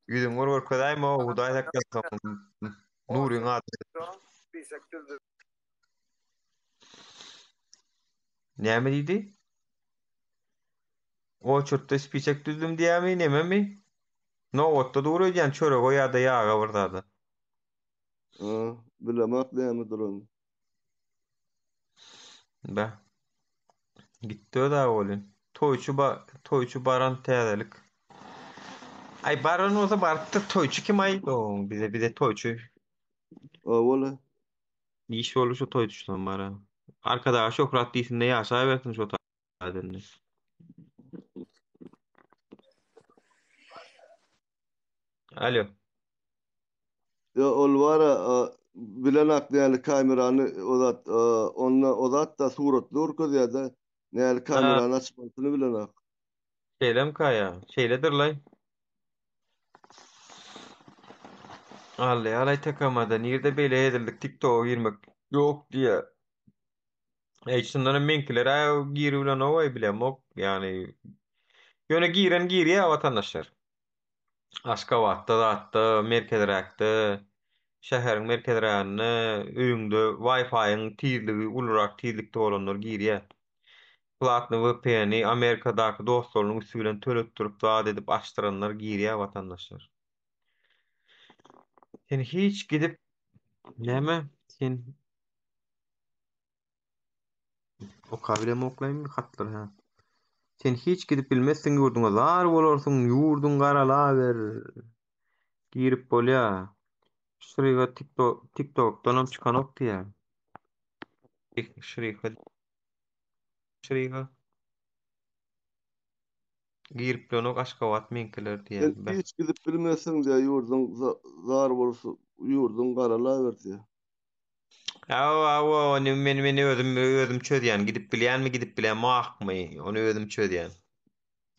Yüzüm görkezäými o Hudaý takýan. Nuryň ady. Näme diýdi? O çörtde spiçek düzdüm diýämi, nememi? No, otda duru edýän çörek o ýa-da ýaga burdady. Bilemek näme duran. Ba. Gitdi o da bolyn. Toýçu baran täzelik. Ay baron olsa barıp da toyçu kim ay? O bize toyçu. Ola. İş olur şu toyçudan bara. Arkadaş çok rahat değilsin ne yaşa versin şu tadını. Alo. Ya ol vara bilen aklı kameranı odat odat da suratlı urkuz ya da näli Ha, kameranı açmasını bilen ak. şeylem kaya. Şeyledir lay. Alay takamadı. Nirde böyle edildik TikTok'a girmek yok diye. Şunların menkiler giri ulan ovay bile mok yani. Yöne giren giriye vatandaşlar. Aşgabatda da attı, merkezrakda, şäherin merkezragyny, öýüňde Wi-Fi'ň tizligi, ulrak tizlikde bolanlar giriýär. Platny VPN'i Amerikadaky dostlarynyň üstü bilen tölet durup zat edip açdyranlar giriýär watandaşlar. Sen hiç gidip näme? Sen o kabile moklaýyn hatlar ha. Sen hiç gidip bilmezsin ýurduňa zar bolarsyň, ýurdun garalaber. Girip bolýar. Şuraya TikTok'tan çıkan oktu ya. Şuraya girip dönük Aşgabat menkiler diye. Sen hiç gidip bilmesin diye yurdun zar bolsa yurdun garalaber diye. Awa men özüm çödýän gidip bilýänmi gidip bilýän makmy onu özüm çödýän.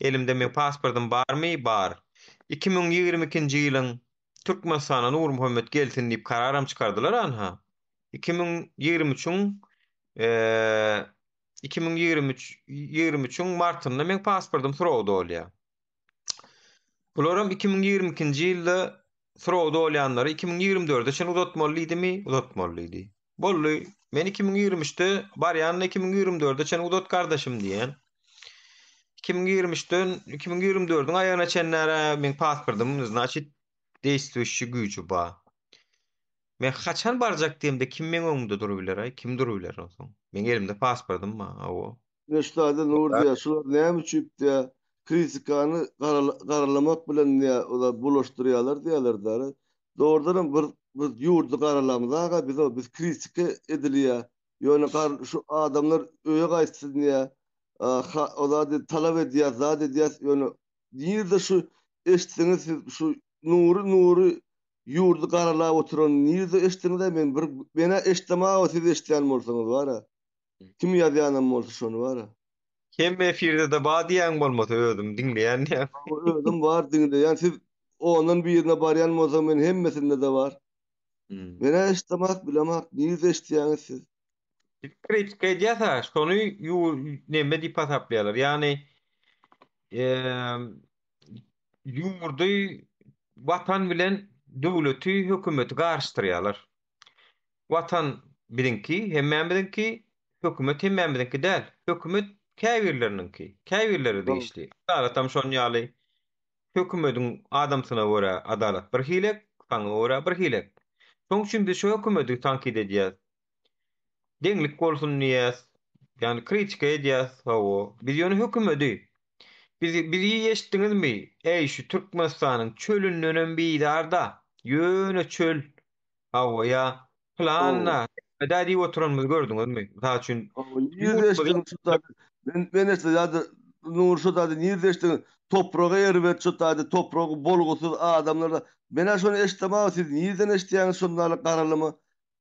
Elimde men pasportum barmy? Bar. 2022-nji ýylyň Türkmenistana Nur Muhammed gelsin diýip kararam çykardylar anha. 2023-üň 2023-üň martynda men pasportum surowda bolýar. Bularym 2022-nji ýylda surowda bolýanlary 2024-de şonu uzatmalydymy? Uzatmalydy. Bolly, men 2023-de barýan 2024-de şonu uzat gardaşym diýen. 2023-den 2024-üň aýagyna çennäre men pasportum значит действующий güýçi bar. Men haçan barjak diýemde kim meň öňümde durup biler ay? Kim durup biler olsaň? Men elimde pasportum bar, awo. Neştade nur diye şular näme üçüp diye kritikany garalamak bilen diye ola bulaşdyrýarlar diýerler däre. Doğrudan bir ýurdu garalamyza biz kritika edilýär. Ýöne şu adamlar öýe gaýtsyn diye ola talap edýär, zat edýär. Ýöne ýerde şu eşitdiňiz şu nuru ýurdu garalap oturan ýerde eşitdiňiz men bir mene eşitmäge siz eşitýän bolsaňyz bara. Kim ýazýanym bolsa şonu bara. Hem efirde de badiýän bolmasa özüm dinleýän ýa. Özüm bar dinleýän siz onuň birine barýan bolsa men hemmesinde de bar. Mene eşitmek bilemek niýe eşitýäňiz siz? Kritika edýär, şonu näme diýip hasaplaýarlar. Ýani ýurdy watan bilen döwleti, hökümeti garşdyrýarlar. Watan birinki, hemmen birinki, hökümet hemmen birinki däl. Hökümet käbirlerininki, käbirleri diýişli. Adalat şonu ýaly. Hökümetiň adamsyna görä adalat bir hilek, saňa görä bir hilek. Şoň üçin biz şu hökümeti tankid edýäs. Deňlik bolsun diýäs. Yani kritika edýäs, hawa. Biz ýöne hökümeti bizi eşitdiňizmi? Ey şu Türkmenistanyň çölünden bidarda, ýöne çöl hawa ýa planna. Dädi oturanmy gördüňizmi? Taş üçin ben etse ýa-da nur şu da niýe eşitdiň? Toprağa ýerbet şu da topragy bolgusuz adamlar. Men şonu eşitmäge siz niýeden eşitýäňiz şondaly garalamy?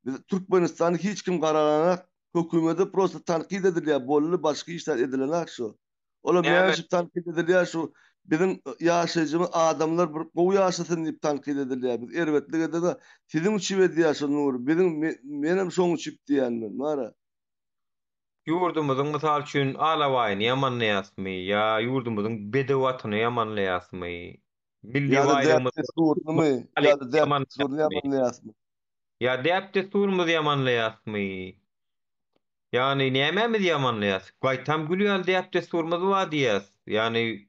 Biz Türkmenistany hiç kim garalanak hökümeti prosta tankid edilýär, bolly başga işler edilenak şu. Ola näme tankid edilýär şu bizim ýaşaýjymy adamlar bir gowy ýaşasyn diýip tankid edilýär. Biz erbetlik edede sizin üçin edýär şu nur. Bizim menem şoň üçin diýenmen, mara. Ýurdumyzyň mysal üçin alawaýyny ýamanlaýasmy ýa ýurdumyzyň bedewatyny ýamanlaýasmy? Milli baýramyzy ýamanlaýasmy? Ya däpde surmuzy ýamanlaýasmy? Yani näme ýamanlaýas? Gaýtam gülýär däpde surmuzy wa diýäs. Yani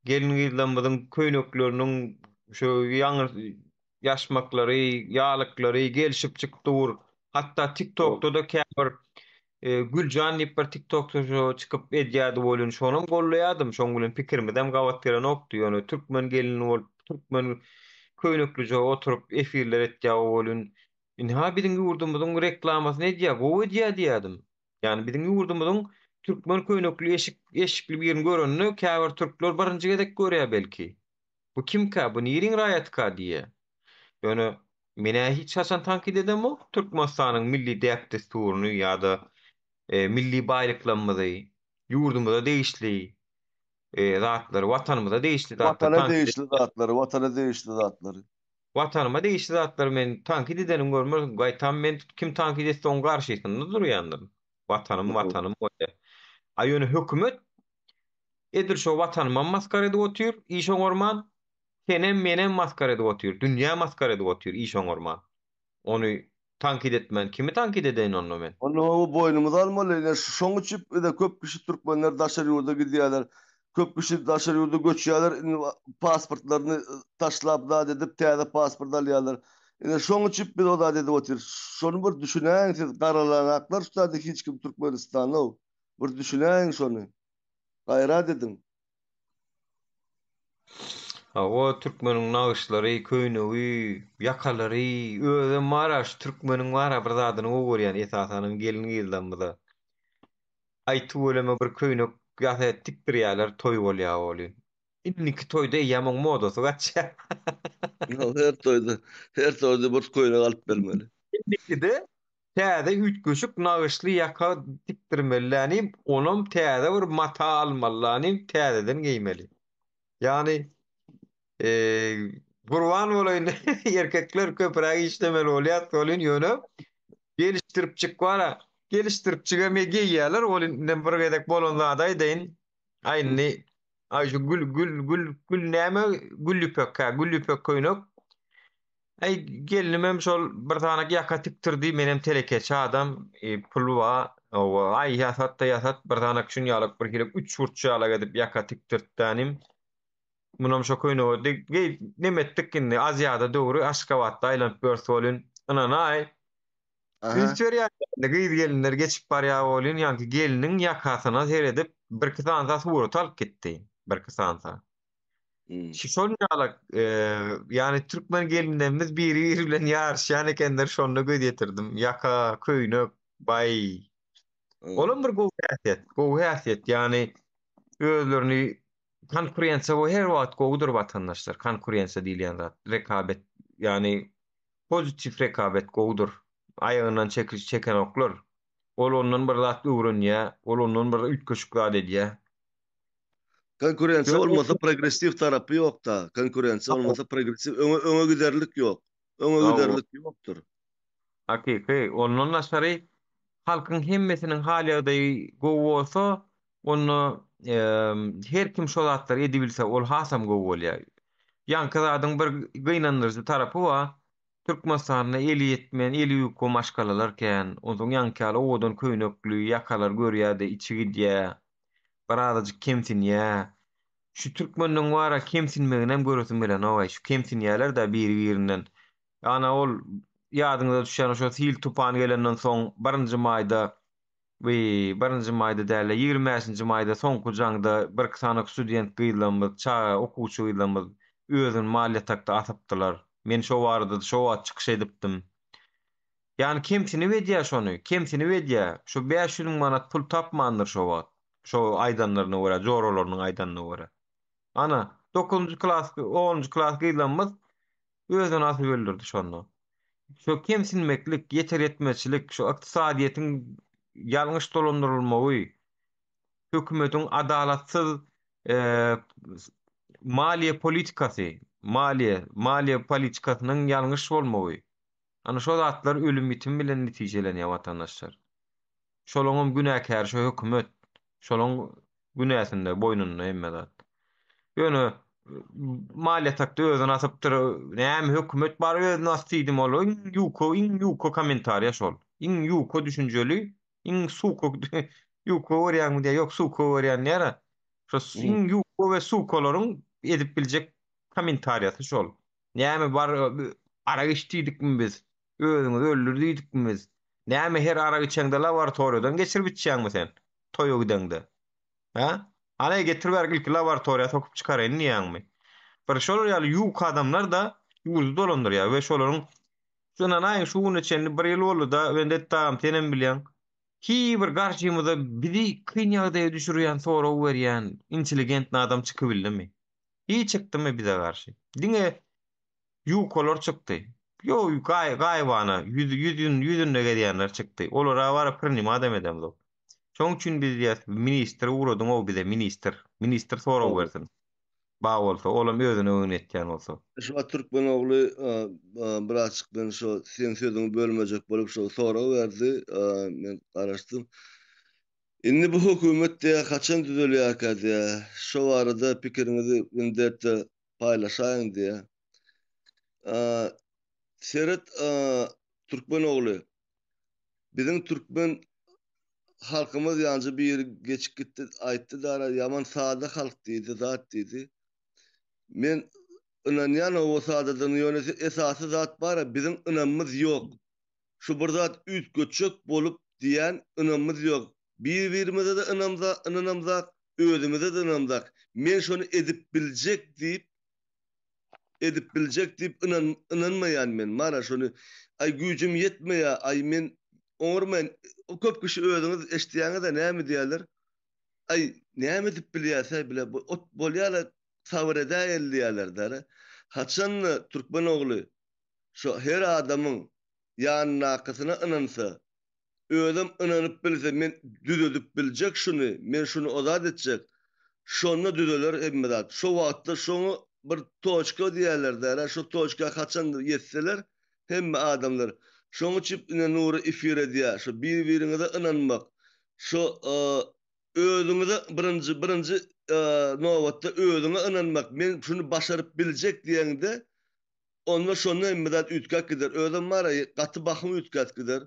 gelin ýylanmadyň köýnekleriniň şu ýaňy ýaşmaklary, ýalyklary gelişip çykdyr. Hatda TikTok'da da käbir Gülcan diýip bir TikTok'ta çıkıp edýärdi bolun şonuň gollaýardym. Şoň bilen pikirimi dem gawat beren okdy. Ýöne türkmen gelini bolup, türkmen köýnekli joga oturup efirler etýär bolun. Inha biziň ýurdumyzyň reklamasyny edýär, gowy edýär diýädim. Ýani biziň ýurdumyzyň türkmen köýnekli eşikli birini görende käbir türkler barynjy gedek görýär belki. Bu kimkä? Bu niriň raýatka diýe. Ýöne mene hiç haçan tankit edemok Türkmenistanyň milli däp desturuny ýa-da milli baýryklarymyzy, ýurdumyza değişli zatlary, watanymyza değişli zatlar Vatana tankit değişli zatları, vatana değişli zatları. watanyma değişli zatlary men tankit edenim görmezdim. Gaýtam men kim tankit etse oň garşysynda durýandyr. Watanym oýa. Aý ýöne hökümet edir şo watanyma maskara edip otýur, iş oňorman senem menem maskara edip otýur, dünýä maskara edip otýur iş oňorman. Onu tankit etmen, kimi tankit edeýin onu men? Onu boynumuza almaly. Şoň üçin de köp kişi türkmenler daşar ýurda gidýärler. Köp kişi daşar ýurda göçýärler, pasportlaryny taşlap da edip täze pasport alýarlar. Şoň üçin biz oda edip otyr. Şonu bir düşünäň, siz garalanaklar tutady hiç kim Türkmenistanyň. Bir düşünäň şonu. Gaýra dedim. O türkmeniň nagyşlary, köýnegi, yakalary, öze maraş türkmeniň wara bir zadyny o görýän esasanyň gelini ýyldanmyda. Aýtyp öleme bir köýnek ýa-da tikdirýärler, toý bolýar boly. Inniki toýda ýamyň modasy gaçýar. Her toýda bir köýnek alyp bermeli. Inniki de täze üç köşük nagyşly ýaka tikdirmeliläni, onam täze bir mata almalylany, täzeden giýmeli. Ýani Gurban bolayın erkekler köpürägi işlemeli bolýar, solun ýöne geliştiripçik bara, geliştiripçiga me giýýärler, olundan bir gedek bolan zady deýin. Aýny aýşu gül näme güllüpek köýnek. Ay gelinimem şol bir tanak ýaka tiktirdi, menem telekeçi adam, pulu wa, ay ýasat bir tanak şun ýalyk bir kirek 3 furtça ýalyk edip ýaka tikdirtdanym. Munam şo köýnegi nemetdik indi Aziýada döwri Aşgabatda aýlanyp börs bolun. Ananay. Üstörýär gelinler geçip barýar bolun, ýa-ni geliniň ýakasyna seredip bir kısansa surat alyp gitdi. Bir kısansa. Şol ýalyk ýani türkmen gelinlerimiz biri bilen ýarşýan ekenler şonu göýdirdim. Ýaka, köýnek, bay. Olam bir gowy häsiýet, ýani özlerini konkurensiýa bu her wagt gowdur watandaşlar. Konkurensiýa diýilen zat, rekabet, ýani pozitif rekabet gowdur. Aýagynyň çeken oklar. Ol ondan bir zat öwrenýär, ol ondan bir ütköşük zat edýär. Konkurensiýa olmasa progressiv tarapy ýok da. Konkurensiýa olmasa progressiv öňe giderlik ýok. Öňe giderlik ýokdur. Hakiki, ondan aşary halkyň hemmesiniň halygy gowy bolsa, onu her kim şol zatlar edibilse ol hasam gowy bolýar. Ýanky zadyň bir gynandyrjy tarapy var. Türkmenistanyň eli etmeýän, eli ýoko maşgalalarken, onuň ýankaly odan köýnekli ýakalar görýärdi, içi gidýär. Baradadyk kemsinýär. Şu türkmeniň wara kemsinmeginem göresim bilen oý. Şu kemsinýärler da biri-birinden. Ana ol ýadyňyza düşýän şo sil tupan gelenden soň 1-nji maýda däle 20-nji maýda soňky jaňda bir sanak student gyýlanmy, okuwçy gyýlanmy özüň maliyetakda atypdylar. Men şo barada şo wagt çykyş edipdim. Ýani kemsini wedýär şonu, kemsini wedýär. Şu 500 000 manat pul tapmandyr şo wagt. Şo aýdanlaryna görä, joralarynyň aýdanyna görä. Ana 9-njy klas, 10-njy klas gyýlanmaz özüne asyp öldürdi şonu. Şo kemsinmeklik, yeter etmezçilik, şo ykdysadyýetiň ýalňyş dolandyrylmagy, hökümetiň adalatsyz maliýe politikasy, maliýe politikasynyň ýalňyş bolmagy. Ana şo zatlar ölüm bitim bilen netijelenýär watandaşlar. Şolaňam günäkär şo hökümet, şolaň günäsinde boynunda hemme zat. Ýöne maliýetakda özüne asypdyr, näme hökümet bar özüne asypdym ol, ýuko kommentariýa şol. Ýuko düşünjeli, suko ýuko görýärmi diýe, ýok suko görýän näre. Şo ýuko we sukolaryň edip biljek kommentariýasy şol. Näme bar ara geçdikmi biz? Özüňizi öldürdikmi biz? Näme her ara geçende laboratoriýadan geçirip bitýäňmi sen? Toýa gidende. Ha? Ana getir berk ilki laboratoriýa sokup çykarayyn diýäňmi? Bir şolar ýaly ýuwk adamlar da ýuwuzy dolandyrýar we şolaryň şuna näme şuwun içinde bir ýyl boldy da ben de tam tenem bilýän. Ki bir garşymyza bizi kyn ýagdaýa düşürýän, soraw berýän intelligent adam çykyp bildimi? Hiç çıkdymy bize garşy? Diňe ýuwkalar çykdy. Yo gaýbana yüzünde gedýänler çykdy. Olara barap bir nima adam edemdi. Şoň üçin biz ýa ministr uradym o bize ministr soraw bersin. Ba bolsa olam özüne öňetýän bolsa. Şu Türkmen ogly birazçykdan şu sen sözüňi bölmejek bolup şu soraw berdi. Men garaşdym. Indi bu hökümet de kaçan düzelýär diye. Şu arada pikiriňizi indette paylaşaýyn diye. Seret Türkmen ogly. Bizim Türkmen halkymyz ýanjy bir ýere geçip gitdi, aýtdy da ýaman sada halk diýdi, zat diýdi. Men inanýan o sadadan ýönesi esasy zat bar, bizim inanmamyz ýok. Şu bir zat üýt göçek bolup diýen inanmamyz ýok. Bir-birimize de inanamzak, özümize de inanamzak. Men şonu edip biljek diýip inanmaýan men. Mara şonu ay güýjüm ýetmeýär, ay men oňurman o köp kişi özüňiz eşdiýäňizde näme diýerler? Ay näme dip bilýärse bile ot bolýarlar sabr edäýär diýerler däre. Haçan Türkmen ogly şu her adamyň ýanyna nakysyna inansa, özüm inanyp bilse men düzelip biljek şunu, men şunu ozat etjek. Şonu düzeler emmedat. Şu wagtda şonu bir toçka diýerler däre. Şu toçka haçan ýetseler hemme adamlar şoňa çyp nury efir edýär. Şu bir-biriňize inanmak. Şu özüňize birinji nowatda özüňe inanmak. Men şunu başaryp biljek diýende onda şonu emmedat ütgak gider. Özüm bara gaty bakym ütgak gider.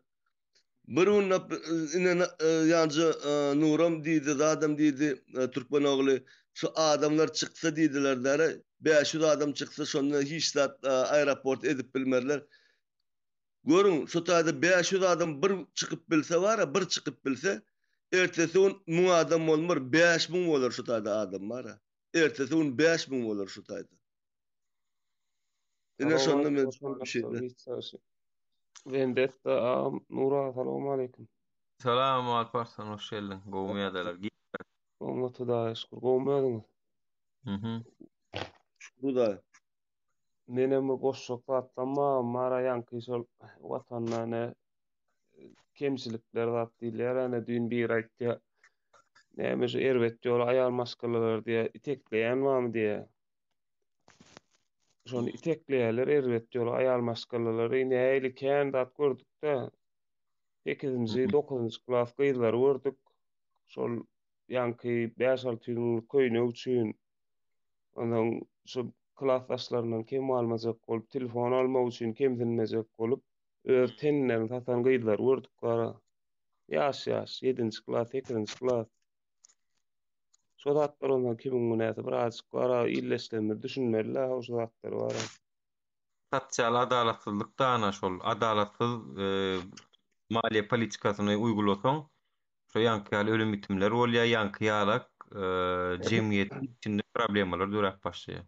Bir unnap ýanjy Nuram diýdi, adam diýdi Türkmen ogly şu adamlar çyksa diýdiler däre 500 adam çyksa şonu hiç zat aeroport edip bilmerler. Görün şu taýda 500 adam bir çykyp bilse bara, bir çykyp bilse ertesi gün 1000 adam bolmur, 5000 bolar şu taýda adam bara. Ertesi gün 5000 bolar şu taýda. Ine şonda men bir şey. Vendetta Nura, salamu alaikum. Salam alaikum, hoş geldin. Gowmýadalar. Gowmata da şükür. Gowmadyňyz. Şükür da. Menem bir goşşok atlama mara ýanky şol watanyna kemçilikler zat diýler, ana dün bir aýtdy. Näme şu erwet ýol aýal maskalalar diýe itekleýän barmy diýe. Şonu itekleýärler erwet ýol aýal maskalary näili kän dat gördükde 8-nji 9-njy klas gyzlar gördük. Şol ýanky 5-6 ýyl köýne üçin onuň şu klasdaşlaryndan kim almajak bolup telefon almak üçin kim dinmejek bolup öz tenlerini satan gyzlar gördük bara. Ýaş 7-nji klas 8-nji klas. Şu zatlar ondan kimin günäsi biraz gara illeşlerini düşünmeliler, o zatlar var. Sosyal adaletlilik dana şol adaletsiz maliýe politikasyny uygulasaň şu ýanky ölüm bitimleri bolýar, ýanky ýalak jemgyýet içinde problemalar döräp başlaýar.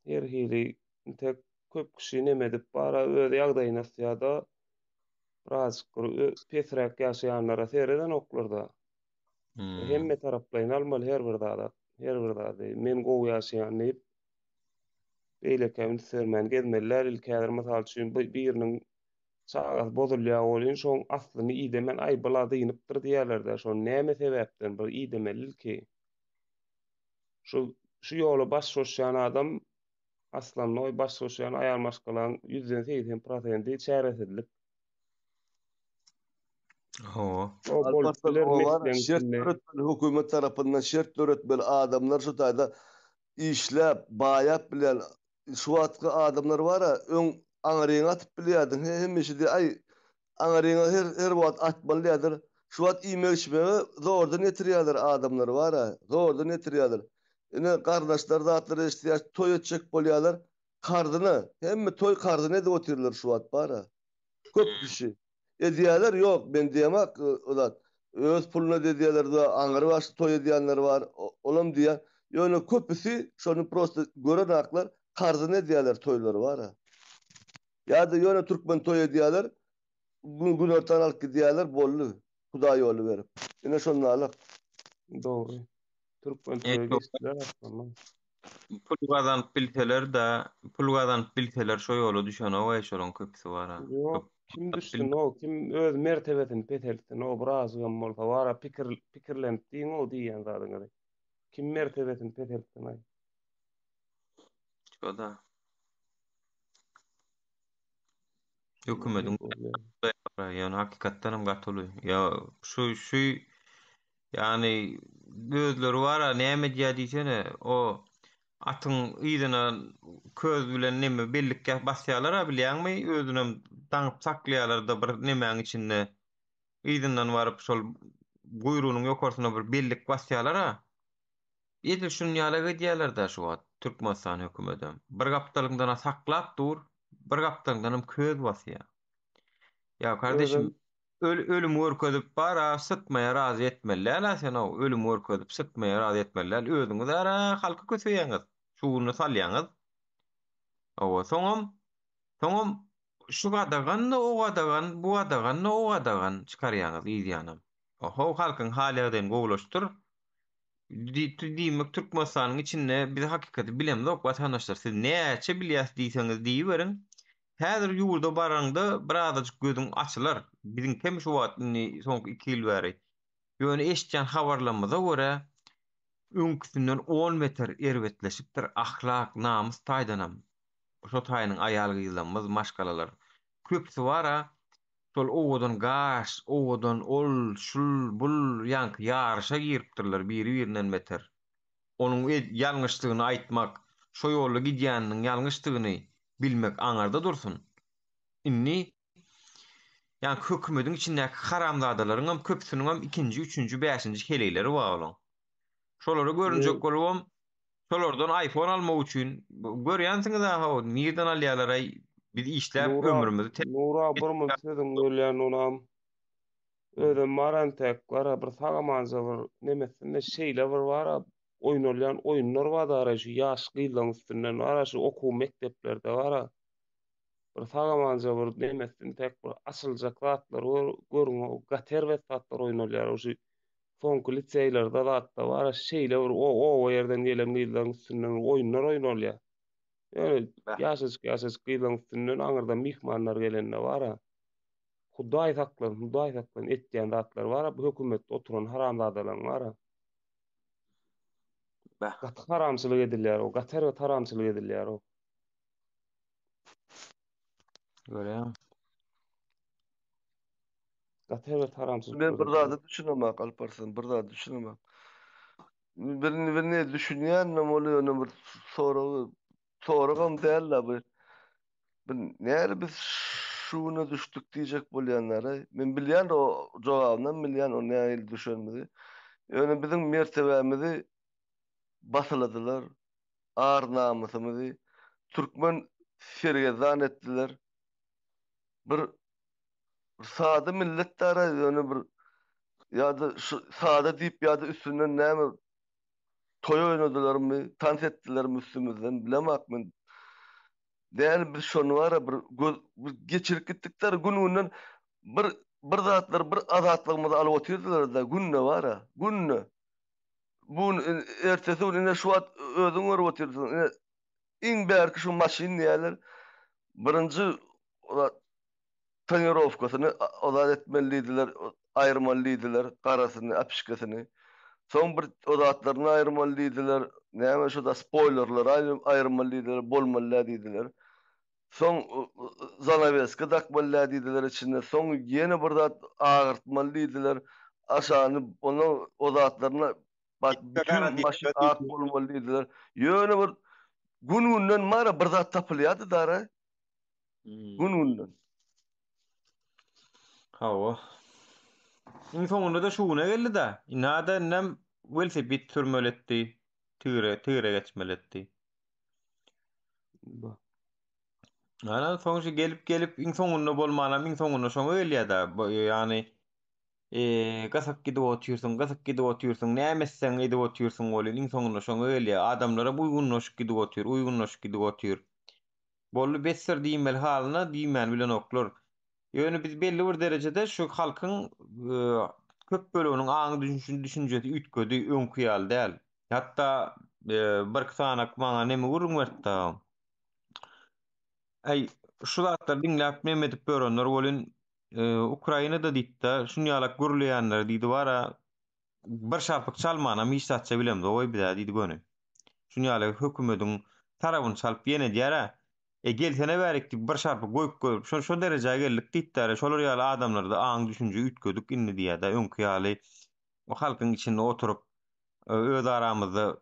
Her hili tek köp kişi neme edip bara öz ýagdaýyna ýa-da biraz pesrek ýaşaýanlara sereden oklarda. Hemme taraplaryň almaly her bir zada. Men gowy ýaşaýan diýip beýle kämin sermen gezmeliler. Ilkäder mysal üçin biriniň çagat bozulýar bolýan, şoň aslyny iýdemen aýbala diýinipdir diýerler-de. Şo näme sebäpden bir iýdemeli ki? Şu ýoly baş şoşýan adam aslan oý baş şoşýan aýal maskalaryň 180% çäresedlik. Hükümet tarafından şert öğretmeli adamlar şu taýda işläp, baýap bilen şu wagtky adamlar bara öň aňaryňa atyp bilýärdiň. Hemmeşi de ay aňaryňa her wagt atmalydyr. Şu wagt iýmek içmegi zordan getirýärler adamlar bara. Zordan getirýärler. Ine gardaşlar zatlar eşdiýär, toý etjek bolýarlar. Kardyny, hemme toý kardyny edip oturýarlar şu wagt bara. köp kişi. Ediyeler yok. Ben diyemek ulan. Öz puluna dediyeler de aňary başy toy ediyenler var. Olam diýen. Ýöne köpüsi şonu prosta gören aklar karzyny ediyeler toylary var ha. Ýa-da ýöne türkmen toy ediyeler gün ortadan alıp gidiyorlar bollu. Hudaý ýolu berip. Ine şonlalyk. Doğru. Türkmen toyu geçtiler aslında. Pul gazanyp bilseler şo ýola düşen o eşelon köpüsi bar ha. Yok, kim düşsün o, kim öz mertebetini petelsin o biraz bolsa wara pikirlenip diýen o diýen zadyňa. Kim mertebetini petelsin ay. Şo da. Hökümetiň ýani hakykatdan hem gatyly. Ya şu ýani gözleri bara näme diýýärsene o atyň ýygyna köz bilen näme bellik basýarlar bilýärmi özünem taňyp saklaýarlar da bir nämeň içinde ýygynyň baryp şol guyrugynyň ýokarsyna bir bellik basýarlar ha. Ýa-da şunu ýala edýärler da şu wagt Türkmenistan hökümeti. Bir gapdalyňdan saklap dur, bir gapdalyňdan hem köz basýar. Ya kardeşim ölüm örkezip bara sıtmaya razı etmeliler. Sen o ölüm örkezip sıtmaya razı etmeliler. Özüňiz ara halka kötüýäňiz. Şuwuny salýaňyz. O soňam şu gadagan o gadagan bu gadagan o gadagan çykarýaňyz ýa-da. Oho halkyň halygyny gowlaşdyr. Diýmek Türkmenistanyň içinde biz hakykati bilemdik ok watandaşlar. Siz näçe bilýäs diýseňiz diýiberin. Häzir ýurda baranda birazajyk gözüň açylar. Biziň hem şu wagtny soňky 2 ýyl bäri. Ýöne eşitýän habarlamyza görä öňküsinden 10 metr erwetleşipdir ahlak, namus taýdanam. Şo taýynyň aýaly gyzlanmaz maşgalalar. Köpsi bara şol owadan gaş, owadan ol, şul, bul ýanky ýarşa giripdirler biri-birinden meter. Onuň ýalňyşlygyny aýtmak, şo ýolda gidýäniniň ýalňyşlygyny bilmek aňarda dursun. Inni ýani hökümetiň içindäki haramzadalaryň hem köpsüniň hem 2-nji, 3-nji, 5-nji heleýleri bar. Şolary görünjek bolubam, şolardan iPhone almak üçin görýänsiňiz ha, nirden alýarlar ay biz işläp ömrümizi Nura bir mutsadyň ölýän onam. Öde marantek gara bir sagamanza bir nemesinde şeýle bir bara oýnalýan oýunlar bar da şu ýaş gyýlan üstünden ara şu okuw mekteplerde bara. Bir sagamanza bir nemesinde tek bir asyljak zatlar görüň o gater we satlar oýnalýar şu soňky liseýlerde zatda bara şeýle bir o ýerden gelen gyýlan üstünden oýunlar oýnalýar. Yani ýaşaş gyýlan üstünden aňyrda mihmanlar gelende bara. Hudaý saklan etdiýän zatlar bara bu hökümet oturan haramzadalar bara. Haramçylyk edilýär o, gater we haramçylyk edilýär o. Görýän. Gater we haramçylyk. Ben bir zady düşünemek Alparslan, bir zady düşünemek. Birini düşünýän bolýar bir soragam däl bu. Näre biz şuna düşdük diýjek bolýanlara. Men bilýän o jogabyny, bilýän o näme düşünmedi. Ýöne biziň mertebemizi basyladylar. Ar namusymyzy türkmen sergezan etdiler. Bir sady milletlara ýöne bir ýa-da sady diýip ýa-da üstünden näme toy oynadylarmy, tans etdilermi üstümizden bilemek men. Däl biz şonu wara bir geçirip gitdikler gününden bir zatlar bir azatlygymyzy alyp oturdylar da günne wara, günne. Bu ertesi gününe şu wagt özüň görüp oturdyň. Iň bärki şu maşin diýerler. Birinji tonirovkasyny ozat etmelidiler, aýyrmalydylar, garasyny, apişkasyny. Soň bir ozatlaryny aýyrmalydylar, näme şu da spoilerlar aýyrmalydylar, bolmalydylar. Soň zanaveska dakmalydylar içinde. Soň ýene bir zat agyrtmalydylar. Aşany onu ozatlaryna bütün maşin ak bolmalydylar. Ýöne bir gün-günden mara bir zat tapylýardy dara. Gün-günden. Hawa. Soňunda da şuna geldi da. Inada nem velosiped sürmeletdi. Türe geçmeletdi. Ana soňça gelip iň soňunda bolmanam iň soňunda şoň ölýär-de. Ýani gasak gidip oturýarsyň, nämeseň edip oturýarsyň bolýan iň soňunda şoň ölýär. Adamlara uygunlaşyp gidip oturýar. Bolly besser diýmeli halyna diýmän bilen oklar. Ýöne biz belli bir derejede şu halkyň köp bölüminiň aňy düşünjesi ütgedi, öňküýal däl. Hatda bir sanak maňa neme gurulmady. Ay şu zatlar diňläp memedip börenler bolun Ukrainada diýdi, şunýalak gurulýanlar diýdi bara bir şarpyk çalmana mis satça bilemdi, oý bir diýdi göni. Şunýalak hökümetiň tarabyny çalyp ýene diýara. Gelsene bärik diýip bir şarpyk goýup goýup şo derejäge geldik diýdiler. Şolar ýaly adamlarda aň düşünje ütgedik inni diýär-de öňküýaly. O halkyň içinde oturup öz aramızda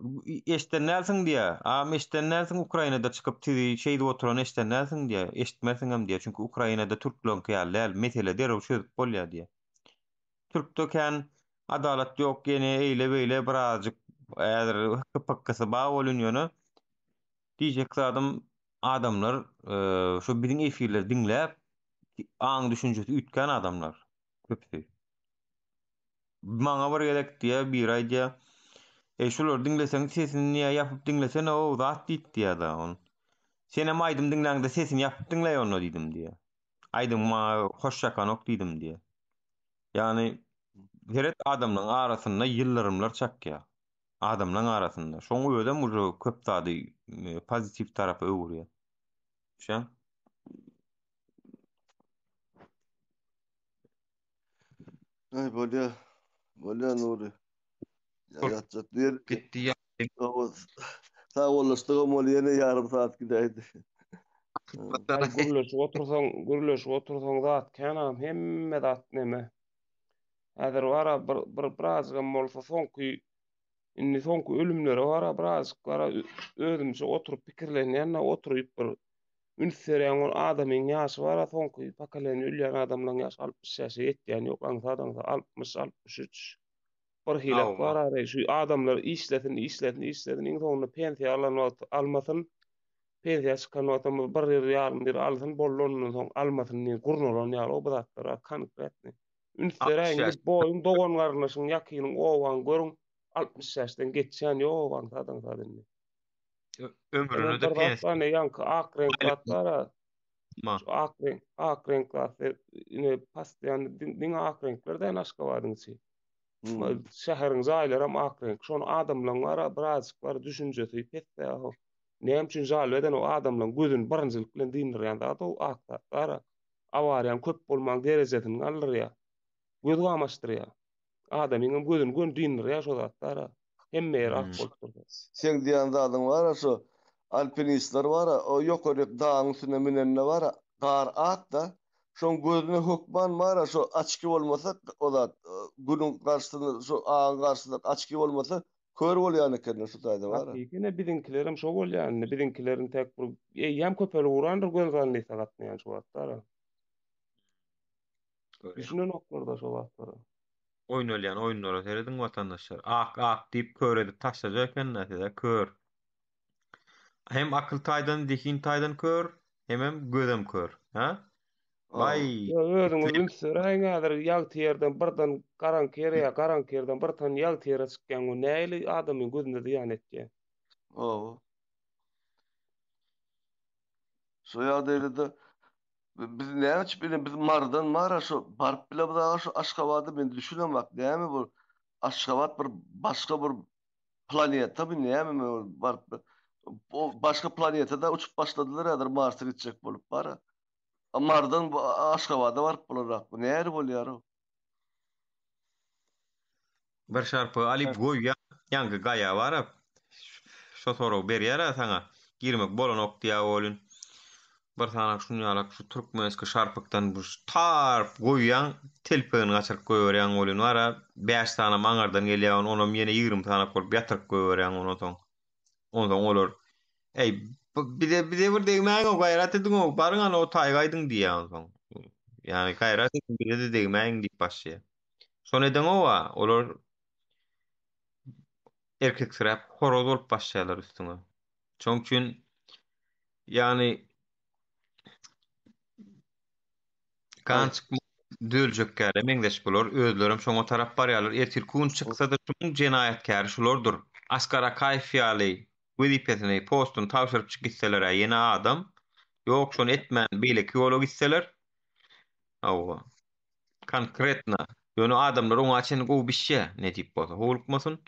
eşitten näsin diye. Am eşitten näsin Ukrainada çykyp tizi şeýdi oturan eşitten näsin diye. Eşitmersiň hem diye. Çünkü Ukrainada türklerin kıyarlar mesele derw çözüp bolýar diye. Türktöken adalet ýok gene eýle beýle birazjyk ädir hypykkysy ba bolunýany diýjek adamlar şu biziň efirleri diňläp aň düşünjesi ütken adamlar köpüsi. Maňa bir gelek diye bir aýdýa şular dinleseň sesini niye yapıp dinlesen o zat diýdi ýa-da on. Senem aýdym dinläňde sesini yapıp dinleýär onu diýdim diýe. Aýdym ma hoş şakanok diýdim diýe. Ýani heret adamlaryň arasynda ýyllarymlar çakýa. Adamlaryň arasynda. Şoň öýdem uje köp zady pozitiv tarapy öwürýär. Şa? Ay bolýar Nuri. Ýatjak diýer. Gitdi ýa. Sağ olasdygym ol ýene ýarym saat gidäýdi. Gürleşip otursaň zat kenam hemme zat neme. Häzir wara biraz gam bolsa soňky ölümleri wara biraz özümçe oturup pikirlenýän oturup bir ünserýän adamyň ýaşy wara soňky pakalen ölýän adamlaryň ýaşy 60 ýaşa ýetýän ýok, adam 60-63. Bir hilak bar şu adamlar işletin iň soňunda pensiýa almasyn. Pensiýa çykan adam bir ýarym bir alsyn bollanyň soň almasyn gurnulan ýaly o zatlar konkretni. Ünserýän boýun dogan garnaşyň ýakynyň owan görüň 60 ýaşdan geçýän ýok adam. Ömrüne de pensiýa. Ýanky ak renklatlara. Ak renklar ine pastiýan diň ak renklerden aşka badyňçy. Şäheriň zaýlary hem ak renk. Şonu adamlaryň wara birazjyk bar düşünjesi petde ýa. Näme üçin zaýl eden o adamlaryň gözüni barynjylyk bilen dindirýän o aklar. Awaryan köp bolmaň derejesini alýar. Göz gamaşdyrýar. Adamyň gözüni dindirýär şo zatlar. Hemme ýer ak bolup durýar. Sen diýen zadyň wara şu alpinistler wara o ýokaryk dagyň üstüne minenler wara gar at da şoň gözüne hökman wara şu açky bolmasa o zat günüň garşysynda şu aň garşysynda açky bolmasa kör bolýan eken şu taýda wara. Ýene biziňkilerim şo bolýan, biziňkilerin tek bir ýam köpeli urandyr gözlerini sagatmaýan şu zatlar. Düşünen oklarda şo zatlar. Oynalyan oyunlara seredin vatandaşlar. Ak diýip kör edip taşlajak eken näse kör. Hem akıl taýdan dikin taýdan kör, hem gözem kör. Ha? Vay. Özüň ünserýän häzir ýag tierden birden garanky ýerden bir tan ýag tiere çykýan o näili adamyň gözünde diýan etdi. Şu ýagdaýda biz näme üçin biz mardan mara şu barp bile bu şu Aşgabatda men düşünem bak näme bu Aşgabat bir başga bir planet tabi näme barp o başga planetada uçup başladylar ýa-da Mars'a gitjek bolup bara. Mardan Aşgabatda barp bolarak bu näme bolýar o? Bir şarpy alyp goýýan ýangy gaýa barap. Şo soraw berýär saňa. Girmek bolanok diýä bolun. Bir sanak şunýalak şu türkmenski şarpykdan bu tarp goýýan telefonyny açyp goýberýän bolun wara 5 sana maňardan gelýän onam ýene 20 sana bolup ýatyryp goýberýän onu soň. Ondan olar bize bir degmäň o gaýrat ediň o baryň o taýgaýdyň diýän soň. Ýani gaýrat ediň bize degmäň diýip başlaýar. Şonu eden olar erkek sırap horoz olup başlaýarlar üstüne. Çoň üçin ýani kan çıkma döljek gäle meňdeş bolar, özlerim şoňa tarap barýarlar. Ertir kun çyksa-da şoň jenaýatkär şulardyr. Askara Kayfiýaly wezipesini postun tawşyryp çykýsalar ýene adam, ýok şonu etmän beýleki ýola gitseler, awwa konkretna ýöne adamlar oňa çyn gowy bişe ne diýip bolsa, howlukmasyn.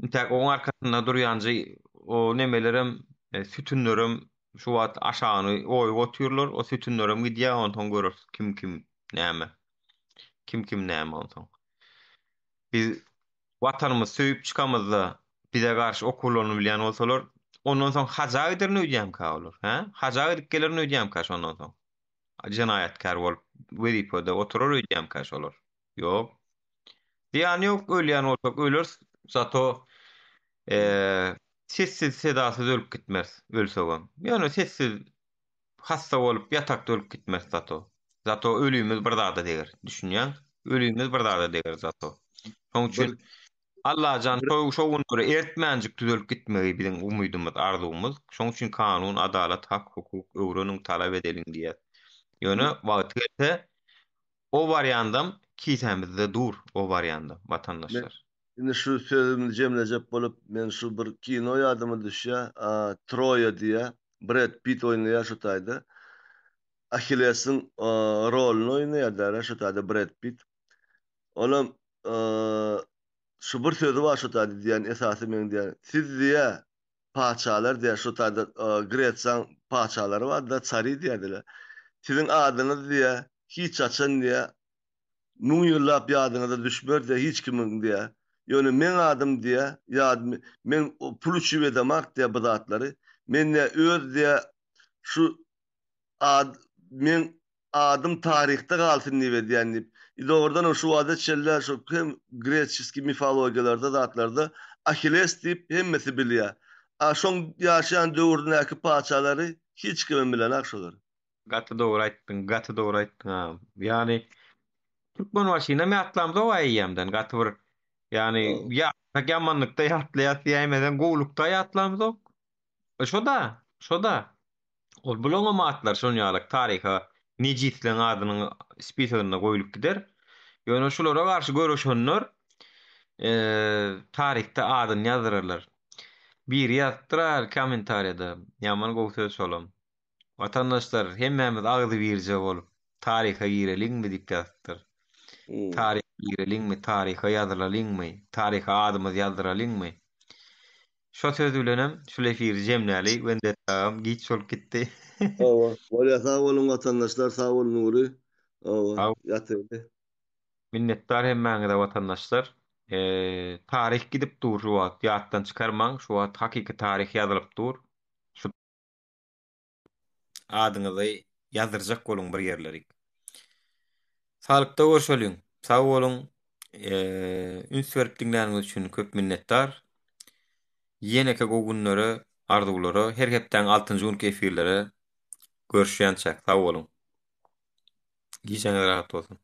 Intäk oň arkasynda durýanjy o nemelerem sütünlerim şu wagt aşagyny oý otyrlar, o sütünlerim gidýär ondan görür kim näme. Kim näme ondan. Biz watanymyzy söýüp çykamyzda bize garşy okullanyp bilýän bolsalar, ondan soň haja ederni öýdýäm ka bolar, ha? Haja edip gelerini öýdýäm ka ondan soň. Jenaýatkar bolup, wezipede oturar öýdýäm ka şolar. Ýok. Diýany ýok, ölýän bolsak ölür, zato sessiz sedasyz ölüp gitmez, ölsegem. Ýöne sessiz hasta bolup ýatakda ölüp gitmez zato. Zato ölüýümüz bir zada diýer, düşünýän. Ölüýümüz bir zada diýer zato. Şoň üçin Allah jan şoň göre ertmänjik düzelip gitmegi biziň umydymyz, arzumyz. Şoň üçin kanun, adalet, hak, hukuk öwreniň talap edelim diýär. Ýöne wagt gelse o variandam kisemizde dur o varianda vatandaşlar. Indi şu sözümni jemlejek bolup men şu bir kino ýadyma düşýär. Troya diýe Brad Pitt oýnaýar şu taýda. Achilles'in rolunu oýnaýar şu taýda Brad Pitt. Olam şu bir sözü var şu taýda diýen esasy men diýen. Siz diýe paçalar diýe şu taýda Gretsiýan paçalary bar da çary diýerdiler. Sizin adyňyz diýe hiç açan diýe nun ýyllap ýadyňyza düşmer diýe hiç kimin diýe. Ýöne men adym diýe ýa men pul üçin edemek diýe bu zatlary. Men öz diýe şu men adym taryhda galsyn diýe diýen. Doğrudan şu adet şeyler şu hem Greçiski mitologiýalarda zatlarda Achilles diýip hemmesi bilýär. Şoň ýaşaýan döwründäki paçalary hiç kim bilen akşolar. Gaty dogry aýtdyň. Ýani Türkmen başyna me atlamda o aýýamdan gaty bir ýani ýa-ýamanlykda ýatlaýat ýaýmeden gowlukda ýatlamyzok. Şoda. Ol bulan matlar şonýalyk taryha Necitliň adynyň spisagyna goýulyp gider. Ýöne şolara garşy görüşenler taryhda adyny ýazarlar. Bir ýazdyrar kommentariýada ýaman gowy söz solam. Vatandaşlar hemmemiz agdy birje bolup taryha gireligmi diýip ýazdyr. Taryha gireligmi, taryha ýazylaligmi, taryha adymyz ýazdyraligmi? Şo söz bilenem şu efir jemnäli wende tam giç bolup gitdi. Awa, bolýa sag bolun vatandaşlar, sag bolun Nuri. Awa, ýatyrdy. Minnetdar hemmäňize vatandaşlar. Taryh gidip dur şu wagt ýatdan çykarmaň, şu wagt hakyky taryh ýazylyp dur. Şu adyňyzy ýazdyrjak bolun bir ýerleri. Salykda görüşelim. Sag bolun. Üns berip dinläniňiz üçin köp minnetdar. Ýeneke gowy günlere, arzuwlary, her hepden 6-njy gün efirlere görüşýänçä. Sag bolun. Giýeňiz rahat bolsun.